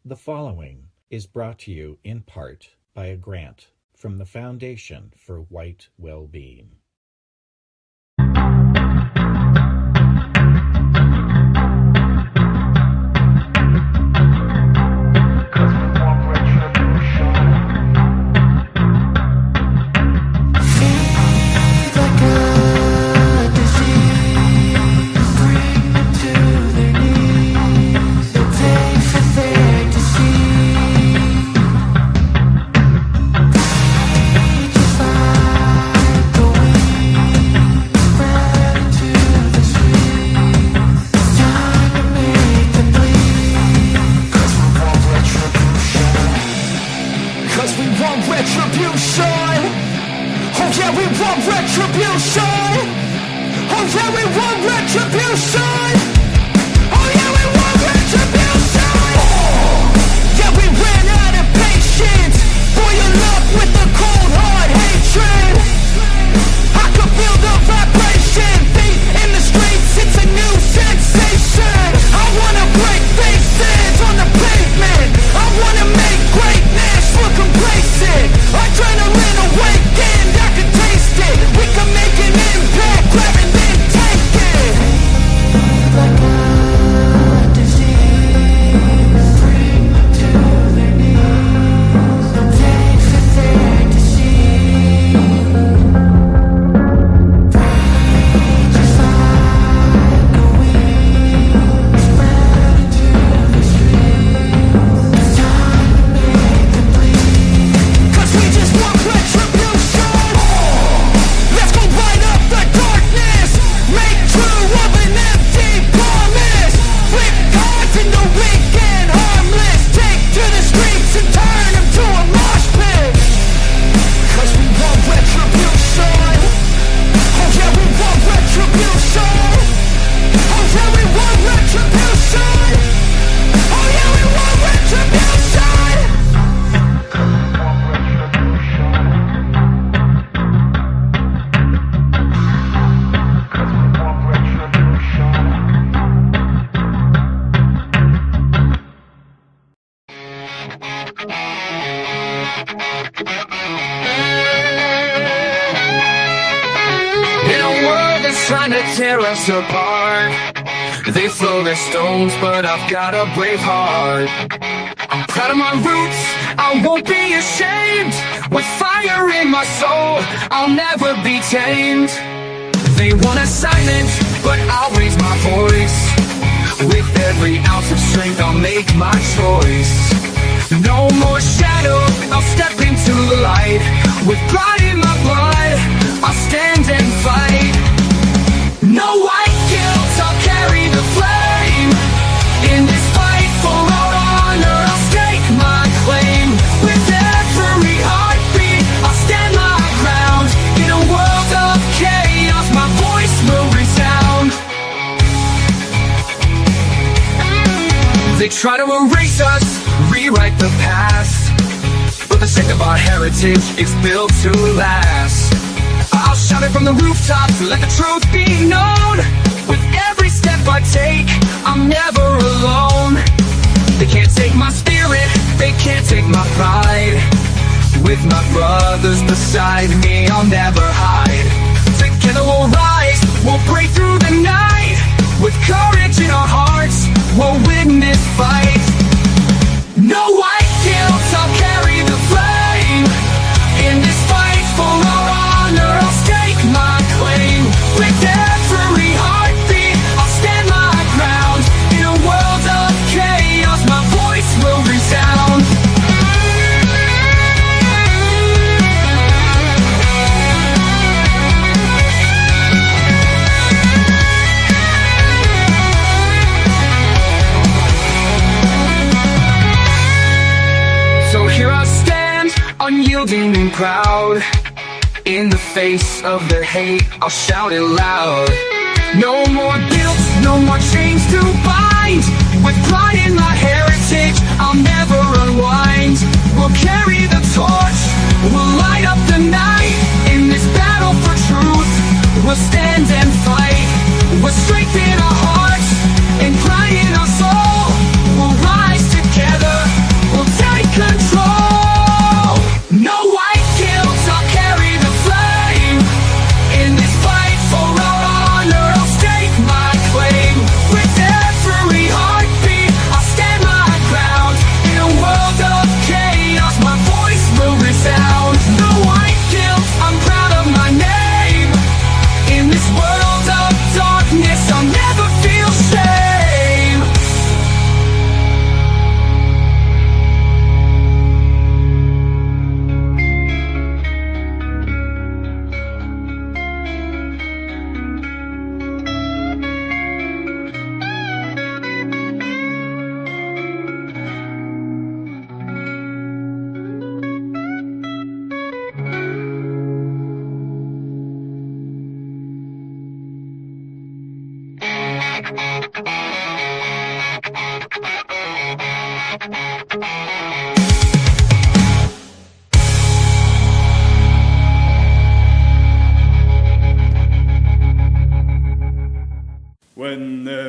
The following is brought to you in part by a grant from the Foundation for White Wellbeing. Trying to tear us apart. They throw their stones, but I've got a brave heart. I'm proud of my roots, I won't be ashamed. With fire in my soul, I'll never be tamed. They want us silent, but I'll raise my voice. With every ounce of strength, I'll make my choice. No more shadow, I'll step into the light. With pride in my blood, I'll stand and fight. No white guilt, I'll carry the flame. In this fight for our honor, I'll stake my claim. With every heartbeat, I'll stand my ground. In a world of chaos, my voice will resound. They try to erase us, rewrite the past, but the sake of our heritage is built to last. I'll shout it from the rooftops, let the truth be known. With every step I take, I'm never alone. They can't take my spirit, they can't take my pride. With my brothers beside me, I'll never hide. Together we'll rise, we'll break through the night. With courage in our hearts, we'll win this fight. No white guilt, I'll carry the flame. In this fight for our honor, I'll stake my claim. With every heartbeat, I'll stand my ground. In a world of chaos, my voice will resound. So here I stand, unyielding and proud. In the face of the hate, I'll shout it loud. No more guilt, no more chains to bind. With pride in my heritage, I'll never unwind. We'll carry the torch, we'll light up the night. In this battle for truth, we'll stand and fight. With strength in our hearts and pride in our soul, we'll rise together.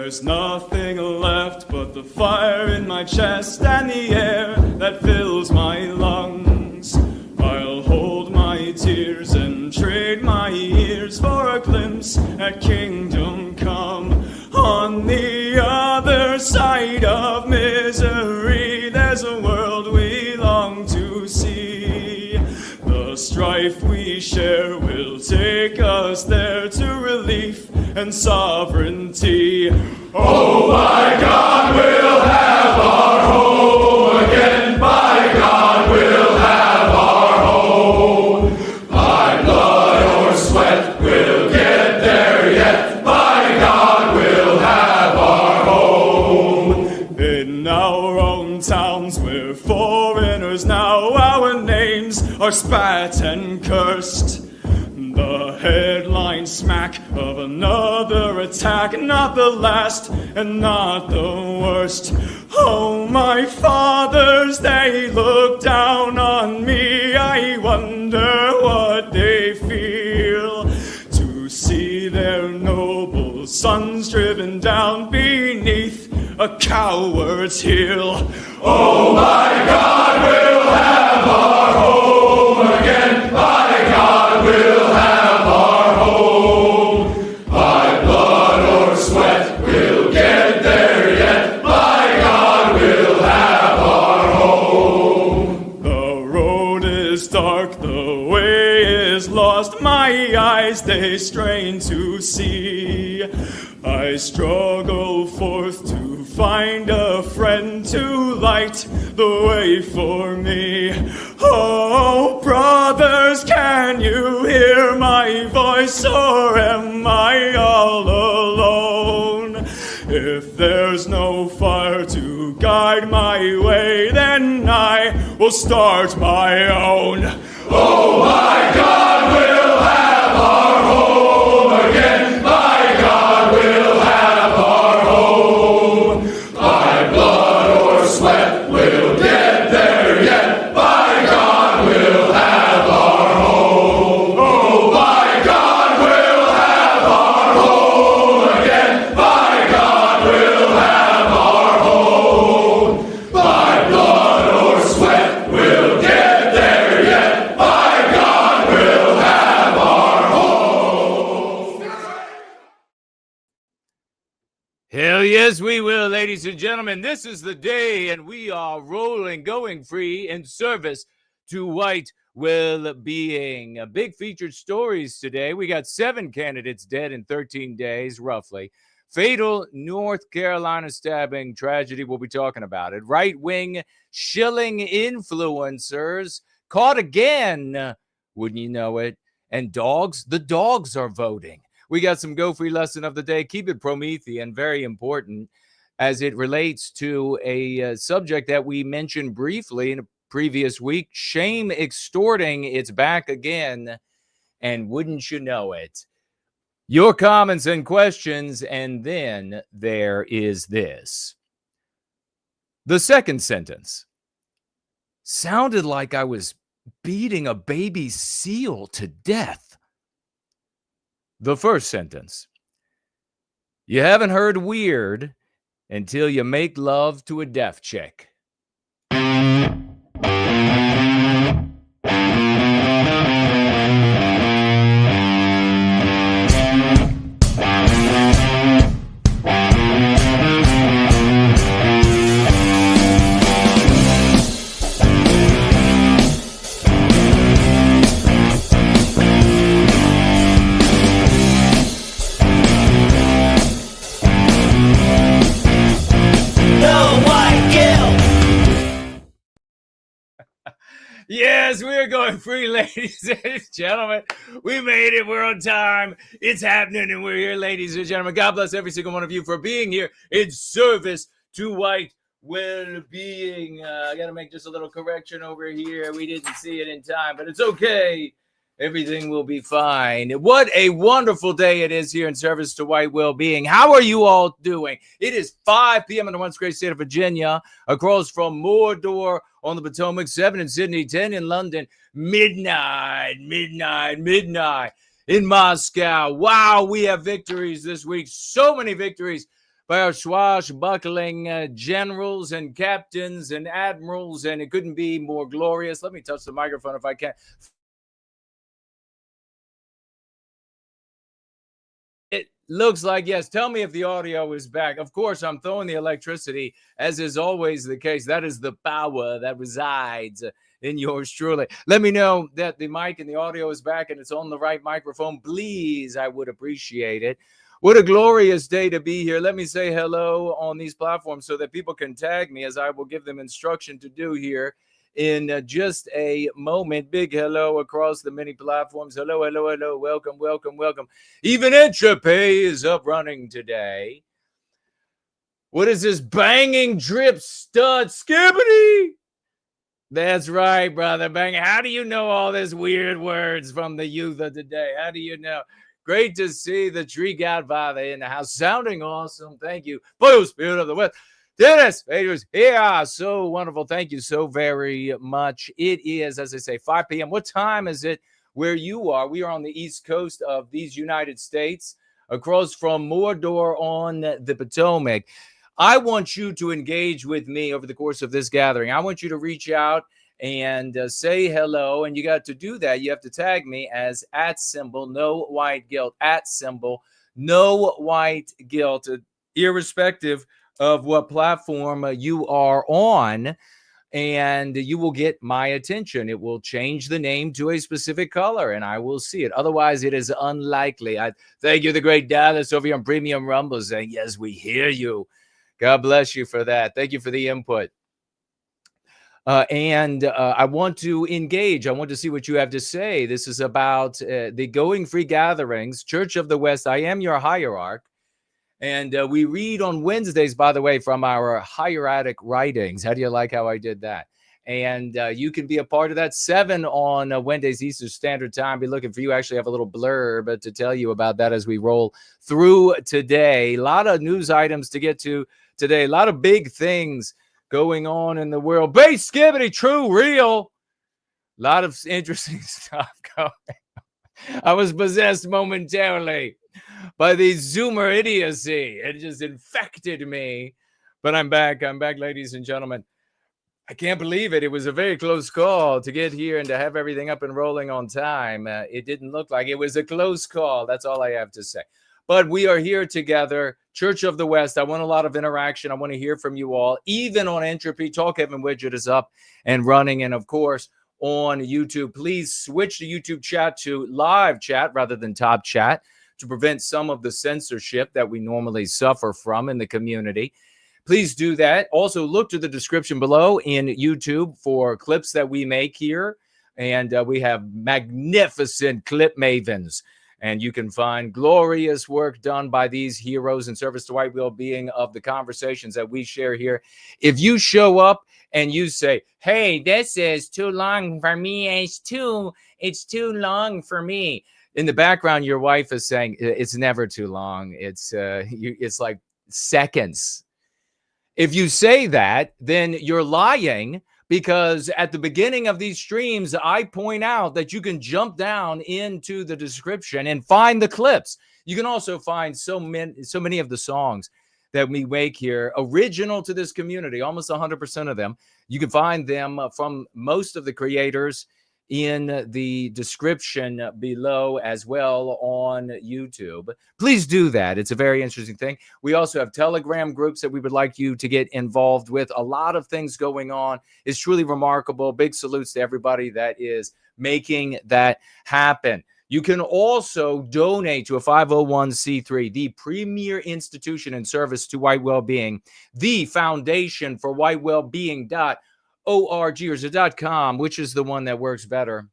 There's nothing left but the fire in my chest and the air that fills my lungs. I'll hold my tears and trade my ears for a glimpse at kingdom come. On the other side of misery, there's a world we long to see. The strife we share will take us there to relief and sovereignty. Oh my God, we'll have our home again. By God, we'll have our home. By blood or sweat, we'll get there yet. By God, we'll have our home. In our own towns, we're foreigners now. Our names are spat and cursed. The headline smack of another attack, not the last and not the worst. Oh, my fathers, they look down on me. I wonder what they feel to see their noble sons driven down beneath a coward's heel. Oh, my God, we'll have our home again. By God, we'll have our home. By blood or sweat, we'll get there yet. By God, we'll have our home. The road is dark, the way is lost. My eyes, they strain to see. I struggle forth to find a friend to light the way for me. Oh, brothers, can you hear my voice, or am I all alone? If there's no fire to guide my way, then I will start my own. Oh, my God, we'll have our home again. By God, we'll have our home. By blood or sweat, we'll get there yet. By God, we'll have our home. Oh, by God, we'll have our home again. By God, we'll have our home. By blood or sweat, we'll get there yet. By God, we'll have our home. Hell yes, we will, ladies and gentlemen. This is the day, and we are rolling, going free in service to white well-being. Big featured stories today. We got 7 candidates dead in 13 days, roughly. Fatal North Carolina stabbing tragedy. We'll be talking about it. Right-wing Shilling influencers caught again. Wouldn't you know it? And dogs? The dogs are voting. We got some Go Free lesson of the day. Keep it Promethean, very important, as it relates to a subject that we mentioned briefly in a previous week. Shame extorting, it's back again. And wouldn't you know it? Your comments and questions, and then there is this. The second sentence sounded like I was beating a baby seal to death. The first sentence, you haven't heard weird until you make love to a deaf chick. Yes, we are going free, ladies and gentlemen. We made it. We're on time. It's happening, and we're here, ladies and gentlemen. God bless every single one of you for being here in service to white well-being. I got to make just a little correction over here. We didn't see it in time, but it's okay. Everything will be fine. What a wonderful day it is here in service to white well-being. How are you all doing? It is 5 p.m. in the once great state of Virginia, across from Mordor on the Potomac, 7 in Sydney, 10 in London, midnight in Moscow. Wow, we have victories this week. So many victories. by our swashbuckling generals and captains and admirals, and it couldn't be more glorious. Let me touch the microphone if I can. It looks like, yes. Tell me if the audio is back. Of course, I'm throwing the electricity, as is always the case. That is the power that resides in yours truly. Let me know that the mic and the audio is back and it's on the right microphone. Please, I would appreciate it. What a glorious day to be here. Let me say hello on these platforms so that people can tag me, as I will give them instruction to do here in just a moment. Big hello across the many platforms. Hello, hello, hello. Welcome, welcome, welcome. Even Entropy is up running today. What is this banging drip stud skibbity? That's right, brother. Bang. How do you know all these weird words from the youth of today? How do you know? Great to see the Tree Godfather in the house. Sounding awesome. Thank you. Blue Spirit of the West. Dennis Faders here. So wonderful. Thank you so very much. It is, as I say, 5 p.m. What time is it where you are? We are on the East Coast of these United States, across from Mordor on the Potomac. I want you to engage with me over the course of this gathering. I want you to reach out and say hello. And you got to do that. You have to tag me as @ no white guilt, @ no white guilt, irrespective of what platform you are on, and you will get my attention. It will change the name to a specific color, and I will see it. Otherwise, it is unlikely. I thank you, the great Dallas over here on Premium Rumble, saying, yes, we hear you. God bless you for that. Thank you for the input. I want to engage. I want to see what you have to say. This is about the Going Free Gatherings, Church of the West. I am your hierarch. And we read on Wednesdays, by the way, from our hieratic writings. How do you like how I did that? And you can be a part of that. 7 on Wednesdays, Eastern Standard Time. Be looking for you. Actually have a little blurb to tell you about that as we roll through today. A lot of news items to get to today. A lot of big things going on in the world. Base skibbity, true, real. A lot of interesting stuff going on. I was possessed momentarily by the Zoomer idiocy. It just infected me. But I'm back. I'm back, ladies and gentlemen. I can't believe it. It was a very close call to get here and to have everything up and rolling on time. It didn't look like it was a close call. That's all I have to say. But we are here together, Church of the West. I want a lot of interaction. I want to hear from you all, even on Entropy. Talk Heaven Widget is up and running. And, of course, on YouTube. Please switch the YouTube chat to live chat rather than top chat to prevent some of the censorship that we normally suffer from in the community. Please do that. Also, look to the description below in YouTube for clips that we make here. And we have magnificent clip mavens. And you can find glorious work done by these heroes in service to white well-being of the conversations that we share here. If you show up and you say, hey, this is too long for me, it's too long for me. In the background, your wife is saying, it's never too long. It's like seconds. If you say that, then you're lying, because at the beginning of these streams, I point out that you can jump down into the description and find the clips. You can also find so many of the songs that we make here, original to this community, almost 100% of them. You can find them from most of the creators in the description below as well on YouTube. Please do that. It's a very interesting thing. We also have Telegram groups that we would like you to get involved with. A lot of things going on. It's truly remarkable. Big salutes to everybody that is making that happen. You can also donate to a 501c3, the premier institution in service to white well-being, the Foundation for White Wellbeing .org or .com, which is the one that works better.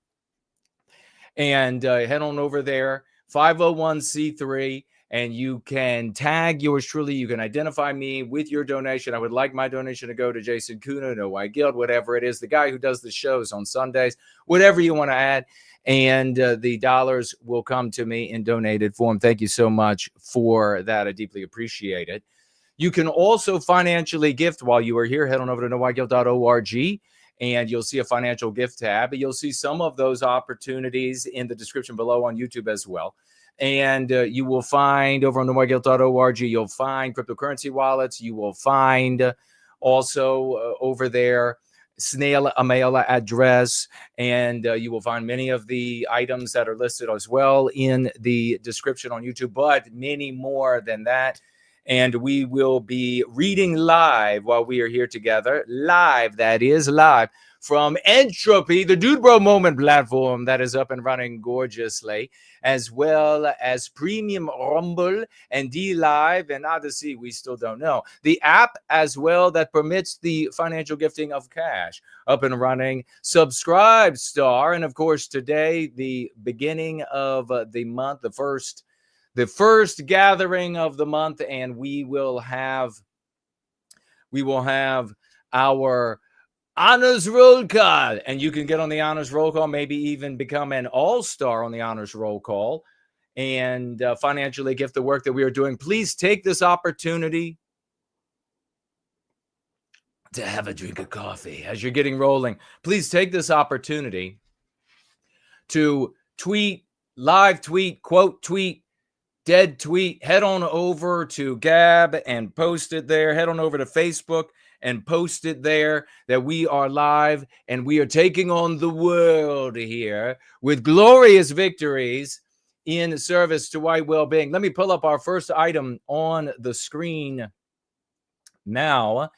And head on over there, 501c3, and you can tag yours truly. You can identify me with your donation. I would like my donation to go to Jason Kuna, No White Guild, whatever it is, the guy who does the shows on Sundays, whatever you want to add. And the dollars will come to me in donated form. Thank you so much for that. I deeply appreciate it. You can also financially gift while you are here. Head on over to nowhiteguild.org and you'll see a financial gift tab. You'll see some of those opportunities in the description below on YouTube as well. And you will find over on nomoreguilt.org, you'll find cryptocurrency wallets. You will find also over there snail mail address, and you will find many of the items that are listed as well in the description on YouTube, but many more than that. And we will be reading live while we are here together. Live, that is live, from Entropy, the Dude Bro Moment platform that is up and running gorgeously, as well as Premium Rumble and D Live and Odyssey. We still don't know. The app as well that permits the financial gifting of cash up and running. Subscribe Star. And of course, today, the beginning of the month, the first gathering of the month, and we will have our honors roll call, and you can get on the honors roll call, maybe even become an all-star on the honors roll call, and financially gift the work that we are doing. Please take this opportunity to have a drink of coffee as you're getting rolling. Please take this opportunity to tweet, live tweet, quote tweet, dead tweet. Head on over to Gab and post it there. Head on over to Facebook and post it there that we are live and we are taking on the world here with glorious victories in service to white well-being. Let me pull up our first item on the screen now,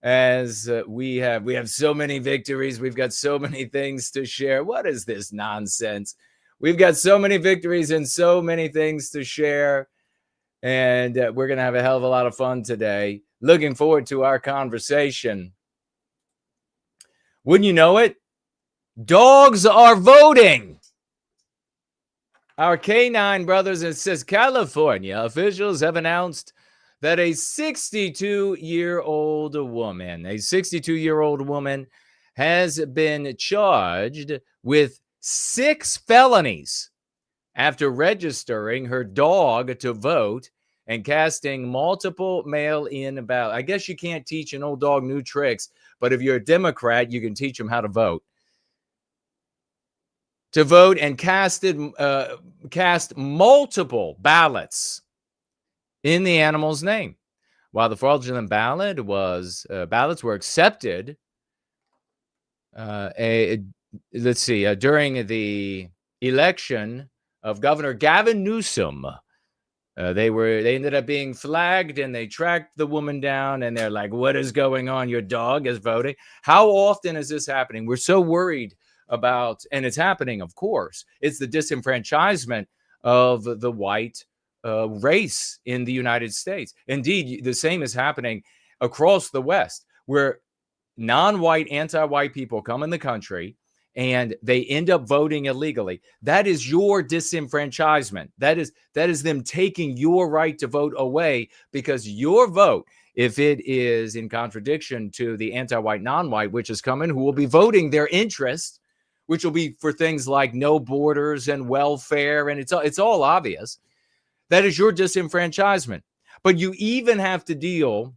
as we have so many victories. We've got so many things to share. What is this nonsense? We've got so many victories and so many things to share, and we're going to have a hell of a lot of fun today. Looking forward to our conversation. Wouldn't you know it? Dogs are voting. Our canine brothers, it says California officials have announced that a 62-year-old woman has been charged with 6 felonies after registering her dog to vote and casting multiple mail-in ballots. I guess you can't teach an old dog new tricks, but if you're a Democrat, you can teach them how to vote. To vote and cast multiple ballots in the animal's name. While the fraudulent ballots were accepted, during the election of Governor Gavin Newsom, they ended up being flagged, and they tracked the woman down, and they're like, what is going on? Your dog is voting. How often is this happening? We're so worried about, and it's happening, of course, it's the disenfranchisement of the white race in the United States. Indeed, the same is happening across the West, where non-white, anti-white people come in the country and they end up voting illegally. That is your disenfranchisement. That is them taking your right to vote away, because your vote, if it is in contradiction to the anti-white, non-white, which is coming, who will be voting their interest, which will be for things like no borders and welfare, and it's all obvious. That is your disenfranchisement. But you even have to deal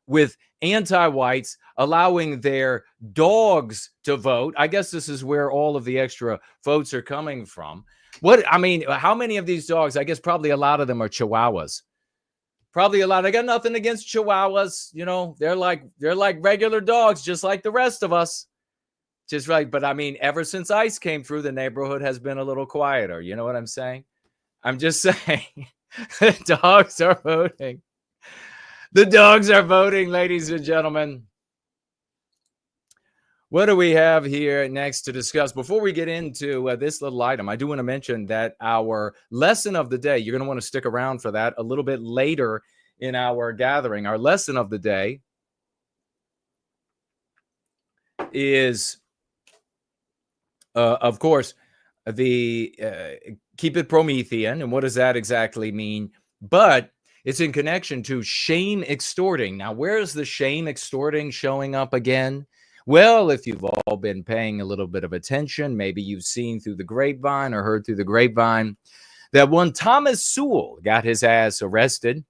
with anti-whites allowing their dogs to vote. I guess this is where all of the extra votes are coming from. How many of these dogs? I guess probably a lot of them are Chihuahuas. Probably a lot. I got nothing against Chihuahuas. You know, they're like regular dogs, just like the rest of us. Just right. But I mean, ever since ICE came through, the neighborhood has been a little quieter. You know what I'm saying? I'm just saying, the dogs are voting. The dogs are voting, ladies and gentlemen. What do we have here next to discuss? Before we get into this little item, I do want to mention that our lesson of the day, you're going to want to stick around for that a little bit later in our gathering. Our lesson of the day is, of course, the keep it Promethean. And what does that exactly mean? But it's in connection to shame extorting. Now, where is the shame extorting showing up again? Well, if you've all been paying a little bit of attention, maybe you've seen through the grapevine or heard through the grapevine that one Thomas Sewell got his ass arrested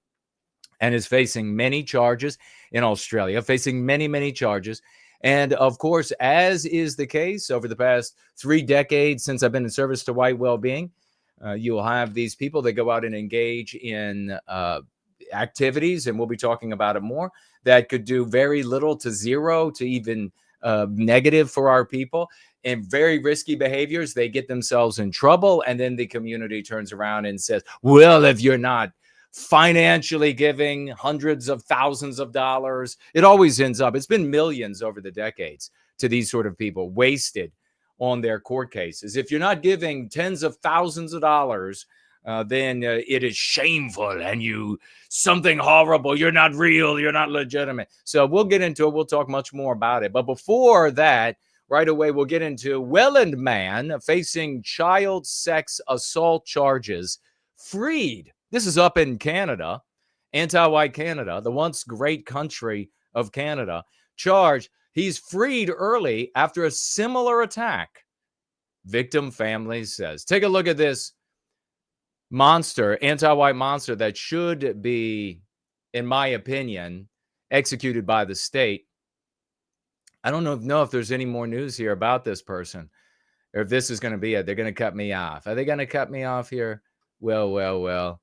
and is facing many charges in Australia, facing many, many charges. And of course, as is the case over the past 3 decades since I've been in service to white well-being, You'll have these people that go out and engage in activities, and we'll be talking about it more, that could do very little to zero to even negative for our people, and very risky behaviors. They get themselves in trouble, and then the community turns around and says, well, if you're not financially giving hundreds of thousands of dollars, it always ends up, it's been millions over the decades to these sort of people wasted on their court cases. If you're not giving tens of thousands of dollars, then it is shameful and something horrible. You're not real. You're not legitimate. So we'll get into it. We'll talk much more about it. But before that, right away, we'll get into Welland man facing child sex assault charges, freed. This is up in Canada, anti-white Canada, the once great country of Canada, charged. He's freed early after a similar attack, victim family says. Take a look at this monster, anti-white monster that should be, in my opinion, executed by the state. I don't know if there's any more news here about this person, or if this is going to be it. They're going to cut me off. Are they going to cut me off here? Well.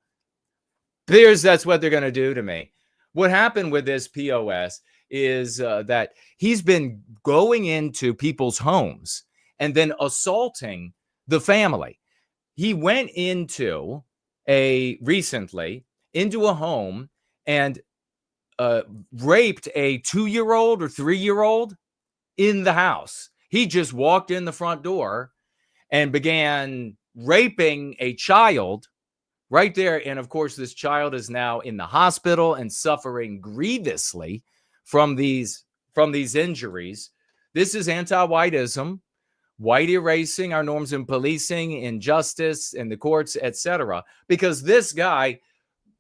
Appears that's what they're going to do to me. What happened with this POS is that he's been going into people's homes and then assaulting the family. He went recently into a home and raped a 2-year-old or 3-year-old in the house. He just walked in the front door and began raping a child right there. And of course, this child is now in the hospital and suffering grievously from these injuries. This is anti-whiteism, white erasing our norms in policing, in justice, in the courts, etc. Because this guy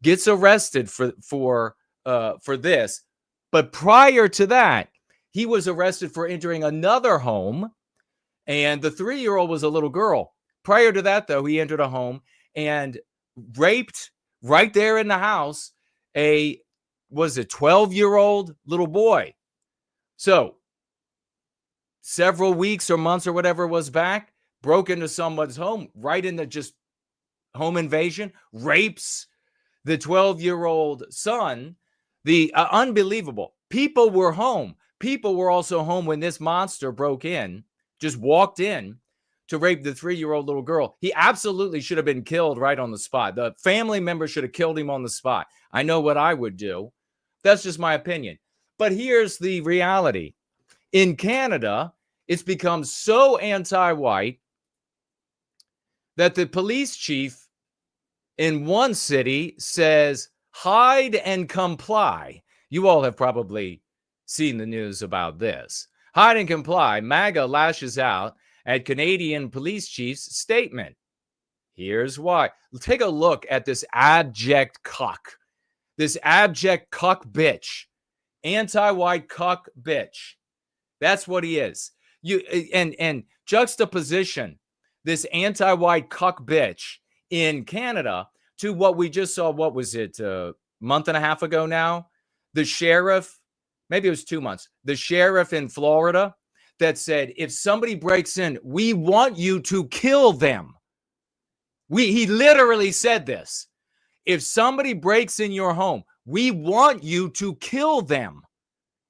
gets arrested for this. But prior to that, he was arrested for entering another home, and the 3-year-old was a little girl. Prior to that, though, he entered a home and raped right there in the house a 12-year-old little boy. So several weeks or months or whatever was back, broke into someone's home, right into just home invasion, rapes the 12-year-old son. The unbelievable. People were home. People were also home when this monster broke in, just walked in to rape the 3-year-old little girl. He absolutely should have been killed right on the spot. The family member should have killed him on the spot. I know what I would do. That's just my opinion. But here's the reality. In Canada, it's become so anti-white that the police chief in one city says, hide and comply. You all have probably seen the news about this. Hide and comply. MAGA lashes out at Canadian police chief's statement. Here's why. Take a look at this abject cuck. This abject cuck bitch. Anti-white cuck bitch. That's what he is. And juxtaposition this anti-white cuck bitch in Canada to what we just saw. What was it? A month and a half ago now? The sheriff, maybe it was 2 months. The sheriff in Florida that said, if somebody breaks in, we want you to kill them. He literally said this. If somebody breaks in your home, we want you to kill them.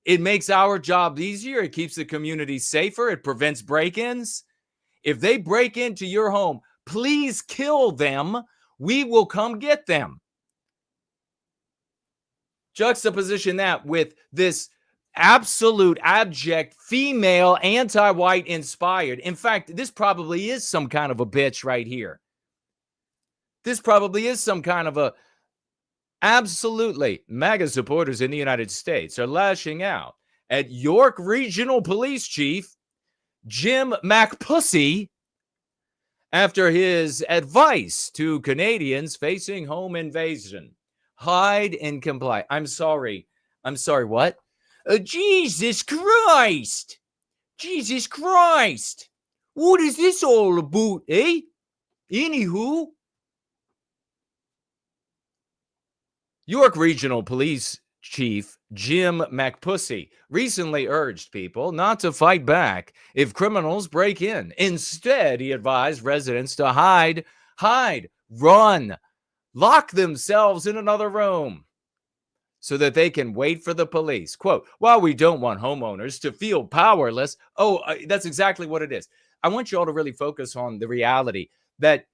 It makes our job easier. It keeps the community safer. It prevents break-ins. If they break into your home, please kill them. We will come get them. Juxtaposition that with this absolute abject female anti-white inspired. In fact, this probably is some kind of a bitch right here. This probably is some kind of a absolutely. MAGA supporters in the United States are lashing out at York Regional Police Chief Jim McPussy after his advice to Canadians facing home invasion. Hide and comply. I'm sorry. What? Jesus Christ. Jesus Christ. What is this all about, eh? Anywho. York Regional Police Chief Jim McPussy recently urged people not to fight back if criminals break in. Instead, he advised residents to hide hide, run, lock themselves in another room so that they can wait for the police. Quote, while we don't want homeowners to feel powerless. That's exactly what it is. I want you all to really focus on the reality that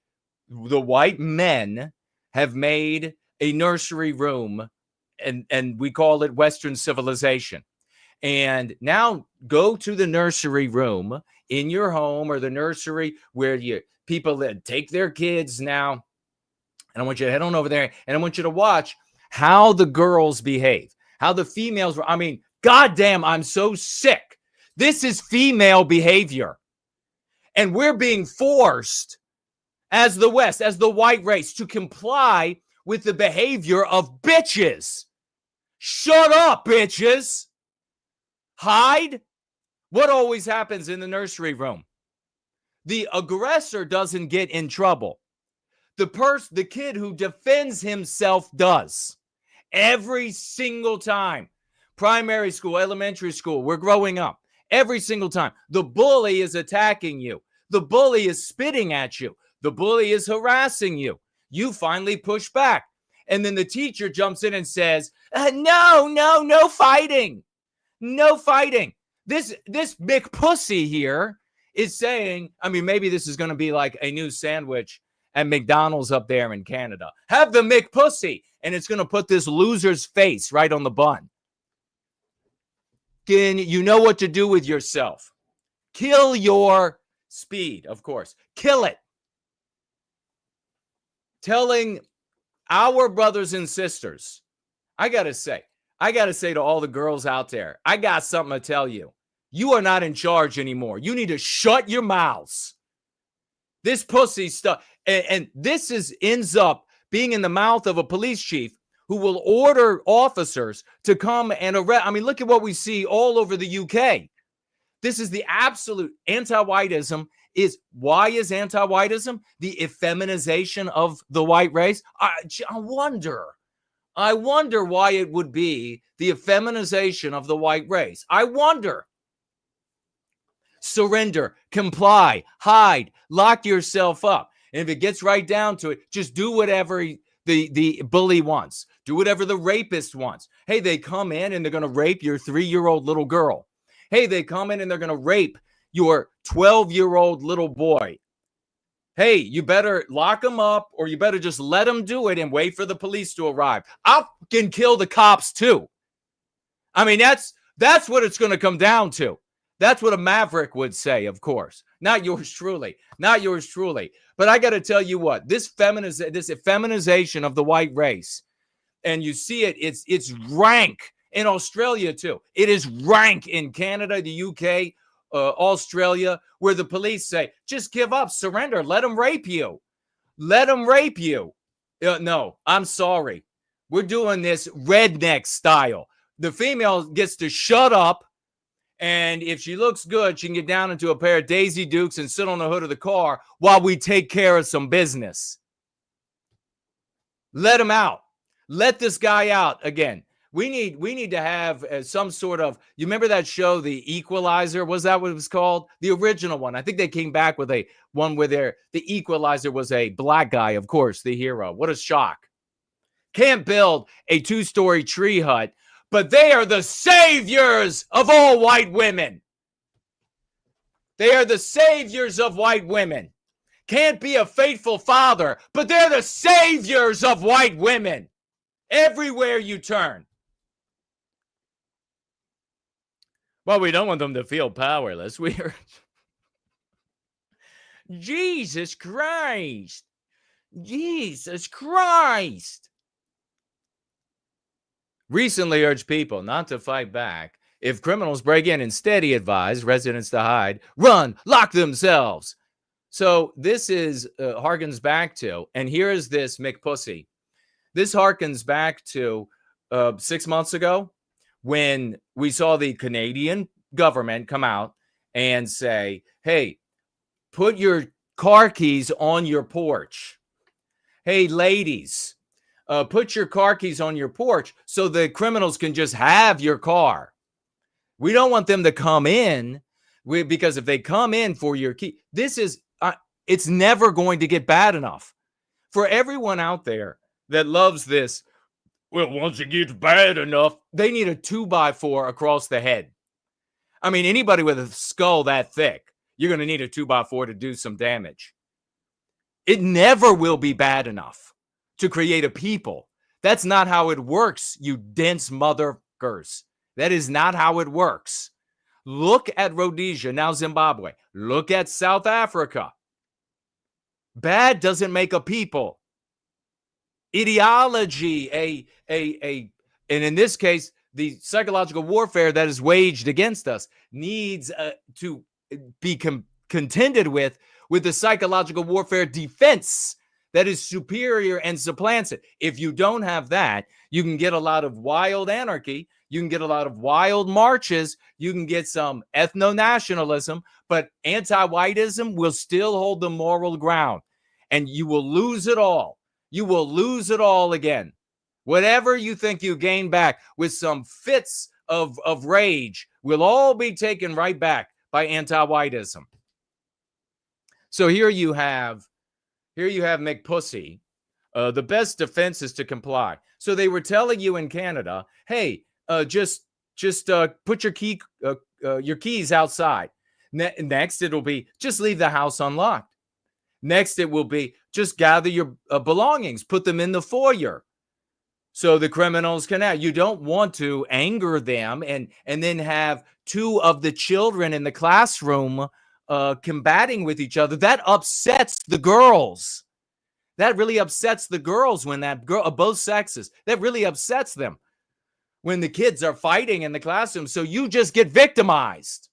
the white men have made a nursery room, and we call it Western civilization. And now go to the nursery room in your home, or the nursery where people that take their kids now. And I want you to head on over there, and I want you to watch how the girls behave, how the females were. I mean, goddamn, I'm so sick. This is female behavior. And we're being forced as the West, as the white race, to comply with the behavior of bitches. Shut up, bitches. Hide. What always happens in the nursery room? The aggressor doesn't get in trouble. The kid who defends himself does. Every single time. Primary school, elementary school, we're growing up. Every single time. The bully is attacking you. The bully is spitting at you. The bully is harassing you. You finally push back. And then the teacher jumps in and says, no fighting. No fighting. This McPussy here is saying, I mean, maybe this is going to be like a new sandwich at McDonald's up there in Canada. Have the McPussy. And it's going to put this loser's face right on the bun. You know what to do with yourself. Kill your speed, of course. Kill it. Telling our brothers and sisters, I got to say to all the girls out there, I got something to tell you. You are not in charge anymore. You need to shut your mouths. This pussy stuff. And this ends up being in the mouth of a police chief who will order officers to come and arrest. I mean, look at what we see all over the UK. This is the absolute anti-whiteism. Why is anti-whiteism the effeminization of the white race? I wonder why it would be the effeminization of the white race. I wonder. Surrender, comply, hide, lock yourself up. And if it gets right down to it, just do whatever the bully wants. Do whatever the rapist wants. Hey, they come in and they're going to rape your 3-year-old little girl. Hey, they come in and they're going to rape your 12-year-old little boy. Hey, you better lock them up, or you better just let them do it and wait for the police to arrive. I'll fucking kill the cops too. I mean, that's what it's going to come down to. That's what a maverick would say, of course. Not yours truly. Not yours truly. But I got to tell you what, this effeminization of the white race, and you see it's rank in Australia too. It is rank in Canada, the UK, Australia, where the police say, just give up, surrender, let them rape you. Let them rape you. No, I'm sorry. We're doing this redneck style. The female gets to shut up, and if she looks good, she can get down into a pair of Daisy Dukes and sit on the hood of the car while we take care of some business. Let him out. Let this guy out again. We need to have some sort of, you remember that show, The Equalizer? Was that what it was called? The original one. I think they came back with a one where the Equalizer was a black guy, of course, the hero. What a shock. Can't build a 2-story tree hut, but they are the saviors of all white women. They are the saviors of white women. Can't be a faithful father, but they're the saviors of white women. Everywhere you turn. Well, we don't want them to feel powerless. Jesus Christ. Jesus Christ. Recently urged people not to fight back. If criminals break in, instead he advised residents to hide, run, lock themselves. So this is harkens back to, and here is this McPussy. This harkens back to 6 months ago when we saw the Canadian government come out and say, hey, put your car keys on your porch. Hey, ladies, put your car keys on your porch so the criminals can just have your car. We don't want them to come in because if they come in for your key, this is, it's never going to get bad enough. for everyone out there that loves this, well, once it gets bad enough, they need a 2x4 across the head. I mean, anybody with a skull that thick, you're going to need a 2x4 to do some damage. It never will be bad enough to create a people. That's not how it works, you dense motherfuckers. That is not how it works. Look at Rhodesia, now Zimbabwe. Look at South Africa. Bad doesn't make a people. Ideology, and in this case, the psychological warfare that is waged against us needs to be contended with the psychological warfare defense that is superior and supplants it. If you don't have that, you can get a lot of wild anarchy. You can get a lot of wild marches. You can get some ethno-nationalism, but anti-whiteism will still hold the moral ground, and you will lose it all. You will lose it all again. Whatever you think you gain back with some fits of rage will all be taken right back by anti-whiteism. So here you have McPussy. The best defense is to comply. So they were telling you in Canada, hey, just put your keys outside. Next, it'll be just leave the house unlocked. Next, it will be just gather your belongings, put them in the foyer, so the criminals can out. You don't want to anger them and then have two of the children in the classroom combating with each other. That upsets the girls. That really upsets the girls when that girl of both sexes. That really upsets them when the kids are fighting in the classroom. So you just get victimized.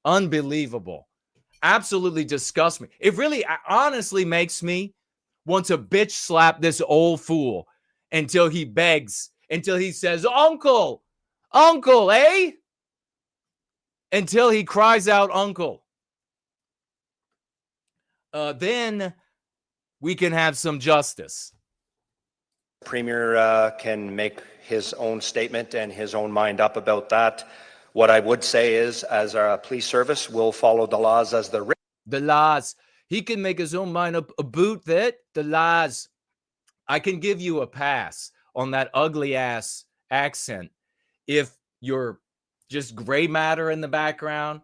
Unbelievable. Absolutely disgusts me. It really honestly makes me want to bitch slap this old fool until he begs, until he says, uncle, eh? Until he cries out, uncle. Then we can have some justice. Premier can make his own statement and his own mind up about that. What I would say is, as a police service, we'll follow the laws as they're written. The laws. He can make his own mind up about that. The laws. I can give you a pass on that ugly ass accent if you're just gray matter in the background.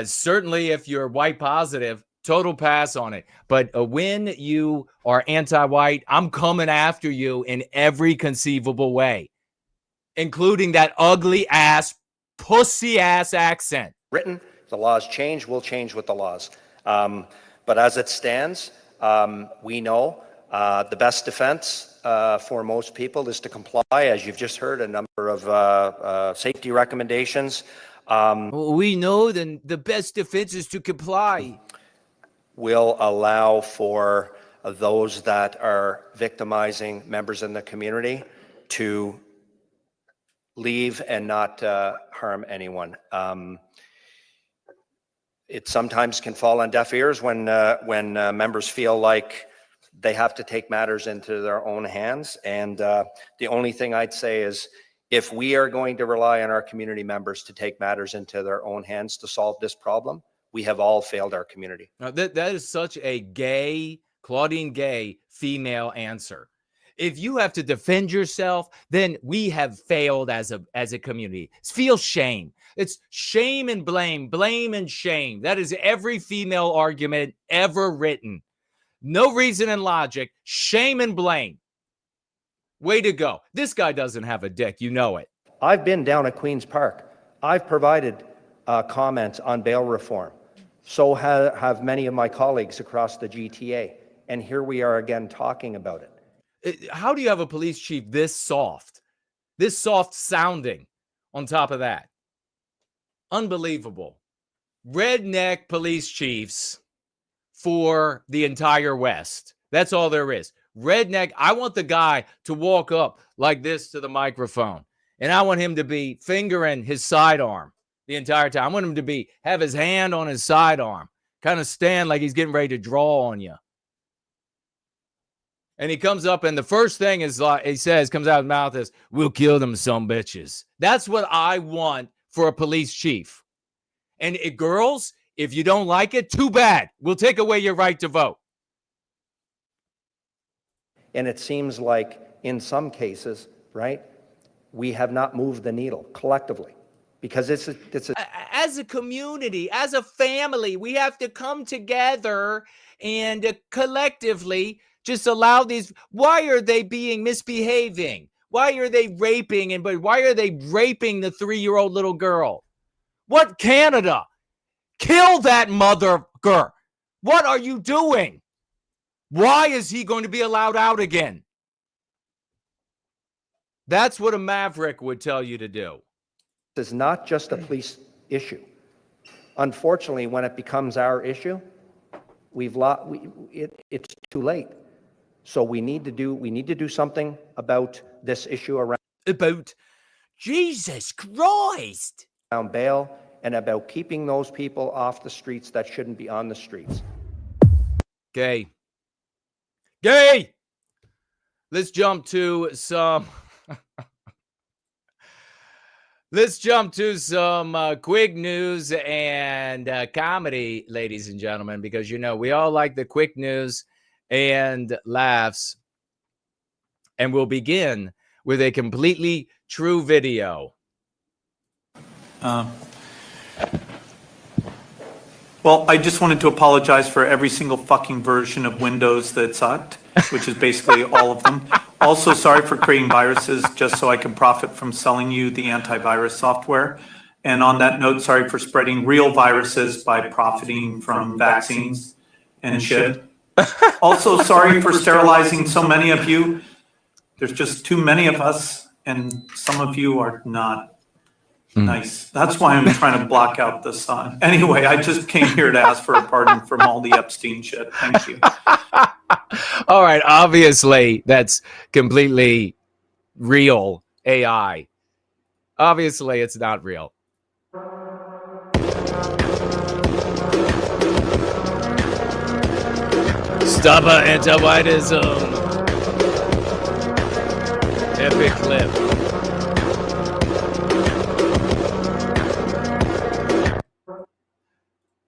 Certainly if you're white positive, total pass on it. But when you are anti-white, I'm coming after you in every conceivable way, including that ugly ass, pussy ass accent. Written, the laws change, we'll change with the laws. But as it stands, we know the best defense for most people is to comply, as you've just heard, a number of safety recommendations. We know then the best defense is to comply. Will allow for those that are victimizing members in the community to leave and not harm anyone. It sometimes can fall on deaf ears when members feel like they have to take matters into their own hands. And the only thing I'd say is, if we are going to rely on our community members to take matters into their own hands to solve this problem, we have all failed our community. Now, that is such a gay, Claudine Gay female answer. If you have to defend yourself, then we have failed as a community. Feel shame. It's shame and blame and shame. That is every female argument ever written. No reason and logic, shame and blame. Way to go. This guy doesn't have a dick, you know it. I've been down at Queen's Park. I've provided comments on bail reform. So have many of my colleagues across the GTA. And here we are again talking about it. How do you have a police chief this soft sounding on top of that? Unbelievable. Redneck police chiefs for the entire West. That's all there is. Redneck. I want the guy to walk up like this to the microphone, and I want him to be fingering his sidearm the entire time. I want him to have his hand on his sidearm, kind of stand like he's getting ready to draw on you. And he comes up, and the first thing is like he says, comes out of his mouth is, "We'll kill them some bitches." That's what I want for a police chief. And girls, if you don't like it, too bad. We'll take away your right to vote. And it seems like in some cases, right, we have not moved the needle collectively, because it's a as a community, as a family, we have to come together and collectively just allow these. Why are they being misbehaving? Why are they raping? And but why are they raping the 3-year-old little girl? What, Canada? Kill that motherfucker. What are you doing? Why is he going to be allowed out again? That's what a maverick would tell you to do. It's not just a police issue. Unfortunately, when it becomes our issue, it's too late. So we need to do something about this issue About Jesus Christ. around bail and about keeping those people off the streets that shouldn't be on the streets. Gay. Let's jump to some quick news and comedy, ladies and gentlemen, because, you know, we all like the quick news and laughs. And we'll begin with a completely true video. Well, I just wanted to apologize for every single fucking version of Windows that sucked, which is basically all of them. Also, sorry for creating viruses just so I can profit from selling you the antivirus software. And on that note, sorry for spreading real viruses by profiting from vaccines and shit. Also, sorry for sterilizing so many of you. There's just too many of us, and some of you are not nice. That's why I'm trying to block out the sun. Anyway, I just came here to ask for a pardon from all the Epstein shit. Thank you. All right. Obviously, that's completely real AI. Obviously, it's not real. Stop anti-whiteism. Epic clip.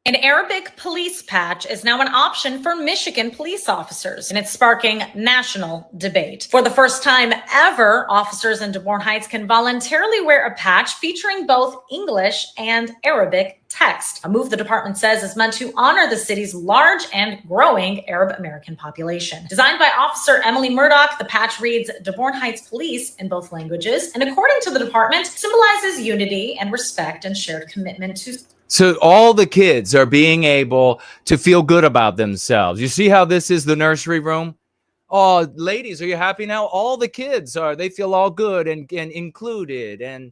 An Arabic police patch is now an option for Michigan police officers, and it's sparking national debate. For the first time ever, officers in Dearborn Heights can voluntarily wear a patch featuring both English and Arabic text, a move the department says is meant to honor the city's large and growing Arab American population. Designed by Officer Emily Murdoch, the patch reads Dearborn Heights Police in both languages, and according to the department, symbolizes unity and respect and shared commitment to. So all the kids are being able to feel good about themselves. You see how this is the nursery room? Oh, ladies, are you happy now? All the kids they feel all good and included, and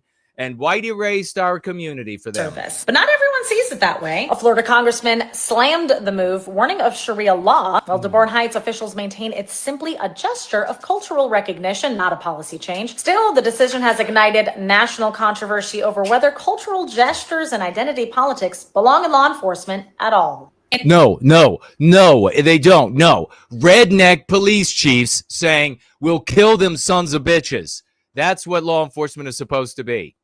white erased our community for them. Service. But not everyone sees it that way. A Florida congressman slammed the move, warning of Sharia law, while Dearborn Heights officials maintain it's simply a gesture of cultural recognition, not a policy change. Still, the decision has ignited national controversy over whether cultural gestures and identity politics belong in law enforcement at all. No, they don't. No. Redneck police chiefs saying, we'll kill them sons of bitches. That's what law enforcement is supposed to be.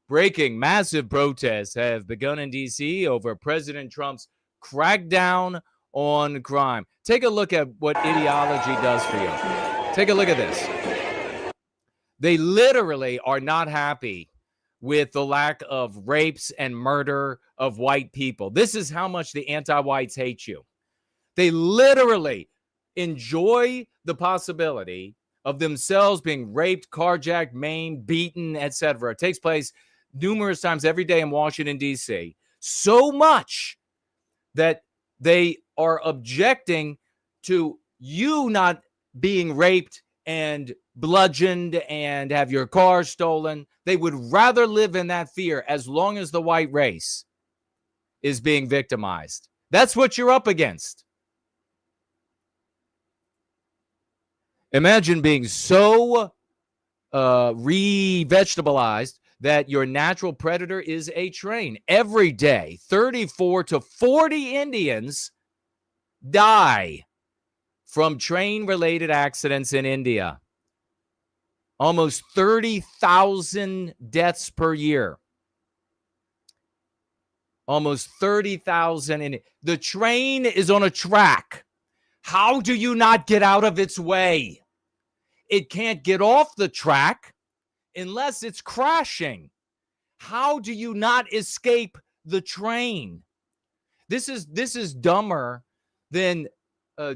Breaking, massive protests have begun in D.C. over President Trump's crackdown on crime. Take a look at what ideology does for you. Take a look at this. They literally are not happy with the lack of rapes and murder of white people. This is how much the anti-whites hate you. They literally enjoy the possibility of themselves being raped, carjacked, maimed, beaten, etc. It takes place numerous times every day in Washington, D.C. So much that they are objecting to you not being raped and bludgeoned and have your car stolen. They would rather live in that fear as long as the white race is being victimized. That's what you're up against. Imagine being so re-vegetableized that your natural predator is a train. Every day, 34 to 40 Indians die from train-related accidents in India. Almost 30,000 deaths per year. Almost 30,000. The train is on a track. How do you not get out of its way? It can't get off the track unless it's crashing. How do you not escape the train? This is dumber than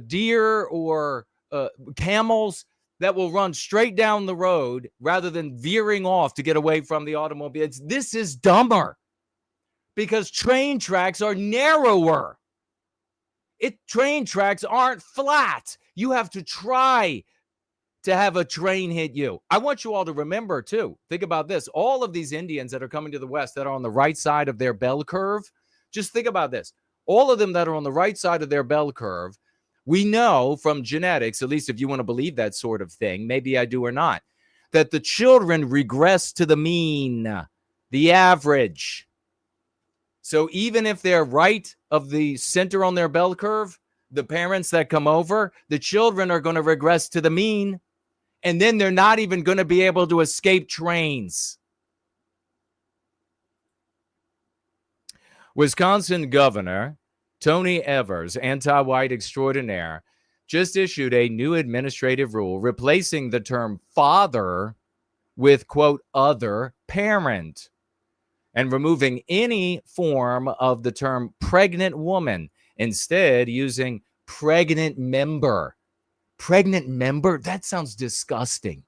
deer or camels that will run straight down the road rather than veering off to get away from the automobile. This is dumber because train tracks are narrower. Train tracks aren't flat. You have to try to have a train hit you. I want you all to remember, too, think about this. All of these Indians that are coming to the West that are on the right side of their bell curve, just think about this. All of them that are on the right side of their bell curve, we know from genetics, at least if you want to believe that sort of thing, maybe I do or not, that the children regress to the mean, the average. So even if they're right of the center on their bell curve, the parents that come over, the children are going to regress to the mean, and then they're not even going to be able to escape trains. Wisconsin Governor Tony Evers, anti-white extraordinaire, just issued a new administrative rule replacing the term father with, quote, other parent, and removing any form of the term pregnant woman, instead using pregnant member. Pregnant member? That sounds disgusting.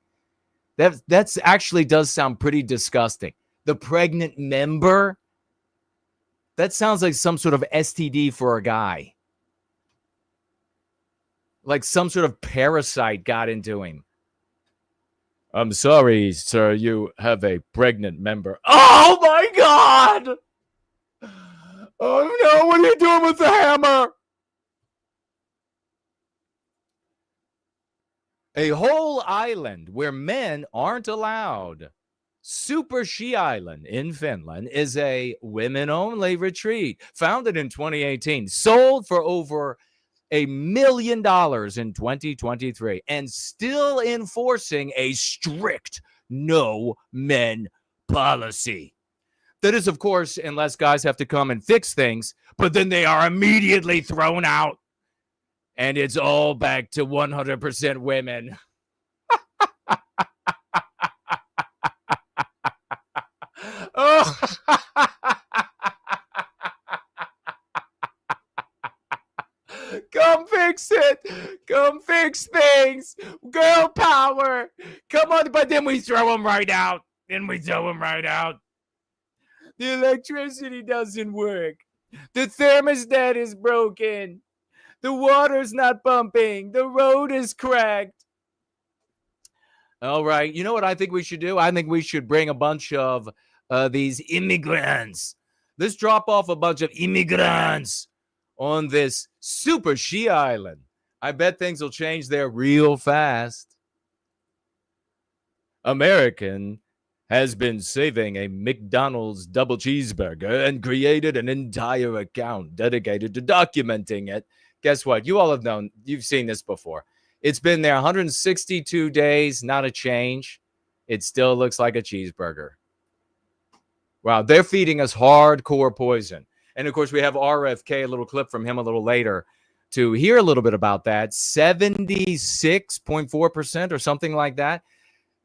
That's actually does sound pretty disgusting. The pregnant member? That sounds like some sort of STD for a guy. Like some sort of parasite got into him. I'm sorry, sir, you have a pregnant member. Oh my God! Oh no, what are you doing with the hammer? A whole island where men aren't allowed. Super She Island in Finland is a women-only retreat founded in 2018, sold for over $1 million in 2023, and still enforcing a strict no men policy. That is, of course, unless guys have to come and fix things, but then they are immediately thrown out, and it's all back to 100% women. Oh. Come fix it. Come fix things. Girl power. Come on. But then we throw them right out. The electricity doesn't work. The thermostat is broken. The water's not pumping. The road is cracked. All right. You know what I think we should do? I think we should bring a bunch of these immigrants. Let's drop off a bunch of immigrants on this Super She Island. I bet things will change there real fast. American has been saving a McDonald's double cheeseburger and created an entire account dedicated to documenting it. Guess what? You all have known, you've seen this before. It's been there 162 days, not a change. It still looks like a cheeseburger. Wow, they're feeding us hardcore poison. And of course, we have RFK, a little clip from him a little later to hear a little bit about that. 76.4% or something like that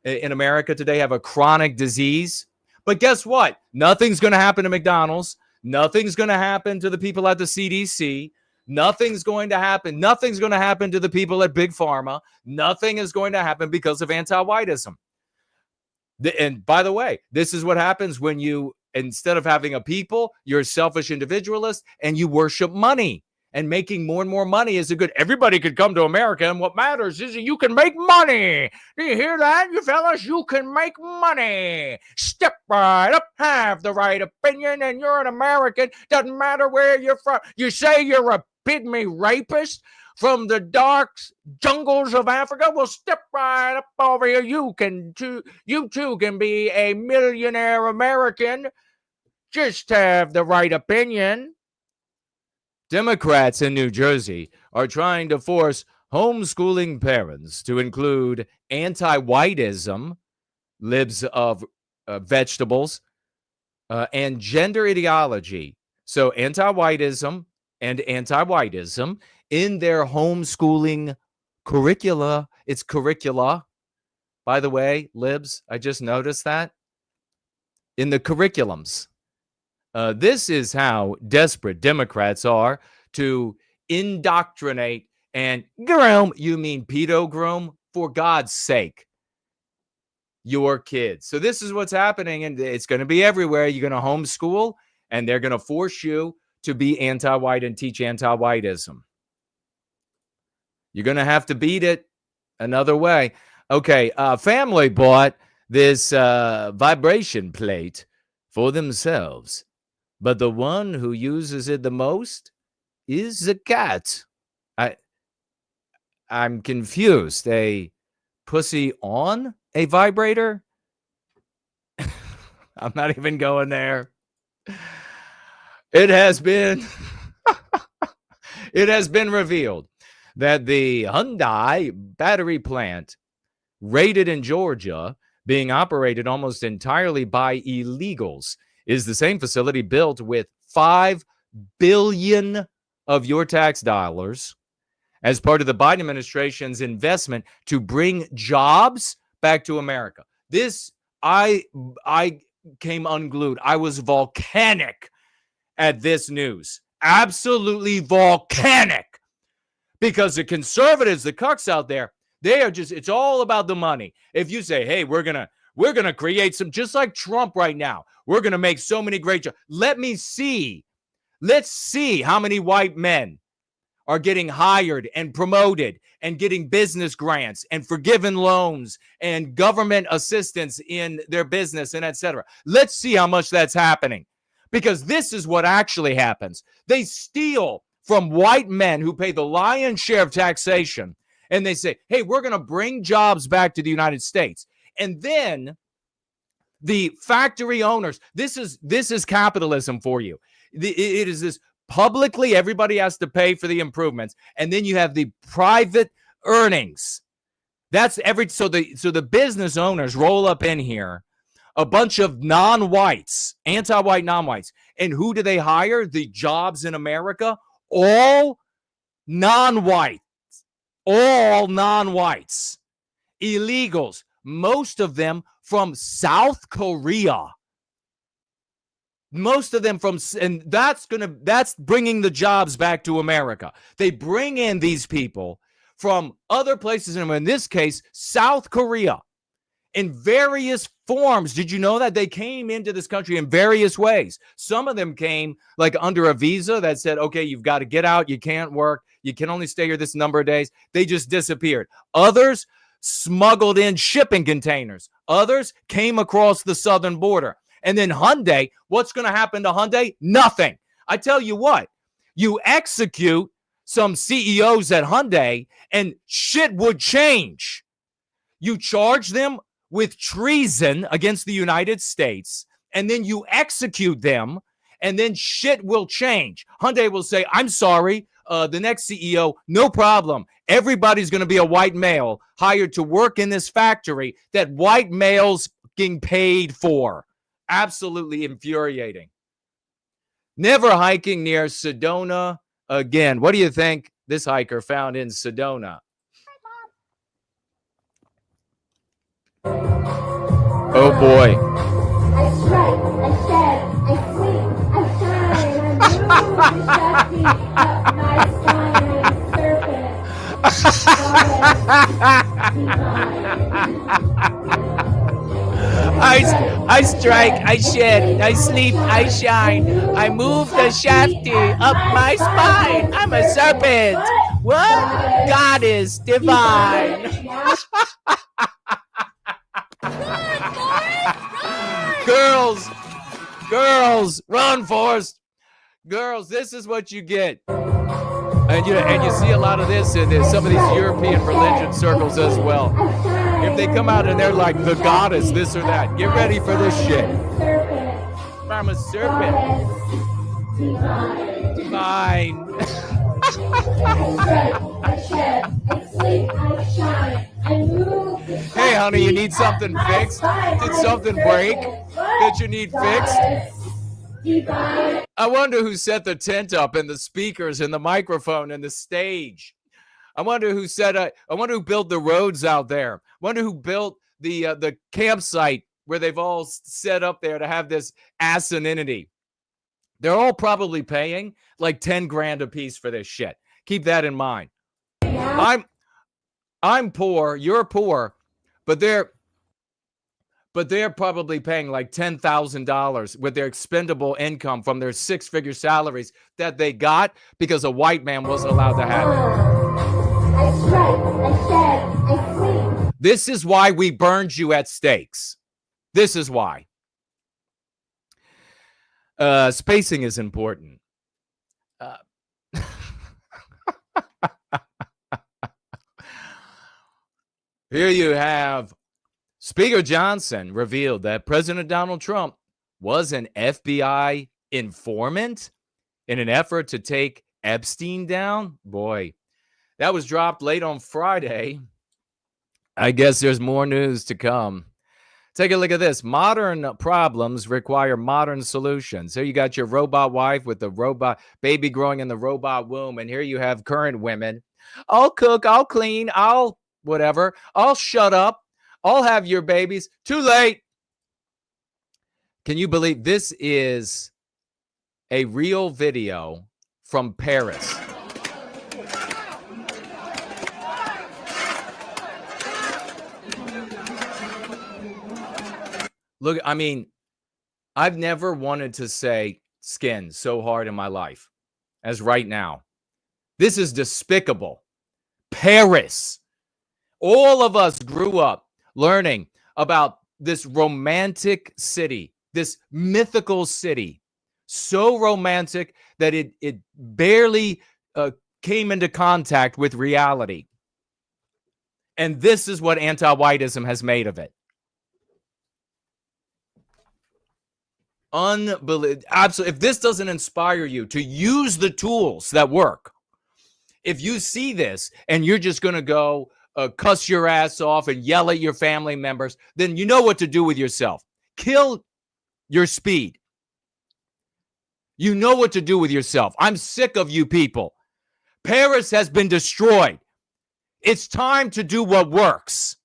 in America today have a chronic disease. But guess what? Nothing's going to happen to McDonald's. Nothing's going to happen to the people at the CDC. Nothing's going to happen. Nothing's going to happen to the people at Big Pharma. Nothing is going to happen because of anti-whiteism. And by the way, this is what happens when you, instead of having a people, you're a selfish individualist and you worship money. And making more and more money is a good. Everybody could come to America, and what matters is that you can make money. Do you hear that, you fellas? You can make money. Step right up, have the right opinion, and you're an American. Doesn't matter where you're from. You say you're a pygmy rapist from the dark jungles of Africa? Well, step right up over here. You too can be a millionaire American. Just have the right opinion. Democrats in New Jersey are trying to force homeschooling parents to include anti-whiteism, libs of vegetables, and gender ideology. So anti-whiteism and anti-whiteism in their homeschooling curricula. It's curricula. By the way, libs, I just noticed that. In the curriculums. This is how desperate Democrats are to indoctrinate and groom, you mean pedo groom, for God's sake, your kids. So this is what's happening, and it's going to be everywhere. You're going to homeschool, and they're going to force you to be anti-white and teach anti-whiteism. You're going to have to beat it another way. Okay, family bought this vibration plate for themselves, but the one who uses it the most is the cat. I'm confused. A pussy on a vibrator? I'm not even going there. It has been revealed that the Hyundai battery plant raided in Georgia, being operated almost entirely by illegals, is the same facility built with $5 billion of your tax dollars as part of the Biden administration's investment to bring jobs back to America. This, I came unglued. I was volcanic at this news. Absolutely volcanic. Because the conservatives, the cucks out there, they are just, it's all about the money. If you say, hey, we're gonna create some, just like Trump right now, we're gonna make so many great jobs. Let's see how many white men are getting hired and promoted and getting business grants and forgiven loans and government assistance in their business and etc. Let's see how much that's happening, because this is what actually happens. They steal from white men who pay the lion's share of taxation, and they say, hey, we're going to bring jobs back to the United States. And then the factory owners, this is capitalism for you. It is this publicly, everybody has to pay for the improvements, and then you have the private earnings. That's so the business owners roll up in here, a bunch of non-whites, anti-white non-whites, and who do they hire? The jobs in America, all non-whites, illegals, most of them from South Korea. Most of them and that's bringing the jobs back to America. They bring in these people from other places, and in this case, South Korea, in various forms. Did you know that they came into this country in various ways? Some of them came like under a visa that said, okay, you've got to get out, you can't work, you can only stay here this number of days. They just disappeared. Others smuggled in shipping containers. Others came across the southern border. And then Hyundai, what's going to happen to Hyundai? Nothing. I tell you what, you execute some CEOs at Hyundai and shit would change. You charge them with treason against the United States, and then you execute them, and then shit will change. Hyundai will say, I'm sorry, the next CEO, no problem. Everybody's going to be a white male hired to work in this factory that white males getting paid for. Absolutely infuriating. Never hiking near Sedona again. What do you think this hiker found in Sedona? Oh boy. I strike, I shed, I sleep, I shine, I move the shafty up my spine, I strike, I shed, I sleep, I shine. I move the shafty up my spine. I'm a serpent. What? God is divine. Girls, run, Forrest. Girls, this is what you get. And you see a lot of this in some of these European religion circles as well. If they come out and they're like the goddess, this or that, get ready for this shit. I'm a serpent. Divine. Hey, honey, you need something fixed? Did something break that you need fixed? divide. I wonder who set the tent up and the speakers and the microphone and the stage. I wonder who built the roads out there. I wonder who built the campsite where they've all set up there to have this asininity. They're all probably paying like 10 grand a piece for this shit. Keep that in mind. I'm poor, you're poor, but they're probably paying like $10,000 with their expendable income from their 6-figure salaries that they got because a white man wasn't allowed to have it. I strike, I stab, I scream. This is why we burned you at stakes. This is why. Spacing is important. Here you have Speaker Johnson revealed that President Donald Trump was an FBI informant in an effort to take Epstein down. Boy, that was dropped late on Friday. I guess there's more news to come. Take a look at this. Modern problems require modern solutions. Here you got your robot wife with the robot baby growing in the robot womb. And here you have current women. I'll cook, I'll clean, I'll whatever. I'll shut up. I'll have your babies. Too late. Can you believe this is a real video from Paris? Look, I mean, I've never wanted to say skin so hard in my life as right now. This is despicable. Paris. All of us grew up learning about this romantic city, this mythical city, so romantic that it barely came into contact with reality. And this is what anti-whiteism has made of it. Unbelievable. Absolutely. If this doesn't inspire you to use the tools that work, if you see this and you're just going to go cuss your ass off and yell at your family members, then you know what to do with yourself. Kill your speed. You know what to do with yourself. I'm sick of you people. Paris has been destroyed. It's time to do what works.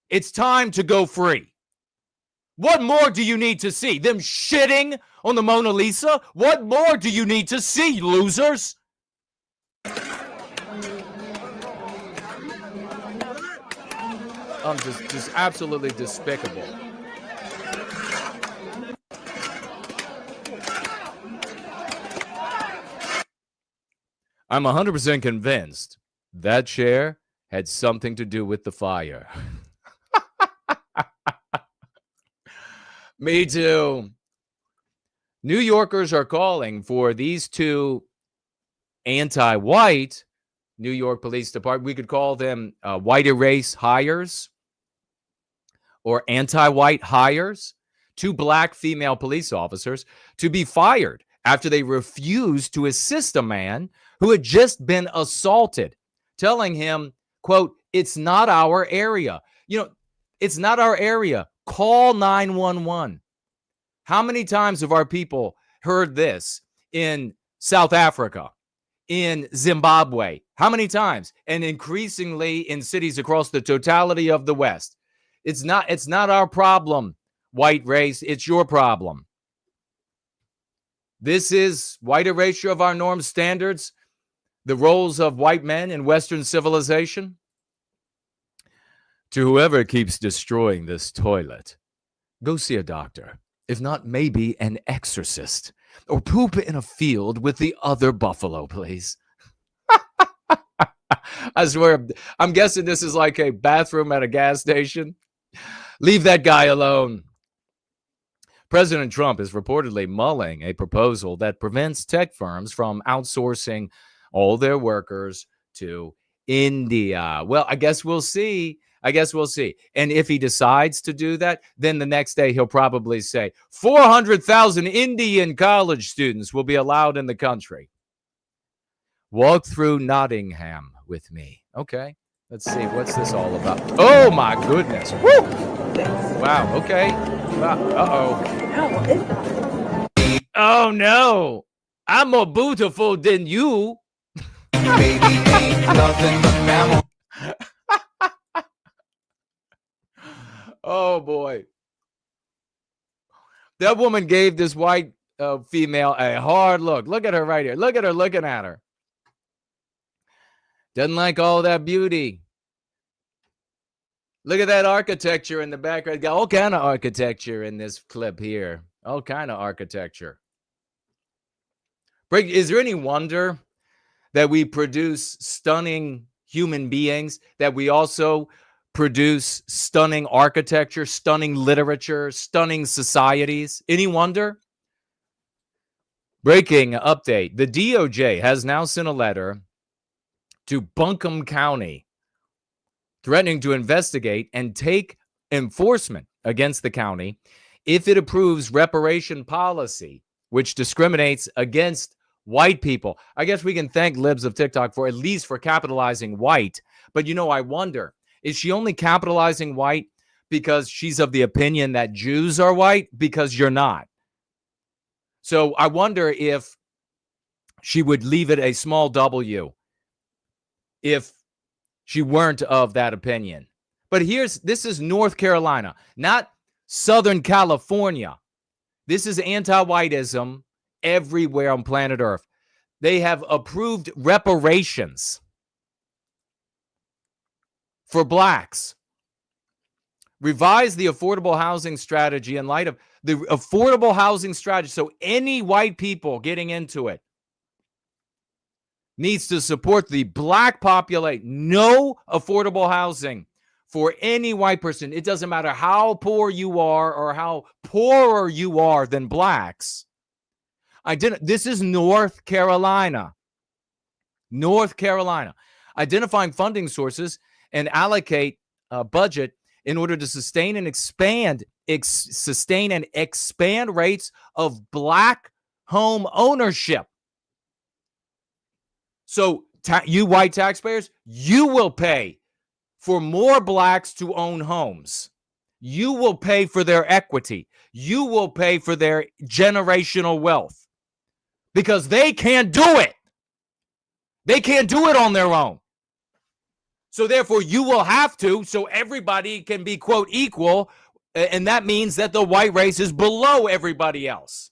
It's time to go free. What more do you need to see? Them shitting on the Mona Lisa? What more do you need to see, losers? Just absolutely despicable. I'm 100% convinced that chair had something to do with the fire. Me too. New Yorkers are calling for these two anti-white New York Police Department. We could call them white erase hires or anti-white hires. Two black female police officers to be fired after they refused to assist a man who had just been assaulted, telling him, quote, "It's not our area." You know, it's not our area. Call 911. How many times have our people heard this in South Africa, in Zimbabwe? How many times? And increasingly in cities across the totality of the West. It's not our problem, white race. It's your problem. This is white erasure of our norms, standards, the roles of white men in Western civilization. To whoever keeps destroying this toilet, go see a doctor. If not, maybe an exorcist. Or poop in a field with the other buffalo, please. I swear, I'm guessing this is like a bathroom at a gas station. Leave that guy alone. President Trump is reportedly mulling a proposal that prevents tech firms from outsourcing all their workers to India. Well, I guess we'll see. And if he decides to do that, then the next day he'll probably say 400,000 Indian college students will be allowed in the country. Walk through Nottingham with me. Okay, let's see. What's this all about? Oh, my goodness. Woo! Wow, okay. Uh-oh. Oh no, I'm more beautiful than you. Baby ain't nothing but mammal. Oh boy. That woman gave this white female a hard look. Look at her right here. Look at her looking at her. Doesn't like all that beauty. Look at that architecture in the background. Got all kind of architecture in this clip here. All kind of architecture. Is there any wonder that we produce stunning human beings, that we also produce stunning architecture, stunning literature, stunning societies? Any wonder? Breaking update. The DOJ has now sent a letter to Buncombe County threatening to investigate and take enforcement against the county if it approves reparation policy, which discriminates against white people. I guess we can thank libs of TikTok for at least for capitalizing white. But I wonder, is she only capitalizing white because she's of the opinion that Jews are white? Because you're not. So I wonder if she would leave it a small W if she weren't of that opinion. But this is North Carolina, not Southern California. This is anti-whiteism everywhere on planet Earth. They have approved reparations for blacks. Revise the affordable housing strategy in light of the affordable housing strategy. So any white people getting into it needs to support the black population. No affordable housing for any white person. It doesn't matter how poor you are or how poorer you are than blacks. This is North Carolina. North Carolina. Identifying funding sources and allocate a budget in order to sustain and expand rates of black home ownership. So you white taxpayers, you will pay for more blacks to own homes. You will pay for their equity. You will pay for their generational wealth because they can't do it. They can't do it on their own. So therefore, you will have to, so everybody can be, quote, equal, and that means that the white race is below everybody else.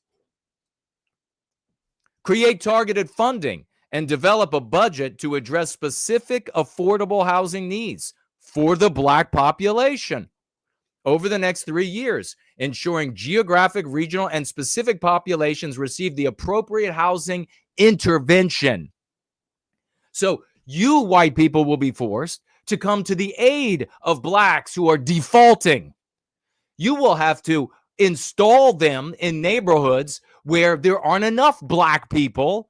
Create targeted funding and develop a budget to address specific affordable housing needs for the black population over the next 3 years, ensuring geographic, regional, and specific populations receive the appropriate housing intervention. So you white people will be forced to come to the aid of blacks who are defaulting. You will have to install them in neighborhoods where there aren't enough black people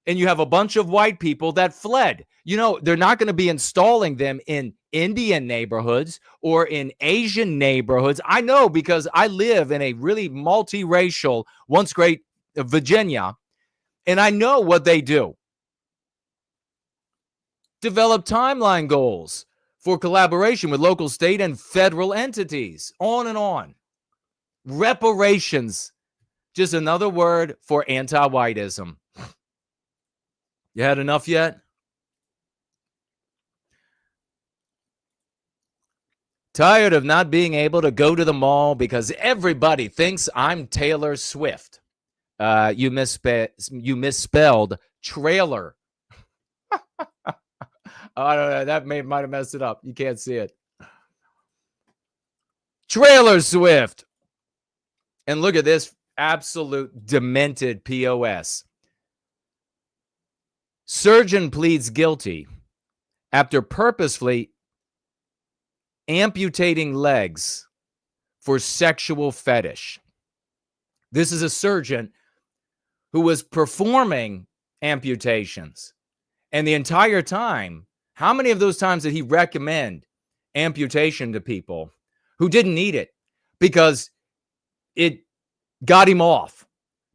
and you have a bunch of white people that fled. They're not going to be installing them in Indian neighborhoods or in Asian neighborhoods. I know because I live in a really multiracial, once great Virginia, and I know what they do. Develop timeline goals for collaboration with local, state, and federal entities. On and on. Reparations. Just another word for anti-whiteism. You had enough yet? Tired of not being able to go to the mall because everybody thinks I'm Taylor Swift. You misspelled trailer. I don't know. That might have messed it up. You can't see it. Trailer Swift. And look at this absolute demented POS. Surgeon pleads guilty after purposefully amputating legs for sexual fetish. This is a surgeon who was performing amputations. And the entire time, how many of those times did he recommend amputation to people who didn't need it because it got him off?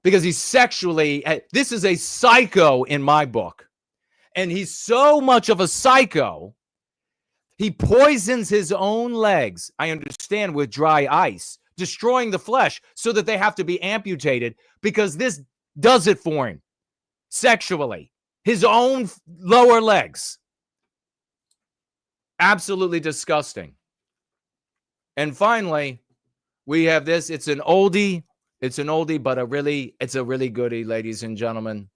Because he's sexually, this is a psycho in my book. And he's so much of a psycho, he poisons his own legs, I understand, with dry ice destroying the flesh so that they have to be amputated because this does it for him sexually. His own lower legs. Absolutely disgusting. And finally, we have this. It's an oldie. It's an oldie, but it's a really goodie, ladies and gentlemen.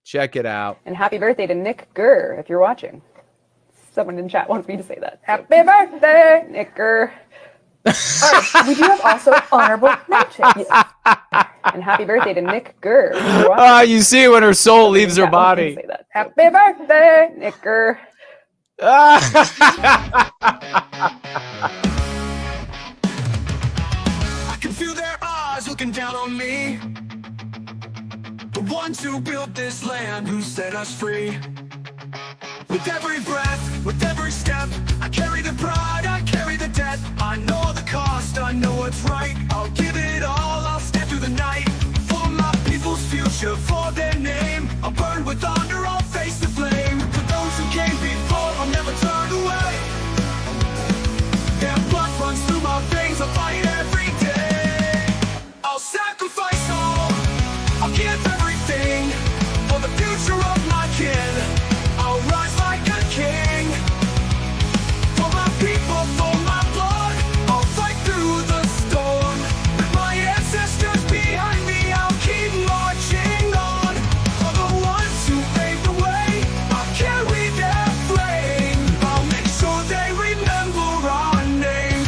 Check it out. And happy birthday to Nick Gurr, if you're watching. Someone in chat wants me to say that. Happy birthday, Nick Gurr. All right, we do have also honorable mentions. And happy birthday to Nick Gurr. You see when her soul leaves her body. Say that. Happy birthday, Nick Gurr. I can feel their eyes looking down on me. The ones who built this land, who set us free. With every breath, with every step, I carry the pride, I carry the debt. I know the cost, I know what's right. I'll give it all, I'll stand through the night. For my people's future, for their name, I'll burn with honor, I'll face the flame. For those who came before, I'll never turn away. Their blood runs through my veins, I'll fight every day. I'll sacrifice all, I'll give everything for the future of my kin. I'll rise like a king. For my people, for my blood, I'll fight through the storm. With my ancestors behind me, I'll keep marching on. For the ones who paved the way, I'll carry their flame. I'll make sure they remember our name.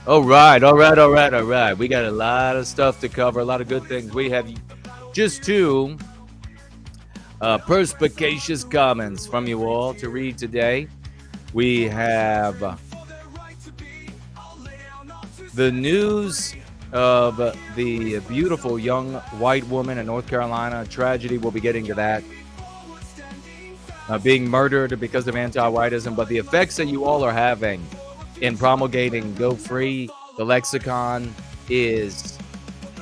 All right. We got a lot of stuff to cover, a lot of good things. We have just two perspicacious comments from you all to read today. We have the news of the beautiful young white woman in North Carolina. Tragedy, we'll be getting to that. Being murdered because of anti-whiteism, but the effects that you all are having in promulgating Go Free, the lexicon, is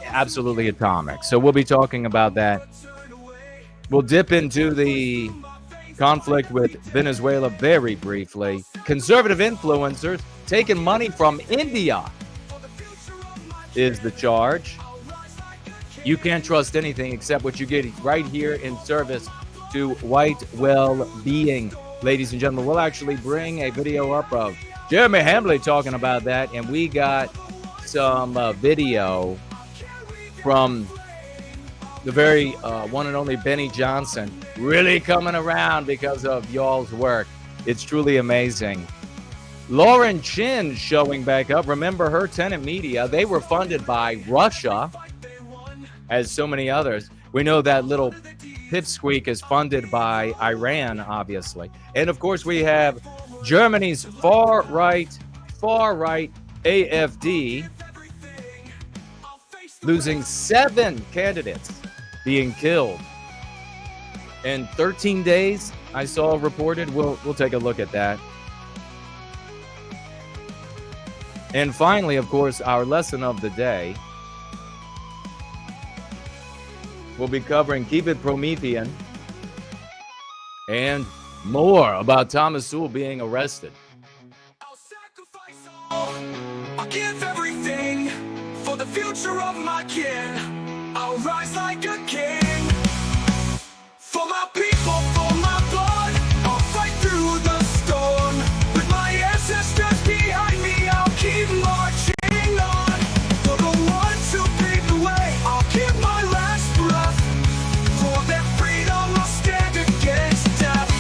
absolutely atomic. So we'll be talking about that. We'll dip into the conflict with Venezuela very briefly. Conservative influencers taking money from India is the charge. You can't trust anything except what you get right here in service to White Wellbeing. Ladies and gentlemen, we'll actually bring a video up of Jeremy Hambley talking about that, and we got some video from the very one and only Benny Johnson, really coming around because of y'all's work. It's truly amazing. Lauren Chin showing back up. Remember her tenant media, they were funded by Russia, as so many others. We know that little pipsqueak is funded by Iran, obviously. And of course, we have Germany's far-right AfD losing 7 candidates being killed in 13 days. I saw reported. We'll take a look at that. And finally, of course, our lesson of the day. We'll be covering Keep It Promethean and more about Thomas Sewell being arrested. I'll sacrifice all, I'll give everything for the future of my kin. I'll rise like a king. For my people, for my blood, I'll fight through the storm. With my ancestors behind me, I'll keep marching on. For the ones who paved the way, I'll give my last breath. For their freedom, I'll stand against death.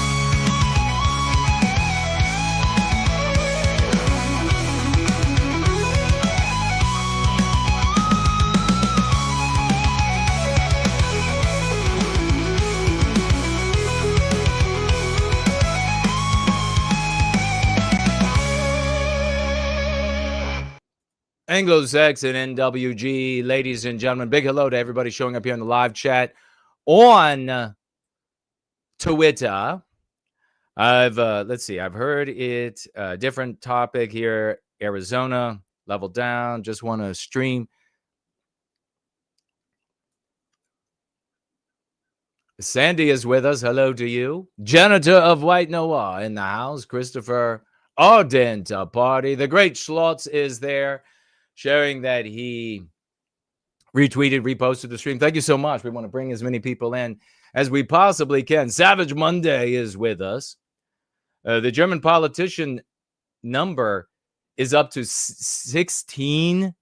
Anglo-Saxon NWG, ladies and gentlemen, big hello to everybody showing up here in the live chat on Twitter. Let's see, I've heard it, different topic here, Arizona, level down, just want to stream. Sandy is with us, hello to you. Janitor of White Noir in the house, Christopher Ardent party. The great Schlotz is there. sharing that he retweeted, reposted the stream. Thank you so much. We want to bring as many people in as we possibly can. Savage Monday is with us. The German politician number is up to 16.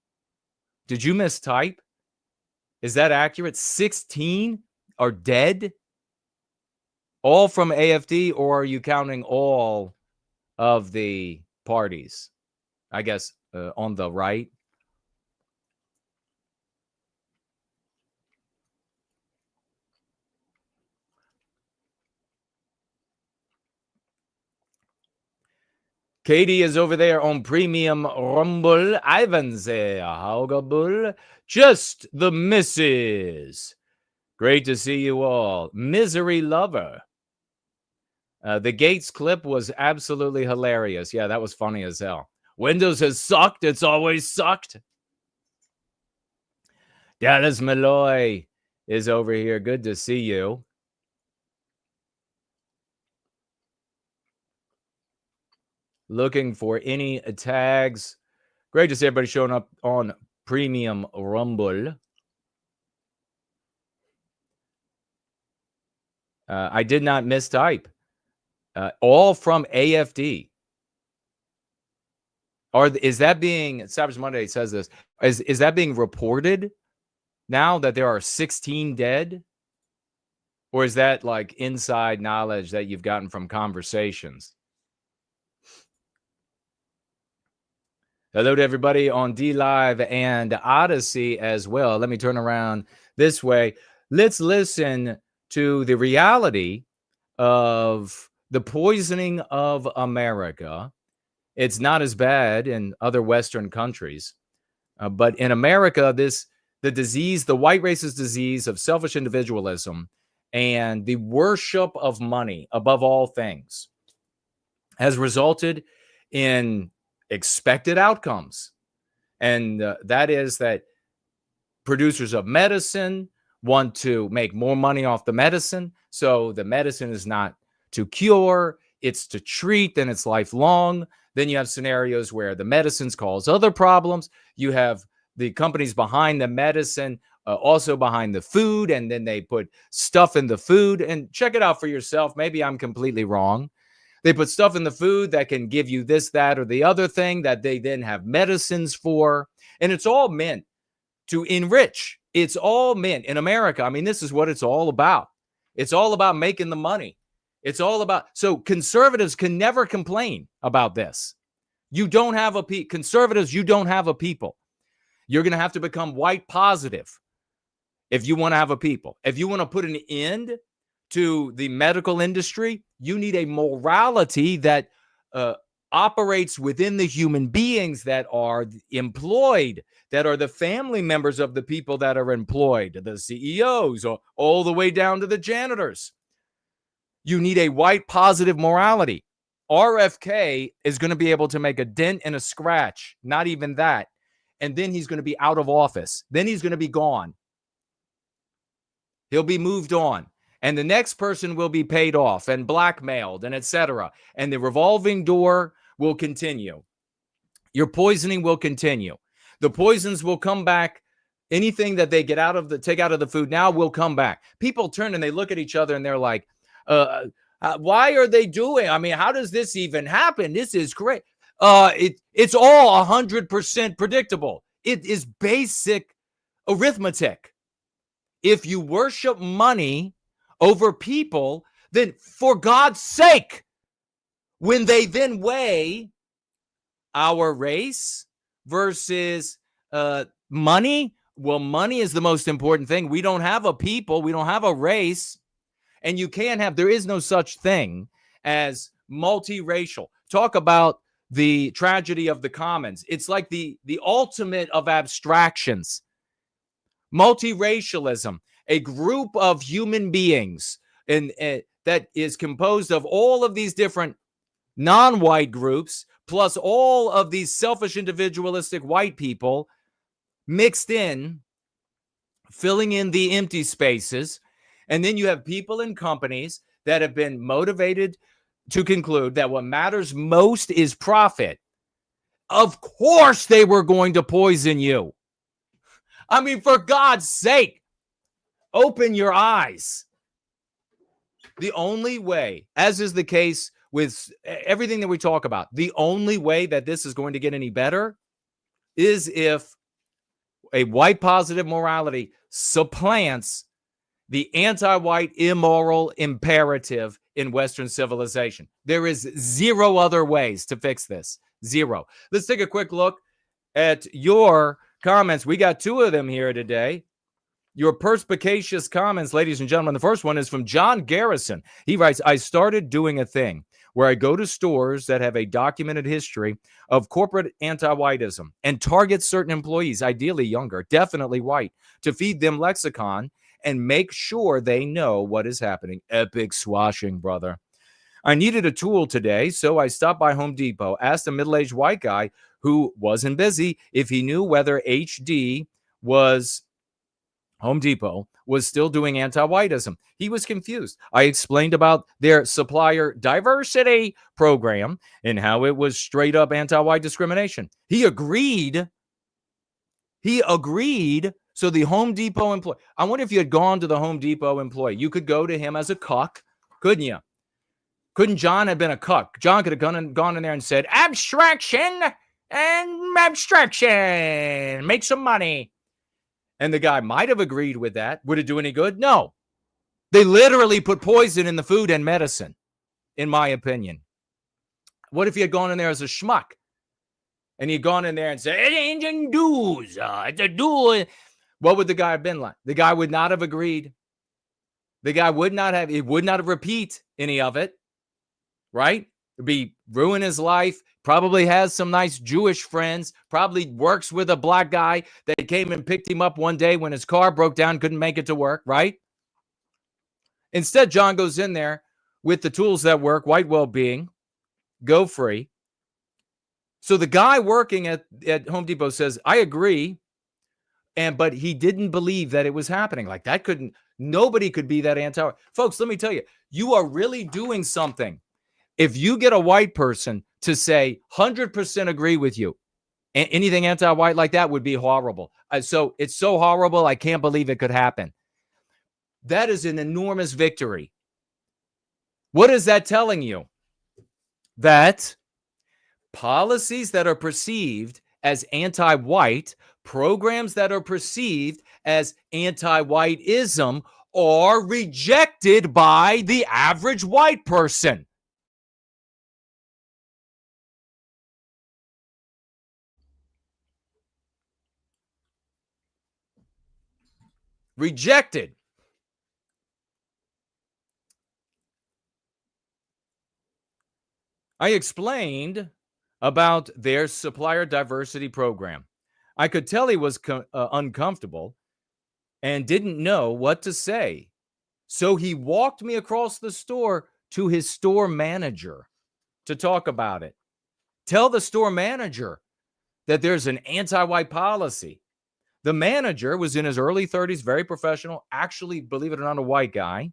Did you mistype? Is that accurate? 16 are dead? All from AfD, or are you counting all of the parties? I guess on the right. Katie is over there on Premium Rumble. Ivan's there. Haugabull. Just the misses. Great to see you all. Misery Lover. The Gates clip was absolutely hilarious. Yeah, that was funny as hell. Windows has sucked. It's always sucked. Dallas Malloy is over here. Good to see you. Looking for any tags. Great to see everybody showing up on Premium Rumble. I did not mistype. All from AfD. Is that being, Savage Monday says this, is that being reported now that there are 16 dead? Or is that like inside knowledge that you've gotten from conversations? Hello to everybody on D Live and Odyssey as well. Let me turn around this way. Let's listen to the reality of the poisoning of America. It's not as bad in other Western countries, but in America, the disease, the white racist disease of selfish individualism and the worship of money above all things has resulted in expected outcomes. And that is that producers of medicine want to make more money off the medicine. So the medicine is not to cure, it's to treat, then it's lifelong. Then you have scenarios where the medicines cause other problems. You have the companies behind the medicine, also behind the food, and then they put stuff in the food. And check it out for yourself. Maybe I'm completely wrong. They put stuff in the food that can give you this, that, or the other thing that they then have medicines for. And it's all meant to enrich. It's all meant in America. I mean, this is what it's all about. It's all about making the money. It's all about, so conservatives can never complain about this. You don't have conservatives, you don't have a people. You're going to have to become white positive if you want to have a people. If you want to put an end to the medical industry, you need a morality that operates within the human beings that are employed, that are the family members of the people that are employed, the CEOs, or all the way down to the janitors. You need a white positive morality. RFK is going to be able to make a dent and a scratch, not even that. And then he's going to be out of office. Then he's going to be gone. He'll be moved on. And the next person will be paid off and blackmailed and etc. And the revolving door will continue. Your poisoning will continue. The poisons will come back. Anything that they take out of the food now will come back. People turn and they look at each other and they're like, why are they doing? I mean, how does this even happen? This is great. It's all 100% predictable. It is basic arithmetic. If you worship money over people, then for God's sake, when they then weigh our race versus money, well, money is the most important thing. We don't have a people. We don't have a race. And there is no such thing as multiracial. Talk about the tragedy of the commons. It's like the ultimate of abstractions. Multiracialism, a group of human beings that is composed of all of these different non-white groups, plus all of these selfish, individualistic white people mixed in, filling in the empty spaces. And then you have people and companies that have been motivated to conclude that what matters most is profit. Of course they were going to poison you. I mean, for God's sake, open your eyes. The only way, as is the case with everything that we talk about, the only way that this is going to get any better is if a white positive morality supplants the anti-white immoral imperative in Western civilization. There is zero other ways to fix this. Zero. Let's take a quick look at your comments. We got two of them here today. Your perspicacious comments, ladies and gentlemen. The first one is from John Garrison. He writes, I started doing a thing where I go to stores that have a documented history of corporate anti-whiteism and target certain employees, ideally younger, definitely white, to feed them lexicon and make sure they know what is happening. Epic swashing, brother. I needed a tool today, so I stopped by Home Depot, asked a middle-aged white guy who wasn't busy if he knew whether Home Depot was still doing anti-whiteism. He was confused. I explained about their supplier diversity program and how it was straight up anti-white discrimination. He agreed. So the Home Depot employee, I wonder if you had gone to the Home Depot employee. You could go to him as a cuck, couldn't you? Couldn't John have been a cuck? John could have gone in there and said, abstraction and abstraction. Make some money. And the guy might have agreed with that. Would it do any good? No. They literally put poison in the food and medicine, in my opinion. What if he had gone in there as a schmuck? And he'd gone in there and said, it ain't a dues. It's a do. What would the guy have been like? The guy would not have agreed. The guy would not have repeat any of it. Right? It'd be ruin his life. Probably has some nice Jewish friends. Probably works with a black guy that came and picked him up one day when his car broke down, couldn't make it to work, right? Instead, John goes in there with the tools that work, White Wellbeing, Go Free. So the guy working at Home Depot says, I agree, but he didn't believe that it was happening. Like that nobody could be that anti. Folks, let me tell you, you are really doing something. If you get a white person to say 100% agree with you, anything anti-white like that would be horrible. So it's so horrible, I can't believe it could happen. That is an enormous victory. What is that telling you? That policies that are perceived as anti-white, programs that are perceived as anti-whiteism are rejected by the average white person. Rejected. I explained about their supplier diversity program. I could tell he was uncomfortable and didn't know what to say. So he walked me across the store to his store manager to talk about it. Tell the store manager that there's an anti-white policy. The manager was in his early 30s, very professional, actually, believe it or not, a white guy.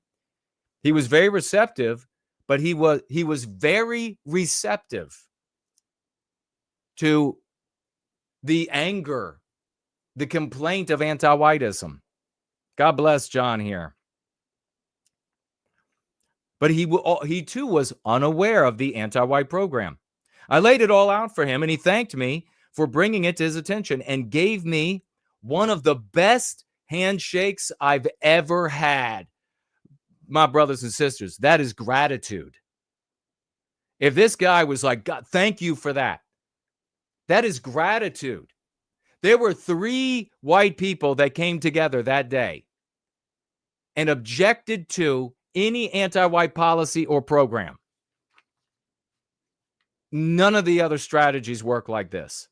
He was very receptive, but he was very receptive to the anger, the complaint of anti-whiteism. God bless John here. But he too was unaware of the anti-white program. I laid it all out for him, and he thanked me for bringing it to his attention and gave me one of the best handshakes I've ever had. My brothers and sisters, that is gratitude. If this guy was like, God, thank you for that. That is gratitude. There were 3 white people that came together that day and objected to any anti-white policy or program. None of the other strategies work like this.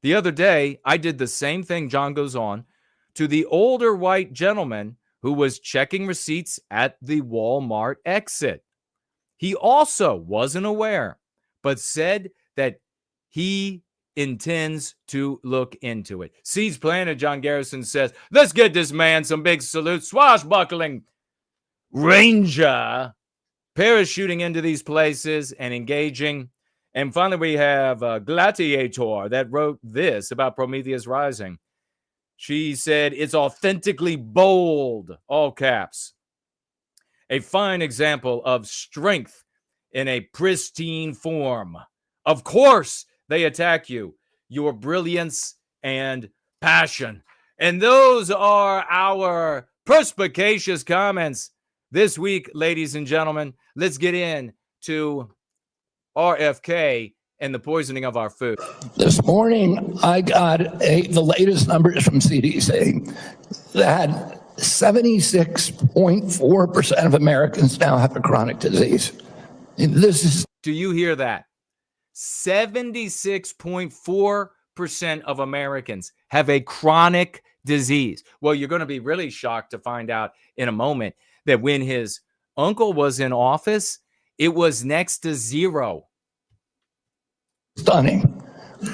The other day, I did the same thing, John goes on, to the older white gentleman who was checking receipts at the Walmart exit. He also wasn't aware, but said that he intends to look into it. Seeds planted, John Garrison says, let's get this man some big salute. Swashbuckling ranger parachuting into these places and engaging And finally, we have Gladiator that wrote this about Prometheus Rising. She said, it's authentically bold, all caps. A fine example of strength in a pristine form. Of course, they attack you, your brilliance and passion. And those are our perspicacious comments this week, ladies and gentlemen. Let's get into RFK and the poisoning of our food. This morning, I got the latest numbers from CDC that 76.4% of Americans now have a chronic disease. This is. Do you hear that? 76.4% of Americans have a chronic disease. Well, you're going to be really shocked to find out in a moment that when his uncle was in office, it was next to zero. Stunning.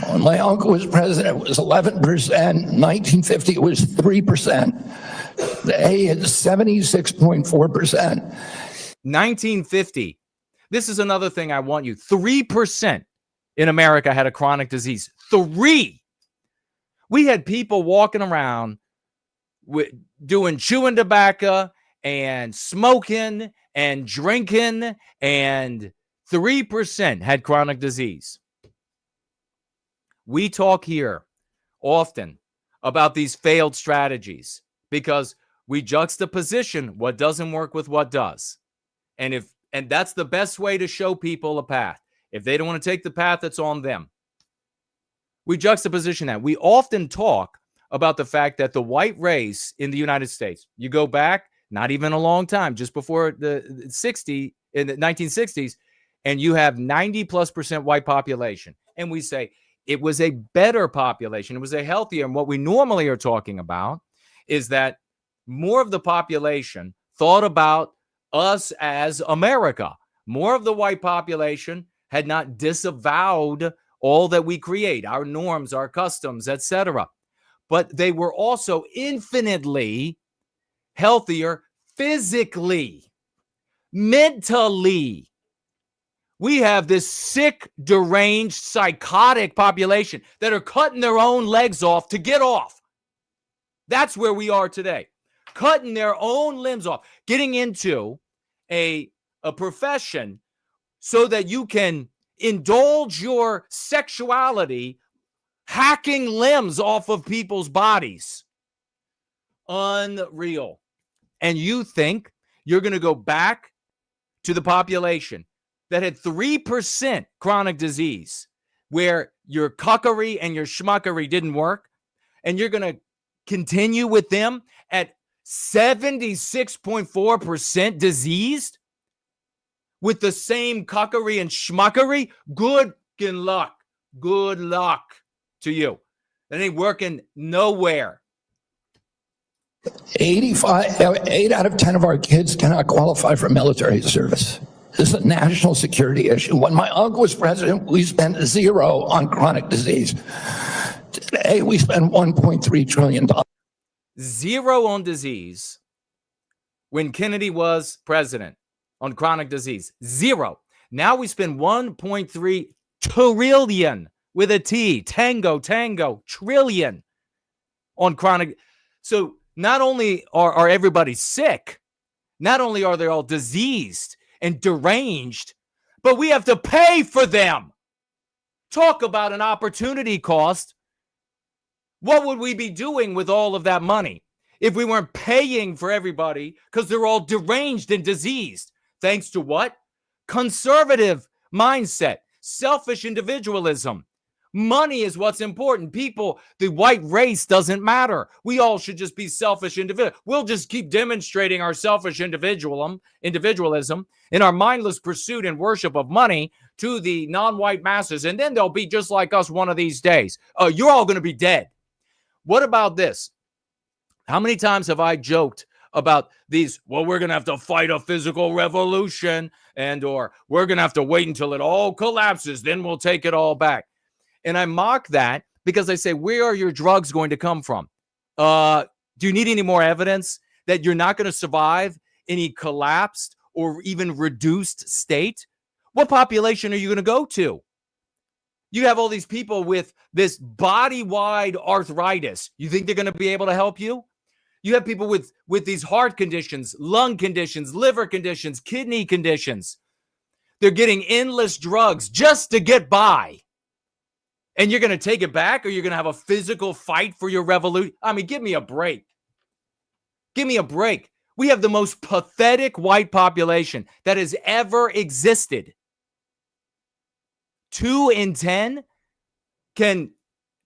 When my uncle was president, it was 11%. 1950, it was 3%. Today, it's 76.4%. 1950. This is another thing I want you. 3% in America had a chronic disease. 3. We had people walking around doing chewing tobacco and smoking and drinking, and 3% had chronic disease. We talk here often about these failed strategies because we juxtaposition what doesn't work with what does. And that's the best way to show people a path. If they don't want to take the path, that's on them. We juxtaposition that. We often talk about the fact that the white race in the United States, you go back, not even a long time, just before the 1960s, and you have 90+% white population. And we say it was a better population. It was a healthier. And what we normally are talking about is that more of the population thought about us as America. More of the white population had not disavowed all that we create, our norms, our customs, etc. But they were also infinitely healthier physically, mentally. We have this sick, deranged, psychotic population that are cutting their own legs off to get off. That's where we are today. Cutting their own limbs off, getting into a profession so that you can indulge your sexuality, hacking limbs off of people's bodies. Unreal. And you think you're going to go back to the population that had 3% chronic disease, where your cuckery and your schmuckery didn't work, and you're going to continue with them at 76.4% diseased with the same cuckery and schmuckery? Good luck. Good luck to you. That ain't working nowhere. 8 out of 10 of our kids cannot qualify for military service. This is a national security issue. When my uncle was president, we spent 0 on chronic disease. Today, we spend $1.3 trillion. 0 on disease when Kennedy was president on chronic disease. 0. Now we spend 1.3 trillion with a T, tango, trillion on chronic. So not only are everybody sick, not only are they all diseased and deranged, but we have to pay for them. Talk about an opportunity cost. What would we be doing with all of that money if we weren't paying for everybody because they're all deranged and diseased? Thanks to what? Conservative mindset, selfish individualism. Money is what's important. People, the white race doesn't matter. We all should just be selfish individuals. We'll just keep demonstrating our selfish individualism in our mindless pursuit and worship of money to the non-white masses, and then they'll be just like us one of these days. You're all going to be dead. What about this? How many times have I joked about these, well, we're going to have to fight a physical revolution, or we're going to have to wait until it all collapses, then we'll take it all back. And I mock that because I say, where are your drugs going to come from? Do you need any more evidence that you're not going to survive any collapsed or even reduced state? What population are you going to go to? You have all these people with this body-wide arthritis. You think they're going to be able to help you? You have people with these heart conditions, lung conditions, liver conditions, kidney conditions. They're getting endless drugs just to get by. And you're going to take it back, or you're going to have a physical fight for your revolution? I mean, give me a break. Give me a break. We have the most pathetic white population that has ever existed. 2 in 10 can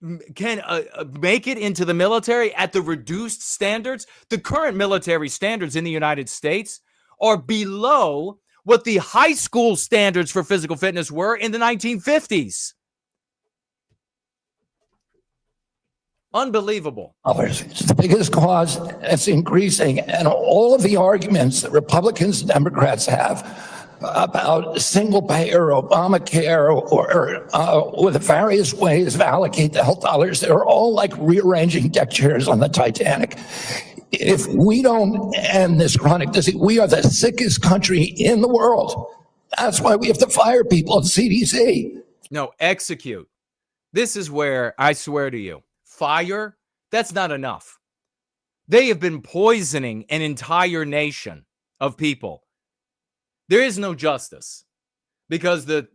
make it into the military at the reduced standards. The current military standards in the United States are below what the high school standards for physical fitness were in the 1950s. Unbelievable. It's the biggest cause. It's increasing. And all of the arguments that Republicans and Democrats have about single payer, Obamacare, or the various ways of allocate the health dollars, they're all like rearranging deck chairs on the Titanic. If we don't end this chronic disease, we are the sickest country in the world. That's why we have to fire people at CDC. No, execute. This is where I swear to you, fire, that's not enough. They have been poisoning an entire nation of people. There is no justice because the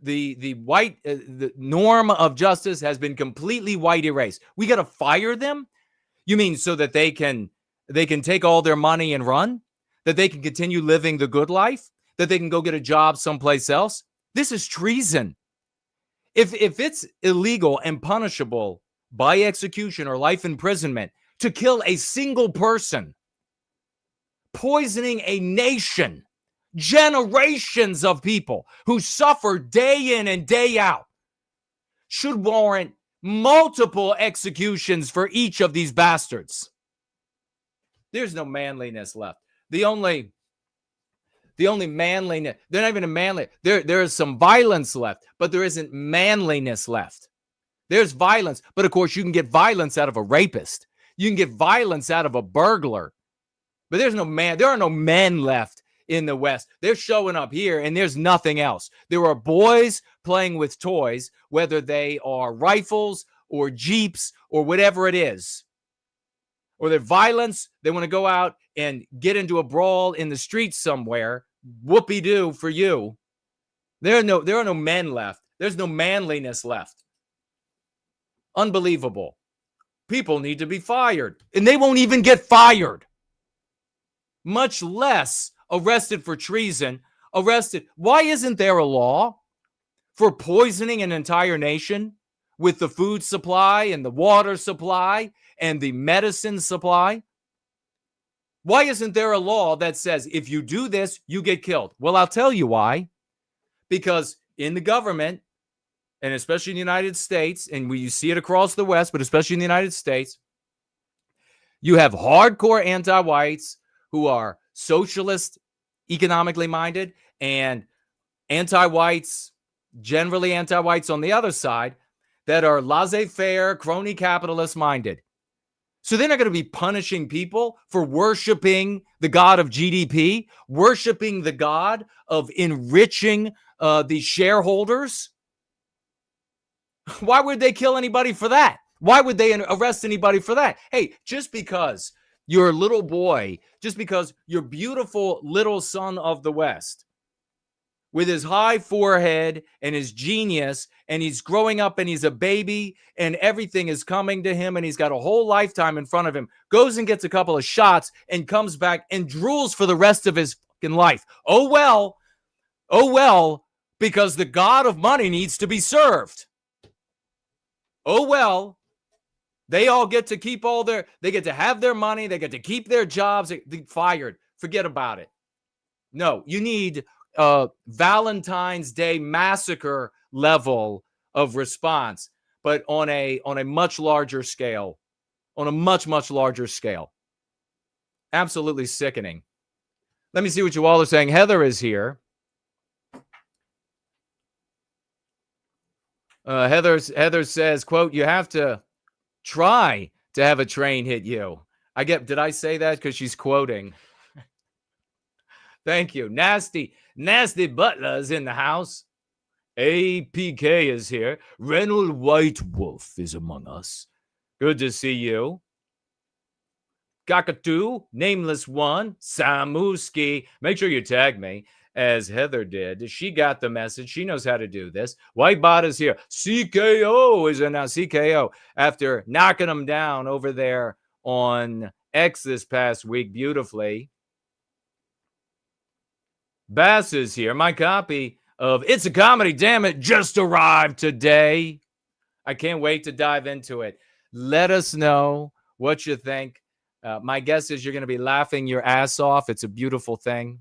white the norm of justice has been completely white erased. We got to fire them? You mean so that they can take all their money and run? That they can continue living the good life? That they can go get a job someplace else? This is treason. If it's illegal and punishable by execution or life imprisonment to kill a single person, poisoning a nation, generations of people who suffer day in and day out, should warrant multiple executions for each of these bastards. There's no manliness left. The only manliness, they're not even a manly. There is some violence left, but there isn't manliness left. There's violence, but of course you can get violence out of a rapist. You can get violence out of a burglar. But there are no men left in the West. They're showing up here and there's nothing else. There are boys playing with toys, whether they are rifles or Jeeps or whatever it is. Or they're violence. They want to go out and get into a brawl in the streets somewhere. Whoopee-doo for you. There are no men left. There's no manliness left. Unbelievable. People need to be fired. And they won't even get fired. Much less arrested for treason. Arrested. Why isn't there a law for poisoning an entire nation with the food supply and the water supply and the medicine supply? Why isn't there a law that says if you do this, you get killed? Well, I'll tell you why. Because in the government, and especially in the United States, and you see it across the West, but especially in the United States, you have hardcore anti-whites who are socialist, economically minded, and anti-whites, generally anti-whites on the other side, that are laissez-faire, crony capitalist minded. So they're not going to be punishing people for worshiping the God of GDP, worshiping the God of enriching the shareholders. Why would they kill anybody for that? Why would they arrest anybody for that? Hey, just because your little boy, just because your beautiful little son of the West, with his high forehead and his genius, and he's growing up and he's a baby and everything is coming to him and he's got a whole lifetime in front of him, goes and gets a couple of shots and comes back and drools for the rest of his fucking life. Oh well, because the God of money needs to be served. Oh well. They all get to keep they get to have their money. They get to keep their jobs. They're fired. Forget about it. No, you need Valentine's Day massacre level of response, but on a much larger scale, on a much larger scale. Absolutely sickening. Let me see what you all are saying. Heather is here. Heather says, quote, "You have to try to have a train hit you." Did I say that? Because she's quoting. Thank you. Nasty Butler is in the house. APK is here. Reynold White Wolf is among us. Good to see you. Cockatoo, Nameless One, Samuski. Make sure you tag me, as Heather did. She got the message. She knows how to do this. Whitebot is here. CKO is in now. CKO, after knocking them down over there on X this past week beautifully. Bass is here. My copy of It's a Comedy, Damn It, just arrived today. I can't wait to dive into it. Let us know what you think. My guess is you're going to be laughing your ass off. It's a beautiful thing.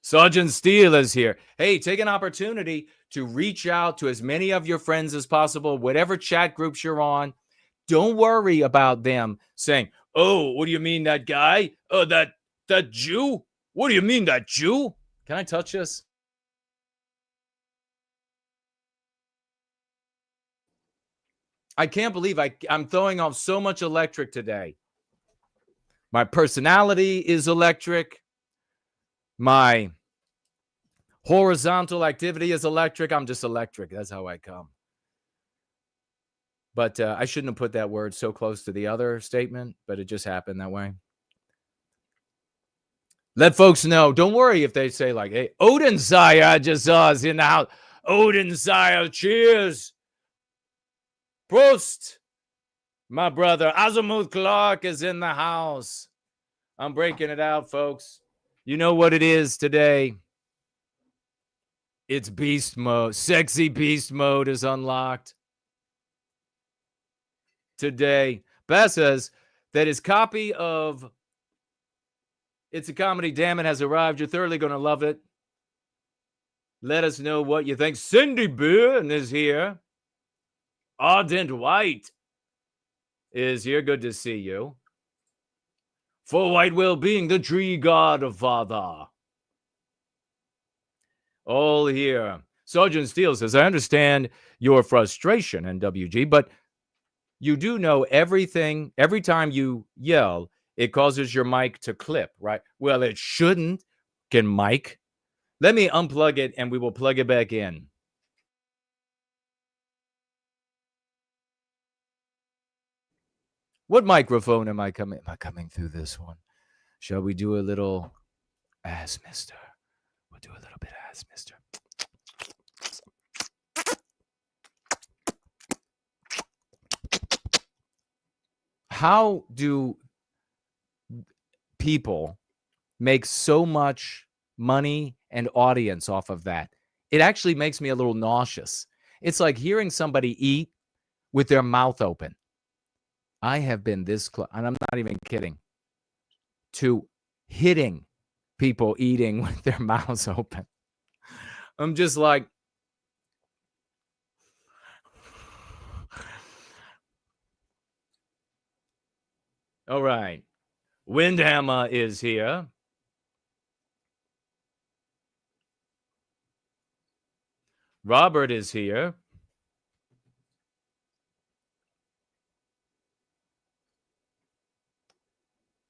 Sergeant Steele is here. Hey, take an opportunity to reach out to as many of your friends as possible, whatever chat groups you're on. Don't worry about them saying, oh, what do you mean that guy? Oh, that Jew? What do you mean that Jew? Can I touch this? I can't believe I'm throwing off so much electric today. My personality is electric. My horizontal activity is electric. I'm just electric. That's how I come. But I shouldn't have put that word so close to the other statement, but it just happened that way. Let folks know. Don't worry if they say like, hey, Odin Sire, I just saw us in the house. Odin Sire, cheers. Prost. My brother Azimuth Clark is in the house. I'm breaking it out, folks. You know what it is today. It's beast mode. Sexy beast mode is unlocked today. Beth says that his copy of It's a Comedy, Damn It has arrived. You're thoroughly going to love it. Let us know what you think. Cindy Byrne is here. Ardent White is here. Good to see you. For White Wellbeing, the tree godfather. All here. Sergeant Steele says, I understand your frustration, NWG, but you do know everything. Every time you yell, it causes your mic to clip, right? Well, it shouldn't. Can Mike? Let me unplug it and we will plug it back in. What microphone am I coming? Am I coming through this one? Shall we do a little Ask Mister? We'll do a little bit Ask Mister. How do people make so much money and audience off of that? It actually makes me a little nauseous. It's like hearing somebody eat with their mouth open. I have been this close, and I'm not even kidding, to hitting people eating with their mouths open. I'm just like, all right. Windhammer is here. Robert is here.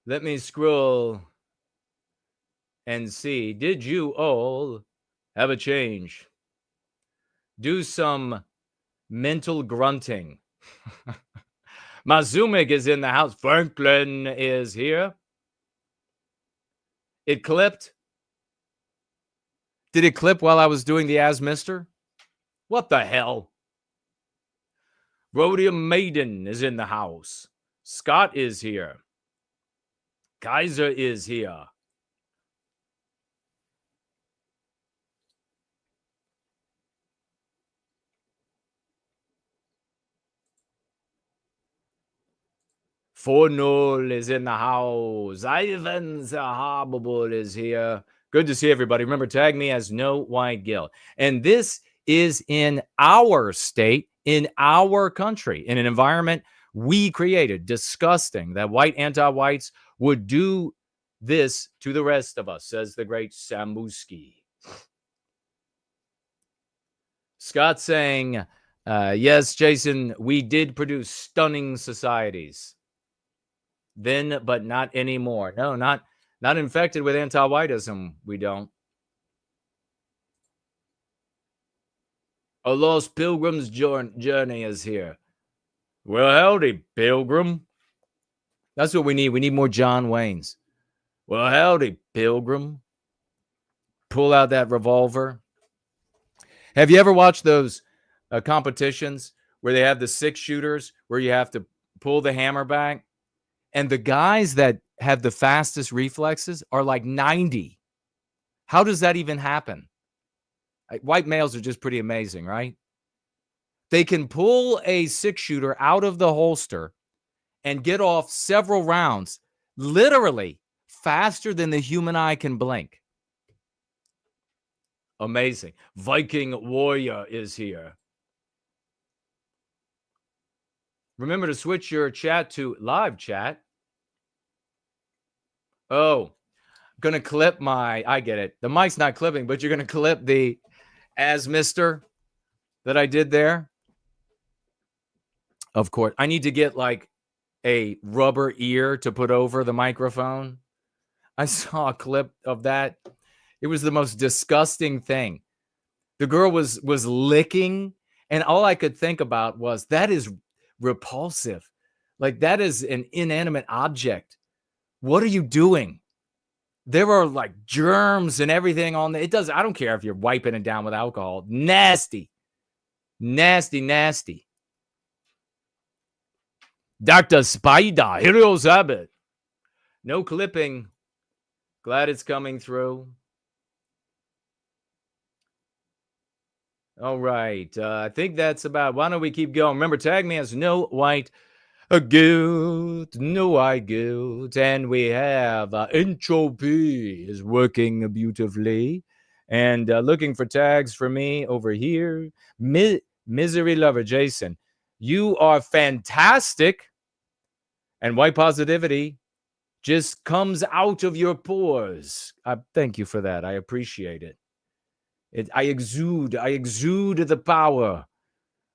Let me scroll and see. Did you all have a change? Do some mental grunting. Mazumik is in the house. Franklin is here. It clipped. Did it clip while I was doing the As Mister? What the hell? Rhodium Maiden is in the house. Scott is here. Kaiser is here. Fornol is in the house. Ivan Zahabable is here. Good to see everybody. Remember, tag me as No White Guilt. And this is in our state, in our country, in an environment we created. Disgusting that white anti-whites would do this to the rest of us, says the great Samuski. Scott saying, yes, Jason, we did produce stunning societies. Then, but not anymore. No, not infected with anti-whiteism. We don't. A lost pilgrim's journey is here. Well, howdy, pilgrim. That's what we need. We need more John Waynes. Well, howdy, pilgrim. Pull out that revolver. Have you ever watched those competitions where they have the 6-shooters where you have to pull the hammer back? And the guys that have the fastest reflexes are like 90. How does that even happen? White males are just pretty amazing, right? They can pull a 6-shooter out of the holster and get off several rounds, literally faster than the human eye can blink. Amazing. Viking Warrior is here. Remember to switch your chat to live chat. Oh, going to clip I get it. The mic's not clipping, but you're going to clip the as mister that I did there. Of course, I need to get like a rubber ear to put over the microphone. I saw a clip of that. It was the most disgusting thing. The girl was licking, and all I could think about was that is repulsive. Like that is an inanimate object. What are you doing? There are like germs and everything on there. I don't care if you're wiping it down with alcohol. Nasty. Nasty, nasty. Dr. Spider, Heroes Habit. No clipping. Glad it's coming through. All right. I think that's about. Why don't we keep going? Remember, tag me as No White Guilt, No White Guilt. And we have Entropy is working beautifully. And looking for tags for me over here. Misery Lover Jason, you are fantastic. And white positivity just comes out of your pores. Thank you for that. I appreciate it. I exude the power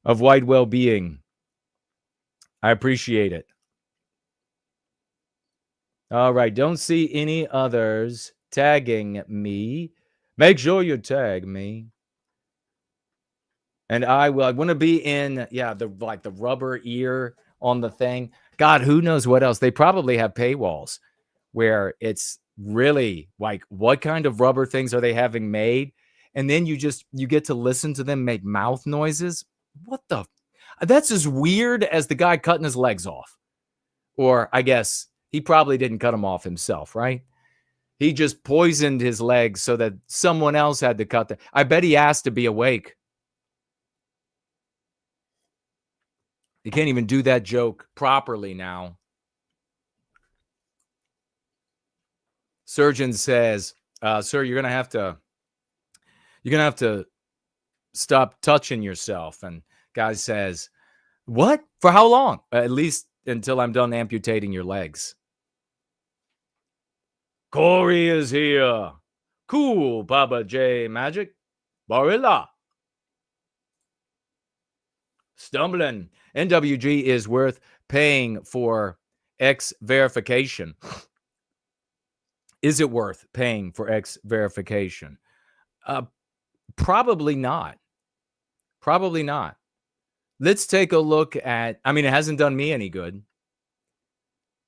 of white well-being. I appreciate it. All right. Don't see any others tagging me. Make sure you tag me. And I want to be in, the rubber ear on the thing. God, who knows what else? They probably have paywalls where it's really like, what kind of rubber things are they having made? And then you get to listen to them make mouth noises. That's as weird as the guy cutting his legs off. Or I guess he probably didn't cut them off himself, right? He just poisoned his legs so that someone else had to cut them. I bet he asked to be awake. You can't even do that joke properly now. Surgeon says, sir, you're going to have to stop touching yourself. And guy says, what? For how long? At least until I'm done amputating your legs. Corey is here. Cool, Papa J Magic. Barilla. Stumbling. NWG is worth paying for X verification. Is it worth paying for X verification? Probably not. Probably not. Let's take a look at, it hasn't done me any good.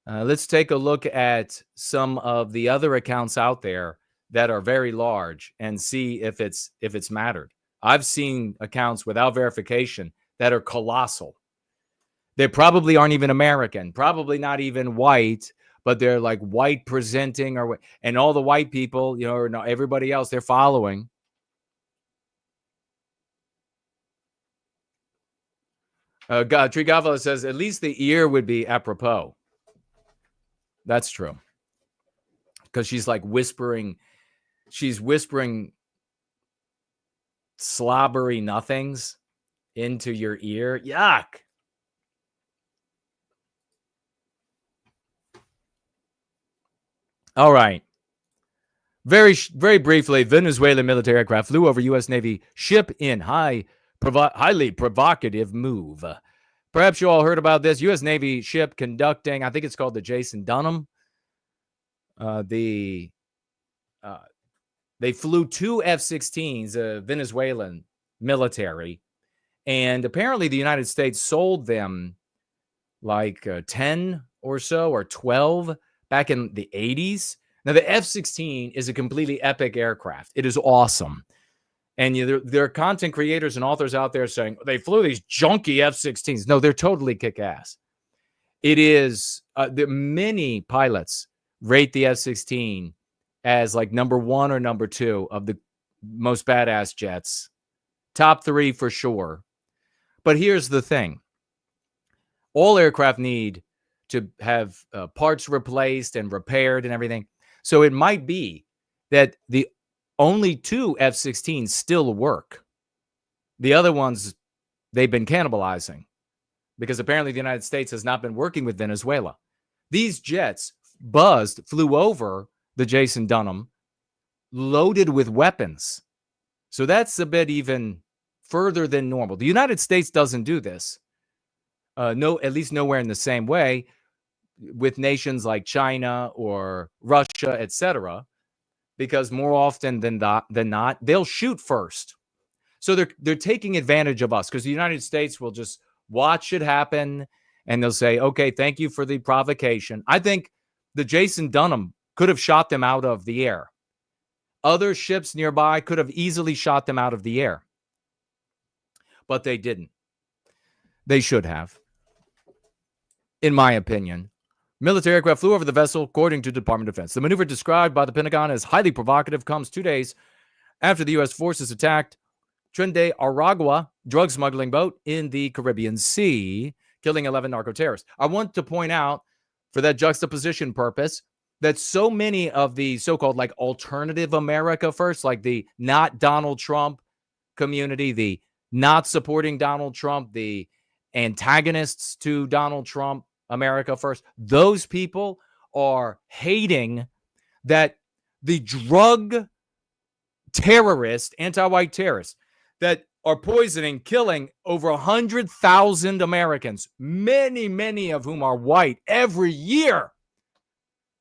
Let's take a look at some of the other accounts out there that are very large and see if it's mattered. I've seen accounts without verification that are colossal. They probably aren't even American, probably not even white, but they're like white presenting, and all the white people, or everybody else they're following. Trigava says, at least the ear would be apropos. That's true. Because she's like whispering. She's whispering slobbery nothings into your ear. Yuck. All right. Very, very briefly, Venezuelan military aircraft flew over U.S. Navy ship in highly provocative move. Perhaps you all heard about this. U.S. Navy ship conducting, I think it's called the Jason Dunham. They flew two F-16s, Venezuelan military, And apparently the United States sold them like 10 or so, or 12 back in the 80s. Now, the F-16 is a completely epic aircraft. It is awesome. And there are content creators and authors out there saying they flew these junky F-16s. No, they're totally kick-ass. It is, many pilots rate the F-16 as like number 1 or number 2 of the most badass jets. Top 3 for sure. But here's the thing. All aircraft need to have parts replaced and repaired and everything. So it might be that the only 2 F-16s still work. The other ones, they've been cannibalizing because apparently the United States has not been working with Venezuela. These jets flew over the Jason Dunham, loaded with weapons. So that's a bit even further than normal. The United States doesn't do this. No, at least nowhere in the same way with nations like China or Russia, etc. Because more often than not, they'll shoot first. So they're taking advantage of us because the United States will just watch it happen and they'll say, okay, thank you for the provocation. I think the Jason Dunham could have shot them out of the air. Other ships nearby could have easily shot them out of the air. But they didn't. They should have, in my opinion. Military aircraft flew over the vessel, according to the Department of Defense. The maneuver described by the Pentagon as highly provocative comes 2 days after the U.S. forces attacked Tren de Aragua drug smuggling boat in the Caribbean Sea, killing 11 narco-terrorists. I want to point out, for that juxtaposition purpose, that so many of the so-called like alternative America first, like the not Donald Trump community, the not supporting Donald Trump, the antagonists to Donald Trump, America first, those people are hating that the drug terrorists, anti-white terrorists, that are poisoning, killing over 100,000 Americans, many of whom are white, every year.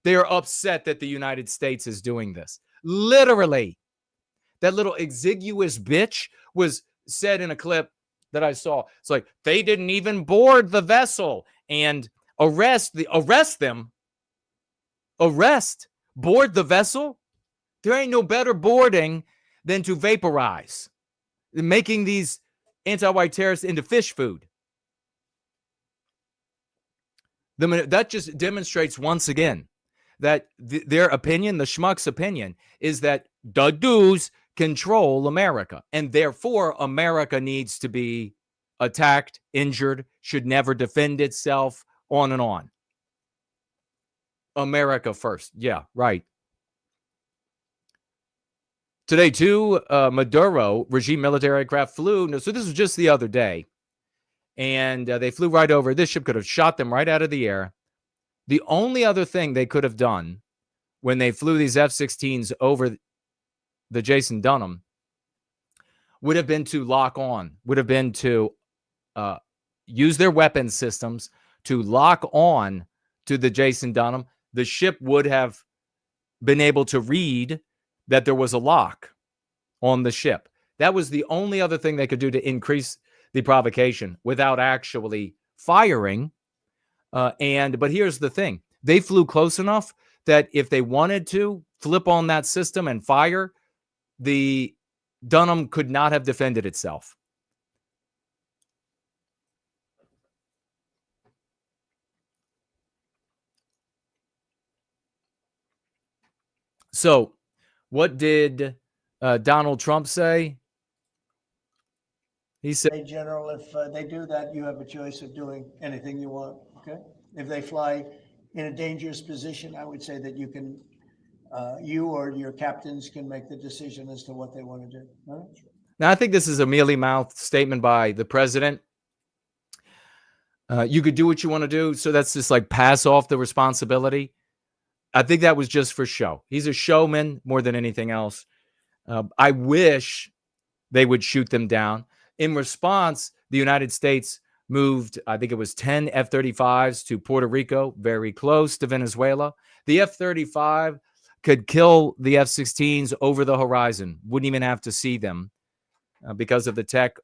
They are upset that the United States is doing this. Literally, that little exiguous bitch was said in a clip that I saw. It's like, they didn't even board the vessel and board the vessel. There ain't no better boarding than to vaporize, making these anti-white terrorists into fish food. That just demonstrates once again that their opinion, the schmuck's opinion, is that the dudes control America, and therefore America needs to be attacked, injured, should never defend itself, on and on. America first. Yeah, right. Today, 2 Maduro regime military aircraft flew. So this was just the other day. And they flew right over. This ship could have shot them right out of the air. The only other thing they could have done when they flew these F-16s over the Jason Dunham would have been to lock on, would have been to use their weapon systems to lock on to the Jason Dunham. The ship would have been able to read that there was a lock on the ship. That was the only other thing they could do to increase the provocation without actually firing. But here's the thing. They flew close enough that if they wanted to flip on that system and fire, the Dunham could not have defended itself. So, what did Donald Trump say? He said, Hey, General, if they do that, you have a choice of doing anything you want, okay? If they fly in a dangerous position, I would say that you can, you or your captains can make the decision as to what they want to do. All right? Now, I think this is a mealy-mouthed statement by the president. You could do what you want to do, so that's just like pass off the responsibility. I think that was just for show. He's a showman more than anything else. I wish they would shoot them down. In response, the United States moved, I think it was 10 F-35s to Puerto Rico, very close to Venezuela. The F-35 could kill the F-16s over the horizon. Wouldn't even have to see them because of the tech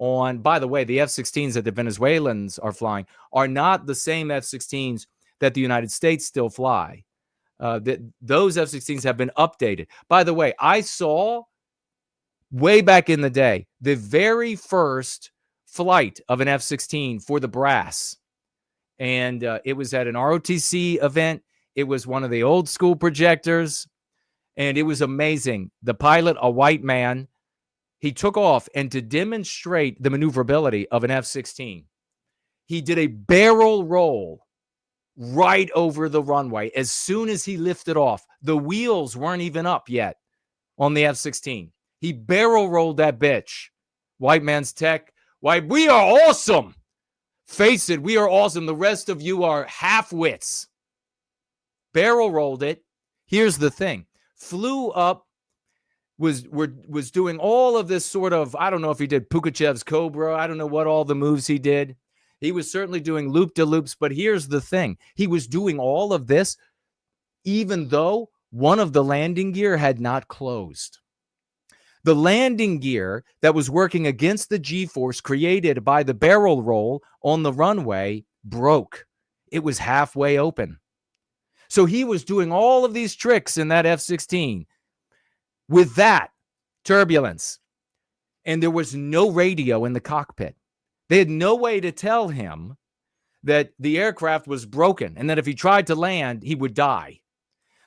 on, by the way, the F-16s that the Venezuelans are flying are not the same F-16s that the United States still fly. Those F-16s have been updated. By the way, I saw way back in the day, the very first flight of an F-16 for the brass. And it was at an ROTC event. It was one of the old school projectors. And it was amazing. The pilot, a white man, he took off, and to demonstrate the maneuverability of an F-16, he did a barrel roll right over the runway. As soon as he lifted off, the wheels weren't even up yet on the F-16. He barrel rolled that bitch. White man's tech. Why, we are awesome. Face it, we are awesome. The rest of you are half-wits. Barrel rolled it. Here's the thing. Flew up, was doing all of this sort of, I don't know if he did Pukachev's Cobra. I don't know what all the moves he did. He was certainly doing loop-de-loops, but here's the thing. He was doing all of this even though one of the landing gear had not closed. The landing gear that was working against the G-force created by the barrel roll on the runway broke. It was halfway open. So he was doing all of these tricks in that F-16 with that turbulence. And there was no radio in the cockpit. They had no way to tell him that the aircraft was broken and that if he tried to land, he would die.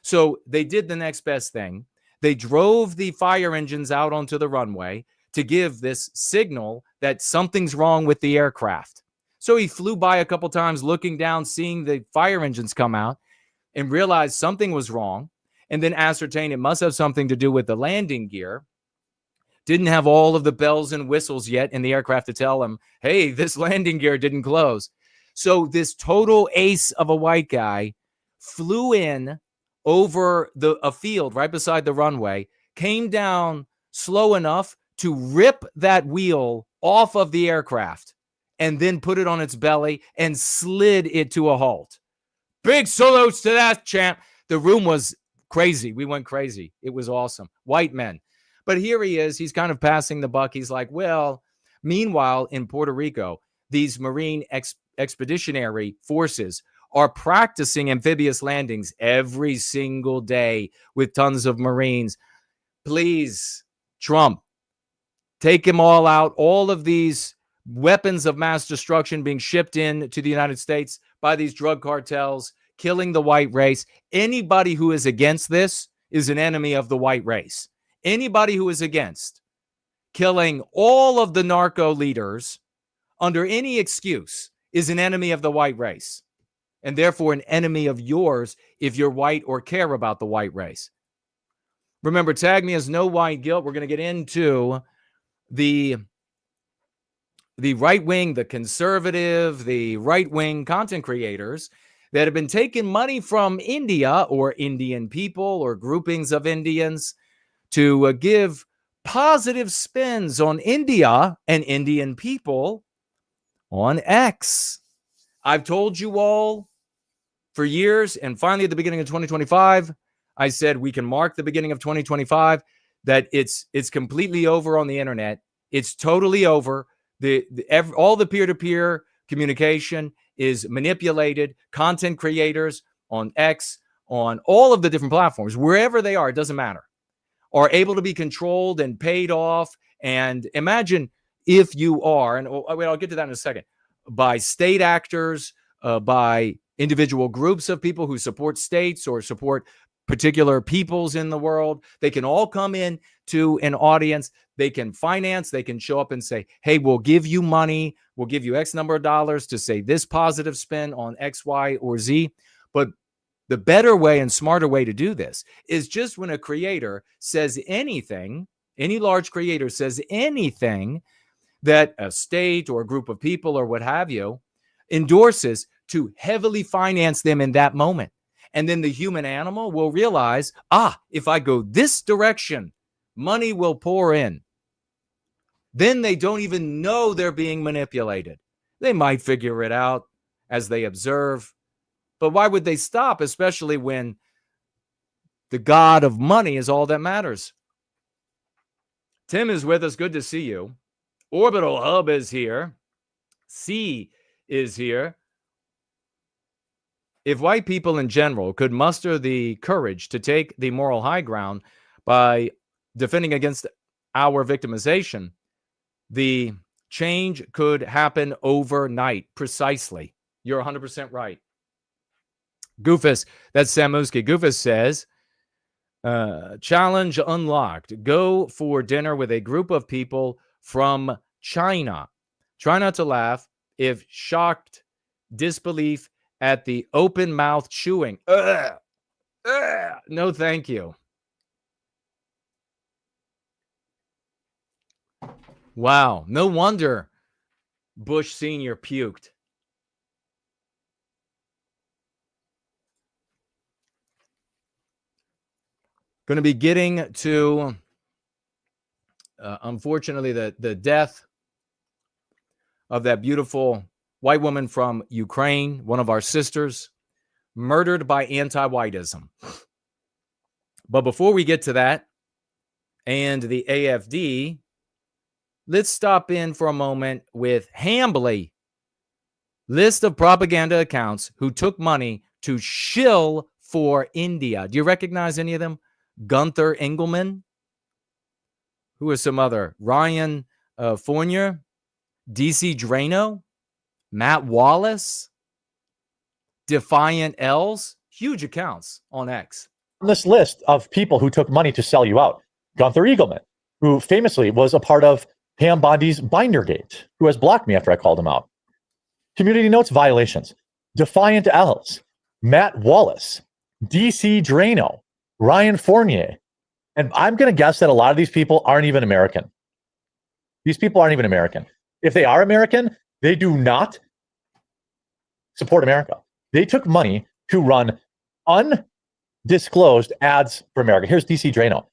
So they did the next best thing. They drove the fire engines out onto the runway to give this signal that something's wrong with the aircraft. So he flew by a couple times looking down, seeing the fire engines come out, and realized something was wrong, and then ascertained it must have something to do with the landing gear. Didn't have all of the bells and whistles yet in the aircraft to tell him, hey, this landing gear didn't close. So this total ace of a white guy flew in over a field right beside the runway, came down slow enough to rip that wheel off of the aircraft, and then put it on its belly and slid it to a halt. Big salutes to that champ. The room was crazy. We went crazy. It was awesome. White men. But here he is. He's kind of passing the buck. He's like, well, meanwhile, in Puerto Rico, these Marine expeditionary forces are practicing amphibious landings every single day with tons of Marines. Please, Trump, take them all out. All of these weapons of mass destruction being shipped in to the United States by these drug cartels, killing the white race. Anybody who is against this is an enemy of the white race. Anybody who is against killing all of the narco leaders under any excuse is an enemy of the white race, and therefore an enemy of yours if you're white or care about the white race. Remember, tag me as no white guilt. We're going to get into the right wing, the conservative, the right wing content creators that have been taking money from India or Indian people or groupings of Indians to give positive spins on India and Indian people on X. I've told you all for years, and finally at the beginning of 2025, I said we can mark the beginning of 2025, that it's completely over on the internet. It's totally over. All the peer-to-peer communication is manipulated. Content creators on X, on all of the different platforms, wherever they are, it doesn't matter, are able to be controlled and paid off. And imagine if you are, and I'll get to that in a second, by state actors, by individual groups of people who support states or support particular peoples in the world. They can all come in to an audience. They can finance. They can show up and say, hey, we'll give you money. We'll give you X number of dollars to say this positive spin on X, Y, or Z. But the better way and smarter way to do this is just when a creator says anything, any large creator says anything that a state or a group of people or what have you endorses, to heavily finance them in that moment. And then the human animal will realize, if I go this direction, money will pour in. Then they don't even know they're being manipulated. They might figure it out as they observe. But why would they stop, especially when the god of money is all that matters? Tim is with us. Good to see you. Orbital Hub is here. C is here. If white people in general could muster the courage to take the moral high ground by defending against our victimization, the change could happen overnight. Precisely. You're 100% right. Goofus, that's Samuski. Goofus says, challenge unlocked. Go for dinner with a group of people from China. Try not to laugh if shocked disbelief at the open mouth chewing. No, thank you. Wow. No wonder Bush Sr. puked. Going to be getting to, unfortunately, the death of that beautiful white woman from Ukraine, one of our sisters, murdered by anti-whiteism. But before we get to that and the AFD, let's stop in for a moment with Hambly. List of propaganda accounts who took money to shill for India. Do you recognize any of them? Gunther Engelman. Who is some other? Ryan Fournier. DC Drano. Matt Wallace. Defiant Els. Huge accounts on X. On this list of people who took money to sell you out, Gunther Engelman, who famously was a part of Pam Bondi's Bindergate, who has blocked me after I called him out. Community notes violations. Defiant Els. Matt Wallace. DC Drano. Ryan Fournier. And I'm going to guess that a lot of these people aren't even American. These people aren't even American. If they are American, they do not support America. They took money to run undisclosed ads for America. Here's DC Drano.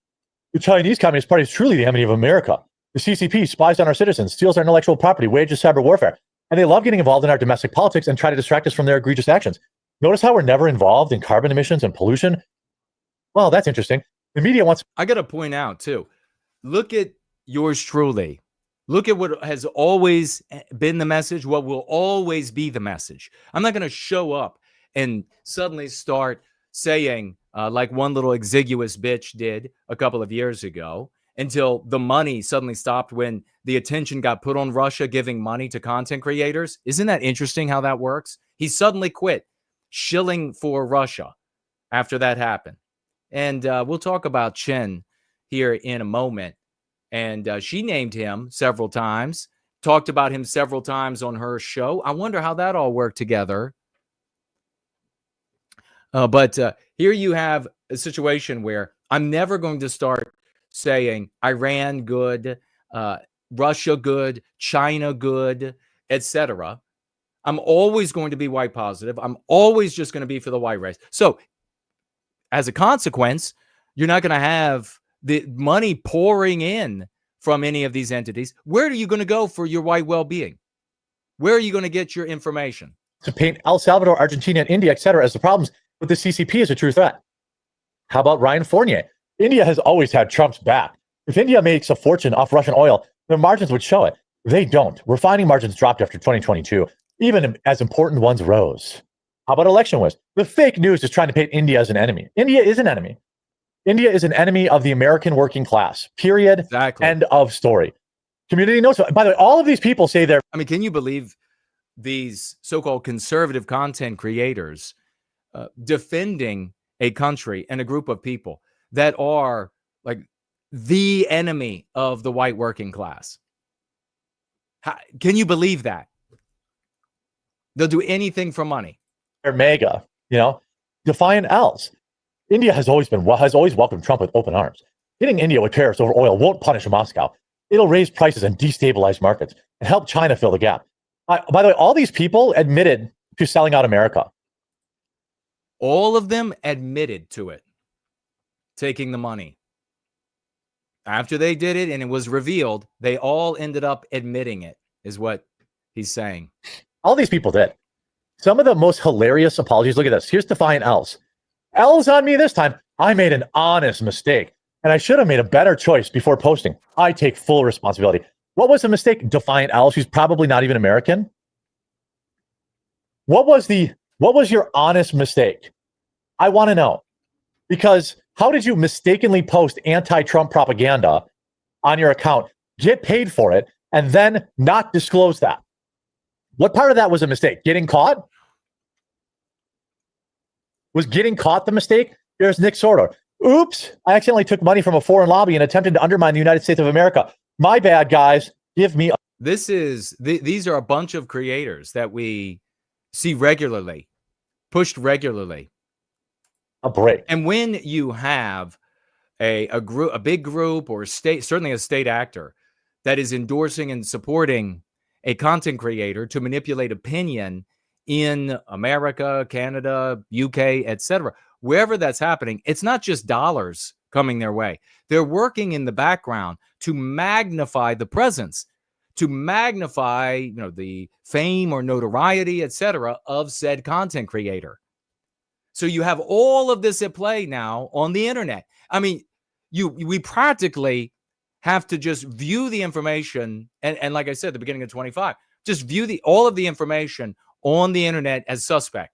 The Chinese Communist Party is truly the enemy of America. The CCP spies on our citizens, steals our intellectual property, wages cyber warfare, and they love getting involved in our domestic politics and try to distract us from their egregious actions. Notice how we're never involved in carbon emissions and pollution? Well, that's interesting. The media wants... I got to point out, too, look at yours truly. Look at what has always been the message, what will always be the message. I'm not going to show up and suddenly start saying, like one little exiguous bitch did a couple of years ago, until the money suddenly stopped when the attention got put on Russia giving money to content creators. Isn't that interesting how that works? He suddenly quit shilling for Russia after that happened. And we'll talk about Chen here in a moment. And she named him several times, talked about him several times on her show. I wonder how that all worked together. But here you have a situation where I'm never going to start saying Iran good, Russia good, China good, etc. I'm always going to be white positive. I'm always just going to be for the white race. So as a consequence, you're not going to have the money pouring in from any of these entities. Where are you going to go for your white well-being? Where are you going to get your information? To paint El Salvador, Argentina, and India, etc. as the problems, but the CCP is a true threat. How about Ryan Fournier? India has always had Trump's back. If India makes a fortune off Russian oil, their margins would show it. They don't. Refining margins dropped after 2022, even as important ones rose. How about election wars? The fake news is trying to paint India as an enemy. India is an enemy. India is an enemy of the American working class, period. Exactly. End of story. Community notes. By the way, all of these people say they're... I mean, can you believe these so-called conservative content creators defending a country and a group of people that are like the enemy of the white working class? Can you believe that? They'll do anything for money. They're mega, defiant Els. India has always welcomed Trump with open arms. Hitting India with tariffs over oil won't punish Moscow. It'll raise prices and destabilize markets and help China fill the gap. By the way, all these people admitted to selling out America. All of them admitted to it, taking the money. After they did it and it was revealed, they all ended up admitting it, is what he's saying. All these people did. Some of the most hilarious apologies. Look at this. Here's Defiant Els. Els on me this time. I made an honest mistake, and I should have made a better choice before posting. I take full responsibility. What was the mistake? Defiant Elves, who's probably not even American. What was your honest mistake? I want to know. Because how did you mistakenly post anti-Trump propaganda on your account, get paid for it, and then not disclose that? What part of that was a mistake? Getting caught? Was getting caught the mistake? Here's Nick Sordo. Oops, I accidentally took money from a foreign lobby and attempted to undermine the United States of America. My bad, guys. Give me. These are a bunch of creators that we see regularly, pushed regularly. A break. And when you have a big group or certainly a state actor that is endorsing and supporting a content creator to manipulate opinion in America, Canada, UK, etc., wherever that's happening, it's not just dollars coming their way. They're working in the background to magnify the presence, to magnify, the fame or notoriety, etc., of said content creator. So you have all of this at play now on the internet. I mean, we practically have to just view the information, and like I said at the beginning of 25, just view all of the information on the internet as suspect,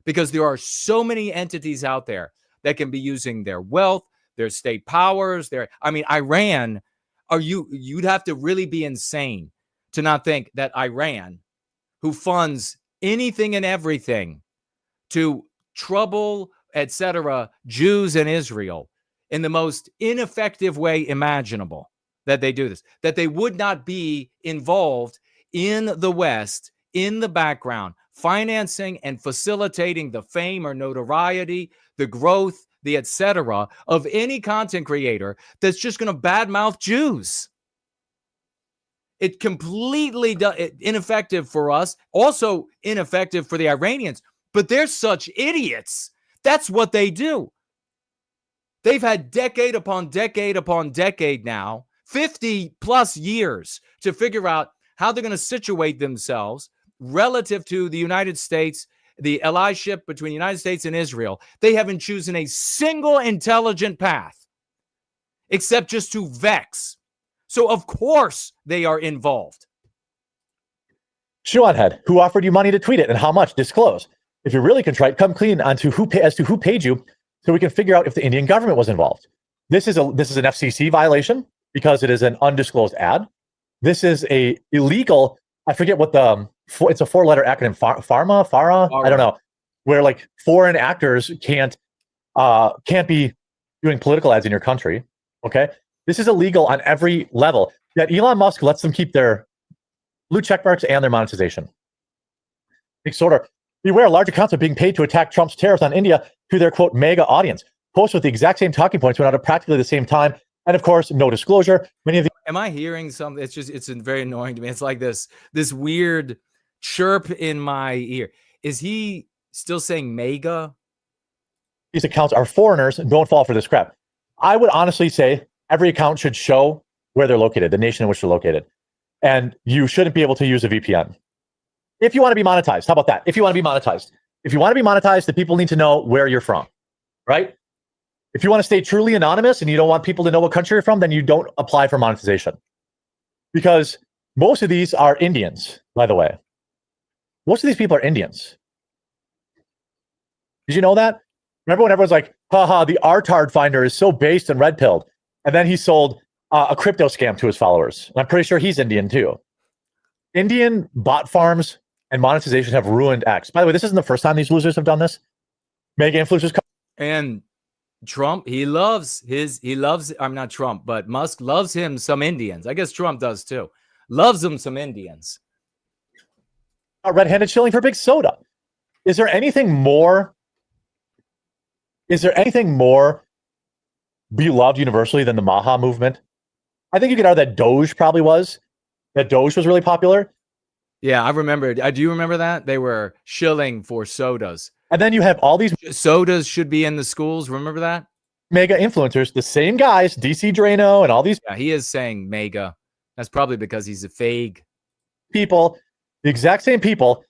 because there are so many entities out there that can be using their wealth, their state powers, Iran. You'd have to really be insane to not think that Iran, who funds anything and everything to trouble, etc., Jews and Israel in the most ineffective way imaginable, that they do this, that they would not be involved in the West, in the background, financing and facilitating the fame or notoriety, the growth, the etc. of any content creator that's just going to badmouth Jews. It's completely ineffective for us, also ineffective for the Iranians, but they're such idiots. That's what they do. They've had decade upon decade upon decade now, 50 plus years to figure out how they're going to situate themselves relative to the United States, the allyship between the United States and Israel. They haven't chosen a single intelligent path except just to vex. So, of course, they are involved. Shoeonhead, who offered you money to tweet it and how much? Disclose. If you're really contrite, come clean as to who paid you, so we can figure out if the Indian government was involved. This is an FCC violation because it is an undisclosed ad. This is a illegal. I forget what it's a 4-letter acronym. FARA. I don't know. Where like foreign actors can't be doing political ads in your country. Okay, this is illegal on every level. Yet Elon Musk lets them keep their blue check marks and their monetization. Big sorter. Beware, large accounts are being paid to attack Trump's tariffs on India to their, quote, mega audience. Posts with the exact same talking points went out at practically the same time. And of course, no disclosure. Many of the. Am I hearing something? It's very annoying to me. It's like this weird chirp in my ear. Is he still saying mega? These accounts are foreigners and don't fall for this crap. I would honestly say every account should show where they're located, the nation in which they're located. And you shouldn't be able to use a VPN. If you want to be monetized, how about that? If you want to be monetized, the people need to know where you're from, right? If you want to stay truly anonymous and you don't want people to know what country you're from, then you don't apply for monetization. Because most of these are Indians, by the way. Most of these people are Indians. Did you know that? Remember when everyone's like, haha, the Artard finder is so based and red-pilled. And then he sold a crypto scam to his followers. And I'm pretty sure he's Indian too. Indian bot farms and monetization have ruined X. By the way, this isn't the first time these losers have done this. Mega influencers come. And Trump, I'm not Trump, but Musk loves him some Indians. I guess Trump does too. Loves him some Indians. Red-handed shilling for big soda. Is there anything more beloved universally than the Maha movement? I think you could argue that Doge probably was. That Doge was really popular. Yeah, I remember. Do you remember that? They were shilling for sodas. And then you have all these sodas should be in the schools. Remember that? Mega influencers, the same guys, DC Drano and all these. Yeah, he is saying mega. That's probably because he's a fake. People, the exact same people,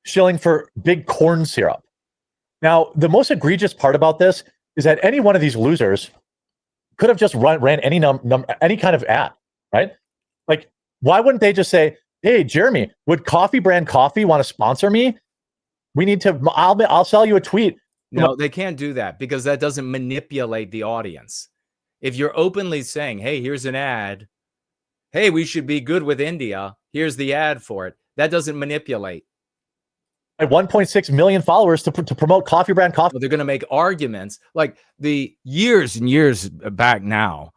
shilling for big corn syrup. Now, the most egregious part about this is that any one of these losers could have just ran any kind of ad, right? Like, why wouldn't they just say, hey, Jeremy, would Coffee Brand Coffee want to sponsor me? We need to, I'll sell you a tweet. No, they can't do that because that doesn't manipulate the audience. If you're openly saying, hey, here's an ad. Hey, we should be good with India. Here's the ad for it. That doesn't manipulate. 1.6 million followers to promote Coffee Brand Coffee. Well, they're going to make arguments like the years and years back now.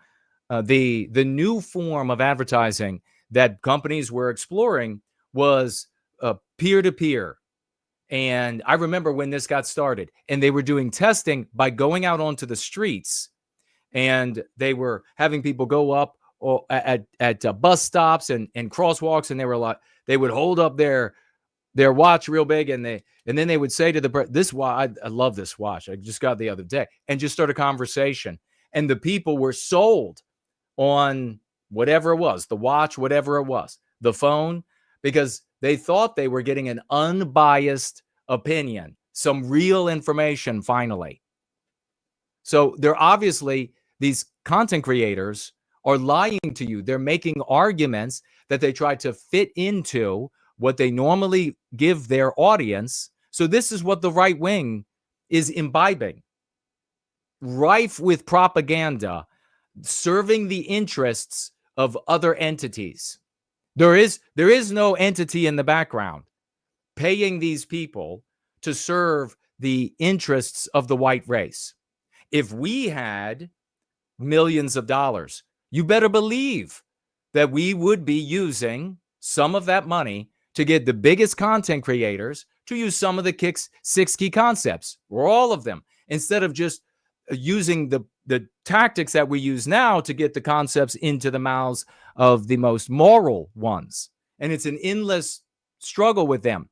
The new form of advertising that companies were exploring was peer-to-peer. And I remember when this got started and they were doing testing by going out onto the streets, and they were having people go up at bus stops and crosswalks, and they would hold up their watch real big, and then they would say to this watch, I love this watch, I just got the other day, and just start a conversation. And the people were sold on whatever it was, the watch, whatever it was, the phone, because they thought they were getting an unbiased opinion, some real information finally. So they're obviously, these content creators are lying to you. They're making arguments that they try to fit into what they normally give their audience. So this is what the right wing is imbibing. Rife with propaganda, serving the interests of other entities. There is no entity in the background paying these people to serve the interests of the white race. If we had millions of dollars, you better believe that we would be using some of that money to get the biggest content creators to use some of the 6 key concepts, or all of them, instead of just using the tactics that we use now to get the concepts into the mouths of the most moral ones. And it's an endless struggle with them.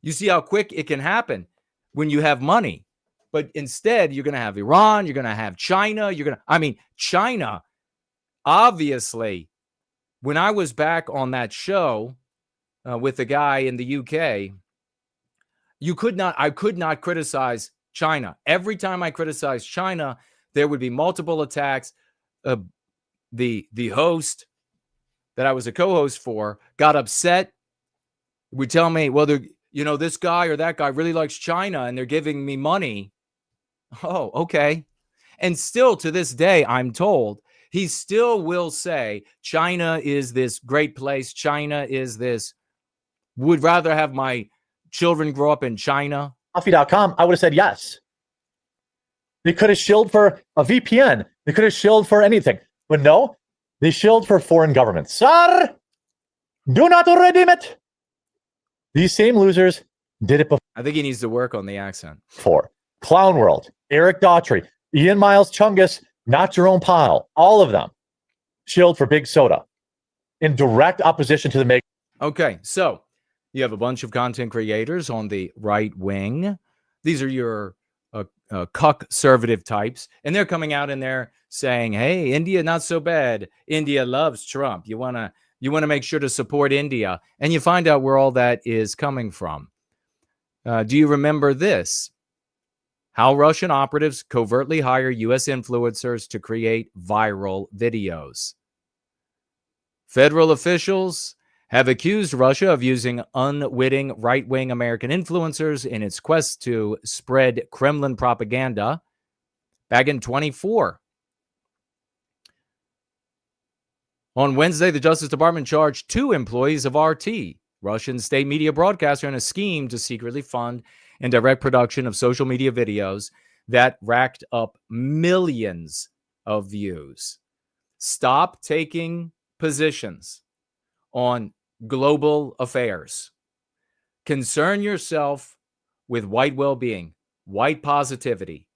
You see how quick it can happen when you have money. But instead, you're going to have Iran, you're going to have China, China, obviously, when I was back on that show with the guy in the UK, I could not criticize China. Every time I criticized China, there would be multiple attacks. The host that I was a co-host for got upset, would tell me, well, this guy or that guy really likes China and they're giving me money. Oh, okay. And still to this day, I'm told he still will say China is this great place. China is this, would rather have my children grow up in China. Coffee.com, I would have said yes. They could have shilled for a VPN. They could have shilled for anything. But no, they shilled for foreign governments. Sir, do not redeem it. These same losers did it before. I think he needs to work on the accent. Clown World, Eric Daughtry, Ian Miles Chungus, not Jerome Powell, all of them shilled for Big Soda in direct opposition to the make. Okay, so you have a bunch of content creators on the right wing. These are your conservative types, and they're coming out and they're saying, hey, India, not so bad. India loves Trump. You want to make sure to support India. And you find out where all that is coming from. Do you remember this? How Russian operatives covertly hire U.S. influencers to create viral videos. Federal officials have accused Russia of using unwitting right-wing American influencers in its quest to spread Kremlin propaganda back in 2024. On Wednesday, the Justice Department charged 2 employees of RT, Russian state media broadcaster, in a scheme to secretly fund and direct production of social media videos that racked up millions of views. Stop taking positions on global affairs. Concern yourself with white well-being, white positivity.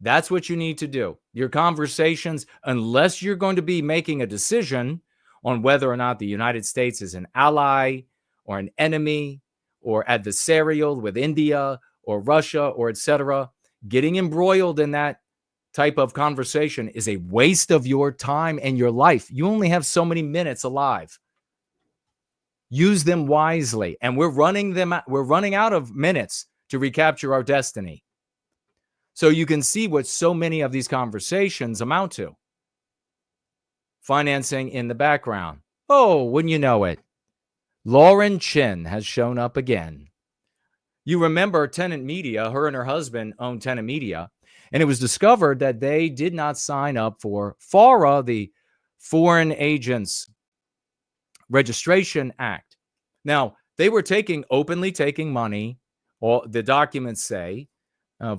That's what you need to do. Your conversations, unless you're going to be making a decision on whether or not the United States is an ally or an enemy or adversarial with India or Russia or etc., getting embroiled in that type of conversation is a waste of your time and your life. You only have so many minutes alive. Use them wisely. And we're running out of minutes to recapture our destiny. So you can see what so many of these conversations amount to. financing in the background. Oh, wouldn't you know it? Lauren Chin has shown up again. You remember Tenant Media, her and her husband owned Tenant Media, and it was discovered that they did not sign up for FARA, the Foreign Agents Registration Act. Now, they were openly taking money, or the documents say,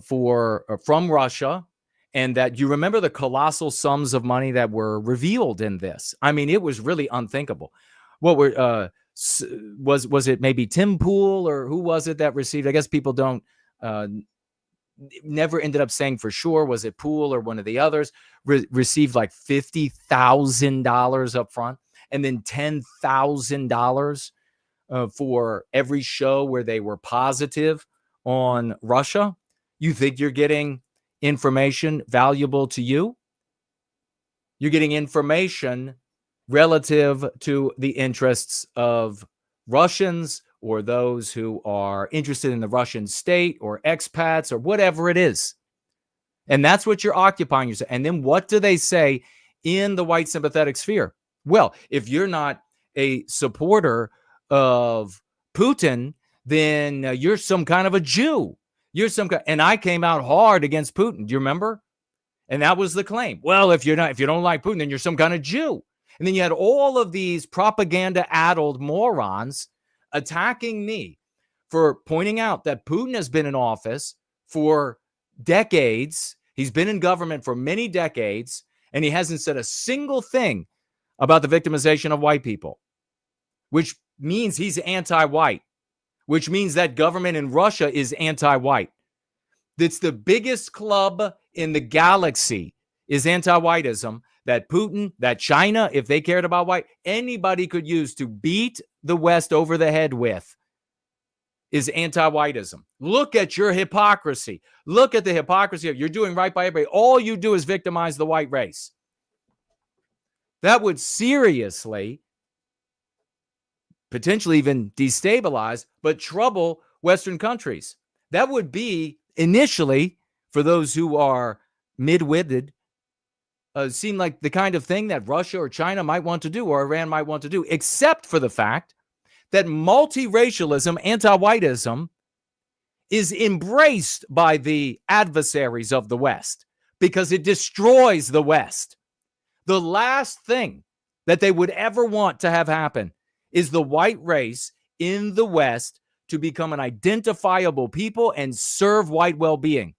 from Russia, and that you remember the colossal sums of money that were revealed in this. I mean, it was really unthinkable. What were was it maybe Tim Pool, or who was it that received? I guess people don't never ended up saying for sure. Was it Pool or one of the others? Received like $50,000 up front, and then $10,000 for every show where they were positive on Russia. You think you're getting information valuable to you? You're getting information relative to the interests of Russians or those who are interested in the Russian state or expats or whatever it is. And that's what you're occupying yourself. And then what do they say in the white sympathetic sphere? Well, if you're not a supporter of Putin, then you're some kind of a Jew. And I came out hard against Putin. Do you remember? And that was the claim. Well, if you don't like Putin, then you're some kind of Jew. And then you had all of these propaganda-addled morons attacking me for pointing out that Putin has been in office for decades. He's been in government for many decades, and he hasn't said a single thing about the victimization of white people, which means he's anti-white, which means that government in Russia is anti-white. It's the biggest club in the galaxy is anti-whiteism. That Putin, that China, if they cared about white, anybody could use to beat the West over the head with is anti-whiteism. Look at your hypocrisy. Look at the hypocrisy of you're doing right by everybody. All you do is victimize the white race. That would seriously, potentially even destabilize, but trouble Western countries. That would be initially, for those who are mid-witted, seem like the kind of thing that Russia or China might want to do, or Iran might want to do, except for the fact that multiracialism, anti-whiteism, is embraced by the adversaries of the West because it destroys the West. The last thing that they would ever want to have happen is the white race in the West to become an identifiable people and serve white well-being,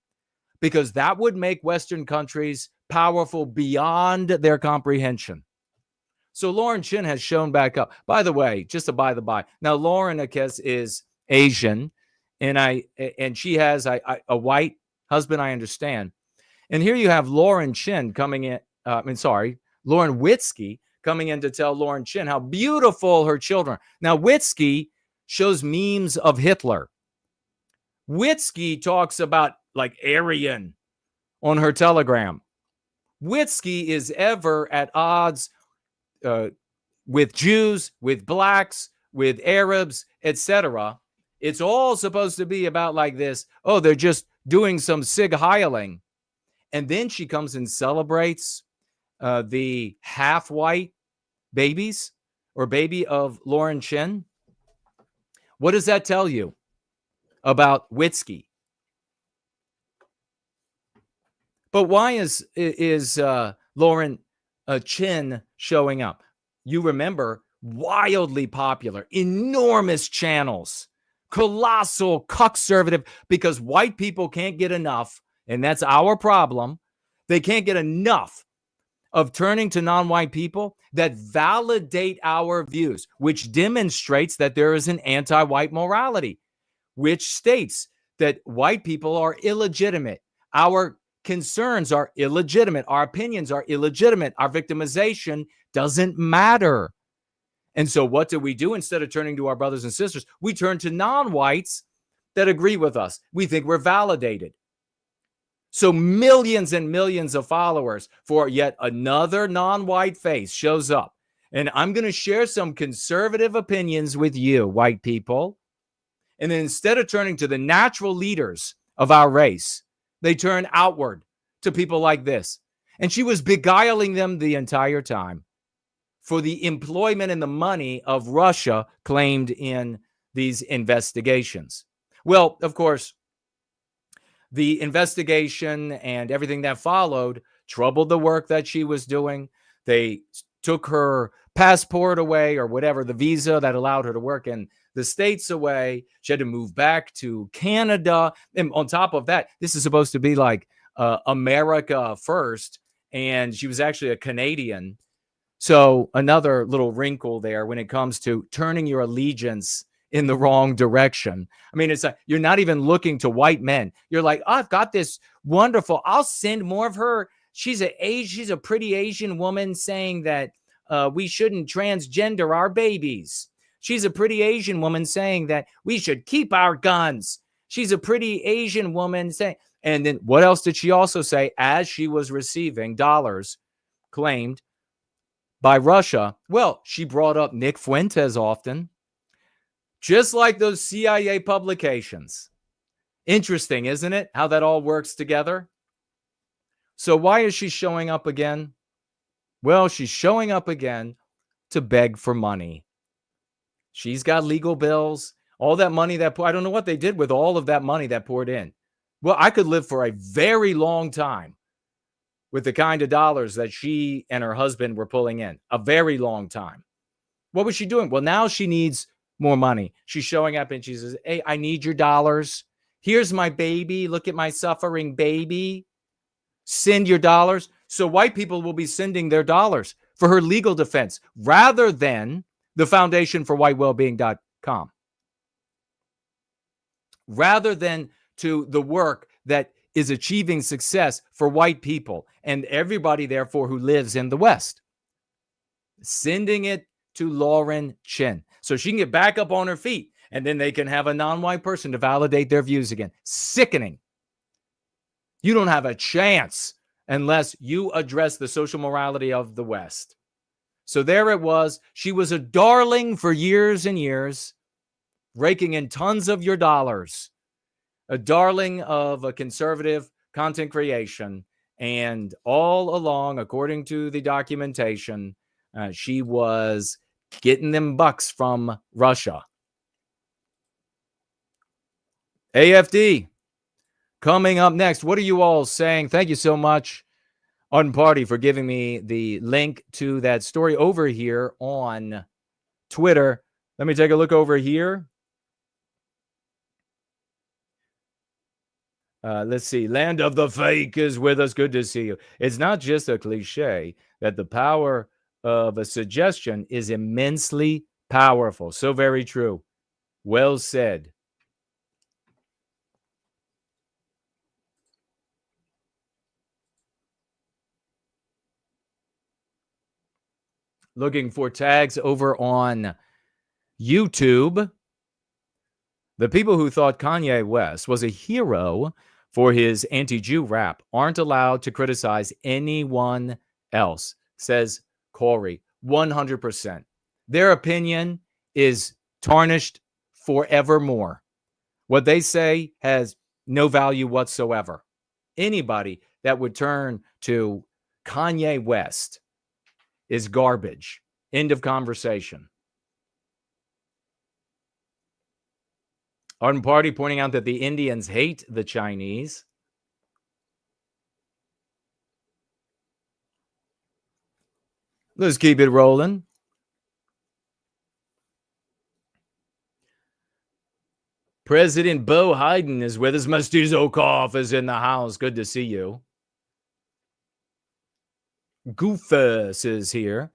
because that would make Western countries powerful beyond their comprehension. So Lauren Chin has shown back up. By the way, just a by the by. Now, Lauren, I guess, is Asian, and she has a white husband, I understand. And here you have Lauren Chin coming in. Lauren Witzke coming in to tell Lauren Chin how beautiful her children are. Now, Witzke shows memes of Hitler. Witzke talks about like Aryan on her Telegram. Witzke is ever at odds with Jews, with blacks, with Arabs, etc. It's all supposed to be about like this. Oh, they're just doing some Sig Heiling. And then she comes and celebrates the half-white babies or baby of Lauren Chin. What does that tell you about Witzke? But why is Lauren Chin showing up? You remember, wildly popular, enormous channels, colossal conservative, because white people can't get enough, and that's our problem. They can't get enough of turning to non-white people that validate our views, which demonstrates that there is an anti-white morality, which states that white people are illegitimate. Our concerns are illegitimate. Our opinions are illegitimate. Our victimization doesn't matter. And so what do? Instead of turning to our brothers and sisters, we turn to non-whites that agree with us. We think we're validated. So millions and millions of followers for yet another non-white face shows up. And I'm going to share some conservative opinions with you, white people. And then instead of turning to the natural leaders of our race, they turn outward to people like this. And she was beguiling them the entire time. for the employment and the money of Russia claimed in these investigations. Well, of course, the investigation and everything that followed troubled the work that she was doing. They took her passport away, or whatever, the visa that allowed her to work in the States away. She had to move back to Canada. And on top of that, this is supposed to be like America first. And she was actually a Canadian. So another little wrinkle there when it comes to turning your allegiance in the wrong direction. I mean, it's like you're not even looking to white men. You're like, oh, I've got this wonderful, I'll send more of her. She's a pretty Asian woman saying that we shouldn't transgender our babies. She's a pretty Asian woman saying that we should keep our guns. She's a pretty Asian woman saying, and then what else did she also say as she was receiving dollars claimed by Russia? Well, she brought up Nick Fuentes often, just like those CIA publications. Interesting, isn't it? How that all works together. So why is she showing up again? Well, she's showing up again to beg for money. She's got legal bills, all that money that I don't know what they did with all of that money that poured in. Well, I could live for a very long time with the kind of dollars that she and her husband were pulling in. A very long time. What was she doing? Well, now she needs more money. She's showing up and she says, hey, I need your dollars. Here's my baby. Look at my suffering baby. Send your dollars. So white people will be sending their dollars for her legal defense rather than the foundation for whitewellbeing.com. Rather than to the work that is achieving success for white people and everybody, therefore, who lives in the West. Sending it to Lauren Chin so she can get back up on her feet and then they can have a non-white person to validate their views again. Sickening. You don't have a chance unless you address the social morality of the West. So there it was. She was a darling for years and years, raking in tons of your dollars. A darling of a conservative content creation. And all along, according to the documentation, she was getting them bucks from Russia. AFD, coming up next. What are you all saying? Thank you so much, Unparty, for giving me the link to that story over here on Twitter. Let me take a look over here. Let's see. Land of the Fake is with us. Good to see you. It's not just a cliche that the power of a suggestion is immensely powerful. So very true. Well said. Looking for tags over on YouTube. The people who thought Kanye West was a hero for his anti-Jew rap aren't allowed to criticize anyone else, says Corey. 100%. Their opinion is tarnished forevermore. What they say has no value whatsoever. Anybody that would turn to Kanye West is garbage. End of conversation. Ardent Party pointing out that the Indians hate the Chinese. Let's keep it rolling. President Bo Biden is with us. Mestizo is in the house. Good to see you. Goofus is here.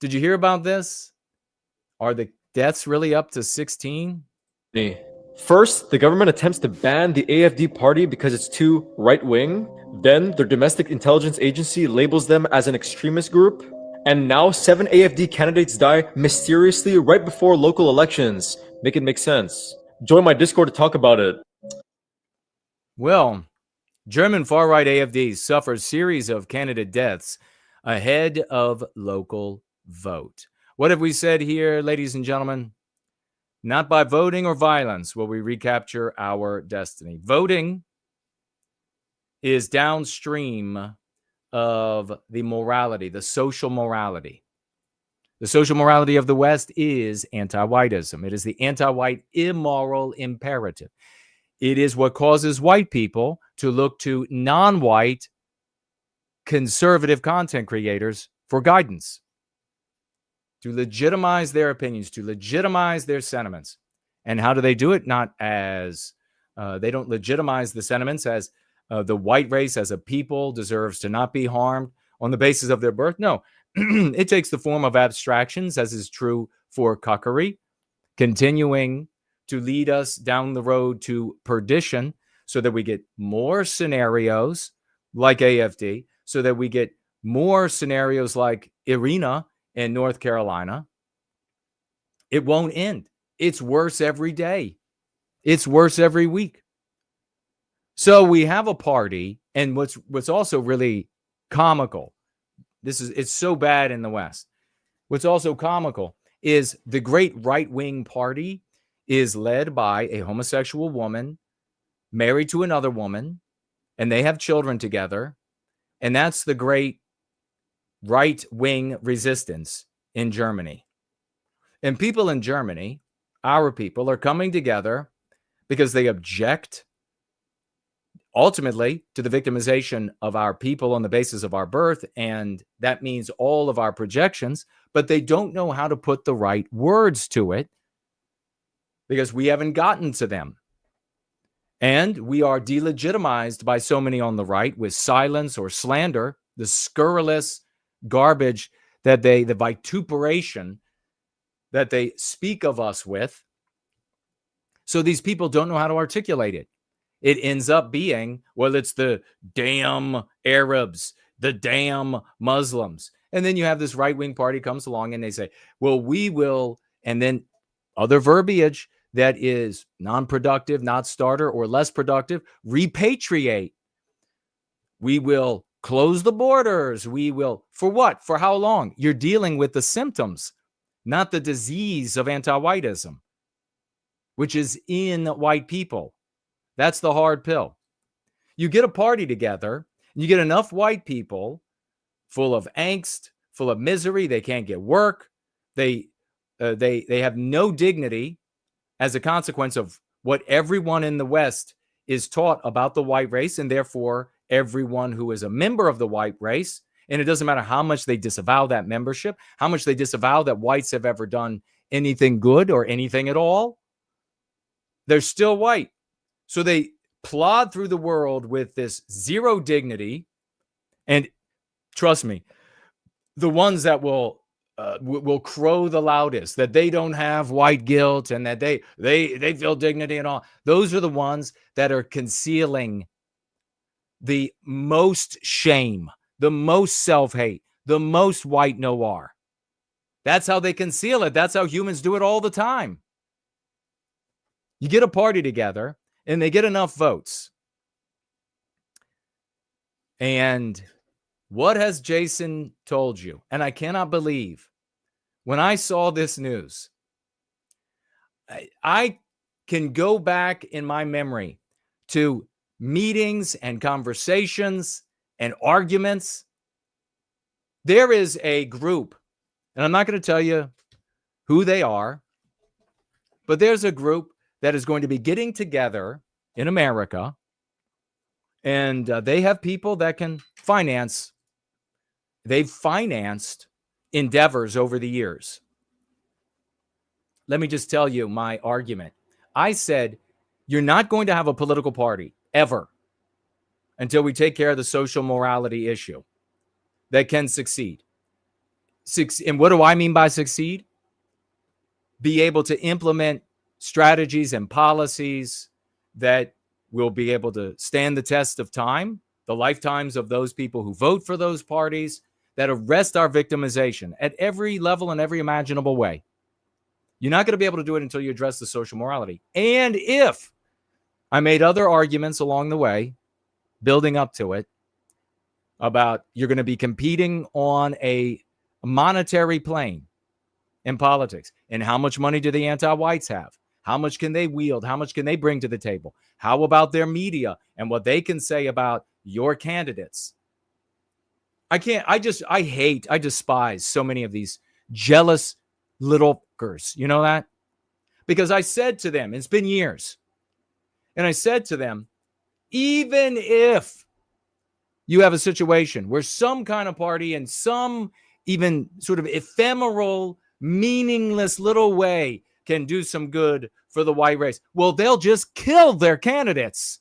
Did you hear about this? Are the deaths really up to 16? First, the government attempts to ban the AFD party because it's too right-wing. Then, their domestic intelligence agency labels them as an extremist group. And now, 7 AFD candidates die mysteriously right before local elections. Make it make sense. Join my Discord to talk about it. Well, German far-right AFD suffers series of candidate deaths ahead of local vote. What have we said here, ladies and gentlemen? Not by voting or violence will we recapture our destiny. Voting is downstream of the morality, the social morality. The social morality of the West is anti-whiteism. It is the anti-white immoral imperative. It is what causes white people to look to non-white conservative content creators for guidance, to legitimize their opinions, to legitimize their sentiments. And how do they do it? Not as, they don't legitimize the sentiments as the white race as a people deserves to not be harmed on the basis of their birth. No, it takes the form of abstractions, as is true for cuckery, continuing to lead us down the road to perdition so that we get more scenarios like AFD, so that we get more scenarios like Iryna in North Carolina. It won't end. It's worse every day. It's worse every week. So we have a party, and what's also really comical, it's so bad in the West. What's also comical is the great right-wing party is led by a homosexual woman married to another woman, and they have children together. And that's the great right-wing resistance in Germany. And people in Germany, our people, are coming together because they object ultimately to the victimization of our people on the basis of our birth. And that means all of our projections, but they don't know how to put the right words to it because we haven't gotten to them. And we are delegitimized by so many on the right with silence or slander, the scurrilous garbage that the vituperation that they speak of us with. So these people don't know how to articulate it. It ends up being, well, it's the damn Arabs, the damn Muslims. And then you have this right-wing party comes along and they say, well, we will, and then other verbiage that is non-productive, not starter, or less productive, repatriate. We will close the borders. We will, for what? For how long? You're dealing with the symptoms, not the disease of anti-whiteism, which is in white people. That's the hard pill. You get a party together, and you get enough white people full of angst, full of misery. They can't get work. They have no dignity as a consequence of what everyone in the West is taught about the white race, and therefore everyone who is a member of the white race. And it doesn't matter how much they disavow that membership, how much they disavow that whites have ever done anything good or anything at all. They're still white. So they plod through the world with this zero dignity. And trust me, the ones that will crow the loudest, that they don't have white guilt and that they feel dignity and all, those are the ones that are concealing the most shame, the most self-hate, the most white noir. That's how they conceal it. That's how humans do it all the time. You get a party together and they get enough votes. And what has Jason told you? And I cannot believe when I saw this news, I can go back in my memory to meetings and conversations and arguments. There is a group, and I'm not going to tell you who they are, but there's a group that is going to be getting together in America, and they have people that can finance. They've financed endeavors over the years. Let me just tell you my argument. I said, you're not going to have a political party ever until we take care of the social morality issue that can succeed. And what do I mean by succeed? Be able to implement strategies and policies that will be able to stand the test of time, the lifetimes of those people who vote for those parties, that arrest our victimization at every level and every imaginable way. You're not going to be able to do it until you address the social morality. And if I made other arguments along the way, building up to it, about you're going to be competing on a monetary plane in politics. And how much money do the anti-whites have? How much can they wield? How much can they bring to the table? How about their media and what they can say about your candidates? I despise so many of these jealous little fuckers. You know that? Because I said to them, it's been years, and I said to them, even if you have a situation where some kind of party in some even sort of ephemeral, meaningless little way can do some good for the white race, well, they'll just kill their candidates.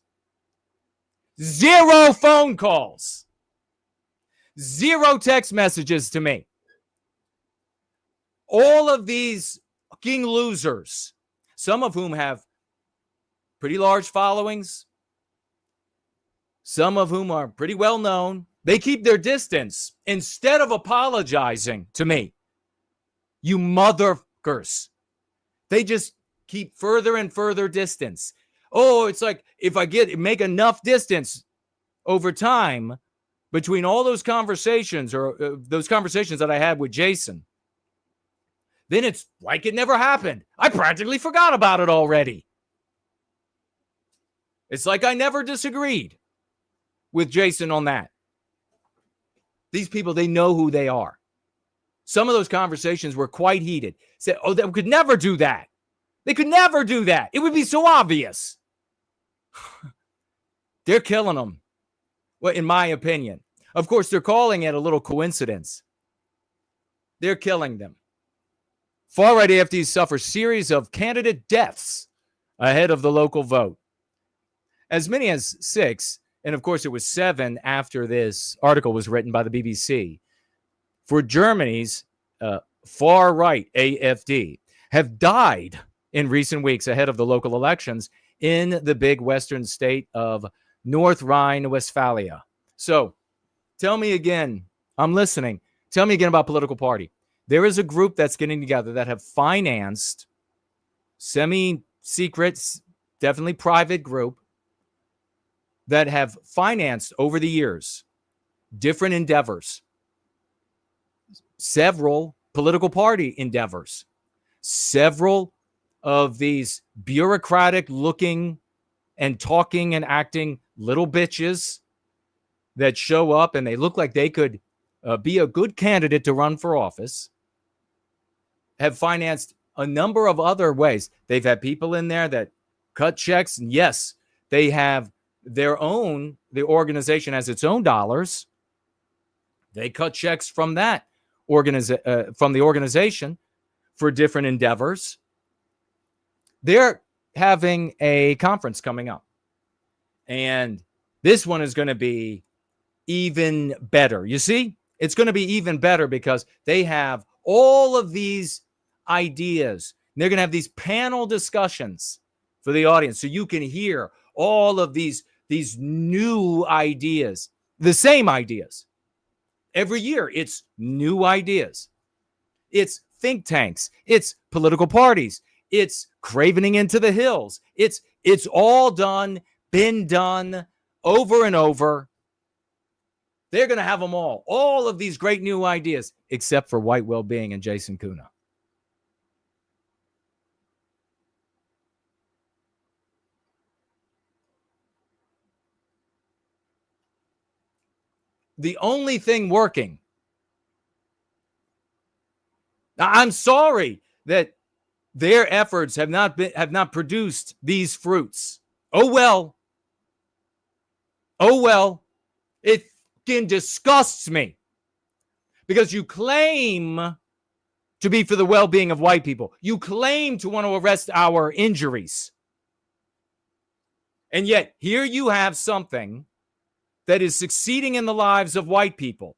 0 phone calls, 0 text messages to me. All of these fucking losers, some of whom have pretty large followings, some of whom are pretty well known, they keep their distance instead of apologizing to me. You motherfuckers. They just keep further and further distance. Oh, it's like if I make enough distance over time between all those conversations or those conversations that I had with Jason, then it's like it never happened. I practically forgot about it already. It's like I never disagreed with Jason on that. These people, they know who they are. Some of those conversations were quite heated. Said, oh, they could never do that. They could never do that. It would be so obvious. They're killing them. Well, in my opinion. Of course, they're calling it a little coincidence. They're killing them. Far-right AFDs suffer series of candidate deaths ahead of the local vote. As many as 6, and of course it was 7 after this article was written by the BBC, for Germany's far-right AFD have died in recent weeks ahead of the local elections in the big western state of North Rhine-Westphalia. So, tell me again, I'm listening, tell me again about political party. There is a group that's getting together that have financed, semi-secret, definitely private group, that have financed over the years different endeavors, several political party endeavors, several of these bureaucratic looking and talking and acting little bitches that show up and they look like they could be a good candidate to run for office, have financed a number of other ways. They've had people in there that cut checks. And yes, they have their own, the organization has its own dollars. They cut checks from that from the organization for different endeavors. They're having a conference coming up. And this one is going to be even better. You see, it's going to be even better because they have all of these ideas. They're going to have these panel discussions for the audience so you can hear all of these new ideas, the same ideas. Every year, it's new ideas. It's think tanks. It's political parties. It's cravening into the hills. It's all done, been done over and over. They're going to have them all of these great new ideas, except for White Wellbeing and Jason Kuna. The only thing working. Now, I'm sorry that their efforts have not produced these fruits. Oh well. It fucking disgusts me because you claim to be for the well-being of white people. You claim to want to arrest our injuries. And yet here you have something that is succeeding in the lives of white people.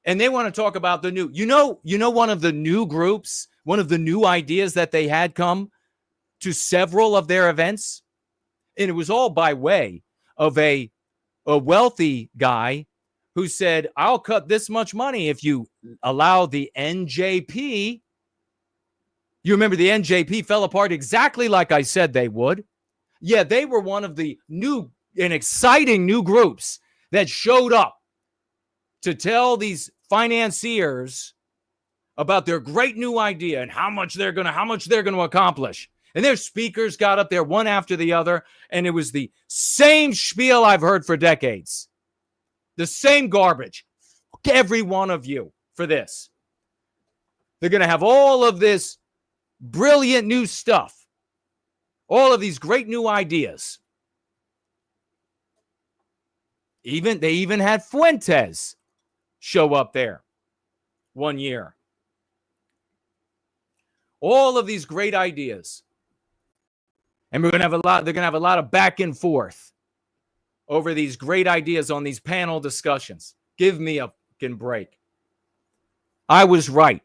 And they want to talk about the new, you know, one of the new groups, one of the new ideas that they had come to several of their events. And it was all by way of a wealthy guy who said, I'll cut this much money if you allow the NJP. You remember the NJP fell apart exactly like I said they would. Yeah, they were one of the new and exciting new groups that showed up to tell these financiers about their great new idea and how much they're going to accomplish. And their speakers got up there one after the other, and it was the same spiel I've heard for decades. The same garbage. Fuck every one of you for this. They're going to have all of this brilliant new stuff, all of these great new ideas. They even had Fuentes show up there one year. All of these great ideas. And they're going to have a lot of back and forth over these great ideas on these panel discussions. Give me a fucking break. I was right.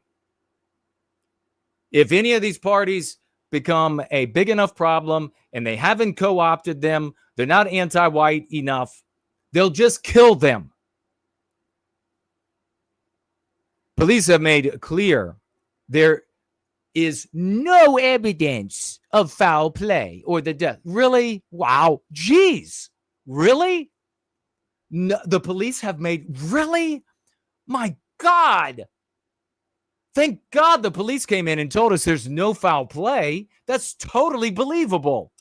If any of these parties become a big enough problem and they haven't co-opted them, they're not anti-white enough, they'll just kill them. Police have made clear there is no evidence of foul play or the death. Really? Wow. Jeez. Really? No, the police have made, really? My God. Thank God the police came in and told us there's no foul play. That's totally believable.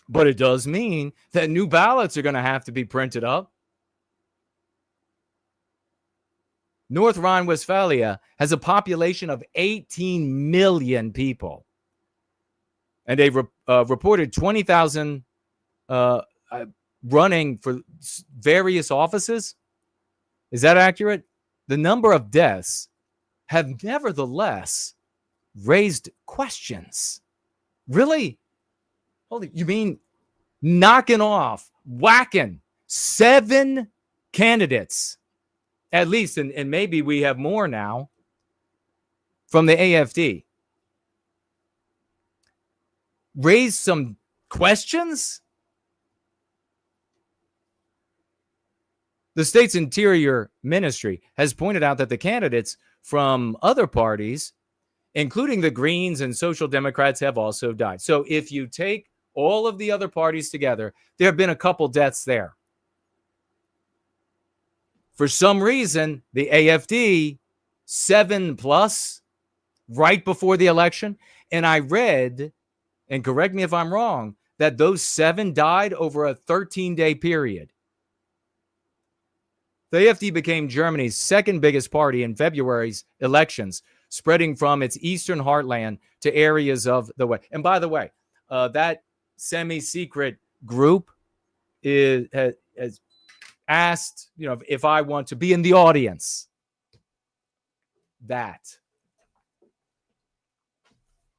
But it does mean that new ballots are going to have to be printed up. North Rhine-Westphalia has a population of 18 million people. And they reported 20,000 running for various offices. Is that accurate? The number of deaths have nevertheless raised questions. Really? Holy, you mean knocking off, whacking 7 candidates, at least, and maybe we have more now, from the AFD? Raise some questions? The state's Interior Ministry has pointed out that the candidates from other parties, including the Greens and Social Democrats, have also died. So if you take all of the other parties together, there have been a couple deaths there. For some reason, the AFD, 7+ right before the election. And I read, and correct me if I'm wrong, that those 7 died over a 13-day period. The AfD became Germany's second biggest party in February's elections, spreading from its eastern heartland to areas of the West. And by the way, that semi-secret group has asked, if I want to be in the audience.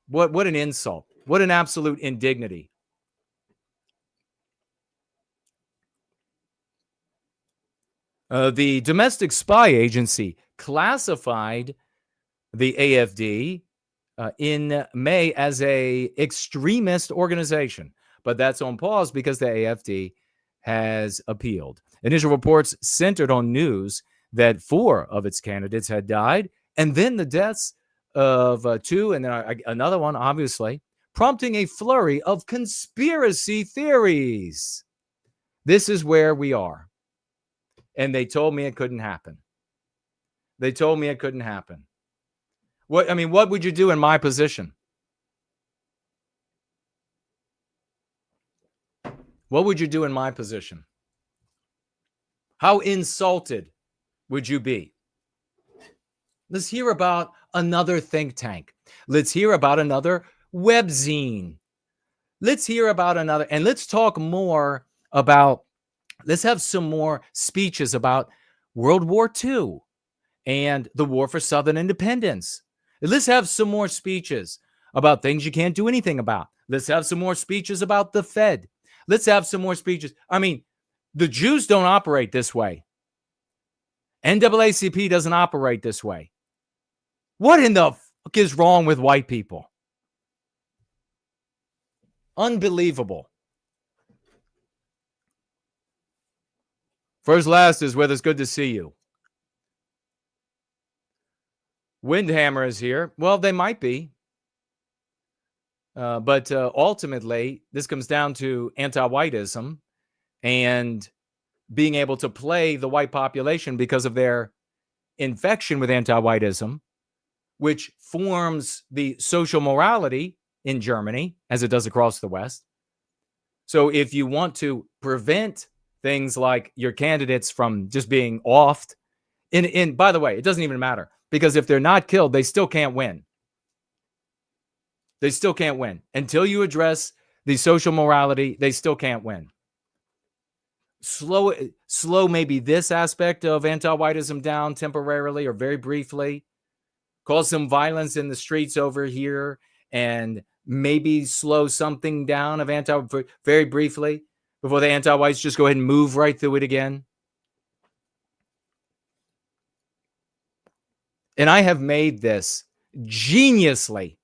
What an insult. What an absolute indignity. The domestic spy agency classified the AfD in May as a extremist organization, but that's on pause because the AfD has appealed. Initial reports centered on news that 4 of its candidates had died, and then the deaths of 2, and then another one, obviously, prompting a flurry of conspiracy theories. This is where we are. And they told me it couldn't happen. They told me it couldn't happen. What would you do in my position? What would you do in my position? How insulted would you be? Let's hear about another think tank. Let's hear about another webzine. Let's hear about another, and let's talk more about, let's have some more speeches about World War II and the war for Southern independence. Let's have some more speeches about things you can't do anything about. Let's have some more speeches about the Fed. Let's have some more speeches. The Jews don't operate this way. NAACP doesn't operate this way. What in the fuck is wrong with white people? Unbelievable. First Last is with us. Good to see you. Windhammer is here. Well, they might be. But ultimately, this comes down to anti-whiteism and being able to play the white population because of their infection with anti-whiteism, which forms the social morality in Germany, as it does across the West. So if you want to prevent things like your candidates from just being offed. By the way, it doesn't even matter, because if they're not killed, they still can't win. They still can't win. Until you address the social morality, they still can't win. Slow maybe this aspect of anti-whiteism down temporarily or very briefly. Cause some violence in the streets over here, and maybe slow something down of very briefly before the anti-whites just go ahead and move right through it again. And I have made this geniusly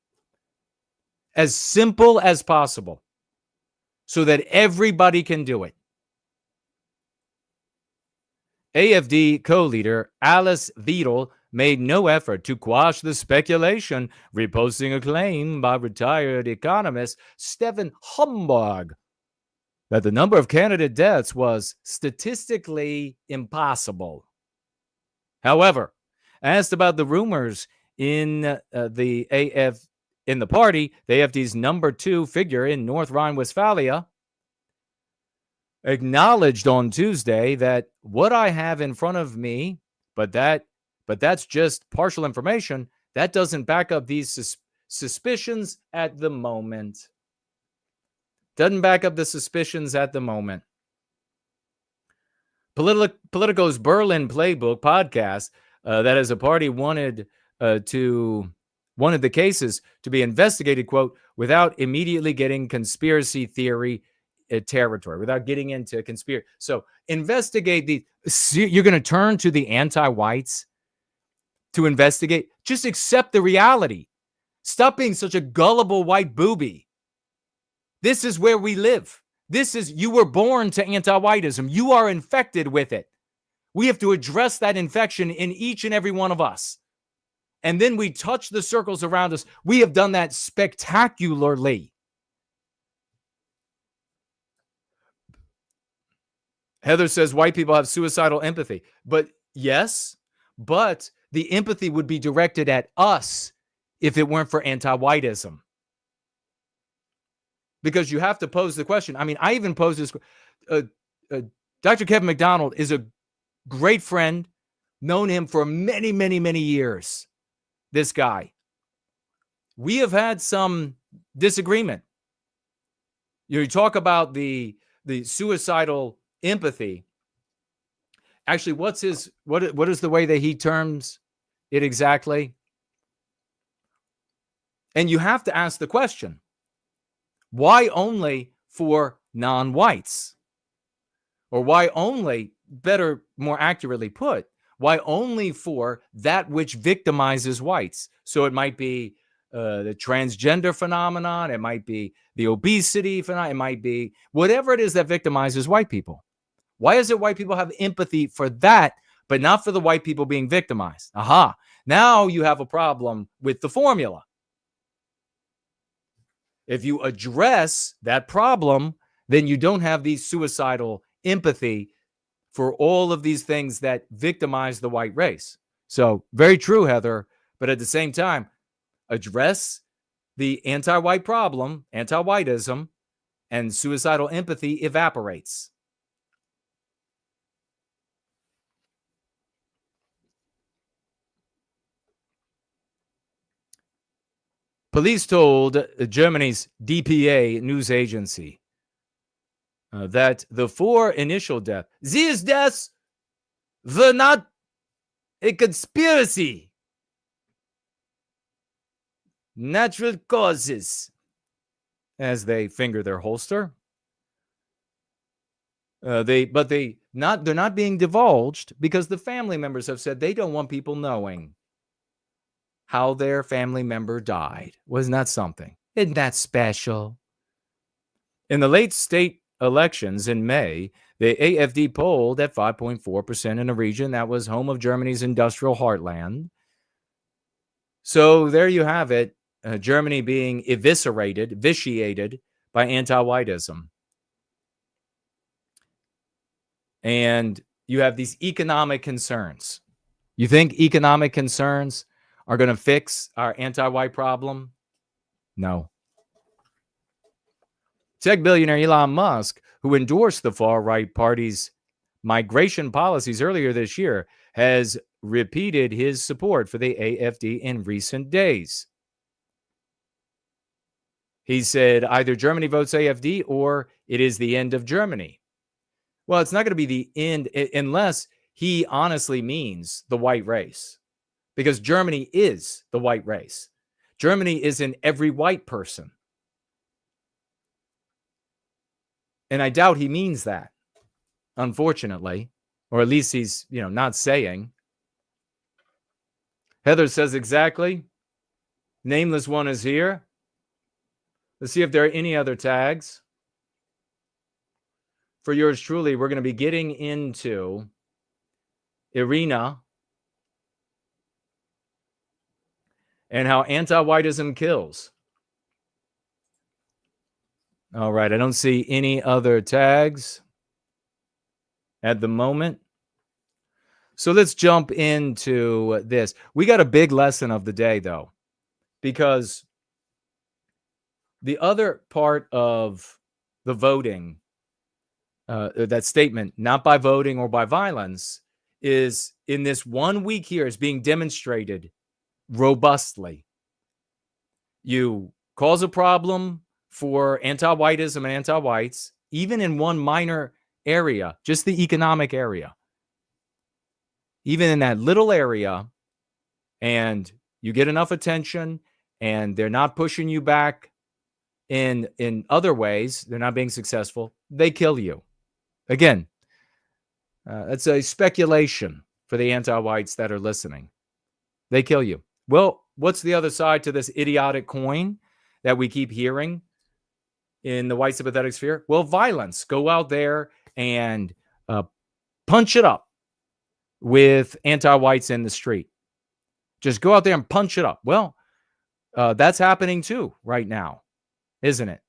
as simple as possible so that everybody can do it. AFD co-leader Alice Weidel made no effort to quash the speculation, reposting a claim by retired economist Stephen Homburg that the number of candidate deaths was statistically impossible. However, asked about the rumors in the party, the AFD's number 2 figure in North Rhine-Westphalia acknowledged on Tuesday that what I have in front of me, but that's just partial information, that doesn't back up these suspicions at the moment. Doesn't back up the suspicions at the moment. Politico's Berlin Playbook podcast, that as a party wanted the cases to be investigated, quote, without immediately getting conspiracy theory territory, without getting into conspiracy. So investigate you're going to turn to the anti-whites to investigate. Just accept the reality. Stop being such a gullible white booby. This is where we live. You were born to anti-whiteism. You are infected with it. We have to address that infection in each and every one of us. And then we touch the circles around us. We have done that spectacularly. Heather says white people have suicidal empathy. But yes, but the empathy would be directed at us if it weren't for anti-whiteism. Because you have to pose the question. I mean, I even posed this. Dr. Kevin McDonald is a great friend. Known him for many, many, many years. This guy. We have had some disagreement. You talk about the suicidal empathy. Actually, what is the way that he terms it exactly? And you have to ask the question, why only for non-whites? Or why only, better, more accurately put, why only for that which victimizes whites? So it might be the transgender phenomenon, it might be the obesity phenomenon, it might be whatever it is that victimizes white people. Why is it white people have empathy for that, but not for the white people being victimized? Aha. Now you have a problem with the formula. If you address that problem, then you don't have the suicidal empathy for all of these things that victimize the white race. So very true, Heather. But at the same time, address the anti-white problem, anti-whiteism, and suicidal empathy evaporates. Police told Germany's DPA news agency that the 4 initial deaths, these deaths were not a conspiracy. Natural causes, as they finger their holster. They're not being divulged because the family members have said they don't want people knowing how their family member died. Wasn't that something? Isn't that special? In the late state elections in May, the AFD polled at 5.4% in a region that was home of Germany's industrial heartland. So there you have it, Germany being vitiated by anti-whiteism. And you have these economic concerns. You think economic concerns are going to fix our anti-white problem? No. Tech billionaire Elon Musk, who endorsed the far-right party's migration policies earlier this year, has repeated his support for the AfD in recent days. He said either Germany votes AfD or it is the end of Germany. Well, it's not going to be the end unless he honestly means the white race, because Germany is the white race. Germany is in every white person. And I doubt he means that, unfortunately, or at least he's, not saying. Heather says exactly. Nameless one is here. Let's see if there are any other tags. For yours truly, we're going to be getting into Iryna and how anti-whiteism kills. All right, I don't see any other tags at the moment. So let's jump into this. We got a big lesson of the day, though, because the other part of the voting, that statement, not by voting or by violence, is in this 1 week here is being demonstrated robustly. You cause a problem for anti-whiteism and anti-whites, even in one minor area, just the economic area. Even in that little area, and you get enough attention, and they're not pushing you back in other ways, they're not being successful, they kill you. Again, it's a speculation for the anti-whites that are listening. They kill you. Well, what's the other side to this idiotic coin that we keep hearing in the white sympathetic sphere? Well, violence. Go out there and punch it up with anti-whites in the street. Just go out there and punch it up. Well, that's happening too right now, isn't it?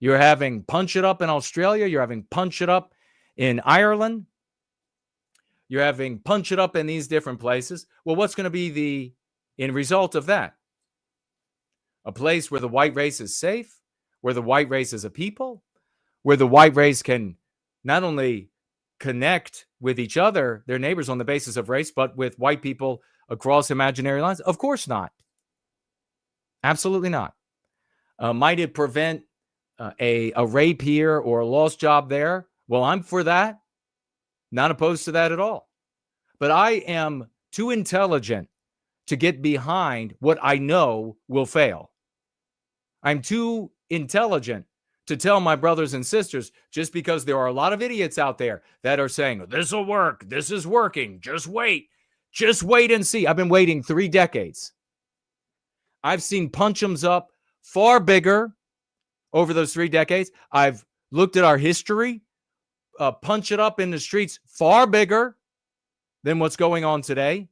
You're having punch it up in Australia. You're having punch it up in Ireland. You're having punch it up in these different places. Well, what's going to be the end result of that? A place where the white race is safe, where the white race is a people, where the white race can not only connect with each other, their neighbors, on the basis of race, but with white people across imaginary lines? Of course not. Absolutely not. Might it prevent a rape here or a lost job there? Well, I'm for that. Not opposed to that at all. But I am too intelligent to get behind what I know will fail. I'm too intelligent to tell my brothers and sisters, just because there are a lot of idiots out there that are saying, this will work, this is working, just wait and see. I've been waiting 3 decades. I've seen punch-ems up far bigger over those 3 decades. I've looked at our history, punch it up in the streets far bigger than what's going on today.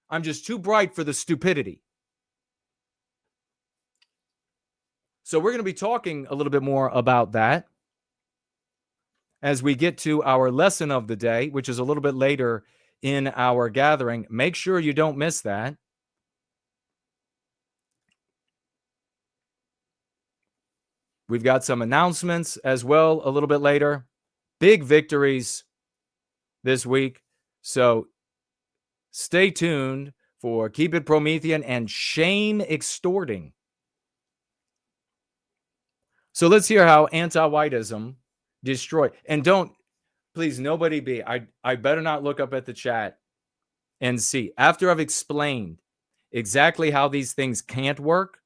I'm just too bright for the stupidity. So we're going to be talking a little bit more about that as we get to our lesson of the day, which is a little bit later in our gathering. Make sure you don't miss that. We've got some announcements as well a little bit later. Big victories this week. So stay tuned for Keep It Promethean and Shame Extorting. So let's hear how anti-whiteism destroyed. And don't, please, nobody be, I better not look up at the chat and see. After I've explained exactly how these things can't work,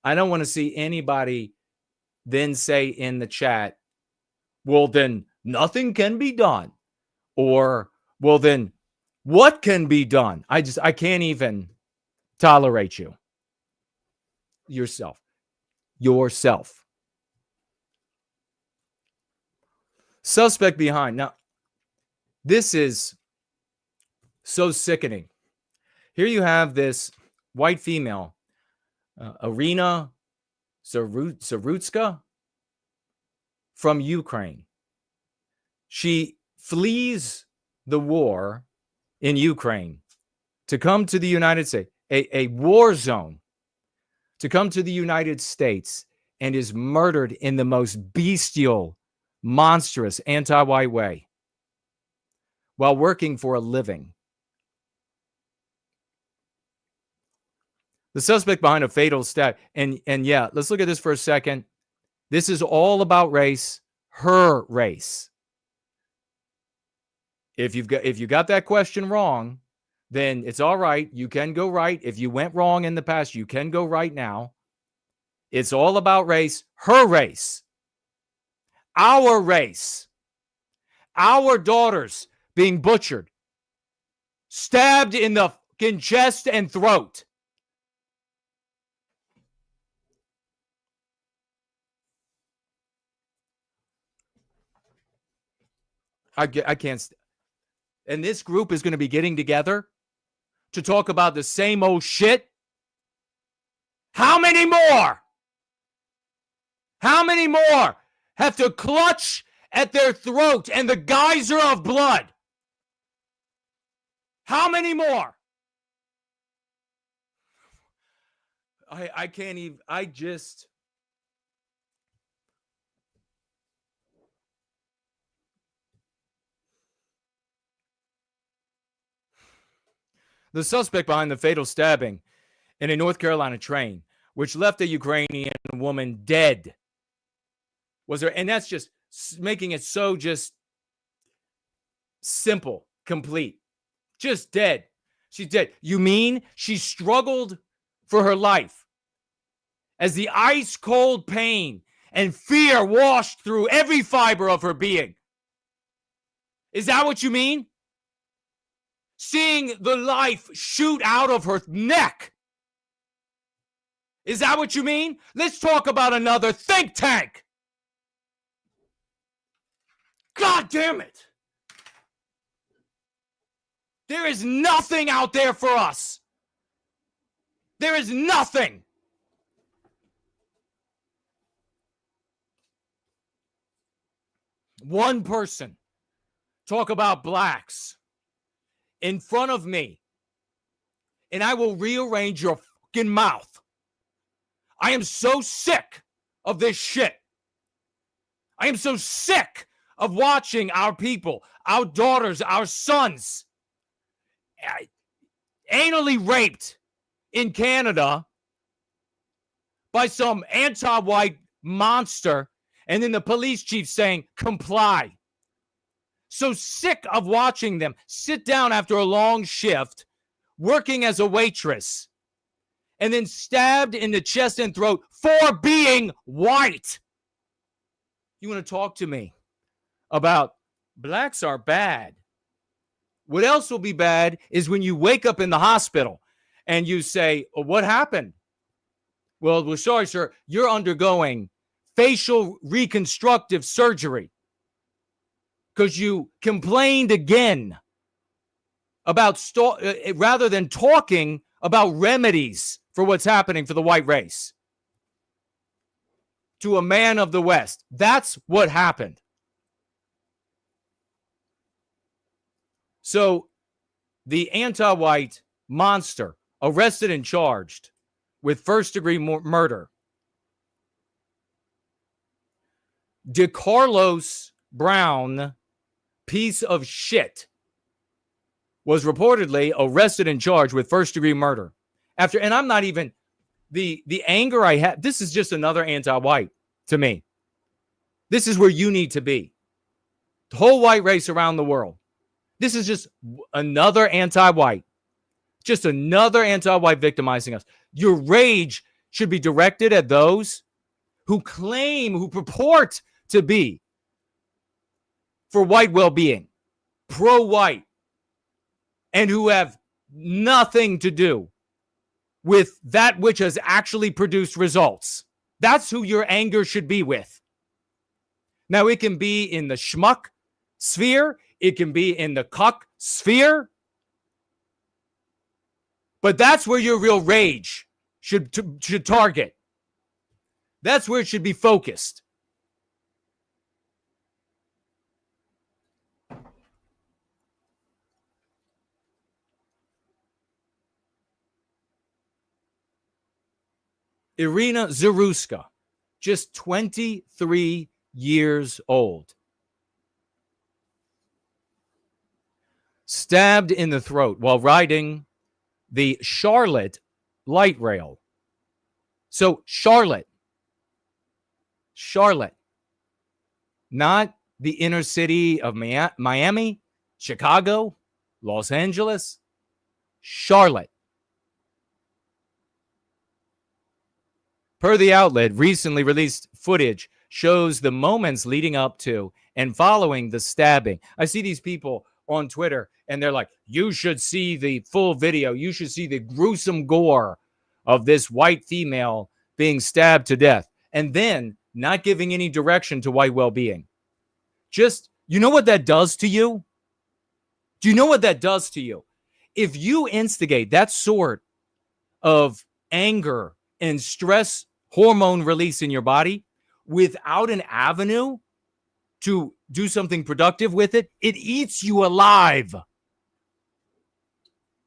I don't want to see anybody then say in the chat, well, then nothing can be done. Or, well, then what can be done? I can't even tolerate you. Yourself. Suspect behind. Now, this is so sickening. Here you have this white female, Iryna Zarutska, from Ukraine. She flees the war in Ukraine to come to the United States, a war zone, to come to the United States and is murdered in the most bestial, monstrous, anti-white way while working for a living. The suspect behind a fatal stab. And yeah, let's look at this for a second. This is all about race, her race. If you got that question wrong, then it's all right. You can go right. If you went wrong in the past, you can go right now. It's all about race, her race, our race, our daughters being butchered, stabbed in the fucking chest and throat. I can't. And this group is going to be getting together to talk about the same old shit. How many more? How many more have to clutch at their throat and the geyser of blood? How many more? I can't even, The suspect behind the fatal stabbing in a North Carolina train, which left a Ukrainian woman dead, was there, and that's just making it so just simple, complete, just dead. She's dead. You mean she struggled for her life as the ice cold pain and fear washed through every fiber of her being? Is that what you mean? Seeing the life shoot out of her neck. Is that what you mean? Let's talk about another think tank. God damn it. There is nothing out there for us. There is nothing. One person talk about blacks in front of me, and I will rearrange your fucking mouth. I am so sick of this shit. I am so sick of watching our people, our daughters, our sons, anally raped in Canada by some anti-white monster, and then the police chief saying, comply. So sick of watching them sit down after a long shift, working as a waitress, and then stabbed in the chest and throat for being white. You want to talk to me about blacks are bad. What else will be bad is when you wake up in the hospital and you say, oh, what happened? Well, we're sorry, sir. You're undergoing facial reconstructive surgery because you complained again about rather than talking about remedies for what's happening for the white race to a man of the West. That's what happened. So the anti-white monster arrested and charged with first-degree murder. DeCarlos Brown, piece of shit, was reportedly arrested and charged with first-degree murder. And I'm not even, the anger I have, this is just another anti-white to me. This is where you need to be. The whole white race around the world. This is just another anti-white. Just another anti-white victimizing us. Your rage should be directed at those who purport to be for white well-being, pro-white, and who have nothing to do with that which has actually produced results. That's who your anger should be with. Now, it can be in the schmuck sphere. It can be in the cuck sphere. But that's where your real rage should target. That's where it should be focused. Iryna Zarutska, just 23 years old. Stabbed in the throat while riding the Charlotte light rail. So Charlotte, not the inner city of Miami, Chicago, Los Angeles, Charlotte. Per the outlet, recently released footage shows the moments leading up to and following the stabbing. I see these people on Twitter and they're like, you should see the full video. You should see the gruesome gore of this white female being stabbed to death, and then not giving any direction to white well-being. Just, you know what that does to you? Do you know what that does to you? If you instigate that sort of anger and stress hormone release in your body without an avenue to do something productive with it, it eats you alive.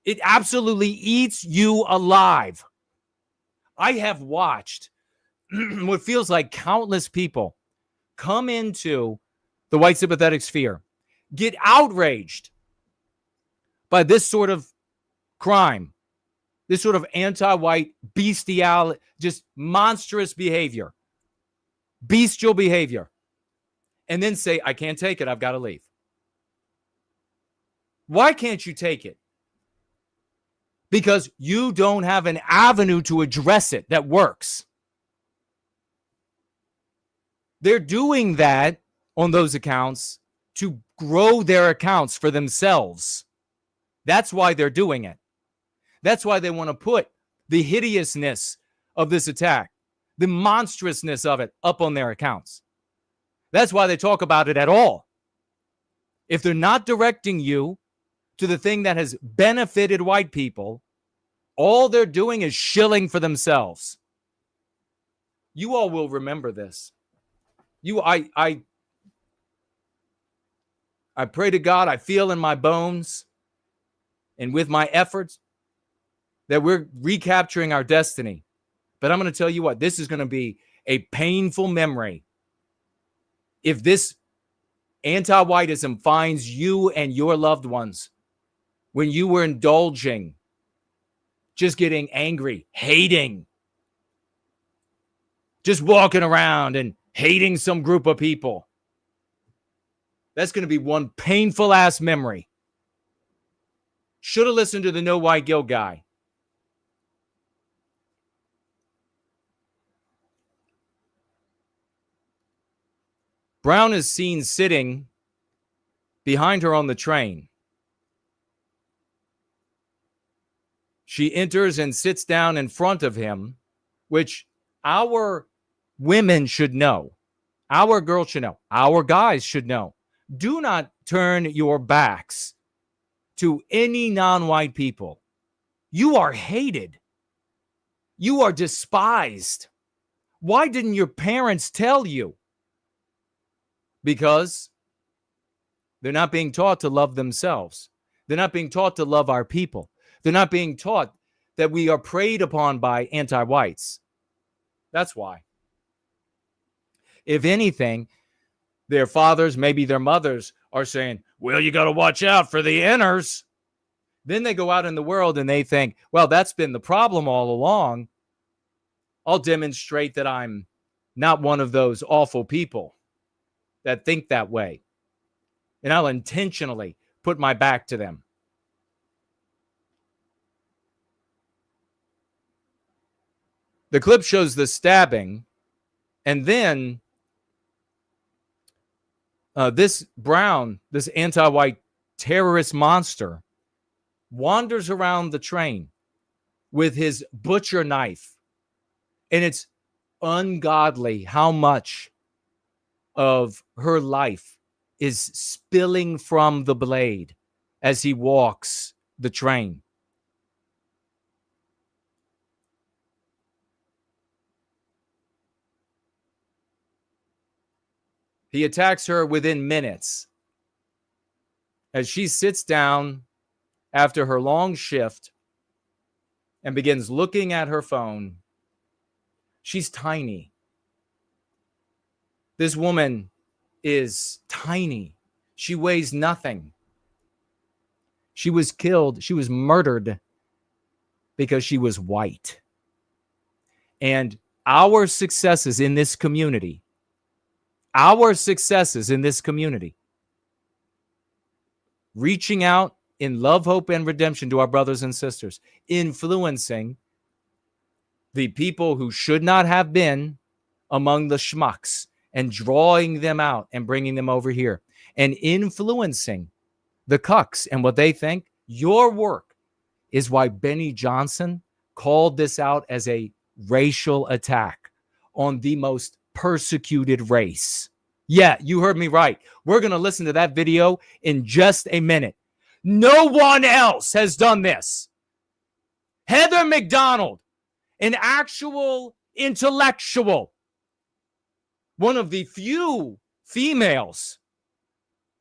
It absolutely eats you alive. I have watched what feels like countless people come into the white sympathetic sphere, get outraged by this sort of crime, this sort of anti-white bestiality, just monstrous behavior, bestial behavior, and then say, I can't take it, I've got to leave. Why can't you take it? Because you don't have an avenue to address it that works. They're doing that on those accounts to grow their accounts for themselves. That's why they're doing it. That's why they want to put the hideousness of this attack, the monstrousness of it, up on their accounts. That's why they talk about it at all. If they're not directing you to the thing that has benefited white people, all they're doing is shilling for themselves. You all will remember this. I pray to God, I feel in my bones and with my efforts that we're recapturing our destiny. But I'm going to tell you what, this is going to be a painful memory if this anti-whiteism finds you and your loved ones when you were indulging, just getting angry, hating, just walking around and hating some group of people. That's going to be one painful ass memory. Should have listened to the No White Guilt guy. Brown is seen sitting behind her on the train. She enters and sits down in front of him, which our women should know. Our girls should know. Our guys should know. Do not turn your backs to any non-white people. You are hated. You are despised. Why didn't your parents tell you? Because they're not being taught to love themselves. They're not being taught to love our people. They're not being taught that we are preyed upon by anti-whites. That's why. If anything, their fathers, maybe their mothers, are saying, well, you got to watch out for the inners. Then they go out in the world and they think, well, that's been the problem all along. I'll demonstrate that I'm not one of those awful people that think that way. And I'll intentionally put my back to them. The clip shows the stabbing, and then this Brown, this anti-white terrorist monster, wanders around the train with his butcher knife. And it's ungodly how much of her life is spilling from the blade as he walks the train. He attacks her within minutes as she sits down after her long shift and begins looking at her phone. She's tiny. This woman is tiny. She weighs nothing. She was killed. She was murdered because she was white. And our successes in this community, reaching out in love, hope, and redemption to our brothers and sisters, influencing the people who should not have been among the schmucks and drawing them out and bringing them over here and influencing the cucks and what they think. Your work is why Benny Johnson called this out as a racial attack on the most persecuted race. Yeah, you heard me right. We're going to listen to that video in just a minute. No one else has done this. Heather McDonald, an actual intellectual, one of the few females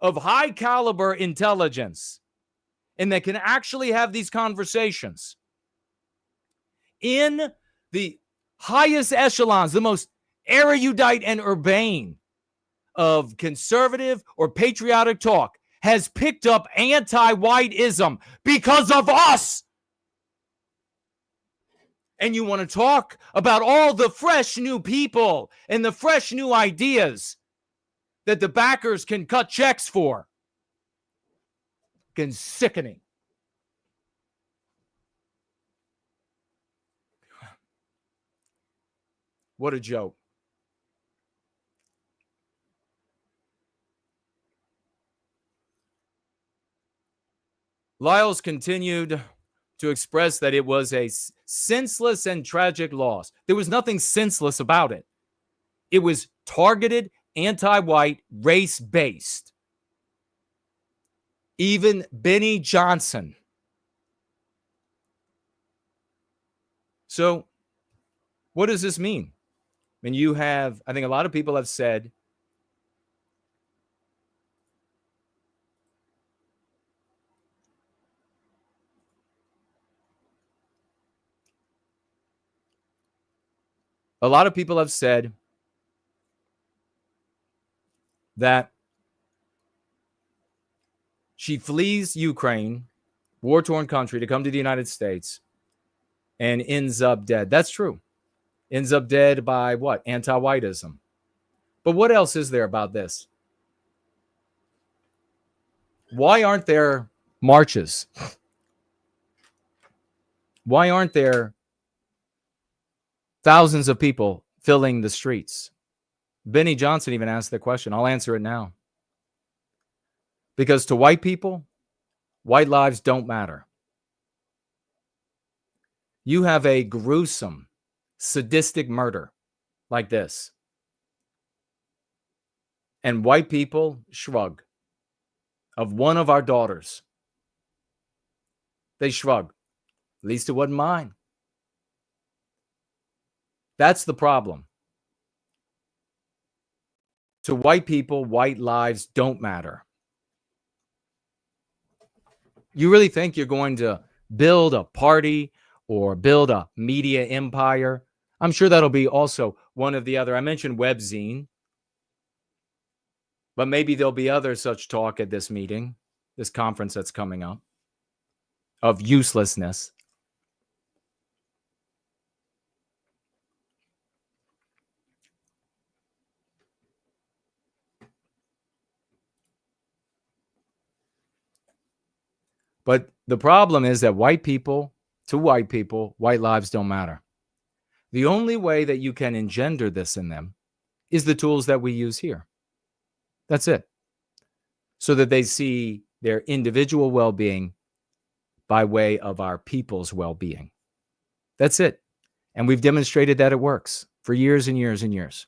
of high caliber intelligence, and that can actually have these conversations in the highest echelons, the most erudite and urbane of conservative or patriotic talk, has picked up anti-whiteism because of us. And you want to talk about all the fresh new people and the fresh new ideas that the backers can cut checks for. Fucking sickening. What a joke. Lyles continued to express that it was a senseless and tragic loss. There was nothing senseless about it. It was targeted, anti-white, race-based. Even Benny Johnson. So, what does this mean? I mean, you have, I think a lot of people have said, that she flees Ukraine, war-torn country, to come to the United States and ends up dead. That's true. Ends up dead by what? Anti-whiteism. But what else is there about this? Why aren't there marches? Why aren't there thousands of people filling the streets? Benny Johnson even asked the question. I'll answer it now. Because to white people, white lives don't matter. You have a gruesome, sadistic murder like this, and white people shrug. Of one of our daughters, they shrug. At least it wasn't mine. That's the problem. To white people, white lives don't matter. You really think you're going to build a party or build a media empire? I'm sure that'll be also one of the other. I mentioned Webzine, but maybe there'll be other such talk at this meeting, this conference that's coming up, of uselessness. But the problem is that to white people, white lives don't matter. The only way that you can engender this in them is the tools that we use here. That's it. So that they see their individual well-being by way of our people's well-being. That's it. And we've demonstrated that it works for years and years and years.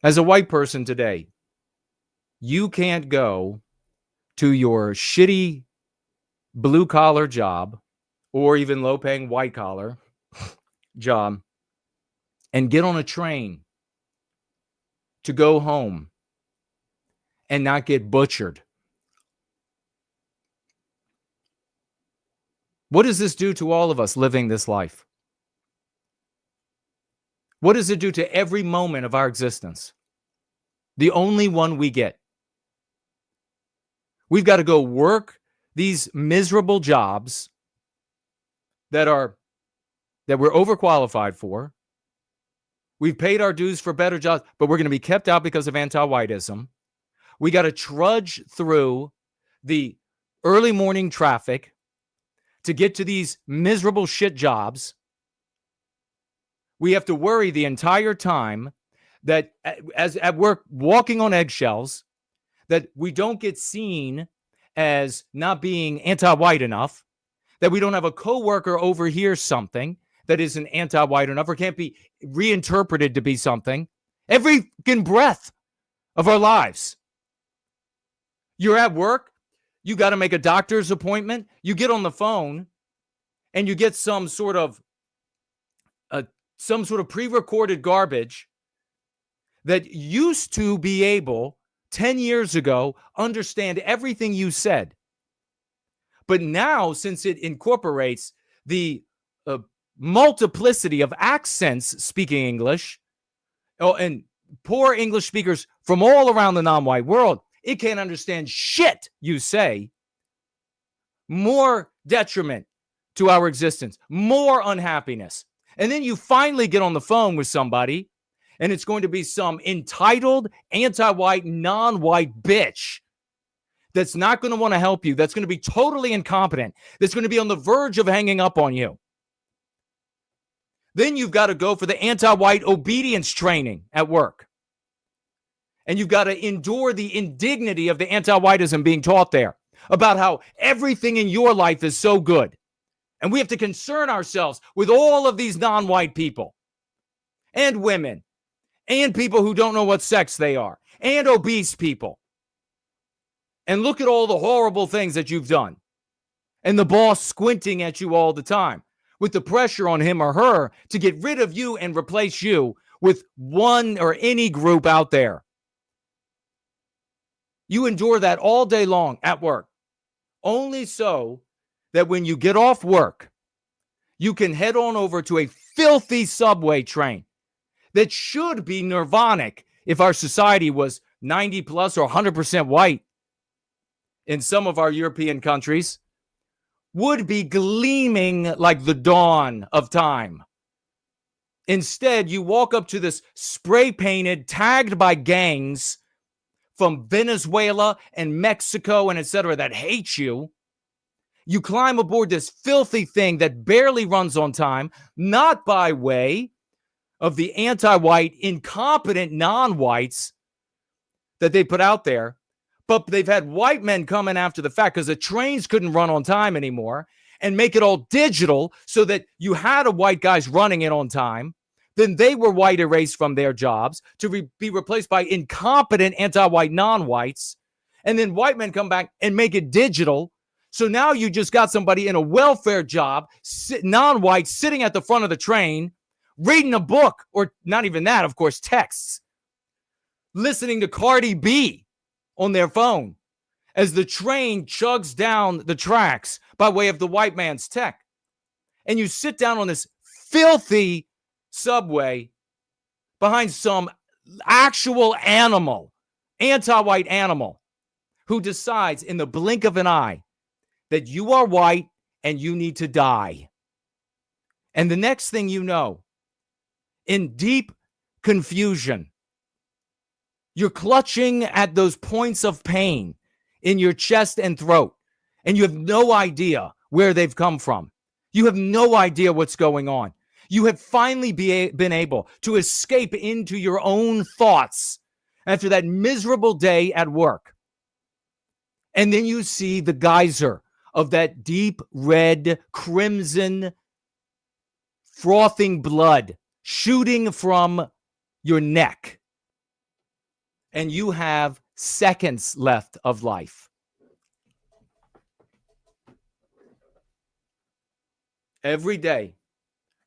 As a white person today, you can't go to your shitty blue-collar job or even low-paying white-collar job and get on a train to go home and not get butchered. What does this do to all of us living this life? What does it do to every moment of our existence? The only one we get. We've got to go work these miserable jobs that we're overqualified for. We've paid our dues for better jobs, but we're going to be kept out because of anti-whiteism. We got to trudge through the early morning traffic to get to these miserable shit jobs. We have to worry the entire time that as at work, walking on eggshells, that we don't get seen as not being anti-white enough, that we don't have a coworker overhear something that isn't anti-white enough or can't be reinterpreted to be something. Every fucking breath of our lives. You're at work, you got to make a doctor's appointment, you get on the phone, and you get some sort of pre-recorded garbage that used to be able 10 years ago understand everything you said. But now, since it incorporates the multiplicity of accents speaking English, and poor English speakers from all around the non-white world, it can't understand shit you say. More detriment to our existence, more unhappiness. And then you finally get on the phone with somebody, and it's going to be some entitled, anti-white, non-white bitch that's not going to want to help you, that's going to be totally incompetent, that's going to be on the verge of hanging up on you. Then you've got to go for the anti-white obedience training at work. And you've got to endure the indignity of the anti-whiteism being taught there about how everything in your life is so good. And we have to concern ourselves with all of these non-white people and women and people who don't know what sex they are and obese people. And look at all the horrible things that you've done. And the boss squinting at you all the time with the pressure on him or her to get rid of you and replace you with one or any group out there. You endure that all day long at work, only so that when you get off work, you can head on over to a filthy subway train that should be nirvanic if our society was 90 plus or 100% white in some of our European countries, would be gleaming like the dawn of time. Instead, you walk up to this spray-painted, tagged by gangs from Venezuela and Mexico and etc. that hate you. You climb aboard this filthy thing that barely runs on time, not by way of the anti-white, incompetent non-whites that they put out there, but they've had white men come in after the fact because the trains couldn't run on time anymore and make it all digital so that you had a white guys running it on time. Then they were white erased from their jobs to be replaced by incompetent anti-white non-whites. And then white men come back and make it digital. So now you just got somebody in a welfare job, non-white, sitting at the front of the train, reading a book, or not even that, of course, texts, listening to Cardi B on their phone as the train chugs down the tracks by way of the white man's tech. And you sit down on this filthy subway behind some actual animal, anti-white animal, who decides in the blink of an eye that you are white and you need to die. And the next thing you know, in deep confusion, you're clutching at those points of pain in your chest and throat, and you have no idea where they've come from. You have no idea what's going on. You have finally been able to escape into your own thoughts after that miserable day at work. And then you see the geyser of that deep red, crimson, frothing blood shooting from your neck. And you have seconds left of life. Every day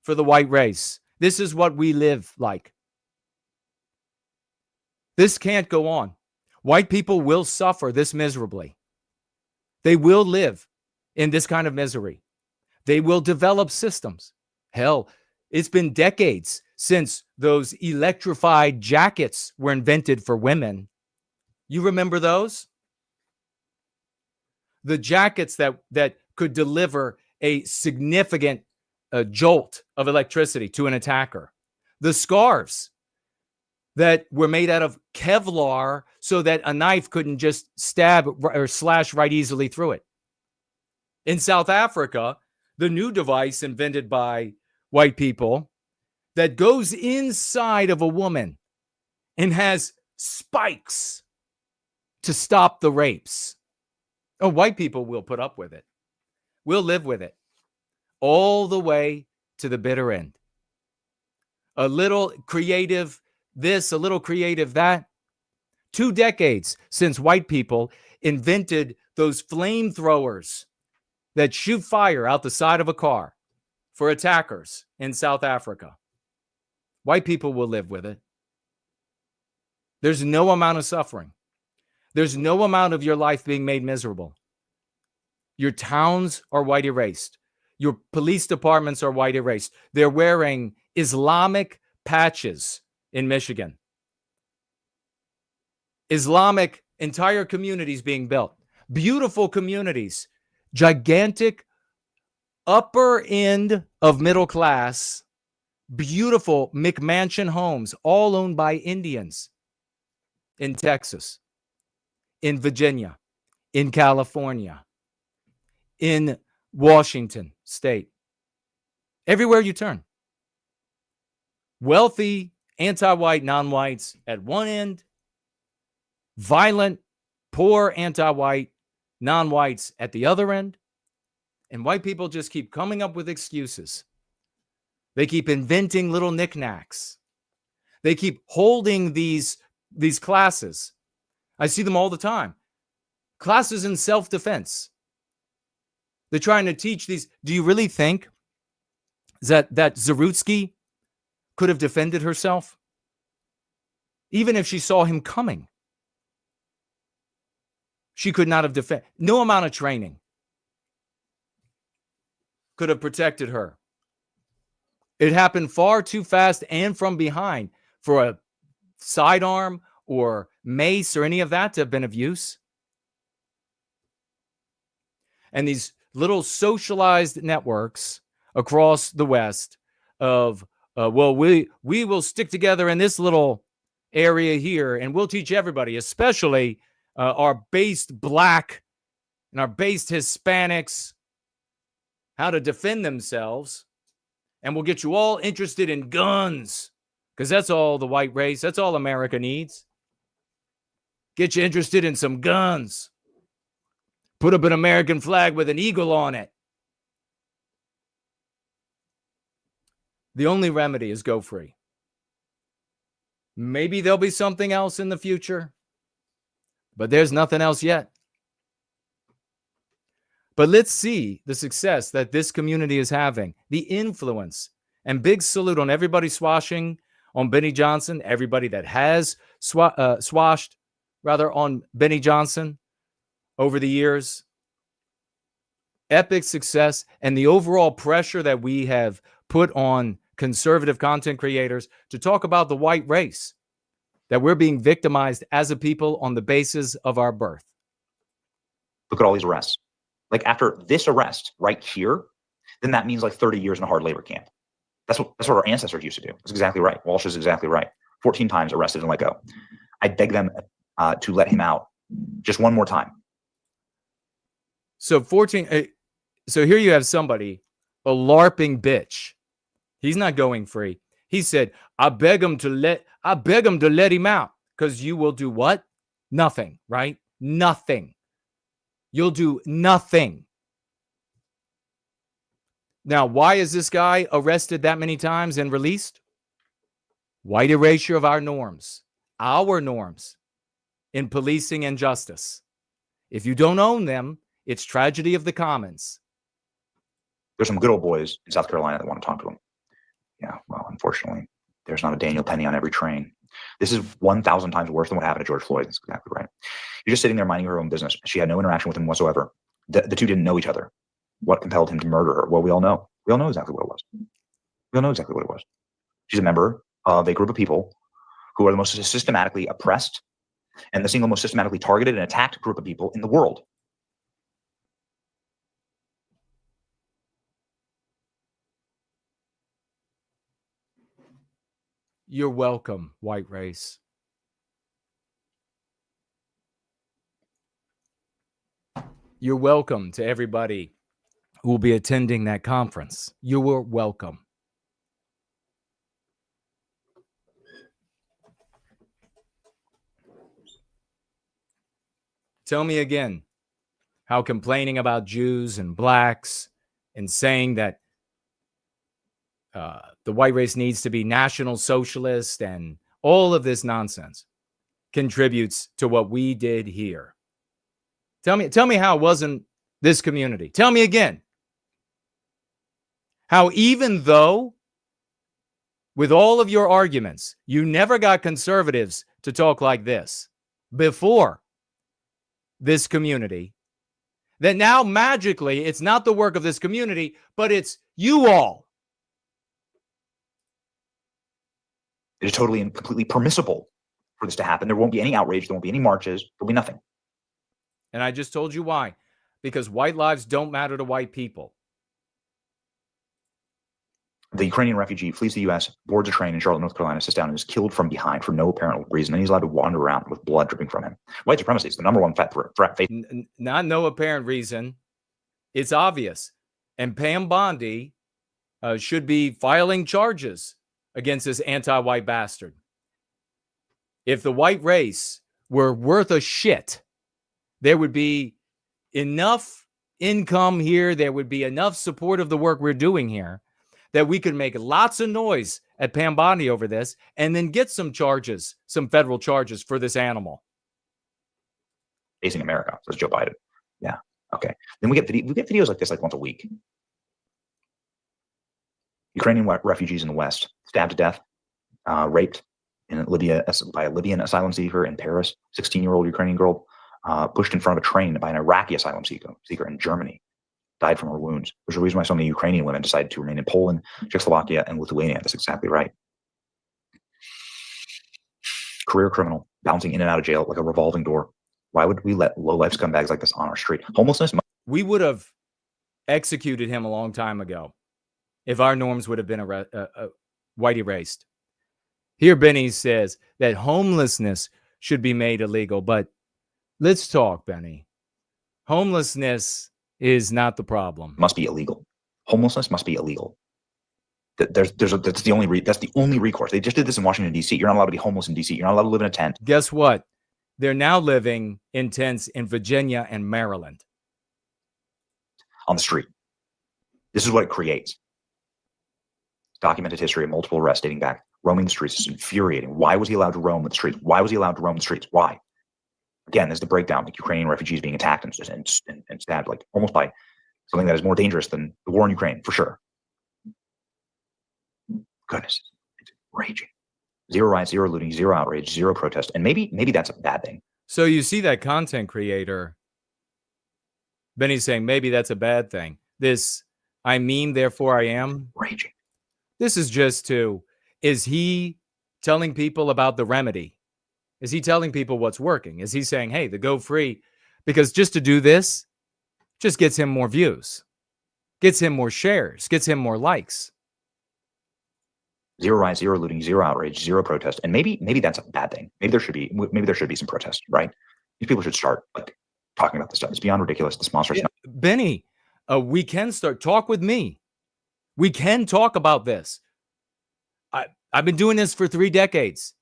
for the white race, this is what we live like. This can't go on. White people will suffer this miserably. They will live in this kind of misery. They will develop systems. Hell, it's been decades since those electrified jackets were invented for women. You remember those? The jackets that could deliver a significant jolt of electricity to an attacker. The scarves that were made out of Kevlar so that a knife couldn't just stab or slash right easily through it. In South Africa, the new device invented by white people that goes inside of a woman and has spikes to stop the rapes. Oh, white people will put up with it. We'll live with it all the way to the bitter end. A little creative this, a little creative that. 2 decades since white people invented those flamethrowers that shoot fire out the side of a car for attackers in South Africa. White people will live with it. There's no amount of suffering. There's no amount of your life being made miserable. Your towns are white erased. Your police departments are white erased. They're wearing Islamic patches in Michigan. Islamic entire communities being built. Beautiful communities. Gigantic upper end of middle class. Beautiful McMansion homes, all owned by Indians in Texas, in Virginia, in California, in Washington State. Everywhere you turn. Wealthy, anti-white, non-whites at one end, violent, poor, anti-white, non-whites at the other end, and white people just keep coming up with excuses. They keep inventing little knickknacks. They keep holding these classes. I see them all the time. Classes in self-defense. They're trying to teach these. Do you really think that Zarutska could have defended herself? Even if she saw him coming. She could not have defended. No amount of training could have protected her. It happened far too fast and from behind for a sidearm or mace or any of that to have been of use. And these little socialized networks across the West of, we will stick together in this little area here and we'll teach everybody, especially our based Black and our based Hispanics, how to defend themselves. And we'll get you all interested in guns, because that's all the white race, that's all America needs. Get you interested in some guns. Put up an American flag with an eagle on it. The only remedy is go free. Maybe there'll be something else in the future, but there's nothing else yet. But let's see the success that this community is having, the influence, and big salute on everybody swashing on Benny Johnson, everybody that has swashed on Benny Johnson over the years. Epic success, and the overall pressure that we have put on conservative content creators to talk about the white race, that we're being victimized as a people on the basis of our birth. Look at all these arrests. Like after this arrest right here, then that means like 30 years in a hard labor camp. That's what our ancestors used to do. That's exactly right. Walsh is exactly right. 14 times arrested and let go. I beg them to let him out just one more time. So 14. So here you have somebody, a LARPing bitch. He's not going free. He said, I beg him to let him out, because you will do what? Nothing, right? Nothing. You'll do nothing. Now, why is this guy arrested that many times and released? White erasure of our norms in policing and justice. If you don't own them, it's tragedy of the commons. There's some good old boys in South Carolina that want to talk to him. Yeah, well, unfortunately, there's not a Daniel Penny on every train. This is 1,000 times worse than what happened to George Floyd. That's exactly right. You're just sitting there minding her own business. She had no interaction with him whatsoever. The two didn't know each other. What compelled him to murder her? Well, we all know. We all know exactly what it was. We all know exactly what it was. She's a member of a group of people who are the most systematically oppressed and the single most systematically targeted and attacked group of people in the world. You're welcome, white race. You're welcome to everybody who will be attending that conference. You were welcome. Tell me again how complaining about Jews and blacks and saying that the white race needs to be national socialist and all of this nonsense contributes to what we did here. Tell me how it wasn't this community. Tell me again how, even though with all of your arguments, you never got conservatives to talk like this before this community, that now magically it's not the work of this community, but it's you all. It is totally and completely permissible for this to happen. There won't be any outrage. There won't be any marches. There'll be nothing. And I just told you why. Because white lives don't matter to white people. The Ukrainian refugee flees the U.S., boards a train in Charlotte, North Carolina, sits down and is killed from behind for no apparent reason. And he's allowed to wander around with blood dripping from him. White supremacy is the number one threat. Not no apparent reason. It's obvious. And Pam Bondi should be filing charges against this anti-white bastard. If the white race were worth a shit, there would be enough income here, there would be enough support of the work we're doing here, that we could make lots of noise at Pam Bondi over this and then get some charges, some federal charges for this animal. Facing America, says Joe Biden. Yeah, okay. Then we get videos like this like once a week. Ukrainian refugees in the West, stabbed to death, raped in Libya by a Libyan asylum seeker in Paris, 16-year-old Ukrainian girl, pushed in front of a train by an Iraqi asylum seeker in Germany, died from her wounds. There's a reason why so many Ukrainian women decided to remain in Poland, Czechoslovakia, and Lithuania. That's exactly right. Career criminal, bouncing in and out of jail like a revolving door. Why would we let low-life scumbags like this on our street? Homelessness. We would have executed him a long time ago if our norms would have been white erased. Here, Benny says that homelessness should be made illegal, but let's talk, Benny. Homelessness is not the problem. Must be illegal. Homelessness must be illegal. That's the only recourse. They just did this in Washington, D.C. You're not allowed to be homeless in D.C. You're not allowed to live in a tent. Guess what? They're now living in tents in Virginia and Maryland. On the street. This is what it creates. Documented history of multiple arrests dating back. Roaming the streets is infuriating. Why was he allowed to roam the streets? Why was he allowed to roam the streets? Why? Again, there's the breakdown, like Ukrainian refugees being attacked and stabbed, like almost by something that is more dangerous than the war in Ukraine, for sure. Goodness, it's raging. Zero riots, zero looting, zero outrage, zero protest, and maybe that's a bad thing. So you see that content creator, Benny's saying maybe that's a bad thing. This, I mean, therefore I am. Raging. This is just to, is he telling people about the remedy? Is he telling people what's working? Is he saying, hey, the go free, because just to do this just gets him more views, gets him more shares, gets him more likes. Zero riots, zero looting, zero outrage, zero protest, and maybe that's a bad thing. Maybe there should be some protest, right? These people should start like talking about this stuff. It's beyond ridiculous. This monster. Yeah, Benny, we can start. Talk with me. We can talk about this. I've been doing this for 3 decades.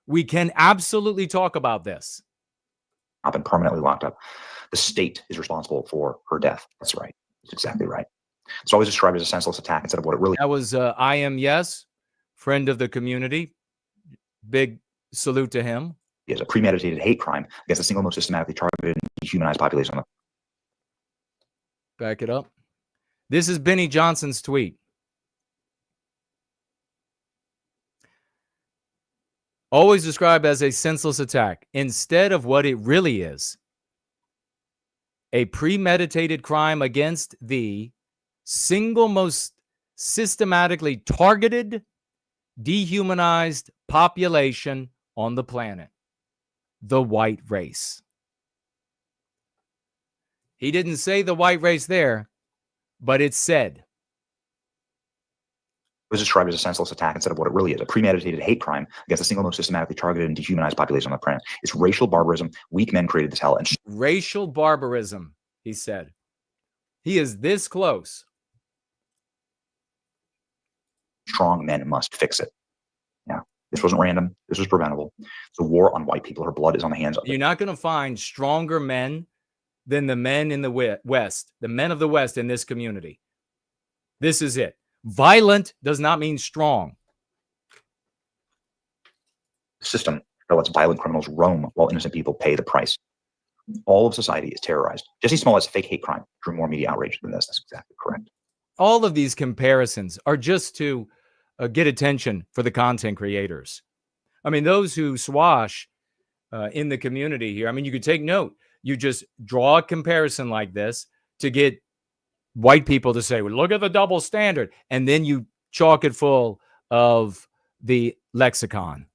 We can absolutely talk about this. I've been permanently locked up. The state is responsible for her death. That's right. That's exactly right. It's always described as a senseless attack instead of what it really. That was I am yes, friend of the community. Big salute to him. Is a premeditated hate crime against the single most systematically targeted and dehumanized population. Back it up. This is Benny Johnson's tweet. Always described as a senseless attack instead of what it really is. A premeditated crime against the single most systematically targeted dehumanized population on the planet, the white race. He didn't say the white race there, but it's said. It was described as a senseless attack instead of what it really is, a premeditated hate crime against the single most systematically targeted and dehumanized population on the planet. It's racial barbarism. Weak men created this hell. And racial barbarism, he said. He is this close. Strong men must fix it. Yeah, this wasn't random. This was preventable. It's a war on white people. Her blood is on the hands of them. You're not going to find stronger men than the men in the West, the men of the West in this community. This is it. Violent does not mean strong. The system that lets violent criminals roam while innocent people pay the price. All of society is terrorized. Jesse Smollett's fake hate crime drew more media outrage than this. That's exactly correct. All of these comparisons are just to get attention for the content creators. I mean, those who swash in the community here, I mean, you could take note. You just draw a comparison like this to get white people to say, well, look at the double standard. And then you chalk it full of the lexicon.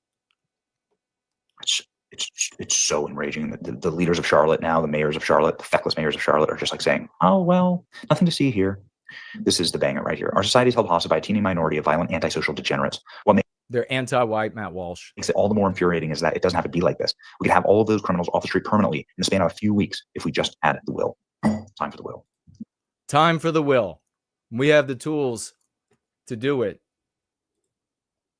It's so enraging that the leaders of Charlotte now, the mayors of Charlotte, the feckless mayors of Charlotte are just like saying, oh, well, nothing to see here. This is the banger right here. Our society is held hostage by a teeny minority of violent antisocial degenerates. They're anti-white, Matt Walsh. Makes it all the more infuriating is that it doesn't have to be like this. We could have all of those criminals off the street permanently in the span of a few weeks if we just added the will. Time for the will. Time for the will. We have the tools to do it.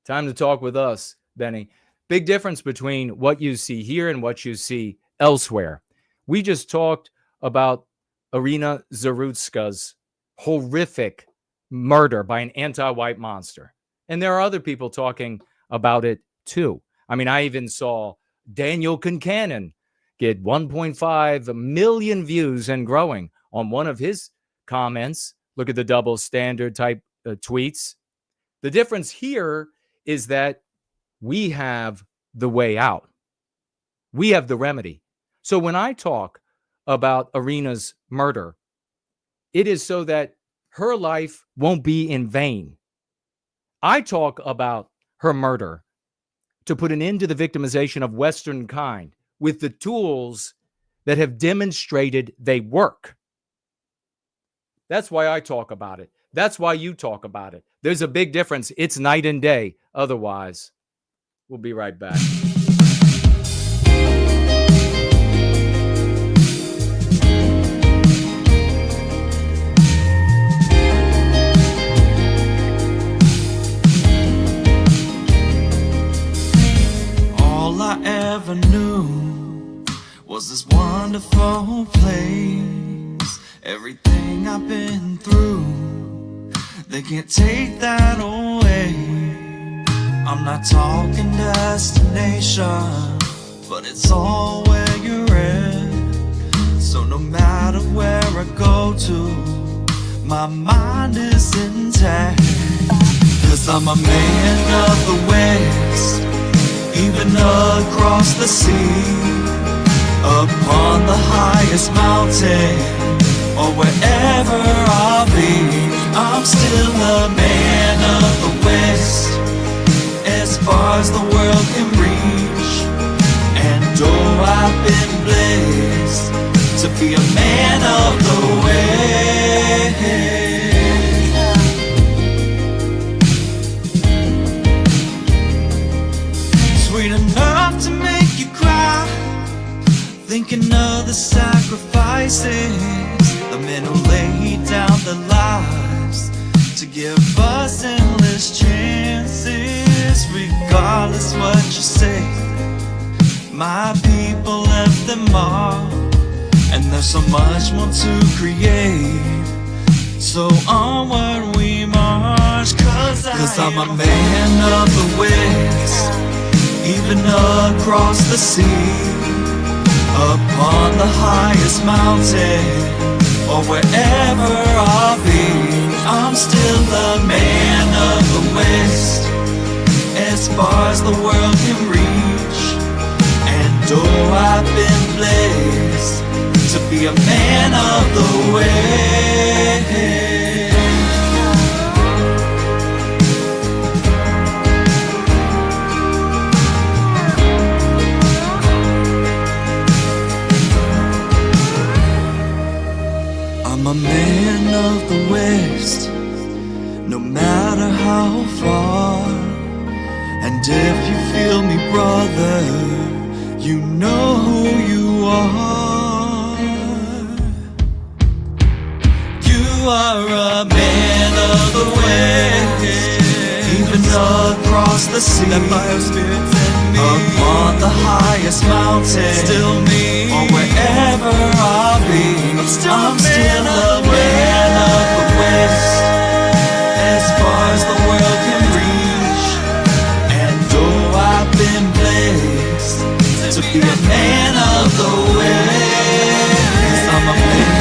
Time to talk with us, Benny. Big difference between what you see here and what you see elsewhere. We just talked about Iryna Zarutska's horrific murder by an anti-white monster. And there are other people talking about it too. I mean, I even saw Daniel Concannon get 1.5 million views and growing on one of his comments. Look at the double standard type tweets. The difference here is that we have the way out. We have the remedy. So when I talk about Iryna's murder, it is so that her life won't be in vain. I talk about her murder to put an end to the victimization of Western kind with the tools that have demonstrated they work. That's why I talk about it. That's why you talk about it. There's a big difference. It's night and day. Otherwise, we'll be right back. All I ever knew was this wonderful place. Everything I've been through, they can't take that away. I'm not talking destination, but it's all where you're at. So no matter where I go to, my mind is intact. 'Cause I'm a man of the West, even across the sea, upon the highest mountain, or wherever I'll be. I'm still a man of the West, as far as the world can reach. And oh, I've been blessed to be a man of the West. Sweet enough to make you cry, thinking of the sacrifices, the men who laid down their lives to give us endless chances. Regardless what you say, my people left them all, and there's so much more to create. So onward we march, 'cause I'm a man of the West, even across the sea, upon the highest mountain, or wherever I'll be. I'm still a man of the West, as far as the world can reach. And oh, I've been blessed to be a man of the West. are. You are a man of the way. Even across the sea, that biospirit's in me. Upon the highest mountain, still me. Or wherever I'll be, I'm still a man of the west. As far as the world can reach. And oh, I've been blessed to be a man of the west. I'm a man.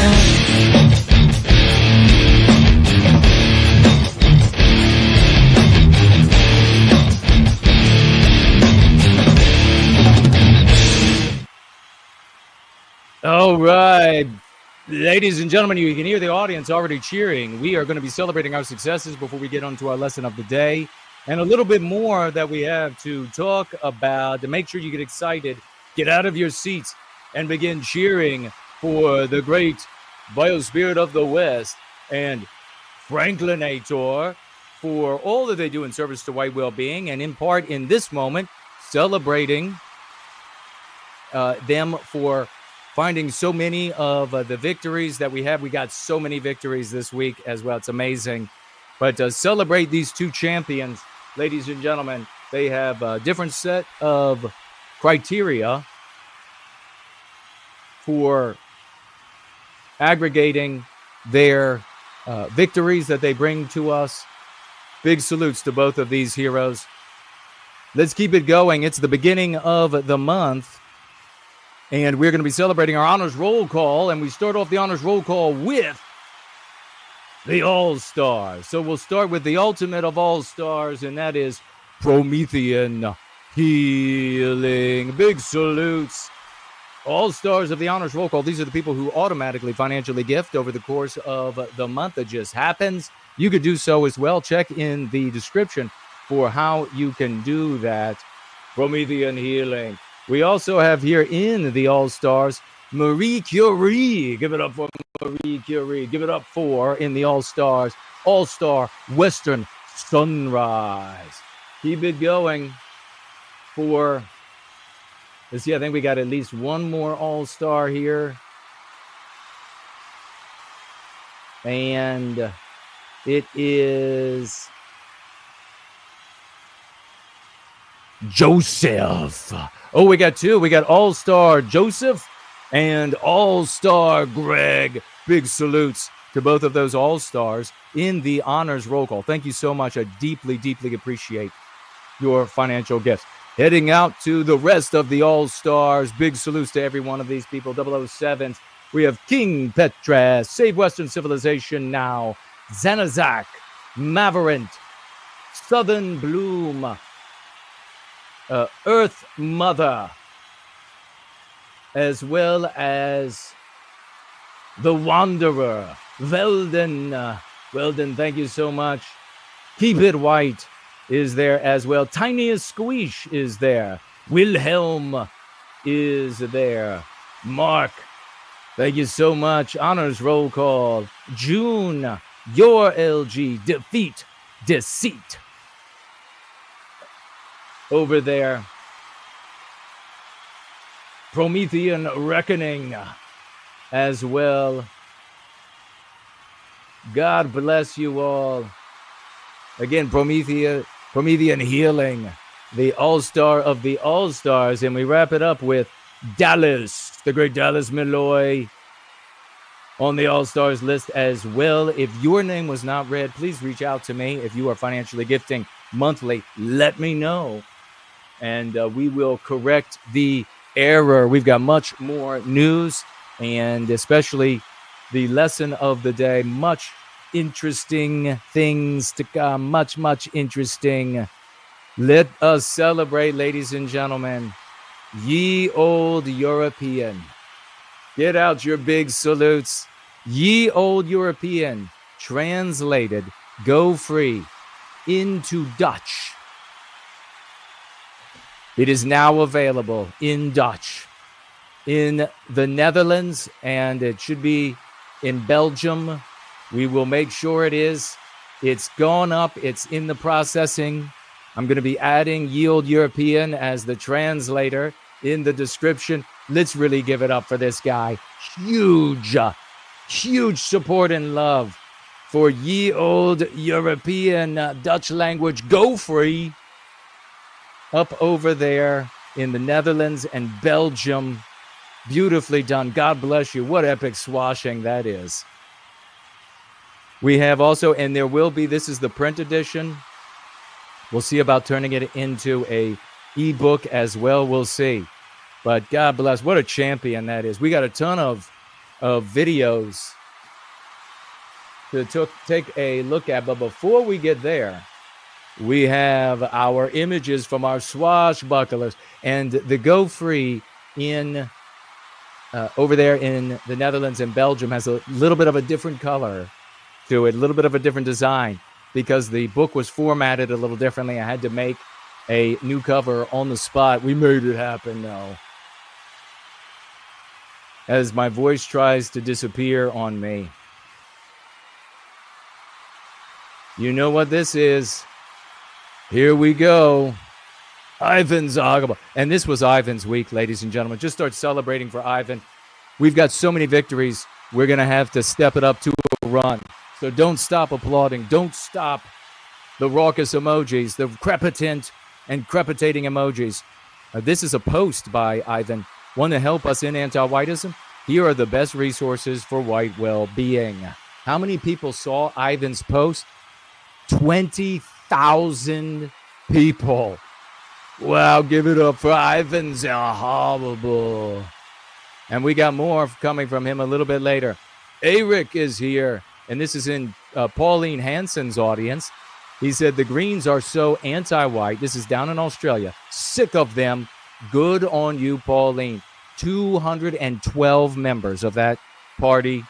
All right, ladies and gentlemen, you can hear the audience already cheering. We are going to be celebrating our successes before we get on to our lesson of the day and a little bit more that we have to talk about. To make sure you get excited, get out of your seats and begin cheering for the great Biospirit of the West and Franklinator for all that they do in service to white well-being, and in part in this moment celebrating them for finding so many of the victories that we have. We got so many victories this week as well. It's amazing. But to celebrate these two champions, ladies and gentlemen, they have a different set of criteria for aggregating their victories that they bring to us. Big salutes to both of these heroes. Let's keep it going. It's the beginning of the month. And we're going to be celebrating our honors roll call. And we start off the honors roll call with the All-Stars. So we'll start with the ultimate of All-Stars, and that is Promethean Healing. Big salutes. All-Stars of the honors roll call. These are the people who automatically financially gift over the course of the month that just happens. You could do so as well. Check in the description for how you can do that. Promethean Healing. We also have here in the All-Stars, Marie Curie. Give it up for Marie Curie. Give it up for, in the All-Stars, All-Star Western Sunrise. Keep it going for, let's see, I think we got at least one more All-Star here. And it is Joseph. Oh, we got two. We got All-Star Joseph and All-Star Greg. Big salutes to both of those All-Stars in the honors roll call. Thank you so much. I deeply, deeply appreciate your financial gifts. Heading out to the rest of the All-Stars. Big salutes to every one of these people. 007s. We have King Petras, Save Western Civilization Now, Zanazak, Maverant, Southern Bloom, Earth Mother, as well as the Wanderer, Velden. Velden, thank you so much. Keep It White is there as well. Tiniest Squeeze is there. Wilhelm is there. Mark, thank you so much. Honors roll call. June, your LG, Defeat, Deceit. Over there, Promethean Reckoning as well. God bless you all. Again, Promethean Healing, the All-Star of the All-Stars. And we wrap it up with Dallas, the great Dallas Malloy, on the All-Stars list as well. If your name was not read, please reach out to me. If you are financially gifting monthly, let me know. And we will correct the error. We've got much more news, and especially the lesson of the day. Much interesting things to come. Much interesting. Let us celebrate, ladies and gentlemen. Ye old European. Get out your big salutes. Ye old European. Translated, go free, into Dutch. It is now available in Dutch in the Netherlands, and it should be in Belgium. We will make sure it is. It's gone up. It's in the processing. I'm going to be adding Ye Old European as the translator in the description. Let's really give it up for this guy. Huge support and love for ye old European Dutch language Go Free up over there in the Netherlands and Belgium. Beautifully done. God bless you. What epic swashing that is. We have also, and there will be, this is the print edition. We'll see about turning it into a ebook as well. We'll see. But God bless. What a champion that is. We got a ton of videos to take a look at. But before we get there, we have our images from our swashbucklers. And the Go Free in over there in the Netherlands and Belgium has a little bit of a different color to it, a little bit of a different design, because the book was formatted a little differently. I had to make a new cover on the spot. We made it happen, though. As my voice tries to disappear on me. You know what this is. Here we go. Ivan Zagaba. And this was Ivan's week, ladies and gentlemen. Just start celebrating for Ivan. We've got so many victories. We're going to have to step it up to a run. So don't stop applauding. Don't stop the raucous emojis, the crepitant and crepitating emojis. This is a post by Ivan. Want to help us in anti-whiteism? Here are the best resources for white well-being. How many people saw Ivan's post? 20,000 people. Wow, give it up for Ivan Zahabable. And we got more coming from him a little bit later. Eric is here, and this is in Pauline Hanson's audience. He said, the Greens are so anti-white. This is down in Australia. Sick of them. Good on you, Pauline. 212 members of that party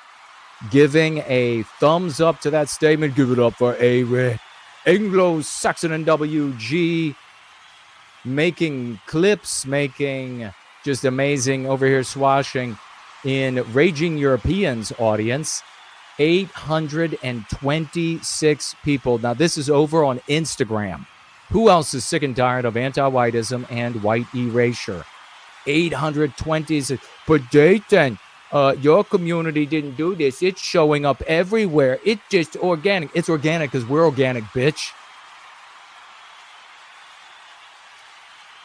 giving a thumbs up to that statement. Give it up for Eric. Anglo-Saxon and WG. Making clips, making just amazing over here swashing in Raging Europeans audience. 826 people. Now, this is over on Instagram. Who else is sick and tired of anti-whiteism and white erasure? 826. But Dayton, your community didn't do this. It's showing up everywhere. It's just organic. It's organic because we're organic, bitch.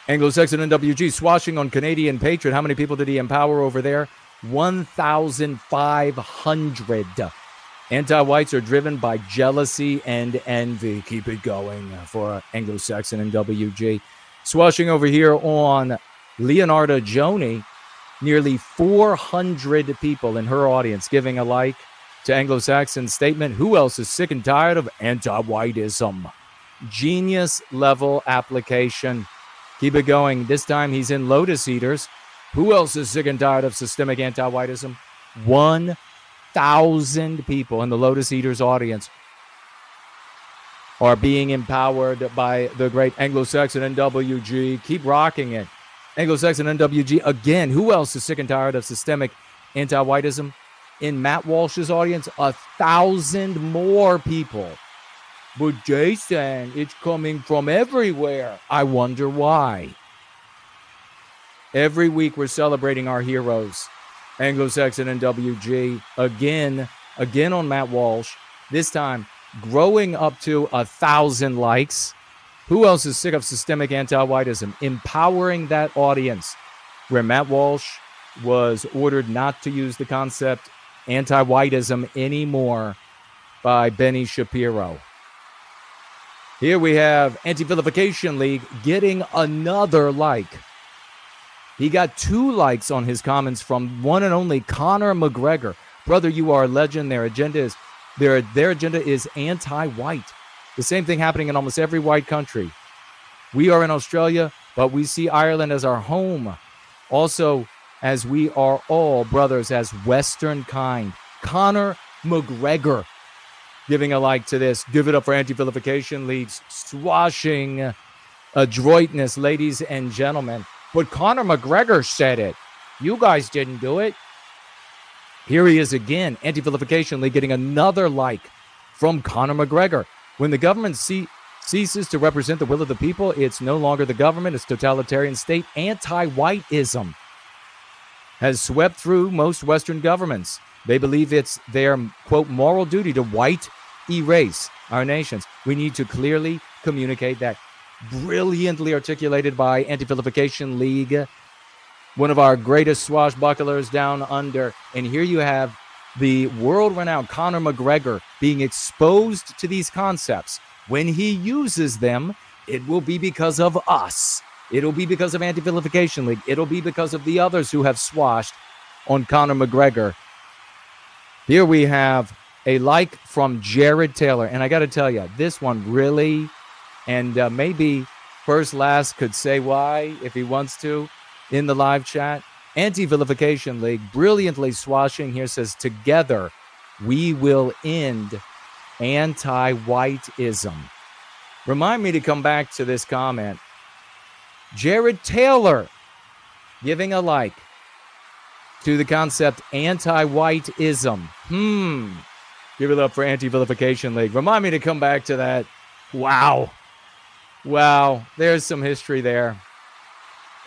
Anglo-Saxon and WG swashing on Canadian Patriot. How many people did he empower over there? 1,500. Anti-whites are driven by jealousy and envy. Keep it going for Anglo-Saxon and WG. Swashing over here on Leonardo Joni. Nearly 400 people in her audience giving a like to Anglo-Saxon's statement. Who else is sick and tired of anti-whiteism? Genius level application. Keep it going. This time he's in Lotus Eaters. Who else is sick and tired of systemic anti-whiteism? 1,000 people in the Lotus Eaters audience are being empowered by the great Anglo-Saxon and WG. Keep rocking it. Anglo-Saxon and WG again. Who else is sick and tired of systemic anti-whiteism? In Matt Walsh's audience, 1,000 more people. But Jason, it's coming from everywhere. I wonder why. Every week we're celebrating our heroes. Anglo-Saxon and WG. Again on Matt Walsh. This time growing up to 1,000 likes. Who else is sick of systemic anti-whiteism? Empowering that audience. Where Matt Walsh was ordered not to use the concept anti-whiteism anymore by Benny Shapiro. Here we have Anti-Vilification League getting another like. He got 2 likes on his comments from one and only Conor McGregor. Brother, you are a legend. Their agenda is anti-white. The same thing happening in almost every white country. We are in Australia, but we see Ireland as our home. Also, as we are all brothers as Western kind. Conor McGregor giving a like to this. Give it up for Anti-Vilification League's swashing adroitness, ladies and gentlemen. But Conor McGregor said it. You guys didn't do it. Here he is again. Anti-Vilification League getting another like from Conor McGregor. When the government ceases to represent the will of the people. It's no longer the government, it's totalitarian state. Anti-whiteism has swept through most Western governments. They believe it's their, quote, moral duty to white erase our nations. We need to clearly communicate that. Brilliantly articulated by Anti-Vilification League, one of our greatest swashbucklers down under. And here you have the world-renowned Conor McGregor being exposed to these concepts. When he uses them, it will be because of us. It'll be because of Anti-Vilification League. It'll be because of the others who have swashed on Conor McGregor. Here we have a like from Jared Taylor. And I got to tell you, this one really, and maybe First Last could say why if he wants to in the live chat. Anti-Vilification League, brilliantly swashing here, says, together we will end anti-whiteism. Remind me to come back to this comment. Jared Taylor giving a like to the concept anti-whiteism. Give it up for Anti-Vilification League. Remind me to come back to that. Wow. There's some history there.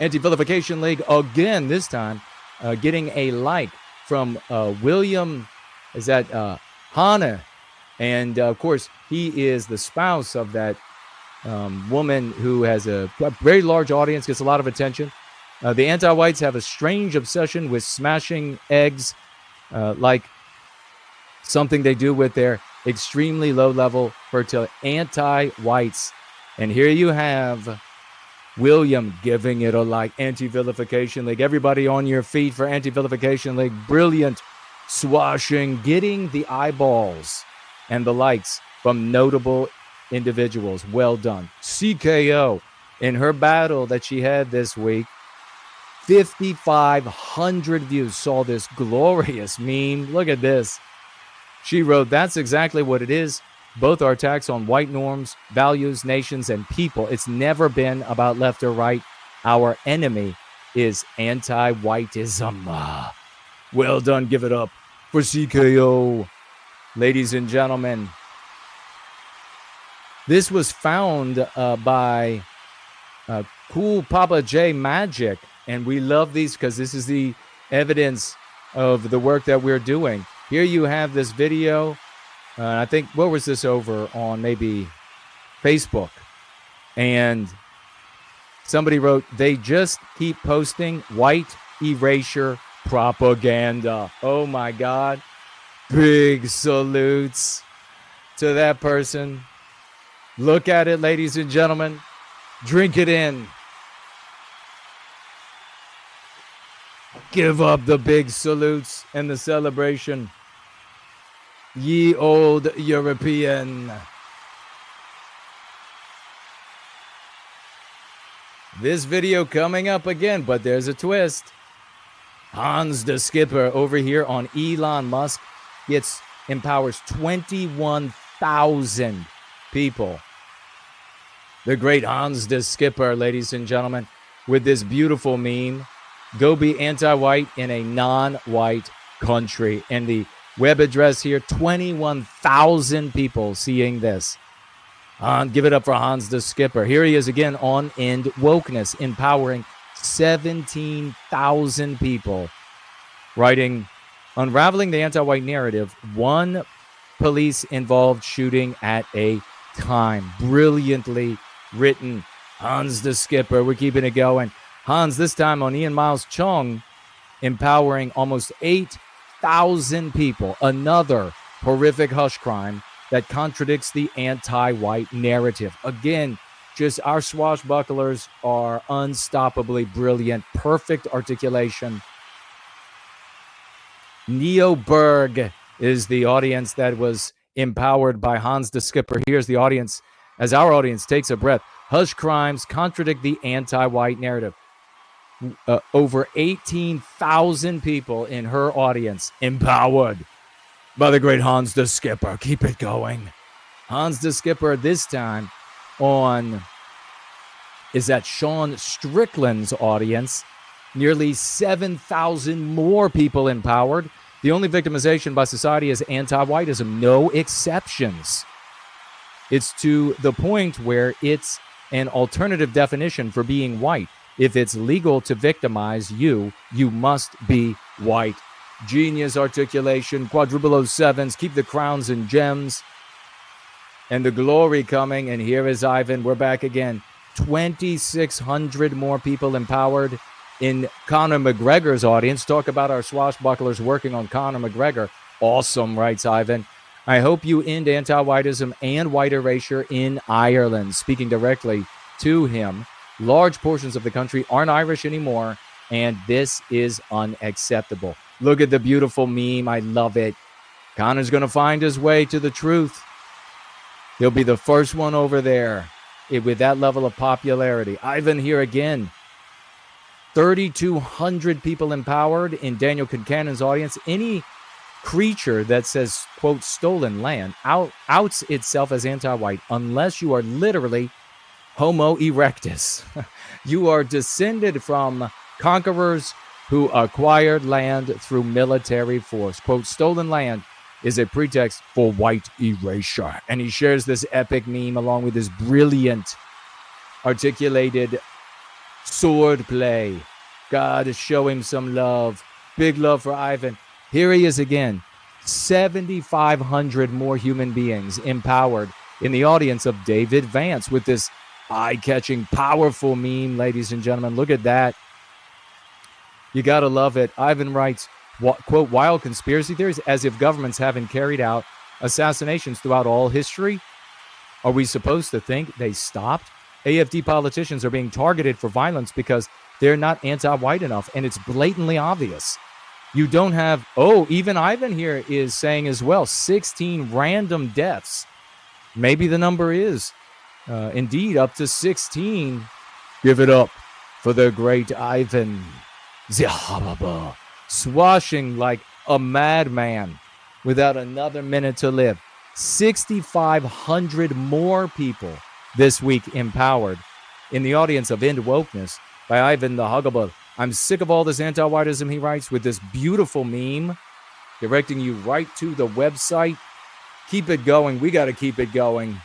Anti-Vilification League again, this time getting a like from William, is that Hannah? And of course, he is the spouse of that woman who has a very large audience, gets a lot of attention. The anti-whites have a strange obsession with smashing eggs, like something they do with their extremely low-level fertility. Anti-whites. And here you have William giving it a like. Anti-Vilification League. Everybody on your feet for Anti-Vilification League. Brilliant swashing, getting the eyeballs and the likes from notable individuals. Well done. CKO in her battle that she had this week, 5,500 views. Saw this glorious meme. Look at this. She wrote, that's exactly what it is. Both are attacks on white norms, values, nations, and people. It's never been about left or right. Our enemy is anti-whiteism. Well done. Give it up for CKO. Ladies and gentlemen, this was found by Cool Papa J Magic, and we love these because this is the evidence of the work that we're doing. Here you have this video. I think, what was this over on maybe Facebook? And somebody wrote, they just keep posting white erasure propaganda. Oh my God. Big salutes to that person. Look at it, ladies and gentlemen. Drink it in. Give up the big salutes and the celebration. Ye old European. This video coming up again, but there's a twist. Hans the Skipper over here on Elon Musk empowers 21,000 people. The great Hans the Skipper, ladies and gentlemen, with this beautiful meme. Go be anti-white in a non-white country. And the web address here, 21,000 people seeing this. Give it up for Hans the Skipper. Here he is again on End Wokeness, empowering 17,000 people, writing, unraveling the anti-white narrative, one police-involved shooting at a time. Brilliantly written. Hans the Skipper, we're keeping it going. Hans, this time on Ian Miles Chung, empowering almost 8,000 people. Another horrific hush crime that contradicts the anti-white narrative. Again, just our swashbucklers are unstoppably brilliant. Perfect articulation. Neo Berg is the audience that was empowered by Hans the Skipper. Here's the audience as our audience takes a breath. Hush crimes contradict the anti-white narrative. Over 18,000 people in her audience empowered by the great Hans the Skipper. Keep it going. Hans the Skipper this time on, is that Sean Strickland's audience. Nearly 7,000 more people empowered. The only victimization by society is anti-whiteism. No exceptions. It's to the point where it's an alternative definition for being white. If it's legal to victimize you, you must be white. Genius articulation, quadruple 07s, keep the crowns and gems and the glory coming. And here is Ivan. We're back again. 2,600 more people empowered in Conor McGregor's audience. Talk about our swashbucklers working on Conor McGregor. Awesome, writes Ivan. I hope you end anti-whiteism and white erasure in Ireland. Speaking directly to him, large portions of the country aren't Irish anymore, and this is unacceptable. Look at the beautiful meme. I love it. Conor's going to find his way to the truth. He'll be the first one over there with that level of popularity. Ivan here again. 3,200 people empowered in Daniel Concannon's audience. Any creature that says, quote, stolen land outs itself as anti-white unless you are literally Homo erectus. You are descended from conquerors who acquired land through military force. Quote, stolen land is a pretext for white erasure. And he shares this epic meme along with his brilliant articulated sword play. God, show him some love. Big love for Ivan. Here he is again. 7,500 more human beings empowered in the audience of David Vance with this eye-catching, powerful meme, ladies and gentlemen. Look at that. You got to love it. Ivan writes, quote, wild conspiracy theories as if governments haven't carried out assassinations throughout all history. Are we supposed to think they stopped? AFD politicians are being targeted for violence because they're not anti-white enough, and it's blatantly obvious. You don't have, even Ivan here is saying as well, 16 random deaths. Maybe the number is indeed up to 16. Give it up for the great Ivan. Zihababa, swashing like a madman without another minute to live. 6,500 more people this week empowered in the audience of End Wokeness by Ivan the Huggable. I'm sick of all this anti-whiteism, he writes, with this beautiful meme directing you right to the website. Keep it going. We got to keep it going.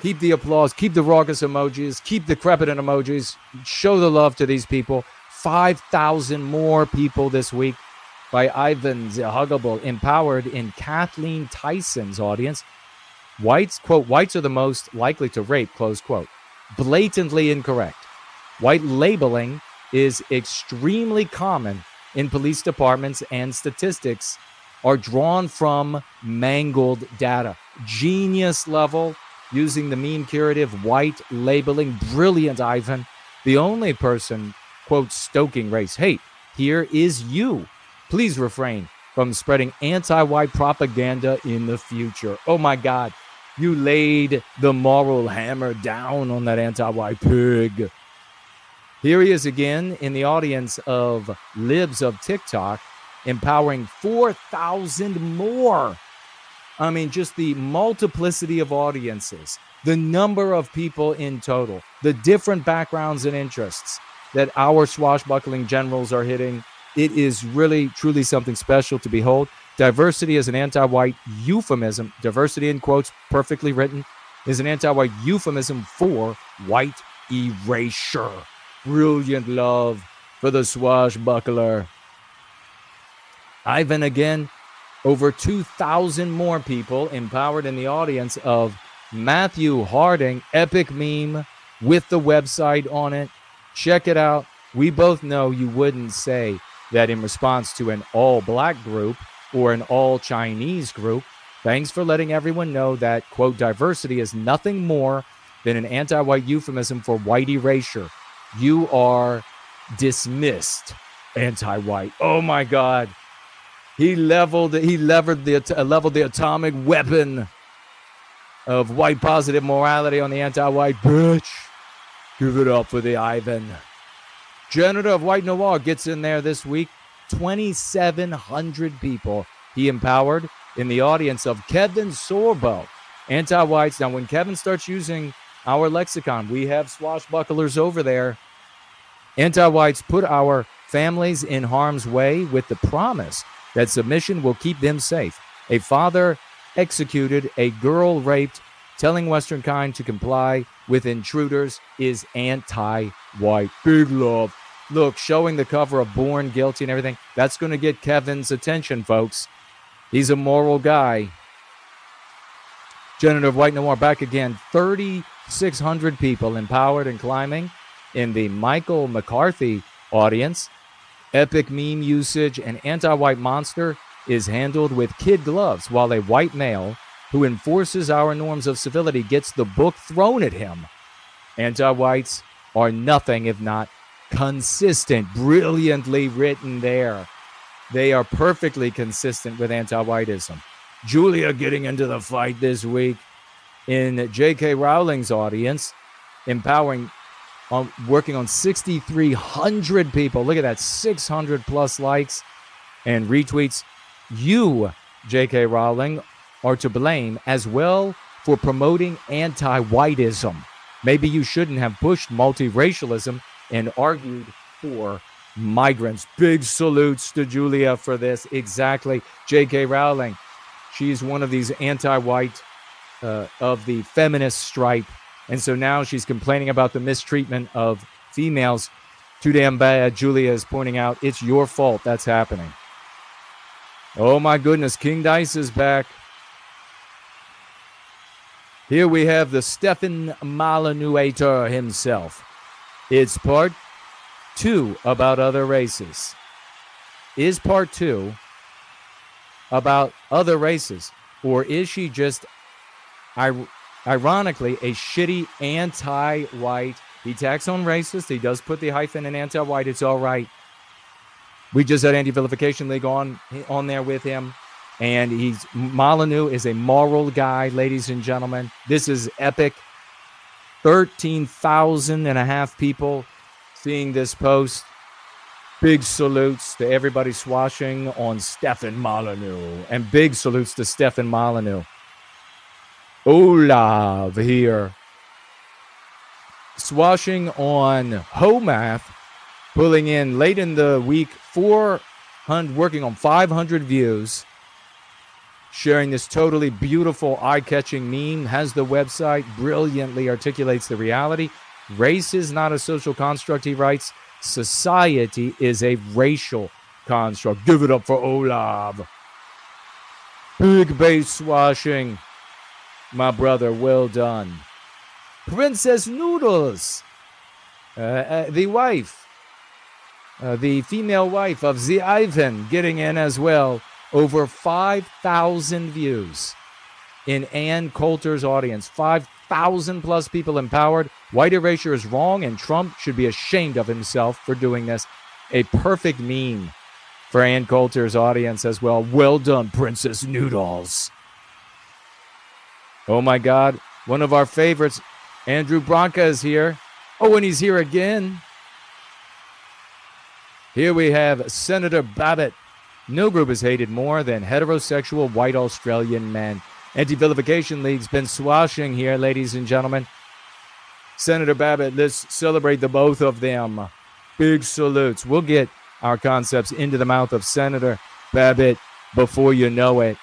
Keep the applause. Keep the raucous emojis. Keep the crepitant emojis. Show the love to these people. 5,000 more people this week by Ivan the Huggable, empowered in Kathleen Tyson's audience. Whites, quote, whites are the most likely to rape, close quote. Blatantly incorrect. White labeling is extremely common in police departments, and statistics are drawn from mangled data. Genius level, using the meme curative white labeling. Brilliant, Ivan. The only person, quote, stoking race hate here is you. Please refrain from spreading anti-white propaganda in the future. Oh my God, you laid the moral hammer down on that anti-white pig. Here he is again in the audience of Libs of TikTok, empowering 4,000 more. I mean, just the multiplicity of audiences, the number of people in total, the different backgrounds and interests that our swashbuckling generals are hitting. It is really, truly something special to behold. Diversity is an anti-white euphemism. Diversity, in quotes, perfectly written, is an anti-white euphemism for white erasure. Brilliant love for the swashbuckler. Ivan again, over 2,000 more people empowered in the audience of Matthew Harding. Epic meme with the website on it. Check it out. We both know you wouldn't say that in response to an all-black group or an all-Chinese group. Thanks for letting everyone know that, quote, diversity is nothing more than an anti-white euphemism for white erasure. You are dismissed, anti-white. Oh my God. He leveled the atomic weapon of white positive morality on the anti-white bitch. Give it up for the Ivan. Janitor of White Noir gets in there this week. 2,700 people he empowered in the audience of Kevin Sorbo. Anti-whites. Now, when Kevin starts using our lexicon, we have swashbucklers over there. Anti-whites put our families in harm's way with the promise that submission will keep them safe. A father executed, a girl raped, Telling Western kind to comply with intruders is anti-white. Big love. Look, showing the cover of Born Guilty and everything, that's going to get Kevin's attention, folks. He's a moral guy. Janitor of White Noir back again. 3,600 people empowered and climbing in the Michael McCarthy audience. Epic meme usage and anti-white monster is handled with kid gloves, while a white male who enforces our norms of civility gets the book thrown at him. Anti-whites are nothing if not consistent. Brilliantly written there. They are perfectly consistent with anti-whiteism. Julia getting into the fight this week in J.K. Rowling's audience, empowering, working on 6,300 people. Look at that, 600 plus likes and retweets. You, J.K. Rowling, are to blame as well for promoting anti-whiteism. Maybe you shouldn't have pushed multiracialism and argued for migrants. Big salutes to Julia for this. Exactly. J.K. Rowling. She's one of these anti-white of the feminist stripe. And so now she's complaining about the mistreatment of females. Too damn bad. Julia is pointing out it's your fault that's happening. Oh my goodness. King Dice is back. Here we have the Stefan Malanuator himself. It's part 2 about other races. Is part 2 about other races? Or is she just, ironically, a shitty anti-white? He tacks on racist. He does put the hyphen in anti-white. It's all right. We just had Anti-Vilification League on there with him. And Molyneux is a moral guy, ladies and gentlemen. This is epic. 13,500 people seeing this post. Big salutes to everybody swashing on Stefan Molyneux. And big salutes to Stefan Molyneux. Olav here. Swashing on Homath, pulling in late in the week 400, working on 500 views. Sharing this totally beautiful, eye-catching meme, has the website, brilliantly articulates the reality. Race is not a social construct, he writes. Society is a racial construct. Give it up for Olav. Big base swashing. My brother, well done. Princess Noodles, the wife, the female wife of the Ivan, getting in as well. Over 5,000 views in Ann Coulter's audience. 5,000 plus people empowered. White erasure is wrong, and Trump should be ashamed of himself for doing this. A perfect meme for Ann Coulter's audience as well. Well done, Princess Noodles. Oh my God. One of our favorites, Andrew Branca, is here. Oh, and he's here again. Here we have Senator Babbitt. No group is hated more than heterosexual white Australian men. Anti-Vilification League's been swashing here, ladies and gentlemen. Senator Babbitt, let's celebrate the both of them. Big salutes. We'll get our concepts into the mouth of Senator Babbitt before you know it.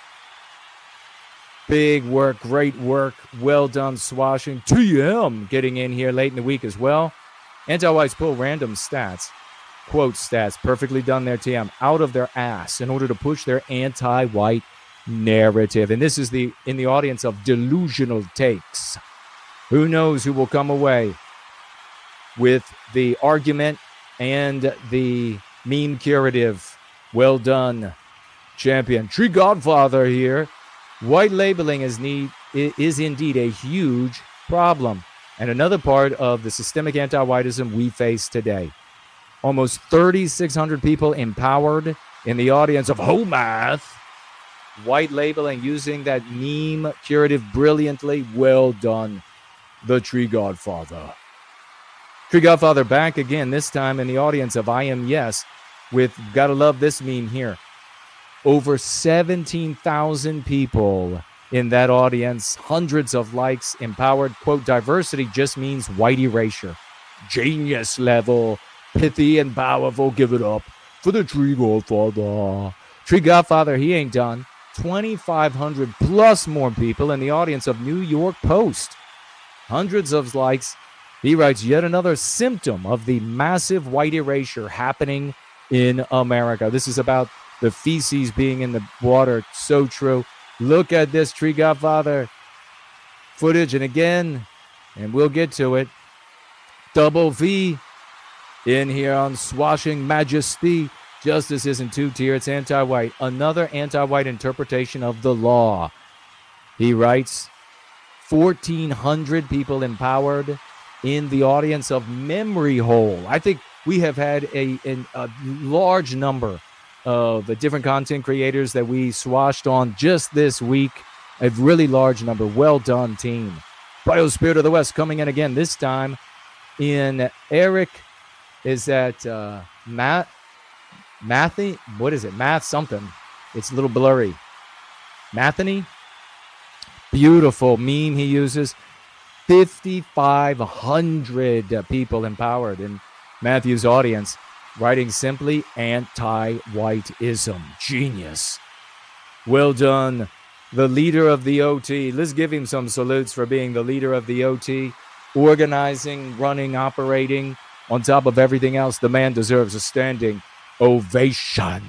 Big work, great work. Well done swashing. TM getting in here late in the week as well. Anti-whites pull random stats. Quote stats, perfectly done there, TM, out of their ass in order to push their anti-white narrative. And this is in the audience of delusional takes. Who knows who will come away with the argument and the meme curative. Well done, champion. Tree Godfather here. White labeling is indeed a huge problem, and another part of the systemic anti-whiteism we face today. Almost 3,600 people empowered in the audience of Homath. White labeling, using that meme curative brilliantly. Well done, the Tree Godfather. Tree Godfather back again, this time in the audience of I Am Yes, with, gotta love this meme here. Over 17,000 people in that audience, hundreds of likes, empowered. Quote, diversity just means white erasure. Genius level. Pithy and powerful, give it up for the Tree Godfather. Tree Godfather, he ain't done. 2,500 plus more people in the audience of New York Post. Hundreds of likes. He writes, yet another symptom of the massive white erasure happening in America. This is about the feces being in the water. So true. Look at this Tree Godfather footage. And again, and we'll get to it, Double V in here on Swashing Majesty. Justice isn't two-tier, it's anti-white. Another anti-white interpretation of the law. He writes, 1,400 people empowered in the audience of Memory Hole. I think we have had a large number of different content creators that we swashed on just this week. A really large number. Well done, team. Biospirit of the West coming in again, this time in Eric. Is that Mathy? What is it? Math something. It's a little blurry. Matheny? Beautiful meme he uses. 5,500 people empowered in Matthew's audience, writing simply anti-whiteism. Genius. Well done, the leader of the OT. Let's give him some salutes for being the leader of the OT, organizing, running, operating. On top of everything else, the man deserves a standing ovation.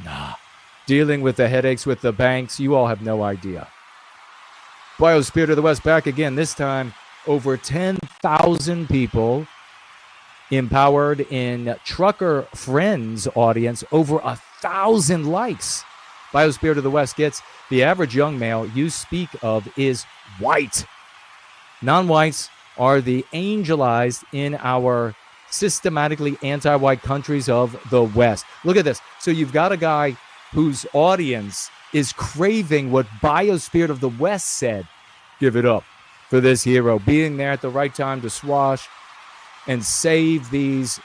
Dealing with the headaches with the banks, you all have no idea. Biospirit of the West back again, this time over 10,000 people empowered in Trucker Friends audience, over 1,000 likes. Biospirit of the West gets the average young male you speak of is white. Non-whites are the angelized in our systematically anti-white countries of the West. Look at this. So you've got a guy whose audience is craving what Biospirit of the West said. Give it up for this hero, being there at the right time to swash and save these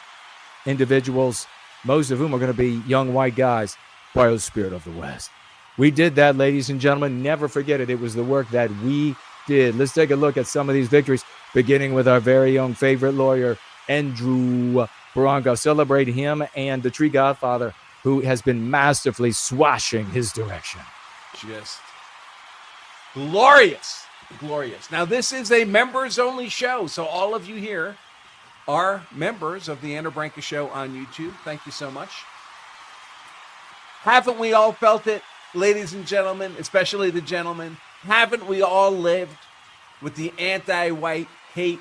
individuals, most of whom are going to be young white guys. Biospirit of the West. We did that, ladies and gentlemen. Never forget it. It was the work that we did. Let's take a look at some of these victories, beginning with our very own favorite lawyer, Andrew Barranco. Celebrate him and the Tree Godfather, who has been masterfully swashing his direction. Just glorious. Glorious. Now, this is a members-only show, so all of you here are members of the Andrew Branca Show on YouTube. Thank you so much. Haven't we all felt it, ladies and gentlemen, especially the gentlemen? Haven't we all lived with the anti-white hate,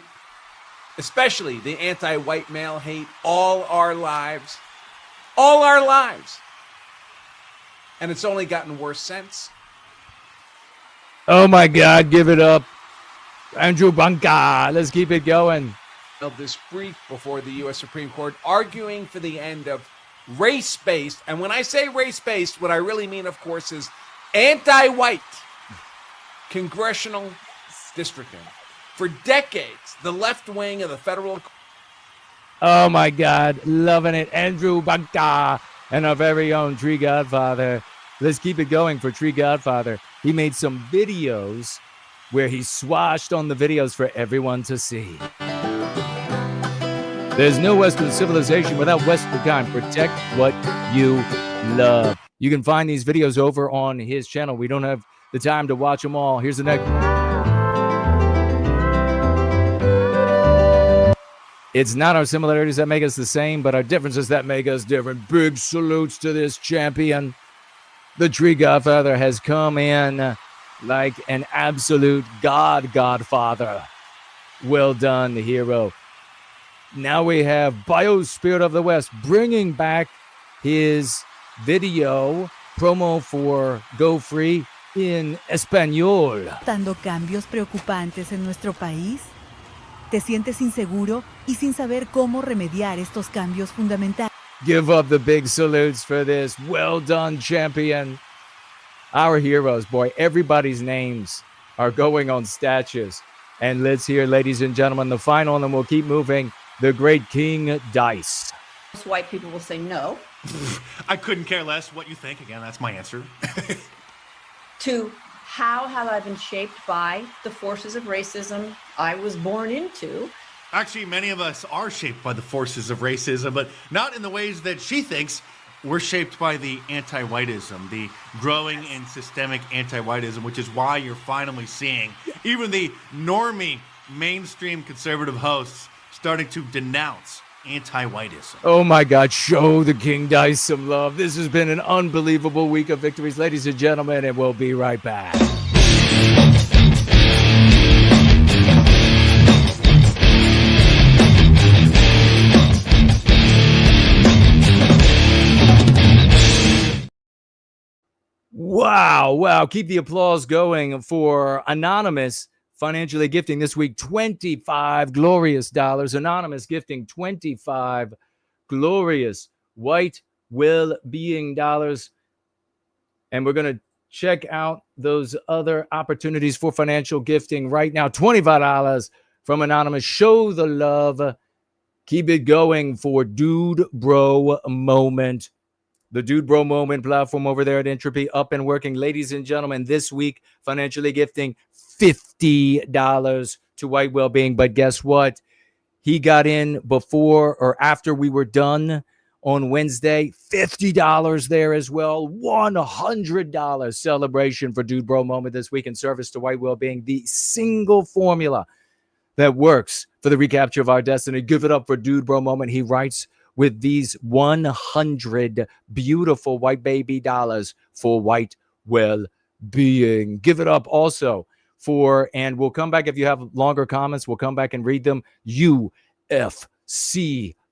especially the anti-white male hate, all our lives? All our lives. And it's only gotten worse since. Oh my God, give it up. Andrew Branca, let's keep it going. Of this brief before the U.S. Supreme Court, arguing for the end of race-based, and when I say race-based, what I really mean, of course, is anti-white congressional districting. For decades, the left wing of the federal... Oh my God, loving it. Andrew Branca and our very own Tree Godfather. Let's keep it going for Tree Godfather. He made some videos where he swashed on the videos for everyone to see. There's no Western civilization without Western kind. Protect what you love. You can find these videos over on his channel. We don't have the time to watch them all. Here's the next one. It's not our similarities that make us the same, but our differences that make us different. Big salutes to this champion. The Tree Godfather has come in like an absolute godfather. Well done, the hero. Now we have Biospirit of the West bringing back his video promo for Go Free in español. ¿Dando cambios preocupantes en nuestro país? ¿Te sientes inseguro y sin saber cómo remediar estos cambios fundamentales? Give up the big salutes for this. Well done, champion. Our heroes, boy, everybody's names are going on statues. And let's hear, ladies and gentlemen, the final, and then we'll keep moving. The great King Dice. Most white people will say no. I couldn't care less what you think. Again, that's my answer. To how have I been shaped by the forces of racism I was born into? Actually, many of us are shaped by the forces of racism, but not in the ways that she thinks. we're shaped by the anti-whiteism, the growing and systemic anti-whiteism, which is why you're finally seeing even the normie mainstream conservative hosts starting to denounce anti-whiteism. Oh my God, show the King Dice some love. This has been an unbelievable week of victories, ladies and gentlemen, and we'll be right back. Wow. Keep the applause going for Anonymous financially gifting this week $25 glorious dollars. Anonymous gifting 25 glorious white well-being dollars. And we're going to check out those other opportunities for financial gifting right now. $25 from Anonymous. Show the love. Keep it going for Dude Bro Moment. The Dude Bro Moment platform over there at Entropy, up and working. Ladies and gentlemen, this week, financially gifting $50 to White Wellbeing. But guess what? He got in before or after we were done on Wednesday. $50 there as well. $100 celebration for Dude Bro Moment this week in service to White Wellbeing. The single formula that works for the recapture of our destiny. Give it up for Dude Bro Moment. He writes with these 100 beautiful white baby dollars for White Wellbeing. Give it up also for, and we'll come back if you have longer comments, we'll come back and read them. UFC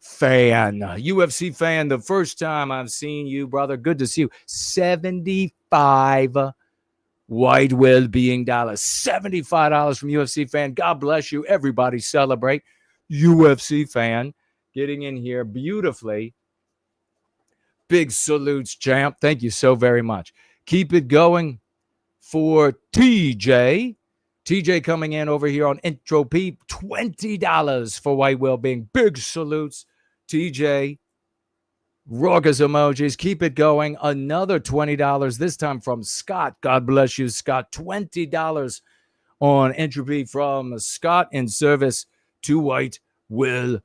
fan. UFC fan, the first time I've seen you, brother. Good to see you. 75 White Wellbeing dollars. $75 from UFC fan. God bless you. Everybody celebrate. UFC fan. Getting in here beautifully. Big salutes, champ. Thank you so very much. Keep it going for TJ. TJ coming in over here on Entropy. $20 for White Wellbeing. Big salutes, TJ. Raucous emojis. Keep it going. Another $20, this time from Scott. God bless you, Scott. $20 on Entropy from Scott in service to White Wellbeing.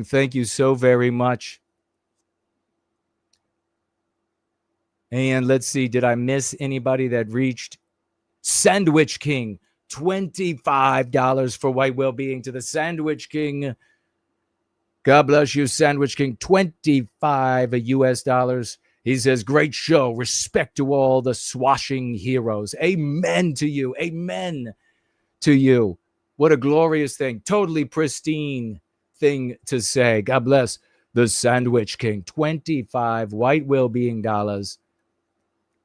Thank you so very much. And let's see, did I miss anybody that reached Sandwich King? $25 for White Wellbeing to the Sandwich King. God bless you, Sandwich King. 25 US dollars. He says, great show. Respect to all the swashing heroes. Amen to you. Amen to you. What a glorious thing. Totally pristine thing to say. God bless the Sandwich King. 25 White Wellbeing dollars.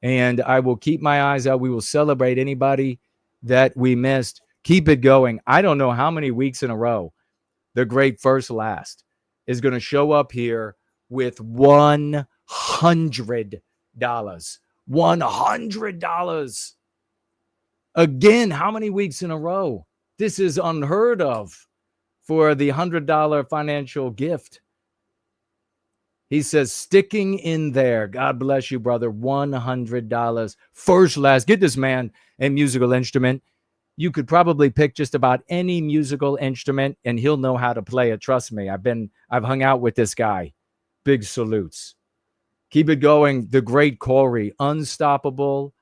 And I will keep my eyes out. We will celebrate anybody that we missed. Keep it going. I don't know how many weeks in a row the great First Last is going to show up here with $100. $100. Again, how many weeks in a row? This is unheard of for the $100 financial gift. He says, sticking in there. God bless you, brother. $100. First Last. Get this man a musical instrument. You could probably pick just about any musical instrument and he'll know how to play it. Trust me. I've hung out with this guy. Big salutes. Keep it going. The great Corey, unstoppable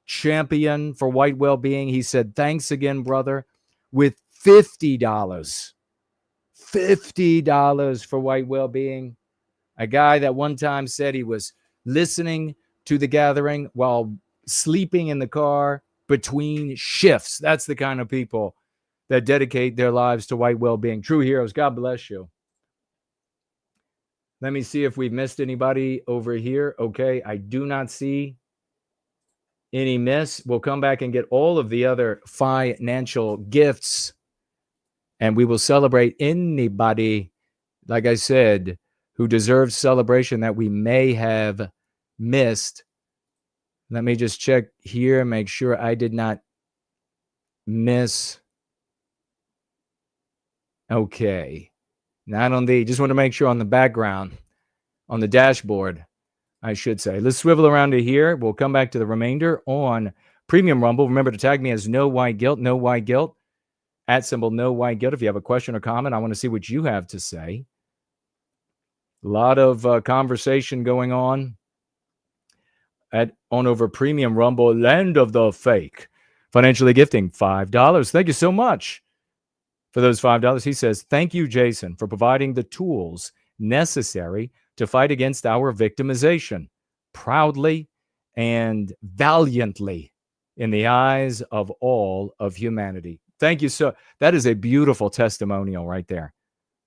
champion for White Wellbeing. He said, thanks again, brother, with $50. $50 for White Wellbeing. A guy that one time said he was listening to the gathering while sleeping in the car between shifts. That's the kind of people that dedicate their lives to White Wellbeing. True heroes. God bless you. Let me see if we've missed anybody over here. Okay, I do not see any miss. We'll come back and get all of the other financial gifts. And we will celebrate anybody, like I said, who deserves celebration that we may have missed. Let me just check here, make sure I did not miss. Okay. Not on the, just want to make sure on the background, on the dashboard, I should say. Let's swivel around to here. We'll come back to the remainder on Premium Rumble. Remember to tag me as No White Guilt, No White Guilt, @ No White Guilt. If you have a question or comment, I want to see what you have to say. A lot of conversation going on on over Premium Rumble, Land of the Fake. Financially gifting $5. Thank you so much for those $5. He says, thank you, Jason, for providing the tools necessary to fight against our victimization proudly and valiantly in the eyes of all of humanity. Thank you. So that is a beautiful testimonial right there.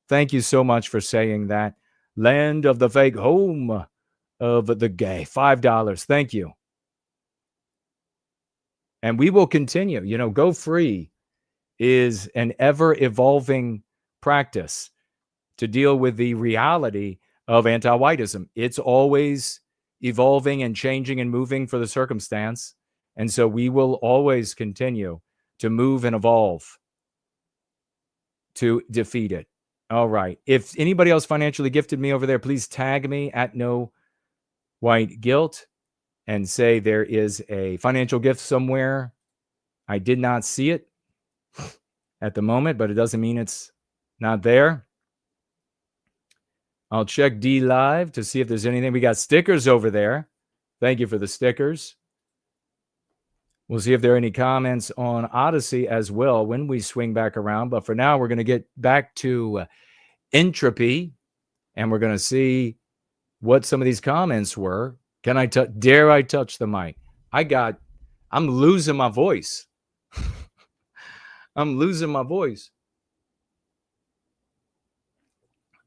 Thank you so much for saying that. Land of the Fake, home of the gay. $5. Thank you. And we will continue. You know, Go Free is an ever-evolving practice to deal with the reality of anti-whiteism. It's always evolving and changing and moving for the circumstance. And so we will always continue to move and evolve to defeat it. All right. If anybody else financially gifted me over there, please tag me at No White Guilt and say there is a financial gift somewhere. I did not see it at the moment, but it doesn't mean it's not there. I'll check D Live to see if there's anything. We got stickers over there. Thank you for the stickers. We'll see if there are any comments on Odyssey as well when we swing back around. But for now, we're going to get back to entropy, and we're going to see what some of these comments were. Dare I touch the mic? I'm losing my voice. I'm losing my voice.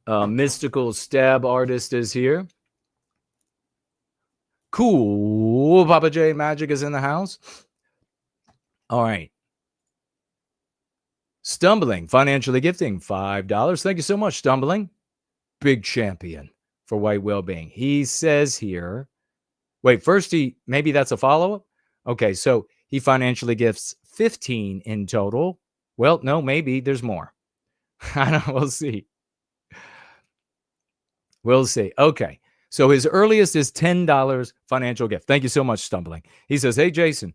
Mystical Stab Artist is here. Cool. Papa J Magic is in the house. All right. Stumbling, financially gifting $5. Thank you so much, Stumbling. Big champion for White Wellbeing. He says here, wait, first maybe that's a follow-up? Okay, so he financially gifts 15 in total. Well, no, maybe there's more. I don't know, we'll see. We'll see. Okay, so his earliest is $10 financial gift. Thank you so much, Stumbling. He says, hey, Jason,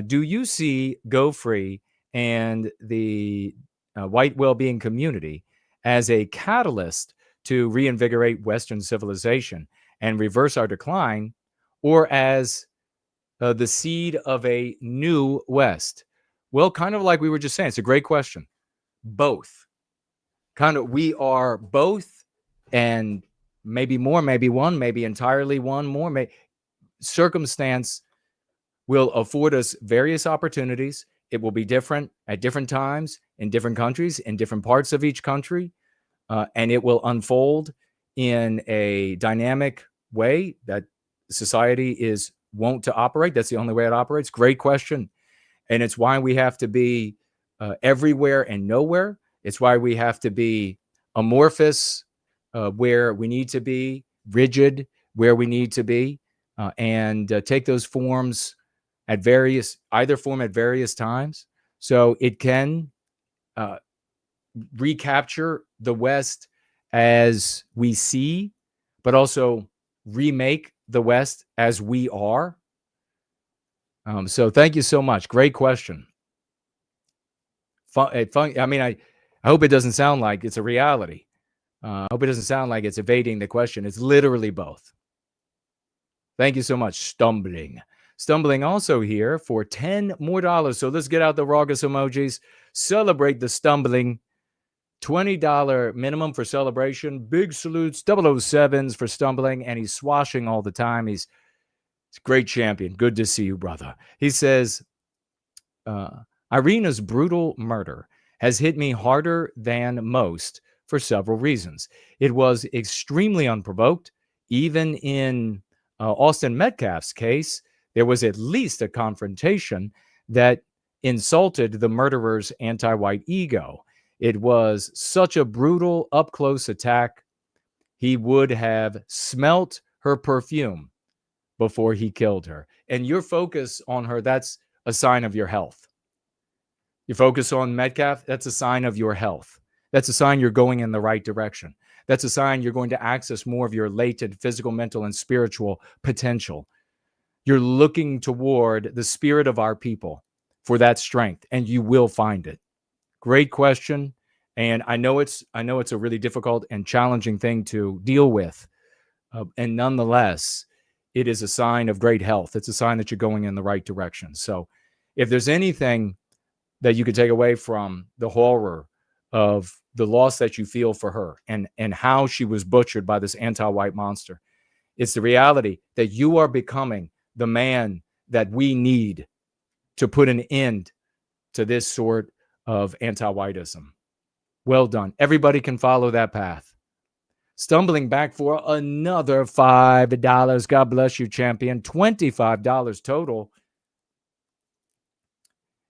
do you see Go Free and the White Wellbeing community as a catalyst to reinvigorate Western civilization and reverse our decline, or as the seed of a new West? Well, kind of like we were just saying, it's a great question. Both. We are both, and maybe more, maybe one, maybe entirely one more. Circumstance will afford us various opportunities. It will be different at different times, in different countries, in different parts of each country. And it will unfold in a dynamic way that society is wont to operate. That's the only way it operates. Great question. And it's why we have to be everywhere and nowhere. It's why we have to be amorphous where we need to be, rigid where we need to be, and take those forms at either form at various times. So it can recapture the West as we see, but also remake the West as we are. So thank you so much. Great question. I mean, I hope it doesn't sound like it's a reality. I hope it doesn't sound like it's evading the question. It's literally both. Thank you so much, Stumbling. Stumbling also here for $10 more. So let's get out the Raucous emojis. Celebrate the Stumbling. $20 minimum for celebration. Big salutes. 007s for Stumbling. And he's swashing all the time. He's a great champion. Good to see you, brother. He says, Iryna's brutal murder has hit me harder than most for several reasons. It was extremely unprovoked. Even in Austin Metcalf's case, there was at least a confrontation that insulted the murderer's anti-white ego. It was such a brutal, up-close attack. He would have smelt her perfume before he killed her. And your focus on her, that's a sign of your health. Your focus on Metcalf, that's a sign of your health. That's a sign you're going in the right direction. That's a sign you're going to access more of your latent physical, mental, and spiritual potential. You're looking toward the spirit of our people for that strength, and you will find it. Great question, And I know it's a really difficult and challenging thing to deal with. And nonetheless, it is a sign of great health. It's a sign that you're going in the right direction. So if there's anything that you could take away from the horror of the loss that you feel for her and how she was butchered by this anti-white monster, it's the reality that you are becoming the man that we need to put an end to this sort of anti-whiteism. Well done. Everybody can follow that path. Stumbling back for another $5. God bless you, champion. $25 total.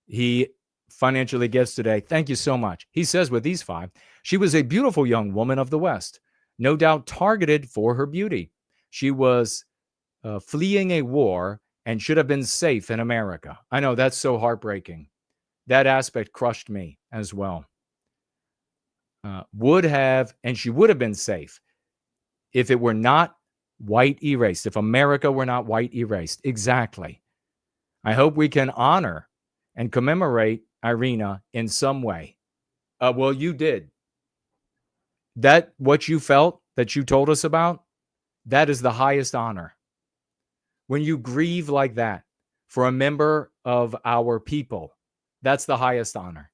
He financially gets today. Thank you so much. He says with these 5, she was a beautiful young woman of the West, no doubt targeted for her beauty. She was fleeing a war and should have been safe in America. I know, that's so heartbreaking. That aspect crushed me as well. She would have been safe if it were not white erased, if America were not white erased. Exactly. I hope we can honor and commemorate Iryna in some way. Well, you did. That, what you felt, that you told us about, that is the highest honor. When you grieve like that for a member of our people, that's the highest honor.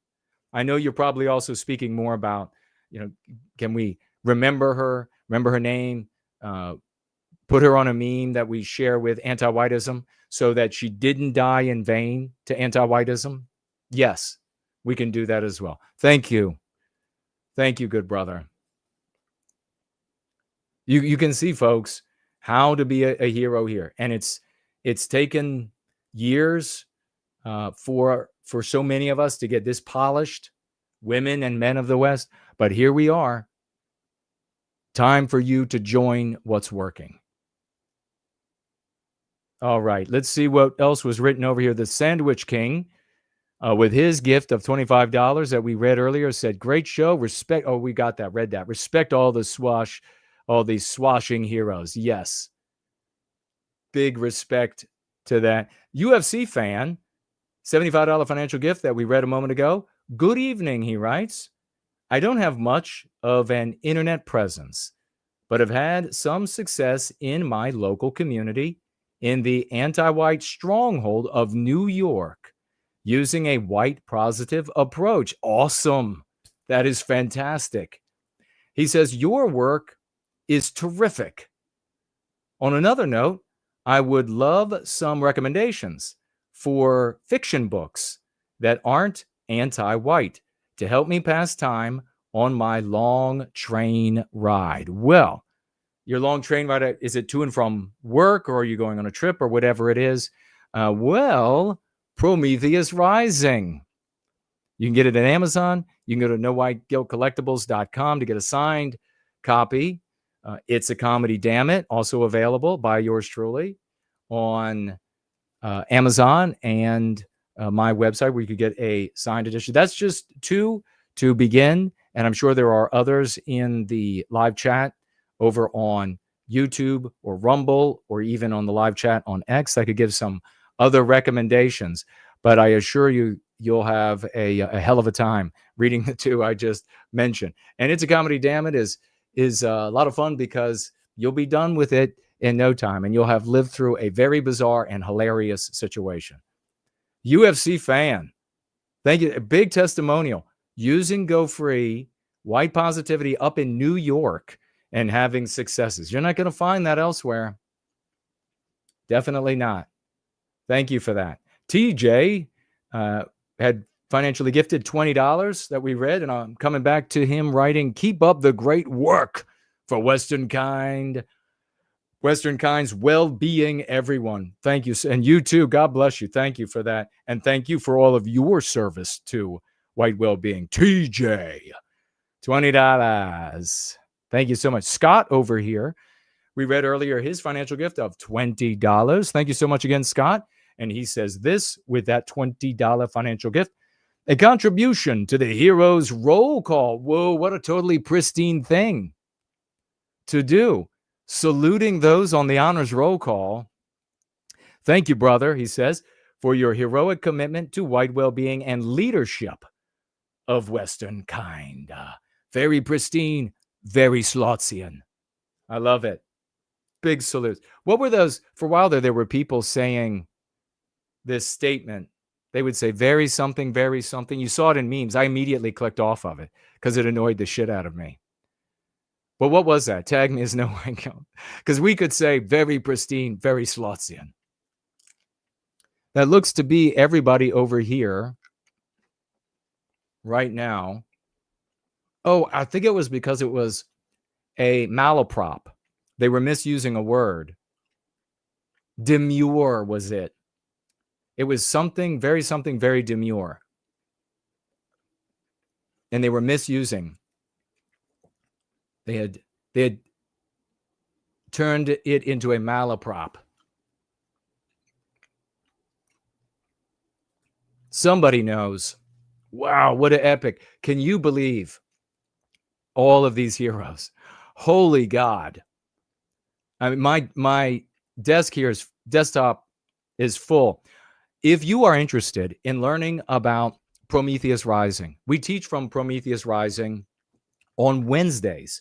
I know you're probably also speaking more about, can we remember her name, put her on a meme that we share with anti-whiteism so that she didn't die in vain to anti-whiteism? Yes, we can do that as well. Thank you. Thank you, good brother. You can see, folks, how to be a hero here. And it's taken years for so many of us to get this polished, women and men of the West. But here we are. Time for you to join what's working. All right, let's see what else was written over here. The Sandwich King, with his gift of $25 that we read earlier, said, great show. Respect. Oh, we got that. Read that. Respect all these swashing heroes. Yes. Big respect to that. UFC fan, $75 financial gift that we read a moment ago. Good evening, he writes. I don't have much of an internet presence, but have had some success in my local community in the anti-white stronghold of New York using a white positive approach. Awesome. That is fantastic. He says, your work is terrific. On another note, I would love some recommendations for fiction books that aren't anti-white to help me pass time on my long train ride. Well, your long train ride, is it to and from work, or are you going on a trip, or whatever it is? Well, Prometheus Rising. You can get it at Amazon. You can go to nowhiteguiltcollectibles.com to get a signed copy. It's a Comedy, Damn It, also available by yours truly on Amazon and my website, where you could get a signed edition. That's just 2 to begin, and I'm sure there are others in the live chat over on YouTube or Rumble, or even on the live chat on X. I could give some other recommendations, but I assure you, you'll have a hell of a time reading the 2 I just mentioned. And It's a Comedy, Damn It is a lot of fun because you'll be done with it in no time, and you'll have lived through a very bizarre and hilarious situation. UFC fan, thank you. A big testimonial using Go Free, white positivity up in New York and having successes. You're not going to find that elsewhere. Definitely not. Thank you for that. TJ had financially gifted $20 that we read, and I'm coming back to him writing, keep up the great work for Western Kind's well-being, everyone. Thank you. And you too. God bless you. Thank you for that. And thank you for all of your service to White Wellbeing. TJ, $20. Thank you so much. Scott over here, we read earlier his financial gift of $20. Thank you so much again, Scott. And he says this with that $20 financial gift: a contribution to the hero's roll call. Whoa, what a totally pristine thing to do. Saluting those on the honors roll call. Thank you, brother, he says, for your heroic commitment to white well-being and leadership. of Western kind. Very pristine, very Slotzian. I love it. Big salutes. What were those? For a while there were people saying this statement. They would say, very something, very something. You saw it in memes. I immediately clicked off of it because it annoyed the shit out of me. But what was that? Tag me as no one count. Because we could say very pristine, very Slotzian. That looks to be everybody over here right now. Oh, I think it was because it was a malaprop. They were misusing a word. Demure was it. It was something very demure. And they were misusing. They had turned it into a malaprop. Somebody knows. Wow, what an epic. Can you believe all of these heroes? Holy God. I mean, my desktop is full. If you are interested in learning about Prometheus Rising, we teach from Prometheus Rising on Wednesdays.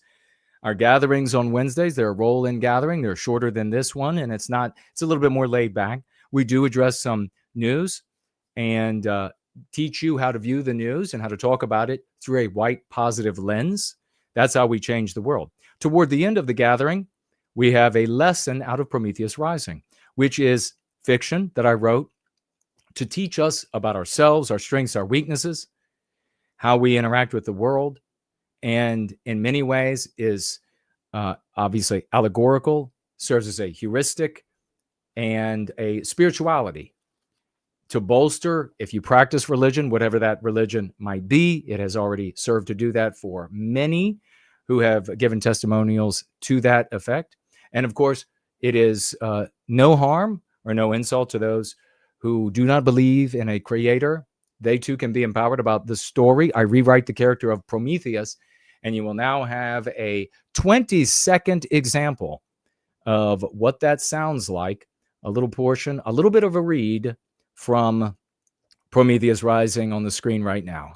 Our gatherings on Wednesdays, they're a roll-in gathering. They're shorter than this one, and it's a little bit more laid back. We do address some news and teach you how to view the news and how to talk about it through a white positive lens. That's how we change the world. Toward the end of the gathering, we have a lesson out of Prometheus Rising, which is fiction that I wrote to teach us about ourselves, our strengths, our weaknesses, how we interact with the world, and in many ways is obviously allegorical, serves as a heuristic and a spirituality to bolster, if you practice religion, whatever that religion might be. It has already served to do that for many who have given testimonials to that effect. And of course, it is no harm or no insult to those who do not believe in a creator. They too can be empowered about the story. I rewrite the character of Prometheus, and you will now have a 20-second example of what that sounds like. A little portion, a little bit of a read from Prometheus Rising on the screen right now.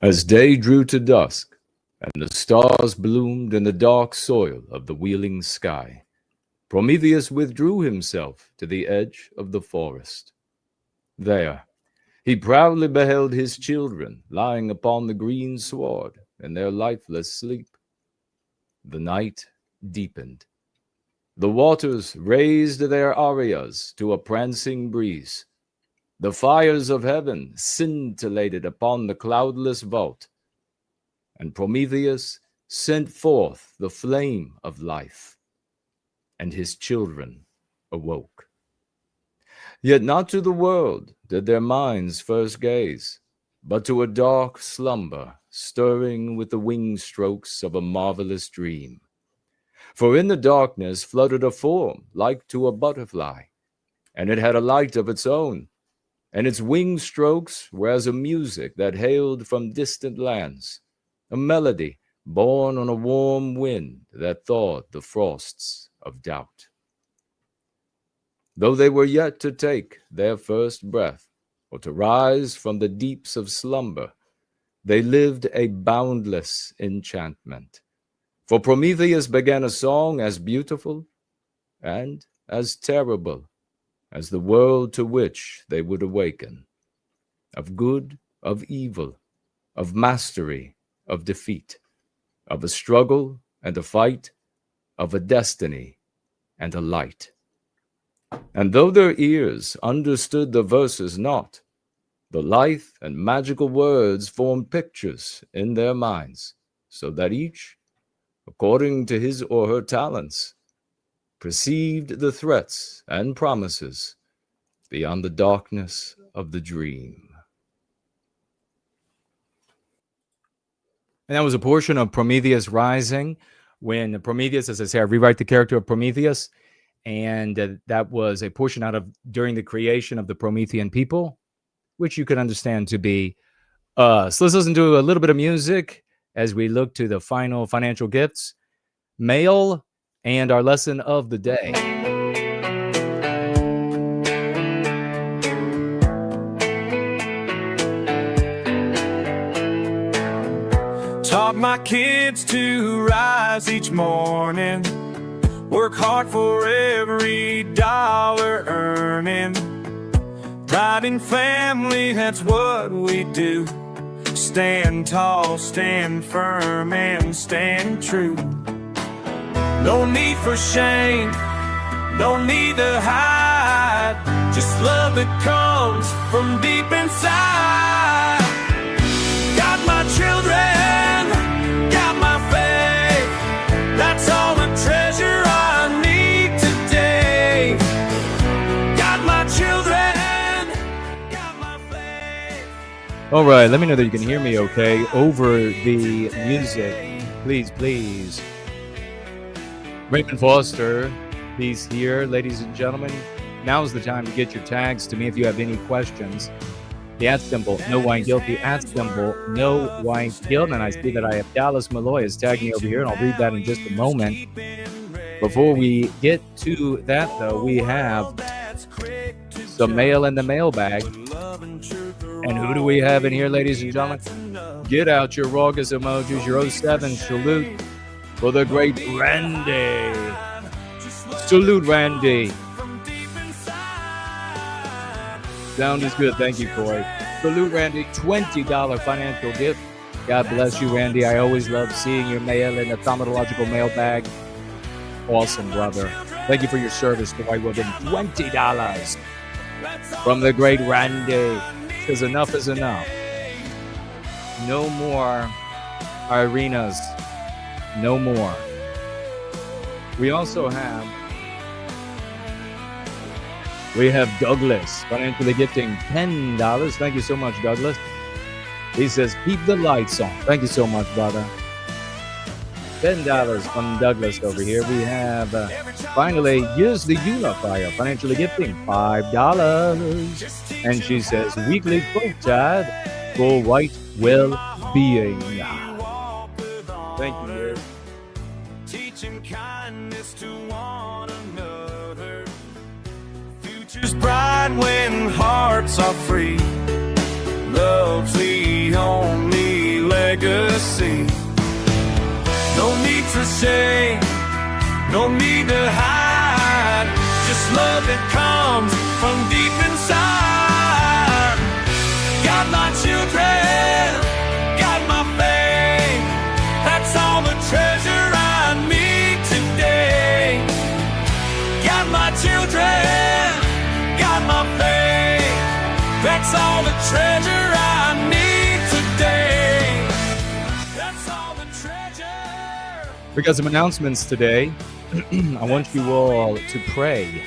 As day drew to dusk, and the stars bloomed in the dark soil of the wheeling sky, Prometheus withdrew himself to the edge of the forest. There, he proudly beheld his children lying upon the green sward in their lifeless sleep. The night deepened. The waters raised their arias to a prancing breeze. The fires of heaven scintillated upon the cloudless vault, and Prometheus sent forth the flame of life, and his children awoke. Yet not to the world did their minds first gaze, but to a dark slumber stirring with the wing strokes of a marvelous dream. For in the darkness fluttered a form like to a butterfly, and it had a light of its own, and its wing strokes were as a music that hailed from distant lands, a melody born on a warm wind that thawed the frosts of doubt. Though they were yet to take their first breath, or to rise from the deeps of slumber, they lived a boundless enchantment. For Prometheus began a song as beautiful and as terrible as the world to which they would awaken, of good, of evil, of mastery, of defeat, of a struggle and a fight, of a destiny and a light. And though their ears understood the verses not, the lithe and magical words formed pictures in their minds, so that each, according to his or her talents, perceived the threats and promises beyond the darkness of the dream. And that was a portion of Prometheus Rising, when Prometheus, as I say, I rewrite the character of Prometheus, and that was a portion out of during the creation of the Promethean people, which you could understand to be us. Let's listen to a little bit of music as we look to the final financial gifts. Mail and our lesson of the day. Taught my kids to rise each morning, work hard for every dollar earning. Pride in family, that's what we do. Stand tall, stand firm, and stand true. No need for shame, no need to hide. Just love that comes from deep inside. Got my children, got my faith. That's all the treasure I need today. Got my children, got my faith. All right, let me know that you can hear me okay over the music. Please, please. Raymond Foster, he's here, ladies and gentlemen. Now's the time to get your tags to me if you have any questions. The @ symbol, no white guilt. The @ symbol, no white guilt. And I see that I have Dallas Malloy is tagging me over here, and I'll read that in just a moment. Before we get to that, though, we have some mail in the mailbag. And who do we have in here, ladies and gentlemen? Get out your Raucous emojis, your 07 salute for the great Randy. Salute, Randy. Sound is good. Thank you, Corey. Salute, Randy. $20 financial gift. God bless you, Randy. I always love seeing your mail in the Prometheological mailbag. Awesome, brother. Thank you for your service to White Wellbeing. $20 from the great Randy. Says enough is enough. No more Irynas. No more. We also have Douglas financially gifting $10. Thank you so much, Douglas. He says, keep the lights on. Thank you so much, brother. $10 from Douglas over here. We have, finally, here's the Unifier financially gifting $5. And she says, weekly quote tag for White Wellbeing. Thank you, Liz. Teaching kindness to one another. Future's bright when hearts are free. Love's the only legacy. No need for shame, no need to hide. Just love that comes from deep inside. Got my children, got my faith. That's all the treasure I need today. Got my children, got my faith. That's all the treasure I need today. That's all the treasure. We got some announcements today. I want you all to pray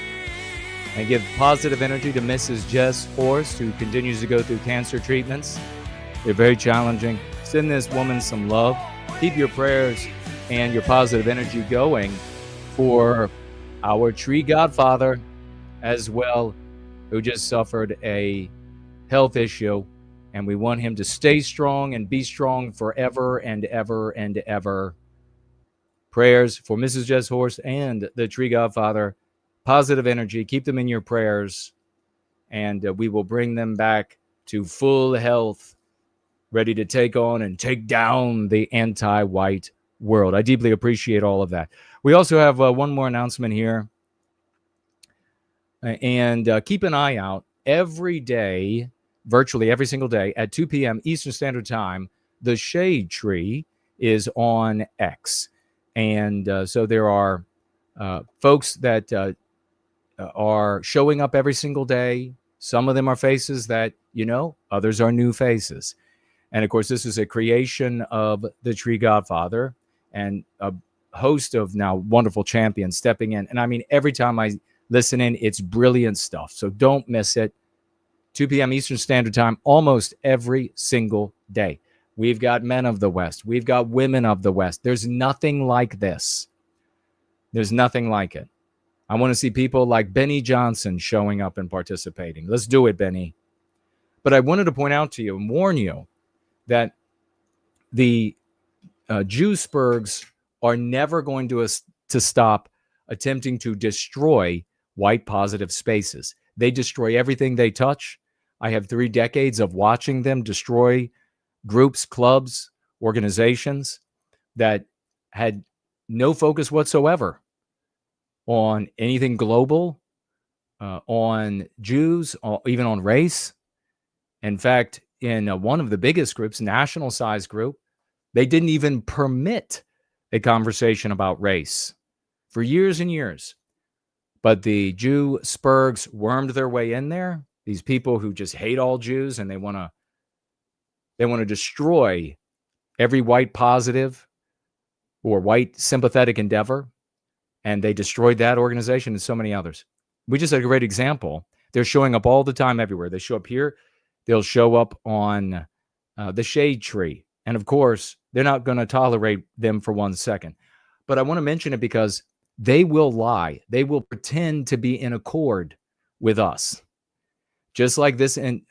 and give positive energy to Mrs. Jess Horst, who continues to go through cancer treatments. They're very challenging. Send this woman some love. Keep your prayers and your positive energy going for our tree godfather as well, who just suffered a health issue, and we want him to stay strong and be strong forever and ever and ever. Prayers for Mrs. Jess Horst and the tree godfather. Positive energy. Keep them in your prayers, and we will bring them back to full health, ready to take on and take down the anti-white world. I deeply appreciate all of that. We also have one more announcement here. And keep an eye out every day, virtually every single day at 2 p.m. Eastern Standard Time. The Shade Tree is on X. And so there are folks that are showing up every single day. Some of them are faces that, you know, others are new faces. And of course, this is a creation of the Tree Godfather and a host of now wonderful champions stepping in. And I mean, every time I listen in, it's brilliant stuff. So don't miss it. 2 p.m. Eastern Standard Time, almost every single day. We've got men of the West. We've got women of the West. There's nothing like this. There's nothing like it. I want to see people like Benny Johnson showing up and participating. Let's do it, Benny. But I wanted to point out to you and warn you that the Jewsburgs are never going to stop attempting to destroy white positive spaces. They destroy everything they touch. I have 3 decades of watching them destroy groups, clubs, organizations that had no focus whatsoever on anything global, on Jews, or even on race. In fact, in one of the biggest groups, national size group, they didn't even permit a conversation about race for years and years. But the Jew spurgs wormed their way in there. These people who just hate all Jews, and they want to destroy every white positive or white sympathetic endeavor. And they destroyed that organization and so many others. We just had a great example. They're showing up all the time everywhere. They show up here. They'll show up on the shade tree. And of course, they're not going to tolerate them for 1 second. But I want to mention it because they will lie. They will pretend to be in accord with us. Just like this in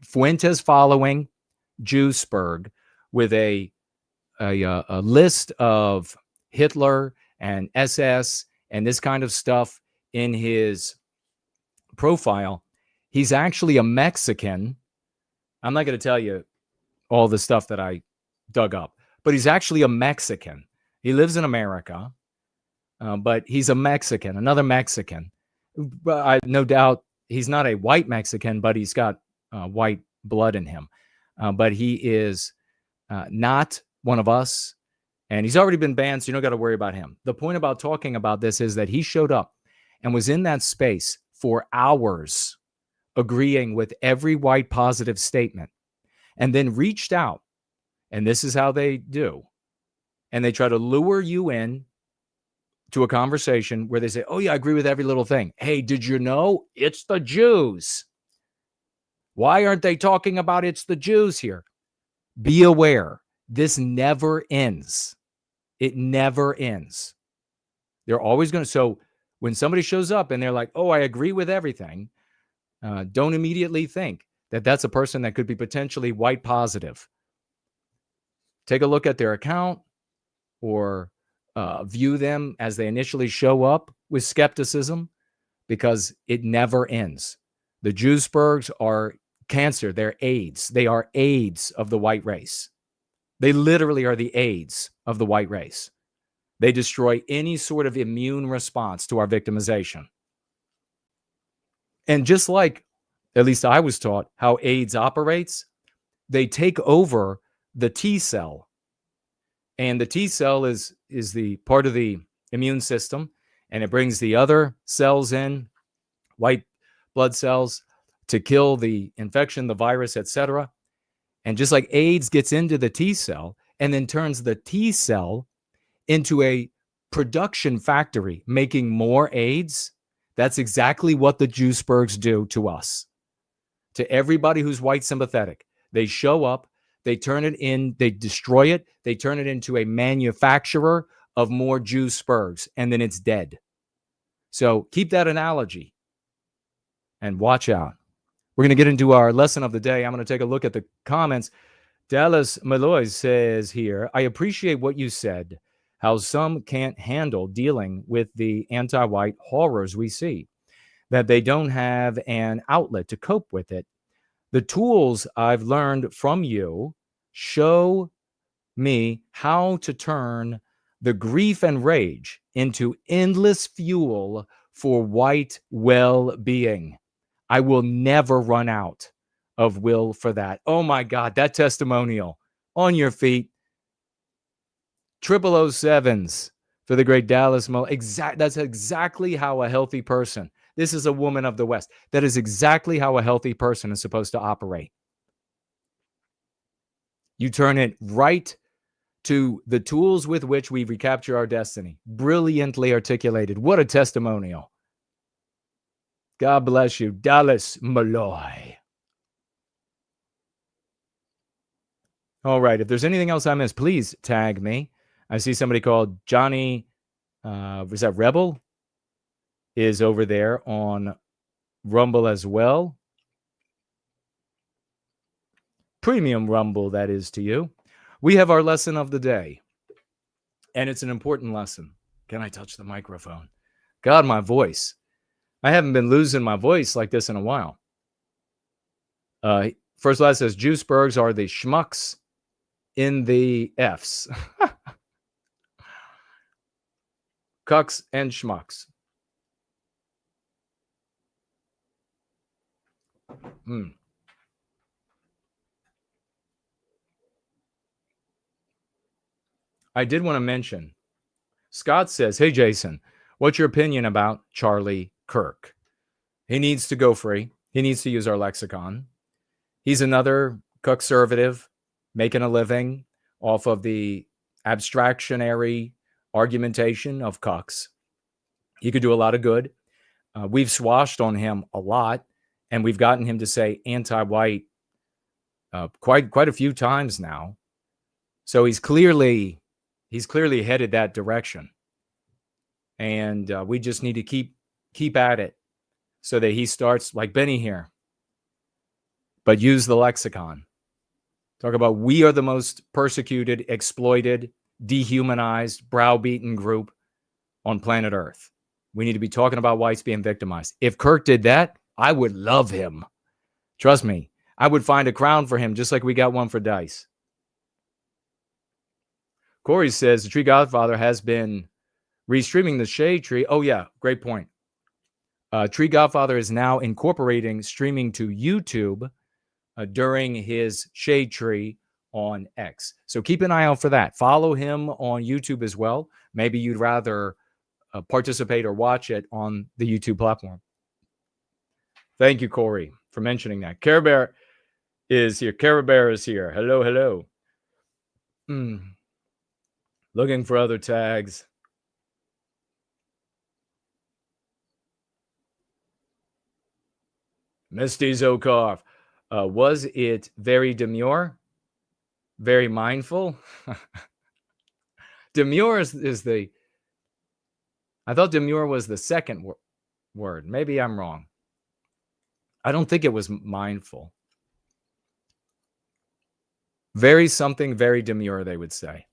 Fuentes following Jewsburg with a list of Hitler and SS and this kind of stuff in his profile. He's actually a Mexican. I'm not going to tell you all the stuff that I dug up, but he's actually a Mexican. He lives in America, but he's a Mexican, another Mexican. I no doubt he's not a white Mexican, but he's got white blood in him. But he is not one of us, and he's already been banned, so you don't got to worry about him. The point about talking about this is that he showed up and was in that space for hours, agreeing with every white positive statement, and then reached out, and this is how they do, and they try to lure you in to a conversation where they say, oh yeah, I agree with every little thing. Hey, did you know it's the Jews? Why aren't they talking about it's the Jews here? Be aware, this never ends. It never ends. They're always going to, so when somebody shows up and they're like, oh, I agree with everything, don't immediately think that that's a person that could be potentially white positive. Take a look at their account or view them as they initially show up with skepticism, because it never ends. The Jewsburgs are cancer. They're AIDS. They are AIDS of the white race. They literally are the AIDS of the white race. They destroy any sort of immune response to our victimization. And just like, at least I was taught, how AIDS operates, they take over the T cell. And the T cell is the part of the immune system, and it brings the other cells in, white blood cells, to kill the infection, the virus, etc. And just like AIDS gets into the T cell and then turns the T cell into a production factory, making more AIDS, that's exactly what the Jewsburgs do to us. To everybody who's white sympathetic, they show up, they turn it in, they destroy it, they turn it into a manufacturer of more Jewsburgs, and then it's dead. So keep that analogy and watch out. We're going to get into our lesson of the day. I'm going to take a look at the comments. Dallas Malloy says here, I appreciate what you said, how some can't handle dealing with the anti-white horrors we see, that they don't have an outlet to cope with it. The tools I've learned from you show me how to turn the grief and rage into endless fuel for white well-being. I will never run out of will for that. Oh my God, that testimonial. On your feet. 0007s for the great Dallas Malloy. That's exactly how a healthy person, this is a woman of the West, that is exactly how a healthy person is supposed to operate. You turn it right to the tools with which we recapture our destiny. Brilliantly articulated. What a testimonial. God bless you, Dallas Malloy. All right. If there's anything else I missed, please tag me. I see somebody called Johnny, was that Rebel? Is over there on Rumble as well. Premium Rumble, that is to you. We have our lesson of the day, and it's an important lesson. Can I touch the microphone? God, my voice. I haven't been losing my voice like this in a while. First Lad says, Juicebergs are the schmucks in the Fs. Cucks and schmucks. I did want to mention, Scott says, hey, Jason, what's your opinion about Charlie Kirk? He needs to go free. He needs to use our lexicon. He's another conservative making a living off of the abstractionary argumentation of cucks. He could do a lot of good. We've swashed on him a lot, and we've gotten him to say anti-white quite a few times now. So he's clearly headed that direction, and we just need to keep at it so that he starts like Benny here, but use the lexicon. Talk about we are the most persecuted, exploited, dehumanized, browbeaten group on planet Earth. We need to be talking about whites being victimized. If Kirk did that, I would love him. Trust me, I would find a crown for him just like we got one for Dice. Corey says the Tree Godfather has been restreaming the Shade Tree. Oh, yeah, great point. Tree Godfather is now incorporating streaming to YouTube during his Shade Tree on X. So keep an eye out for that. Follow him on YouTube as well. Maybe you'd rather participate or watch it on the YouTube platform. Thank you, Corey, for mentioning that. Care Bear is here. Care Bear is here. Hello, hello. Looking for other tags. Misty Zokarf. Was it very demure? Very mindful? Demure is the... I thought demure was the second word. Maybe I'm wrong. I don't think it was mindful. Very something, very demure, they would say.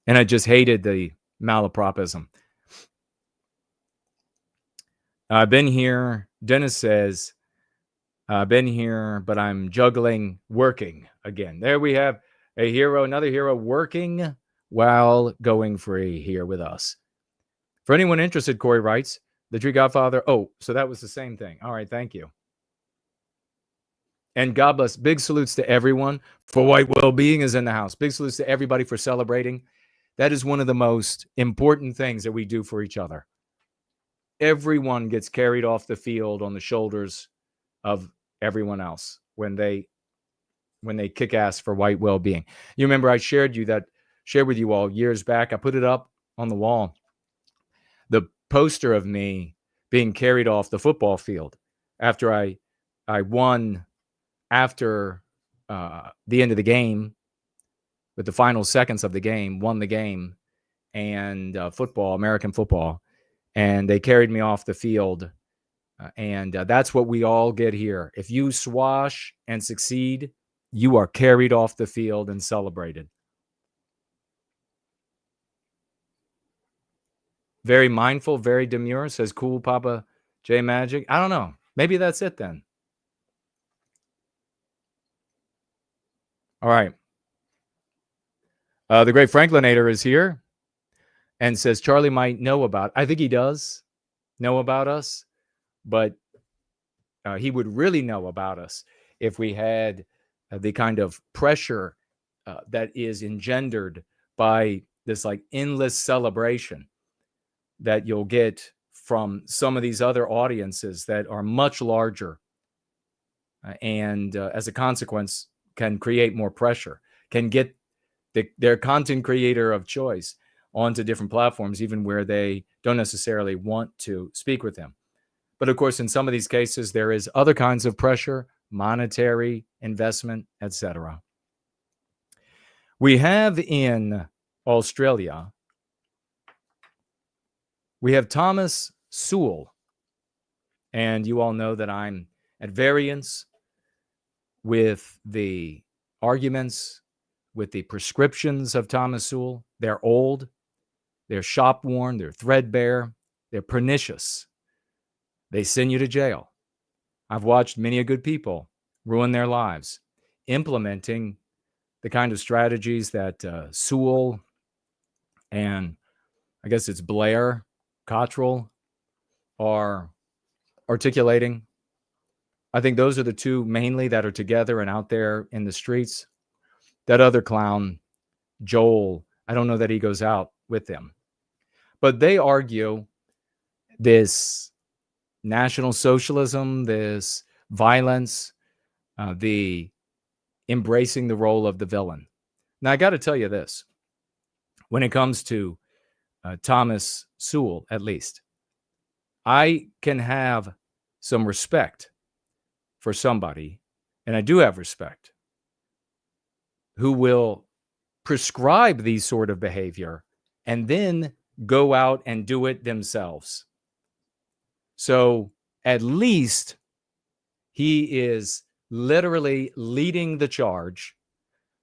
And I just hated the malapropism. I've been here. Dennis says, I've been here, but I'm juggling, working again. There we have a hero, another hero working while going free here with us. For anyone interested, Corey writes, the Tree Godfather. Oh, so that was the same thing. All right, thank you. And God bless. Big salutes to everyone. For White Wellbeing is in the house. Big salutes to everybody for celebrating. That is one of the most important things that we do for each other. Everyone gets carried off the field on the shoulders of everyone else when they kick ass for White Wellbeing. You remember I shared with you all years back. I put it up on the wall. The poster of me being carried off the football field after I won after the end of the game, with the final seconds of the game, won the game, and football, American football, and they carried me off the field. And that's what we all get here. If you swash and succeed, you are carried off the field and celebrated. Very mindful, very demure, says Cool Papa J Magic. I don't know. Maybe that's it then. All right. The great Franklinator is here and says Charlie might know about. I think he does know about us, but he would really know about us if we had the kind of pressure that is engendered by this like endless celebration that you'll get from some of these other audiences that are much larger and as a consequence can create more pressure, can get their content creator of choice onto different platforms, even where they don't necessarily want to speak with them. But of course, in some of these cases, there is other kinds of pressure, monetary investment, etc. We have in Australia, we have Thomas Sewell. And you all know that I'm at variance with the arguments, with the prescriptions of Thomas Sewell. They're old. They're shop worn, they're threadbare, they're pernicious. They send you to jail. I've watched many a good people ruin their lives implementing the kind of strategies that Sewell and I guess it's Blair Cottrell are articulating. I think those are the two mainly that are together and out there in the streets. That other clown, Joel, I don't know that he goes out with them. But they argue this National Socialism, this violence, the embracing the role of the villain. Now, I got to tell you this. When it comes to Thomas Sewell, at least, I can have some respect for somebody, and I do have respect, who will prescribe these sort of behavior and then go out and do it themselves. So at least he is literally leading the charge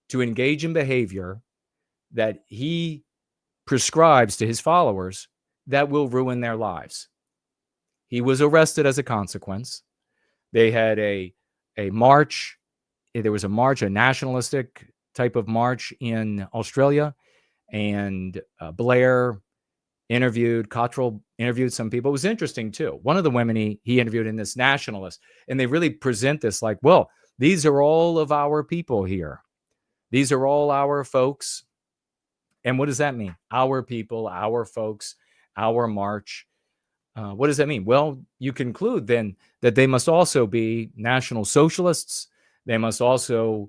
to engage in behavior that he prescribes to his followers that will ruin their lives. He was arrested as a consequence. They had a march. There was a march, a nationalistic type of march in Australia, and Blair Cottrell interviewed some people. It was interesting too. One of the women he interviewed in this nationalist, and they really present this like, well, these are all of our people here. These are all our folks. And what does that mean? Our people, our folks, our march. What does that mean? Well, you conclude then that they must also be National Socialists. They must also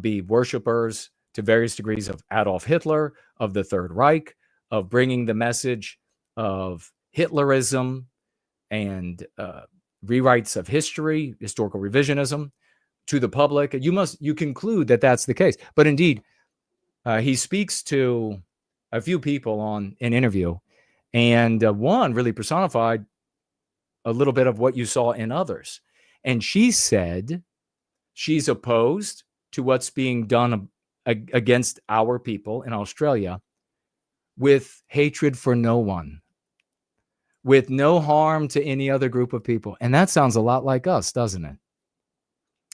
be worshipers to various degrees of Adolf Hitler, of the Third Reich, of bringing the message of Hitlerism and rewrites of history, historical revisionism to the public. You conclude that that's the case. But indeed, he speaks to a few people on an interview, and one really personified a little bit of what you saw in others. And she said she's opposed to what's being done against our people in Australia with hatred for no one, with no harm to any other group of people. And that sounds a lot like us, doesn't it?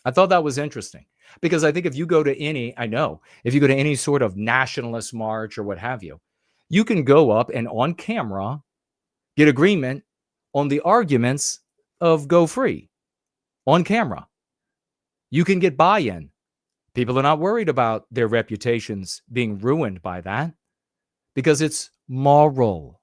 I thought that was interesting because I think if you go to any sort of nationalist march or what have you, you can go up and on camera get agreement on the arguments of Go Free on camera. You can get buy-in. People are not worried about their reputations being ruined by that because it's moral.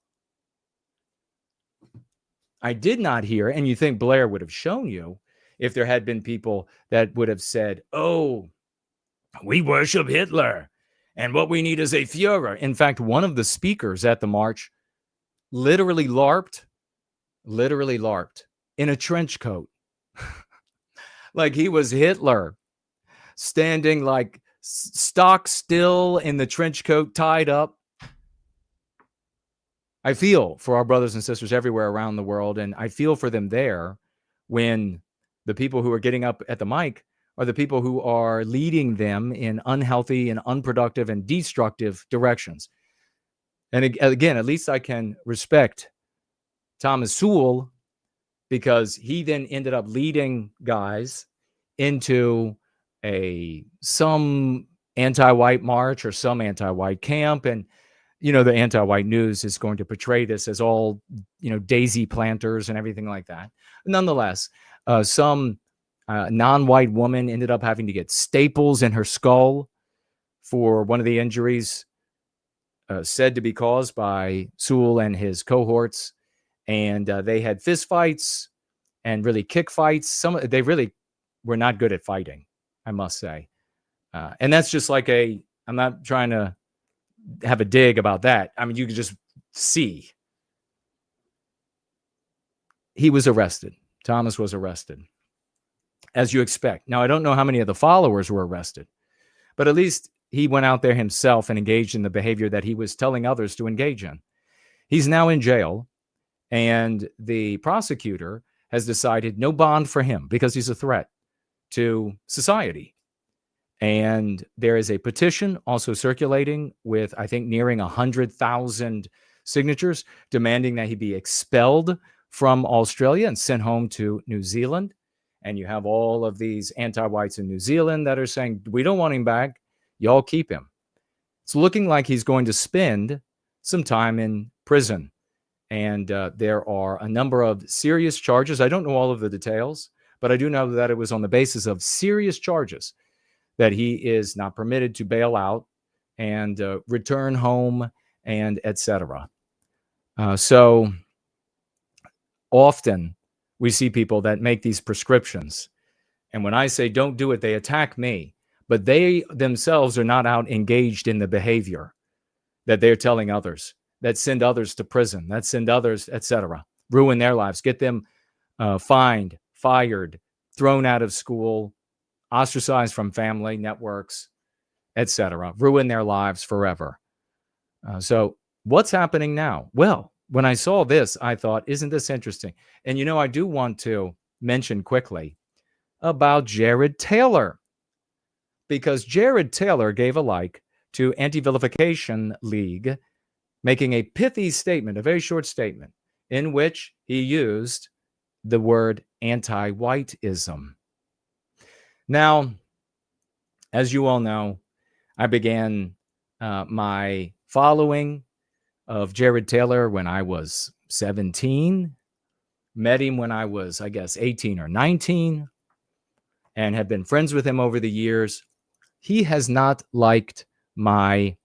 I did not hear, and you think Blair would have shown you if there had been people that would have said, oh, we worship Hitler, and what we need is a Führer. In fact, one of the speakers at the march literally LARPed in a trench coat. Like he was Hitler, standing like stock still in the trench coat, tied up. I feel for our brothers and sisters everywhere around the world, and I feel for them there when the people who are getting up at the mic are the people who are leading them in unhealthy and unproductive and destructive directions. And again, at least I can respect Thomas Sewell because he then ended up leading guys into some anti-white march or some anti-white camp. And, the anti-white news is going to portray this as all, daisy planters and everything like that. Nonetheless, some non-white woman ended up having to get staples in her skull for one of the injuries said to be caused by Sewell and his cohorts. And they had fist fights and really kick fights. They really were not good at fighting, I must say. And that's just like I'm not trying to have a dig about that. I mean, you can just see. He was arrested. Thomas was arrested, as you expect. Now, I don't know how many of the followers were arrested, but at least he went out there himself and engaged in the behavior that he was telling others to engage in. He's now in jail, and the prosecutor has decided no bond for him because he's a threat to society. And there is a petition also circulating with, I think, nearing 100,000 signatures demanding that he be expelled from Australia and sent home to New Zealand. And you have all of these anti-whites in New Zealand that are saying, we don't want him back. Y'all keep him. It's looking like he's going to spend some time in prison. And there are a number of serious charges. I don't know all of the details, but I do know that it was on the basis of serious charges that he is not permitted to bail out and return home and etc. So often we see people that make these prescriptions. And when I say don't do it, they attack me. But they themselves are not out engaged in the behavior that they're telling others, that send others to prison, that send others, etc., ruin their lives, get them fined, fired, thrown out of school, ostracized from family networks, etc., ruin their lives forever. So what's happening now? Well, when I saw this, I thought, isn't this interesting? And, I do want to mention quickly about Jared Taylor, because Jared Taylor gave a like to Anti-Vilification League, making a pithy statement, a very short statement, in which he used the word anti-whiteism. Now, as you all know, I began my following of Jared Taylor when I was 17, met him when I was, 18 or 19, and have been friends with him over the years. He has not liked my,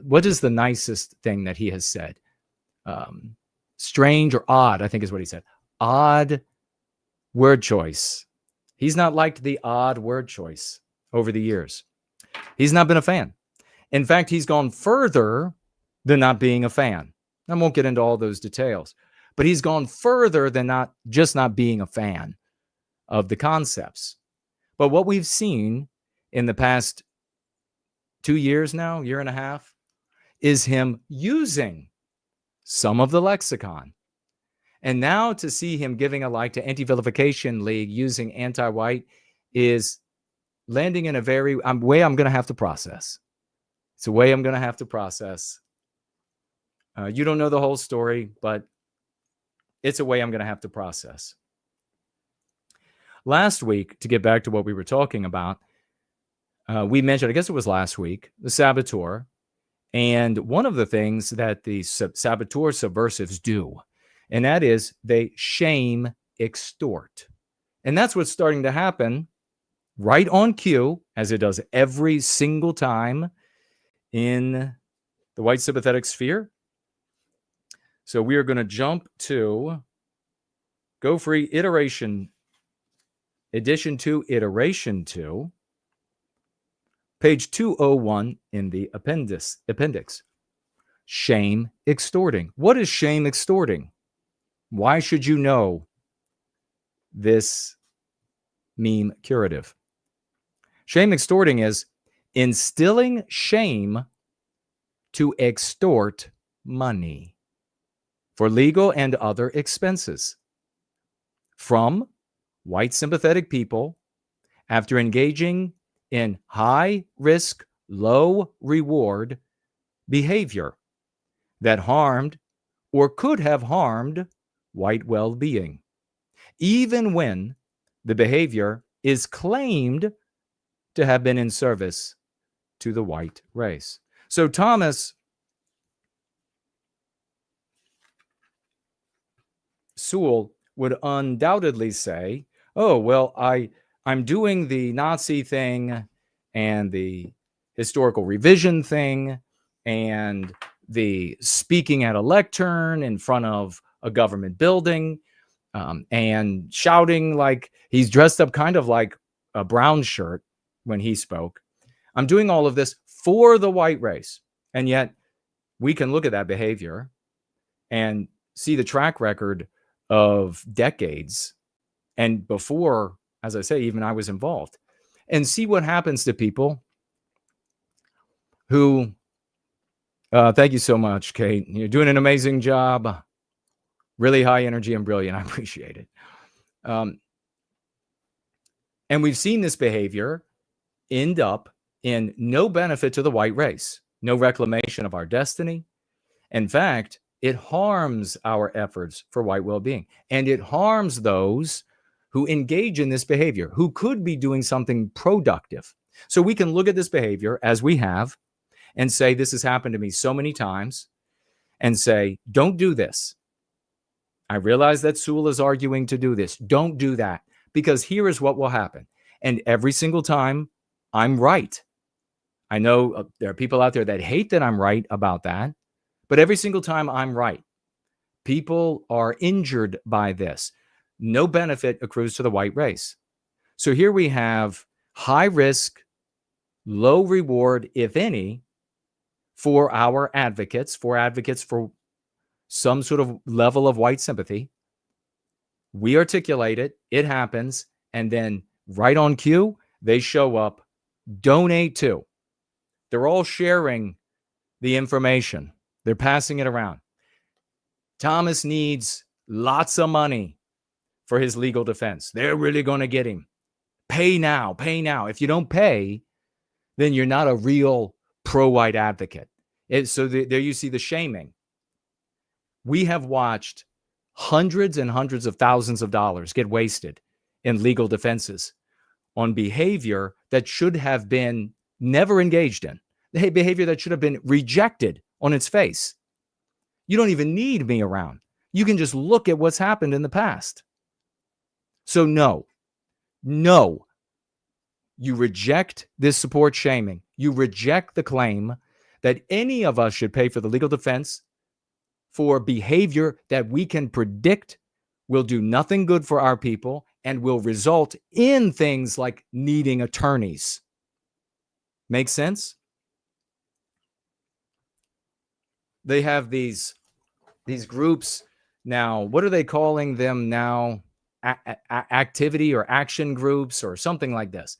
what is the nicest thing that he has said? Strange or odd, I think is what he said. Odd word choice. He's not liked the odd word choice over the years. He's not been a fan. In fact, he's gone further than not being a fan. I won't get into all those details, but he's gone further than not being a fan of the concepts. But what we've seen in the past 2 years now, year and a half, is him using some of the lexicon. And now to see him giving a like to Anti-Vilification League using anti-white is landing in a very way I'm going to have to process. It's a way I'm going to have to process. You don't know the whole story, but it's a way I'm going to have to process. Last week, to get back to what we were talking about, we mentioned, I guess it was last week, the saboteur. And one of the things that the saboteur subversives do, and that is they shame extort. And that's what's starting to happen right on cue, as it does every single time in the white sympathetic sphere. So we are going to jump to Go Free Iteration, Edition 2, Iteration 2, page 201 in the appendix. Shame extorting. What is shame extorting? Why should you know this meme curative? Shame extorting is instilling shame to extort money for legal and other expenses from white sympathetic people after engaging in high risk, low reward behavior that harmed or could have harmed white well-being, even when the behavior is claimed to have been in service to the white race. So Thomas Sewell would undoubtedly say, oh, well, I'm doing the Nazi thing and the historical revision thing and the speaking at a lectern in front of a government building and shouting like he's dressed up kind of like a brown shirt when he spoke. I'm doing all of this for the white race. And yet we can look at that behavior and see the track record of decades and before, as I say, even I was involved, and see what happens to people who, thank you so much, Kate. You're doing an amazing job. Really high energy and brilliant. I appreciate it. And we've seen this behavior end up in no benefit to the white race, no reclamation of our destiny, In fact, it harms our efforts for white well-being, and it harms those who engage in this behavior, who could be doing something productive. So we can look at this behavior as we have and say, this has happened to me so many times, and say, don't do this. I realize that Sewell is arguing to do this. Don't do that, because here is what will happen. And every single time I'm right. I know there are people out there that hate that I'm right about that, but every single time I'm right. People are injured by this. No benefit accrues to the white race. So here we have high risk, low reward, if any, for our advocates, for some sort of level of white sympathy. We articulate it, it happens, and then right on cue, they show up, donate to. They're all sharing the information. They're passing it around. Thomas needs lots of money for his legal defense. They're really going to get him. Pay now, pay now. If you don't pay, then you're not a real pro-white advocate. So there you see the shaming. We have watched hundreds and hundreds of thousands of dollars get wasted in legal defenses on behavior that should have been never engaged in, the behavior that should have been rejected on its face. You don't even need me around. You can just look at what's happened in the past. So no, you reject this support shaming. You reject the claim that any of us should pay for the legal defense for behavior that we can predict will do nothing good for our people and will result in things like needing attorneys. Make sense? They have these groups now. What are they calling them now? Activity or action groups or something like this,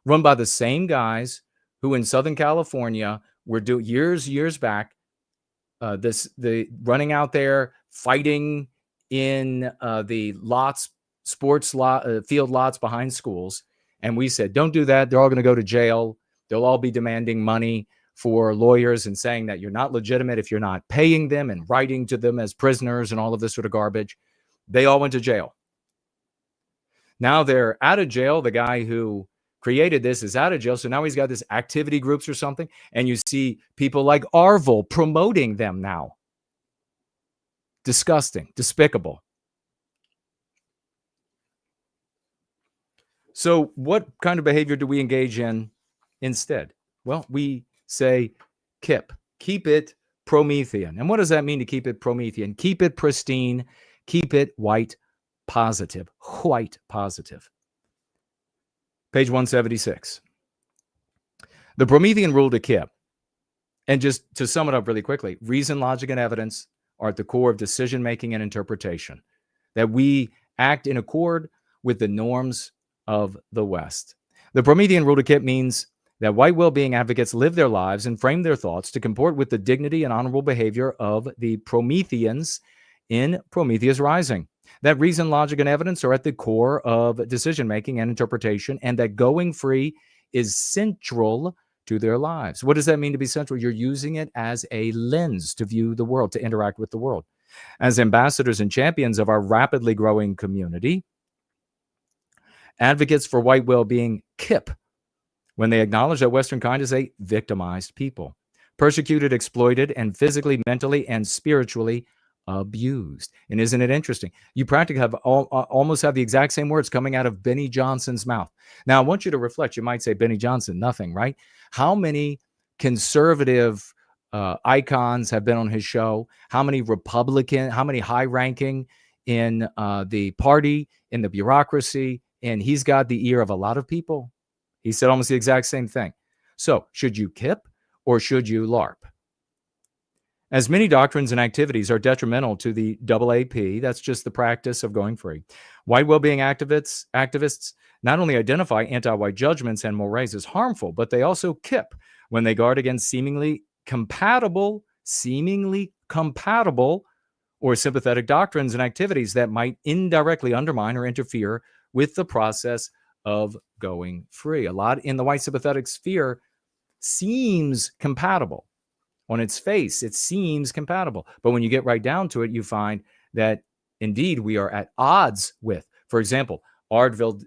run by the same guys who in Southern California were years back. The running out there fighting in the field lots behind schools, and we said, don't do that. They're all going to go to jail. They'll all be demanding money for lawyers and saying that you're not legitimate if you're not paying them and writing to them as prisoners and all of this sort of garbage. They all went to jail. Now they're out of jail. The guy who created this is out of jail. So now he's got this activity groups or something. And you see people like Arvil promoting them now. Disgusting, despicable. So what kind of behavior do we engage in instead? Well, we say keep it Promethean. And what does that mean to keep it Promethean? Keep it pristine, keep it white positive. Page 176. The Promethean rule to KIP. And just to sum it up really quickly, reason, logic, and evidence are at the core of decision-making and interpretation. That we act in accord with the norms of the West. The Promethean rule to KIP means that white well-being advocates live their lives and frame their thoughts to comport with the dignity and honorable behavior of the Prometheans in Prometheus Rising. That reason, logic, and evidence are at the core of decision-making and interpretation, and that going free is central to their lives. What does that mean to be central? You're using it as a lens to view the world, to interact with the world. As ambassadors and champions of our rapidly growing community, advocates for white well-being KIP when they acknowledge that Western kind is a victimized people, persecuted, exploited, and physically, mentally, and spiritually abused. And isn't it interesting? You practically have almost have the exact same words coming out of Benny Johnson's mouth. Now, I want you to reflect. You might say, Benny Johnson, nothing, right? How many conservative icons have been on his show? How many high-ranking in the party, in the bureaucracy? And he's got the ear of a lot of people. He said almost the exact same thing. So, should you KIP or should you LARP? As many doctrines and activities are detrimental to the AAP, that's just the practice of going free. White well-being activists not only identify anti-white judgments and mores as harmful, but they also KIP when they guard against seemingly compatible or sympathetic doctrines and activities that might indirectly undermine or interfere with the process of going free. A lot in the white sympathetic sphere seems compatible. On its face, it seems compatible. But when you get right down to it, you find that indeed we are at odds with, for example, Ardville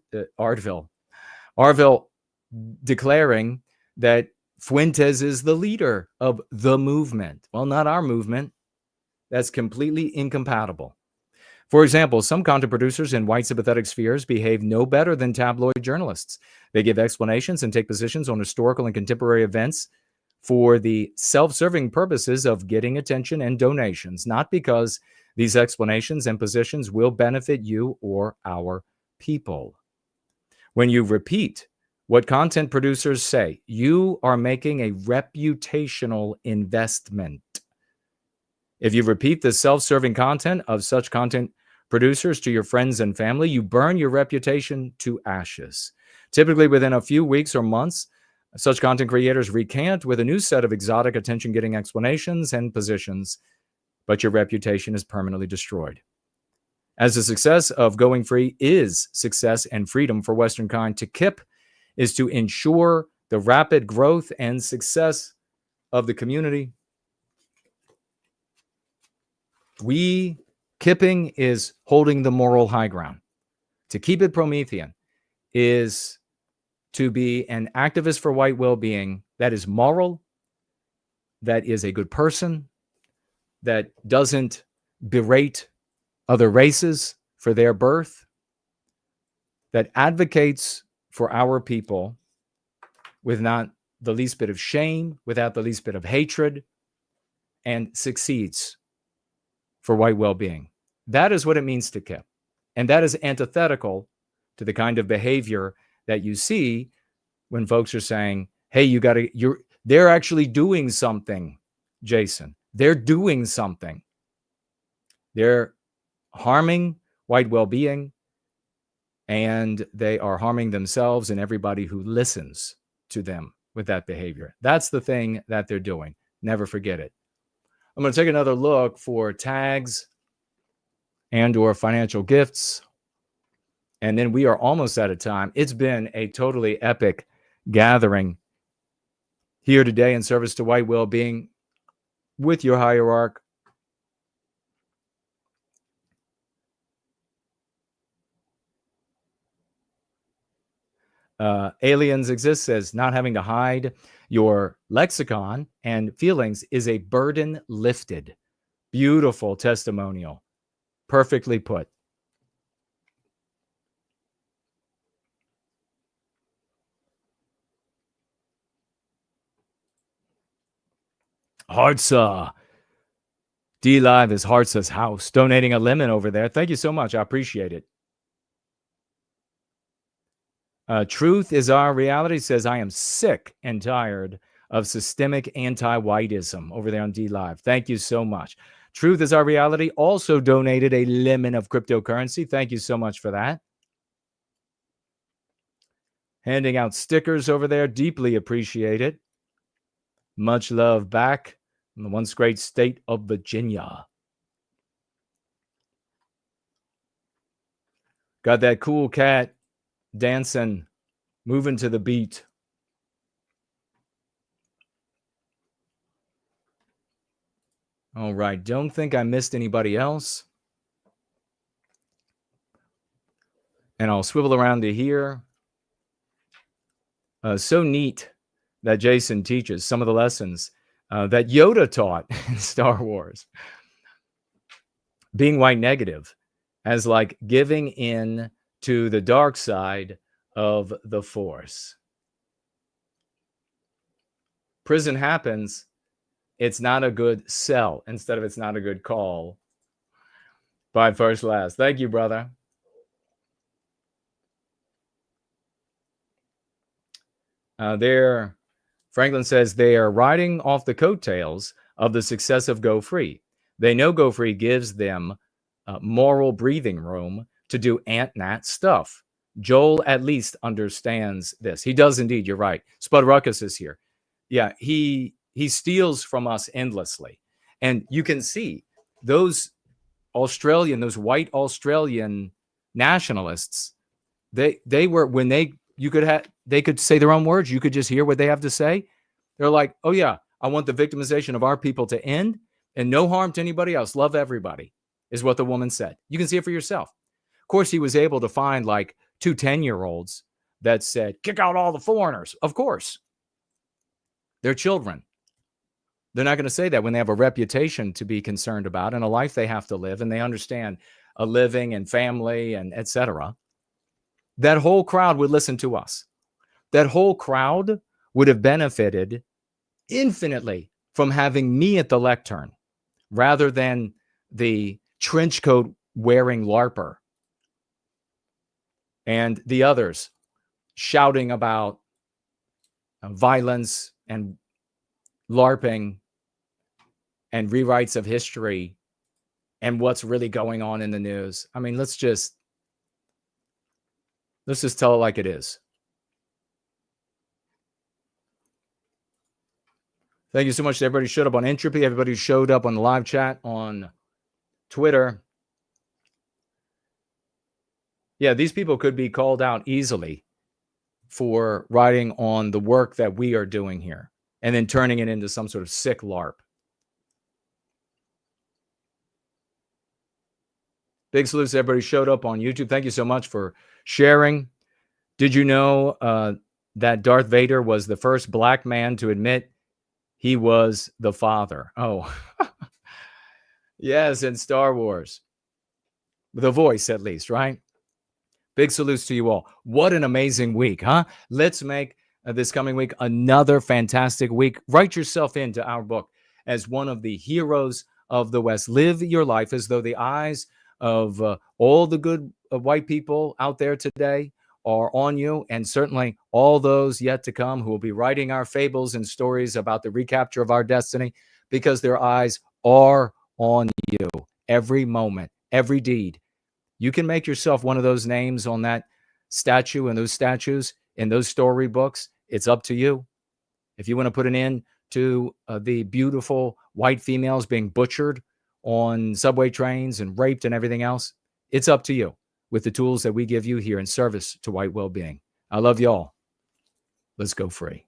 declaring that Fuentes is the leader of the movement. Well, not our movement. That's completely incompatible. For example, some content producers in white sympathetic spheres behave no better than tabloid journalists. They give explanations and take positions on historical and contemporary events for the self-serving purposes of getting attention and donations, not because these explanations and positions will benefit you or our people. When you repeat what content producers say, you are making a reputational investment. If you repeat the self-serving content of such content producers to your friends and family, you burn your reputation to ashes. Typically within a few weeks or months, such content creators recant with a new set of exotic attention-getting explanations and positions, but your reputation is permanently destroyed. As the success of Going Free is success and freedom for Western kind, to KIP is to ensure the rapid growth and success of the community. Kipping is holding the moral high ground. To keep it Promethean is to be an activist for white well-being that is moral, that is a good person, that doesn't berate other races for their birth, that advocates for our people with not the least bit of shame, without the least bit of hatred, and succeeds for white well-being. That is what it means to KIP. And that is antithetical to the kind of behavior that you see when folks are saying, hey, they're actually doing something, Jason. They're doing something. They're harming white well-being, and they are harming themselves and everybody who listens to them with that behavior. That's the thing that they're doing. Never forget it. I'm going to take another look for tags and or financial gifts. And then we are almost out of time. It's been a totally epic gathering here today in service to white well-being with your hierarch. Aliens Exist says, not having to hide your lexicon and feelings is a burden lifted. Beautiful testimonial. Perfectly put. Heartsa. D Live is Heartsa's house. Donating a lemon over there. Thank you so much. I appreciate it. Truth is Our Reality says, I am sick and tired of systemic anti-whiteism over there on D Live. Thank you so much. Truth is Our Reality also donated a lemon of cryptocurrency. Thank you so much for that. Handing out stickers over there. Deeply appreciate it. Much love back in the once great state of Virginia. Got that cool cat dancing, moving to the beat. All right. Don't think I missed anybody else. And I'll swivel around to here. So neat that Jason teaches some of the lessons that Yoda taught in Star Wars. Being white negative as like giving in to the dark side of the Force. Prison happens. It's not a good sell instead of it's not a good call. By First Last. Thank you, brother. Franklin says they are riding off the coattails of the success of Go Free. They know Go Free gives them moral breathing room to do ant-nat stuff. Joel at least understands this. He does indeed. You're right. Spud Ruckus is here. Yeah, he steals from us endlessly. And you can see those white Australian nationalists, they were, when they could say their own words, you could just hear what they have to say. They're like, oh yeah, I want the victimization of our people to end and no harm to anybody else. Love everybody is what the woman said. You can see it for yourself. Of course, he was able to find like 2 10-year-olds that said, kick out all the foreigners. Of course. They're children. They're not going to say that when they have a reputation to be concerned about and a life they have to live, and they understand a living and family and etc. That whole crowd would listen to us. That whole crowd would have benefited infinitely from having me at the lectern rather than the trench coat wearing LARPer and the others shouting about violence and LARPing and rewrites of history and what's really going on in the news. I mean, let's just tell it like it is. Thank you so much to everybody who showed up on Entropy, everybody who showed up on the live chat on Twitter. Yeah, these people could be called out easily for writing on the work that we are doing here and then turning it into some sort of sick LARP. Big salutes to everybody who showed up on YouTube. Thank you so much for sharing. Did you know that Darth Vader was the first black man to admit he was the father? Oh, yes, in Star Wars. The voice, at least, right? Big salutes to you all. What an amazing week, huh? Let's make this coming week another fantastic week. Write yourself into our book as one of the heroes of the West. Live your life as though the eyes of all the good white people out there today are on you, and certainly all those yet to come who will be writing our fables and stories about the recapture of our destiny, because their eyes are on you every moment, every deed. You can make yourself one of those names on that statue and those statues in those storybooks. It's up to you. If you want to put an end to the beautiful white females being butchered on subway trains and raped and everything else, it's up to you with the tools that we give you here in service to white well-being. I love y'all. Let's go free.